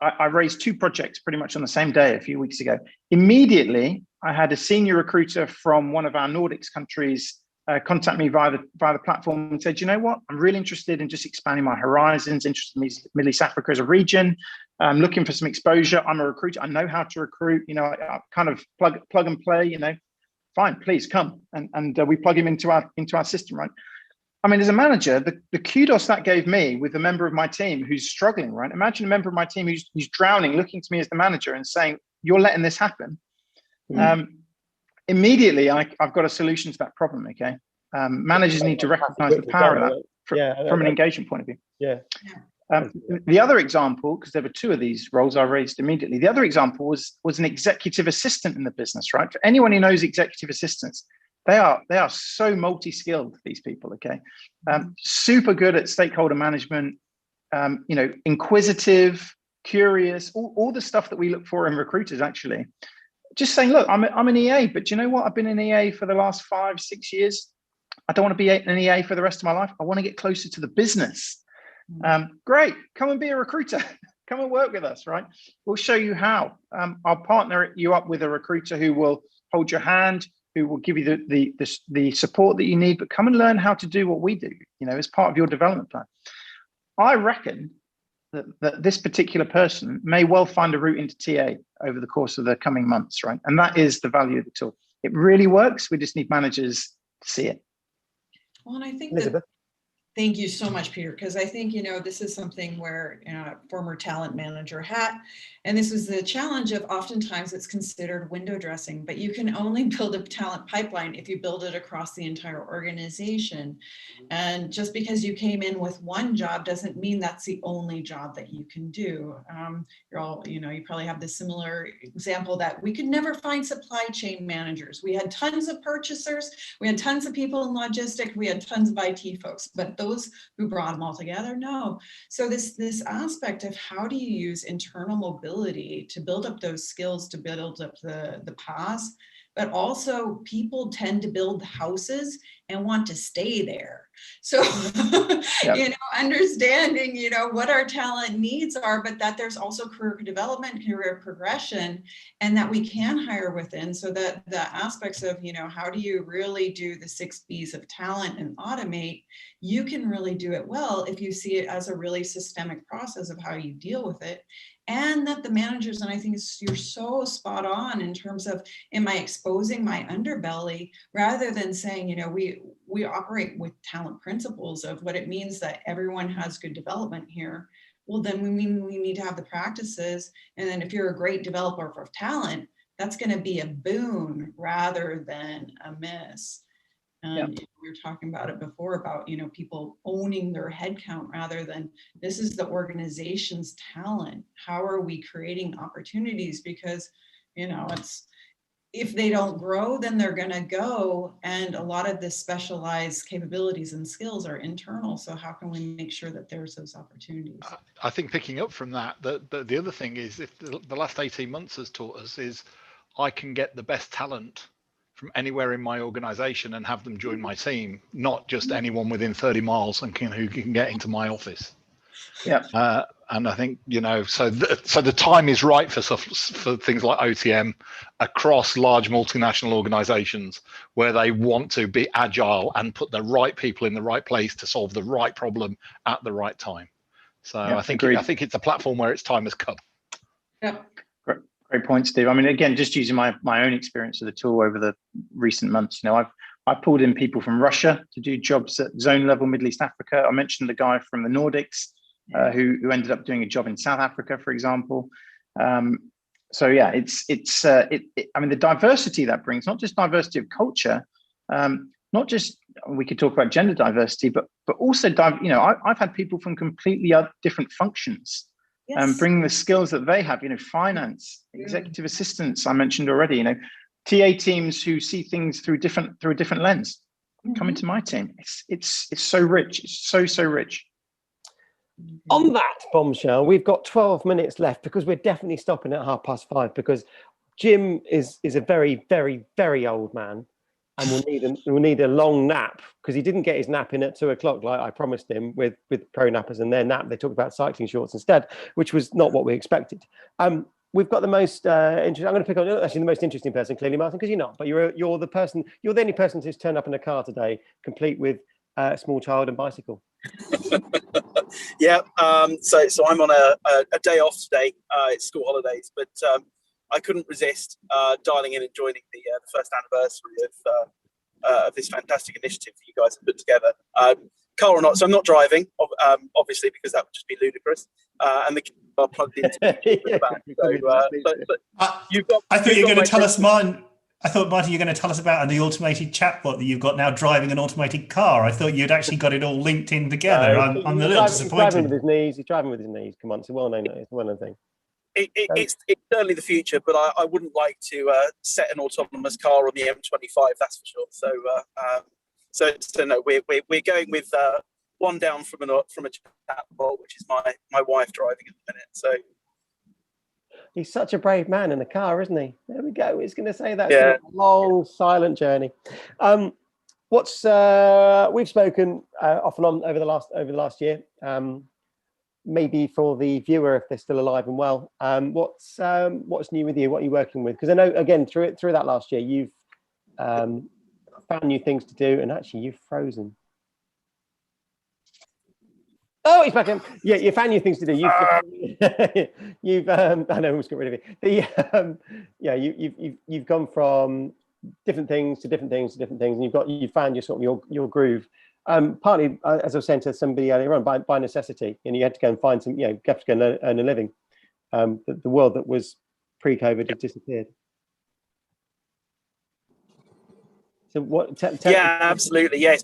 I raised 2 projects pretty much on the same day a few weeks ago. Immediately, I had a senior recruiter from one of our Nordics countries contact me via the platform and said, you know what, I'm really interested in just expanding my horizons, interested in Middle East Africa as a region. I'm looking for some exposure. I'm a recruiter. I know how to recruit. You know, I kind of plug and play. You know, fine, please come, and we plug him into our system, right? I mean, as a manager, the kudos that gave me with a member of my team who's struggling, right? Imagine a member of my team who's drowning, looking to me as the manager and saying, "You're letting this happen." Immediately, I've got a solution to that problem. Okay, managers need to recognise the power of that from an engagement point of view. Yeah. The other example, because there were 2 of these roles I raised immediately. The other example was an executive assistant in the business, right? For anyone who knows executive assistants, they are so multi-skilled, these people. Okay, super good at stakeholder management. You know, inquisitive, curious, all the stuff that we look for in recruiters. Actually, just saying, look, I'm an EA, but do you know what? I've been an EA for the last 5-6 years. I don't want to be an EA for the rest of my life. I want to get closer to the business. Great, come and be a recruiter. Come and work with us, right? We'll show you how. I'll partner you up with a recruiter who will hold your hand, who will give you the support that you need, but come and learn how to do what we do, you know, as part of your development plan. I reckon that this particular person may well find a route into TA over the course of the coming months, right? And that is the value of the tool. It really works. We just need managers to see it. Well, and I think Elizabeth. Thank you so much, Peter, because I think, this is something where, former talent manager hat, and this is the challenge of oftentimes it's considered window dressing, but you can only build a talent pipeline if you build it across the entire organization. And just because you came in with one job doesn't mean that's the only job that you can do. You're all, you probably have the similar example that we could never find supply chain managers. We had tons of purchasers, we had tons of people in logistics, we had tons of IT folks, but those who brought them all together, no. So this aspect of how do you use internal mobility to build up those skills, to build up the past, but also people tend to build houses and want to stay there. So, Yep. Understanding, what our talent needs are, but that there's also career development, career progression, and that we can hire within, so that the aspects of, how do you really do the 6 B's of talent and automate, you can really do it well if you see it as a really systemic process of how you deal with it. And that the managers, and I think you're so spot on in terms of, am I exposing my underbelly, rather than saying, we operate with talent principles of what it means that everyone has good development here. Well, then we need to have the practices. And then if you're a great developer of talent, that's going to be a boon rather than a miss. And we were talking about it before about, people owning their headcount rather than this is the organization's talent. How are we creating opportunities? Because, it's, if they don't grow, then they're going to go. And a lot of the specialized capabilities and skills are internal. So how can we make sure that there's those opportunities? I think picking up from that, the other thing is, if the last 18 months has taught us, is I can get the best talent from anywhere in my organization and have them join my team, not just anyone within 30 miles and who can get into my office. Yeah. And I think, so the time is right for things like OTM across large multinational organizations where they want to be agile and put the right people in the right place to solve the right problem at the right time. So yeah, I think it's a platform where its time has come. Yeah. Great point, Steve. I mean, again, just using my own experience of the tool over the recent months, I've pulled in people from Russia to do jobs at zone level Middle East Africa. I mentioned the guy from the Nordics who ended up doing a job in South Africa, for example. So yeah, I mean, the diversity that brings, not just diversity of culture, not just, we could talk about gender diversity, but also, I've had people from completely different functions. Yes. Bringing the skills that they have, executive executive assistants, I mentioned already, TA teams who see things through a different lens, come into my team. It's so rich. It's so rich. On that bombshell, we've got 12 minutes left because we're definitely stopping at 5:30 because Jim is a very, very, very old man. And we'll need a long nap because he didn't get his nap in at 2:00 like I promised him with pro nappers and their nap. They talked about cycling shorts instead, which was not what we expected. We've got the most interesting. I'm going to pick on actually the most interesting person, clearly, Martin, because you're not, but you're the only person who's turned up in a car today, complete with a small child and bicycle. Yeah. So I'm on a day off today. It's school holidays, but I couldn't resist dialing in and joining the first anniversary of this fantastic initiative that you guys have put together. Car or not, so I'm not driving, obviously, because that would just be ludicrous. And the kids are plugged into the back. But you've got. I thought you were going to tell us, Martin. I thought, Martin, you're going to tell us about the automated chatbot that you've got now driving an automated car. I thought you'd actually got it all linked in together. I'm a little disappointed. He's driving with his knees. Come on, it's a well-known thing. It's certainly the future, but I wouldn't like to set an autonomous car on the M25. That's for sure. So no, we're going with one down from a chatbot, which is my wife driving at the minute. So he's such a brave man in the car, isn't he? There we go. He's going to say that. Yeah. A long, silent journey. We've spoken off and on over the last year. Maybe for the viewer, if they're still alive and well, what's new with you? What are you working with? Because I know, again, through that last year, you've found new things to do, and actually, you've frozen. Oh, he's back in. Yeah, you found new things to do. You've I know, I almost got rid of it. You've gone from different things to different things to different things, and you've found your sort of your groove. partly, as I was saying to somebody earlier on, by necessity. And you had to go and find some, you have to go and earn a living. The world that was pre-COVID has disappeared. So what? Yeah, absolutely. Yes.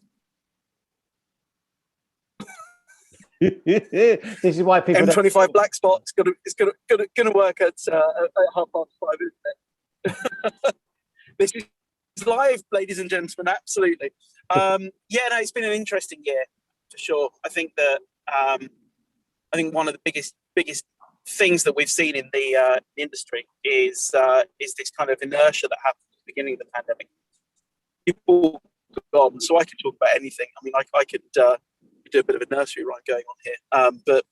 This is why people M25 black spot. It's gonna work at 5:30, isn't it? This is live, ladies and gentlemen. Absolutely. Yeah, no, it's been an interesting year for sure. I think that I think one of the biggest things that we've seen in the industry is this kind of inertia that happened at the beginning of the pandemic. People gone, so I could talk about anything. I mean, I could do a bit of a nursery rhyme going on here,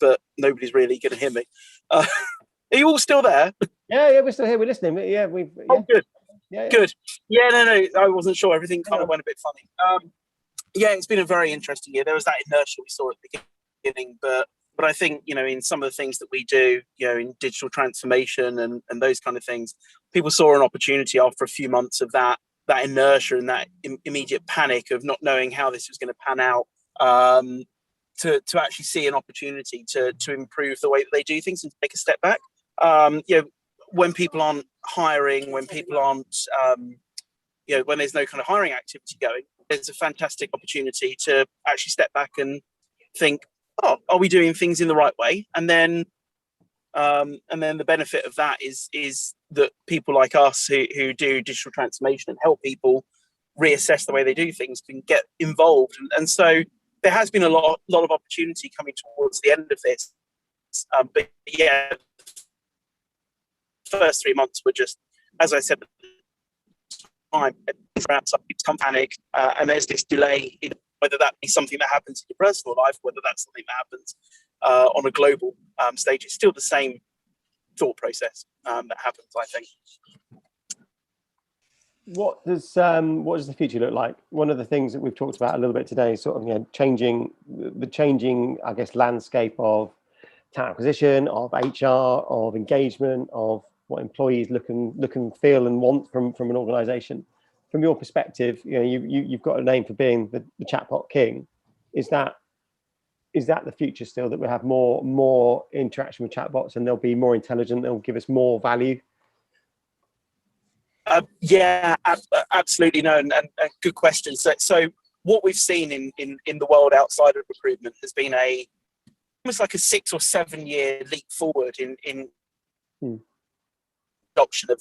but nobody's really going to hear me. Are you all still there? Yeah, we're still here. We're listening. Yeah, we've. Yeah. Oh, good. Yeah. Good. Yeah, no, I wasn't sure. Everything kind of went a bit funny. Yeah, it's been a very interesting year. There was that inertia we saw at the beginning, but I think, in some of the things that we do, in digital transformation and those kind of things, people saw an opportunity after a few months of that inertia and that immediate panic of not knowing how this was going to pan out, to actually see an opportunity to improve the way that they do things and take a step back. When people aren't hiring, when people aren't, when there's no kind of hiring activity going, there's a fantastic opportunity to actually step back and think, oh, are we doing things in the right way? And then the benefit of that is that people like us who do digital transformation and help people reassess the way they do things can get involved. And so there has been a lot of opportunity coming towards the end of this. But yeah, the first 3 months were just, as I said, time perhaps some panic, and there's this delay in whether that be something that happens in your personal life, whether that's something that happens on a global stage. It's still the same thought process that happens, I think. What does the future look like? One of the things that we've talked about a little bit today is sort of changing, I guess, landscape of talent acquisition, of HR, of engagement, of what employees look and feel and want from an organization. From your perspective, you've got a name for being the chatbot king. Is that the future still, that we have more interaction with chatbots and they'll be more intelligent, they'll give us more value? Yeah, absolutely. No, and good question. So what we've seen in the world outside of recruitment has been almost like a 6 or 7 year leap forward in adoption of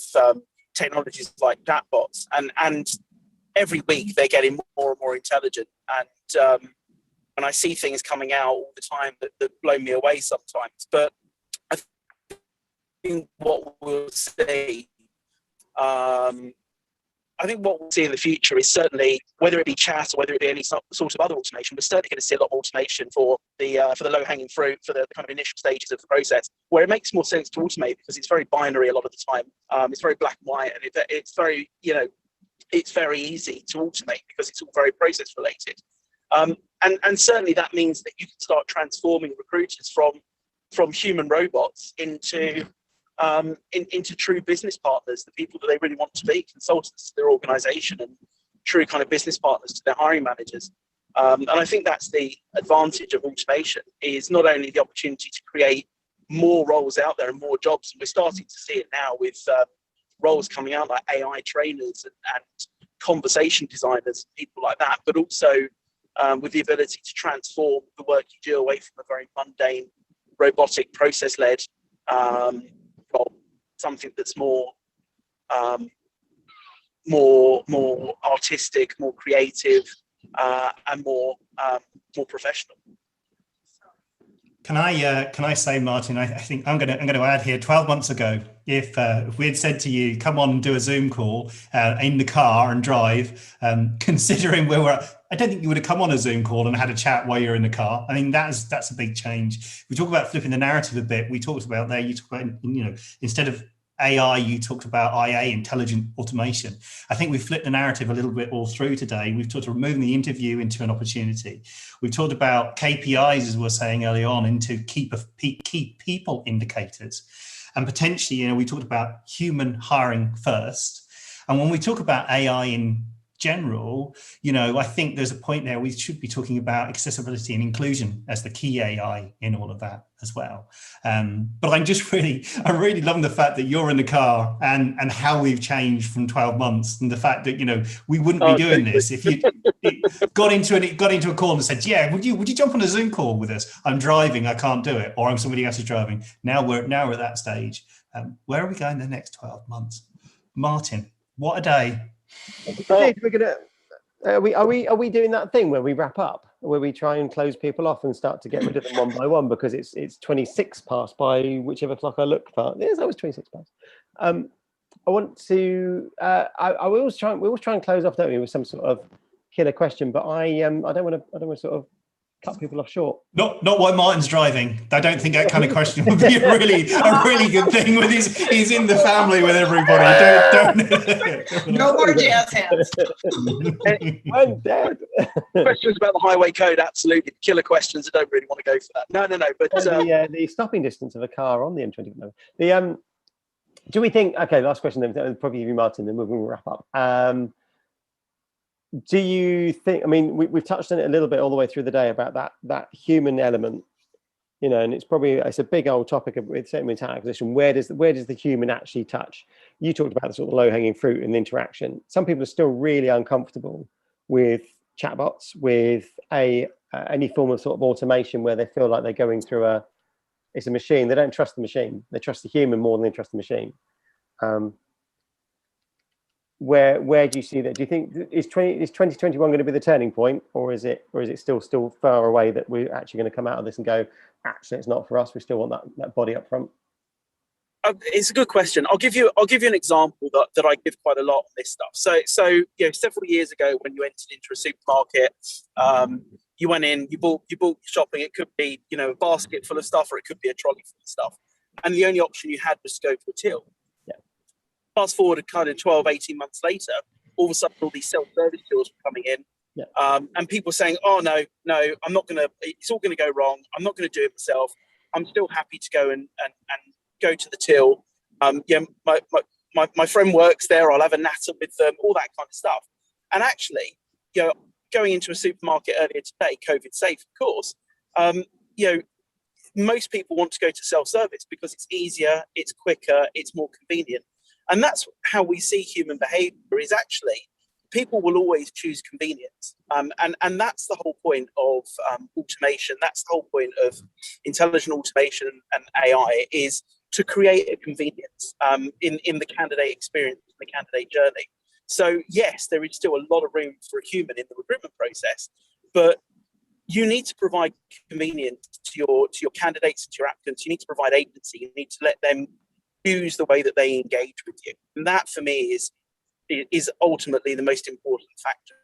technologies like chatbots, and every week they're getting more and more intelligent, and I see things coming out all the time that blow me away sometimes. But I think what we'll see, in the future is certainly, whether it be chat or whether it be any sort of other automation, we're certainly going to see a lot of automation for the low-hanging fruit, for the kind of initial stages of the process, where it makes more sense to automate because it's very binary a lot of the time. It's very black and white, and it's very, it's very easy to automate because it's all very process related. And certainly that means that you can start transforming recruiters from human robots into true business partners, the people that they really want to be, consultants to their organization and true kind of business partners to their hiring managers. And I think that's the advantage of automation, is not only the opportunity to create more roles out there and more jobs, and we're starting to see it now with roles coming out like AI trainers and conversation designers, people like that, but also with the ability to transform the work you do away from a very mundane, robotic, process-led role, something that's more artistic, more creative, and more professional. Can I say, Martin? I think I'm going to add here. 12 months ago, if we had said to you, "Come on and do a Zoom call in the car and drive," considering where we're at, I don't think you would have come on a Zoom call and had a chat while you're in the car. I mean, that's a big change. We talk about flipping the narrative a bit. We talked about there. You talk about, instead of AI, you talked about IA, intelligent automation. I think we've flipped the narrative a little bit all through today. We've talked about removing the interview into an opportunity. We've talked about KPIs, as we were saying early on, into key people indicators. And potentially, we talked about human hiring first. And when we talk about AI in general, you know, I think there's a point there we should be talking about accessibility and inclusion as the key AI in all of that as well. But I'm really loving the fact that you're in the car and how we've changed from 12 months, and the fact that, you know, we wouldn't be doing this if you got into a call and said, yeah, would you jump on a Zoom call with us? I'm driving, I can't do it, or I'm somebody else is driving. Now we're at that stage. Where are we going the next 12 months? Martin, what a day. We're gonna. Are we doing that thing where we wrap up, where we try and close people off and start to get rid of them one by one, because it's 26 past by whichever clock I look for. Yes, that was 26 past. I want to. We always try and close off, don't we, with some sort of killer question, but I don't want to sort of cut people off short. Not while Martin's driving. I don't think that kind of question would be a really good thing. With he's in the family with everybody. Don't. No more jazz hands. I'm dead. Questions about the highway code, absolutely. Killer questions. I don't really want to go for that. No. But the stopping distance of a car on the M25. Do we think? Okay, last question. Then probably you, Martin. Then we'll wrap up. Do you think? I mean, we've touched on it a little bit all the way through the day about that human element, you know, and it's a big old topic with talent acquisition. Where does the human actually touch? You talked about the sort of low hanging fruit and interaction. Some people are still really uncomfortable with chatbots, with any form of sort of automation where they feel like they're going through it's a machine. They don't trust the machine. They trust the human more than they trust the machine. Where do you see that? Do you think is 2021 going to be the turning point, or is it still far away that we're actually going to come out of this and go, actually it's not for us, we still want that body up front? It's a good question. I'll give you an example that I give quite a lot on this stuff. So you know, several years ago when you entered into a supermarket, you went in, you bought your shopping. It could be, you know, a basket full of stuff, or it could be a trolley full of stuff, and the only option you had was to go to a till. Fast forward kind of 12, 18 months later, all of a sudden all these self-service tools were coming in. And people saying, oh, no, I'm not going to, it's all going to go wrong. I'm not going to do it myself. I'm still happy to go and go to the till. Yeah, my friend works there. I'll have a natter with them, all that kind of stuff. And actually, you know, going into a supermarket earlier today, COVID safe, of course, you know, most people want to go to self-service because it's easier, it's quicker, it's more convenient. And that's how we see human behavior, is actually people will always choose convenience. And that's the whole point of automation. That's the whole point of intelligent automation and AI, is to create a convenience in the candidate experience, the candidate journey. So yes, there is still a lot of room for a human in the recruitment process, but you need to provide convenience to your candidates, to your applicants. You need to provide agency. You need to let them choose the way that they engage with you, and that for me is ultimately the most important factor.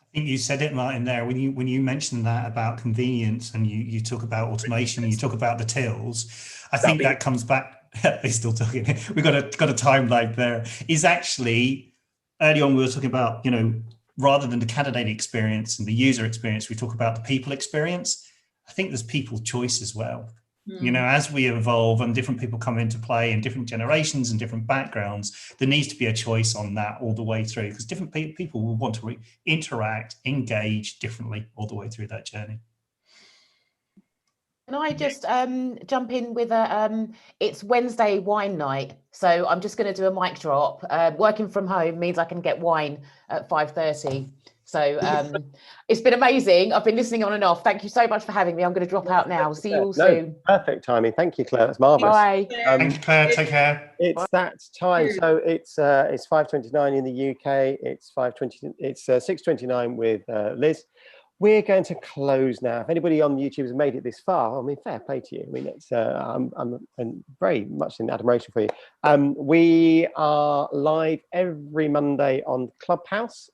I think you said it, Martin, there when you mentioned that about convenience, and you talk about automation, and you talk about the tills. I think that comes back. They're still talking. We've got a time lag there. Is actually early on we were talking about, you know, rather than the candidate experience and the user experience, we talk about the people experience. I think there's people choice as well. You know, as we evolve and different people come into play in different generations and different backgrounds, there needs to be a choice on that all the way through, because different people will want to interact, engage differently all the way through that journey. Can I just jump in with it's Wednesday wine night, so I'm just going to do a mic drop. Working from home means I can get wine at 5:30. So it's been amazing. I've been listening on and off. Thank you so much for having me. I'm going to drop out now. See you all soon. Perfect timing. Thank you, Claire. That's marvellous. Bye. Thank you, Claire. Take care. It's that time. So it's 5:29 in the UK. It's 5:20. It's 6:29 with Liz. We're going to close now. If anybody on YouTube has made it this far, I mean, fair play to you. I mean, it's I'm very much in admiration for you. We are live every Monday on Clubhouse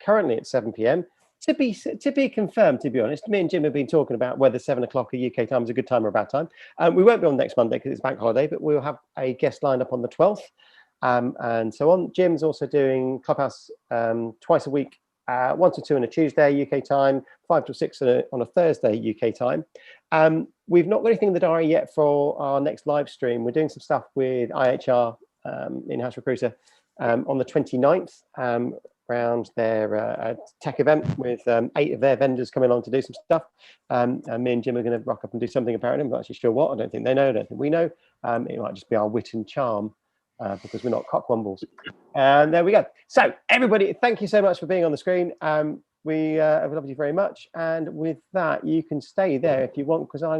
currently at 7 p.m. To be confirmed, to be honest. Me and Jim have been talking about whether 7 o'clock UK time is a good time or a bad time. We won't be on next Monday because it's bank holiday, but we'll have a guest lined up on the 12th. And so on. Jim's also doing Clubhouse twice a week, 1 to 2 on a Tuesday UK time, 5 to 6 on a Thursday UK time. We've not got anything in the diary yet for our next live stream. We're doing some stuff with IHR, in-house recruiter, on the 29th around their tech event with 8 of their vendors coming along to do some stuff. And me and Jim are going to rock up and do something apparently. I'm not actually sure what. I don't think they know. I don't think we know. It might just be our wit and charm because we're not cockwombles. And there we go. So everybody, thank you so much for being on the screen. We have loved you very much. And with that, you can stay there if you want, because I'm going to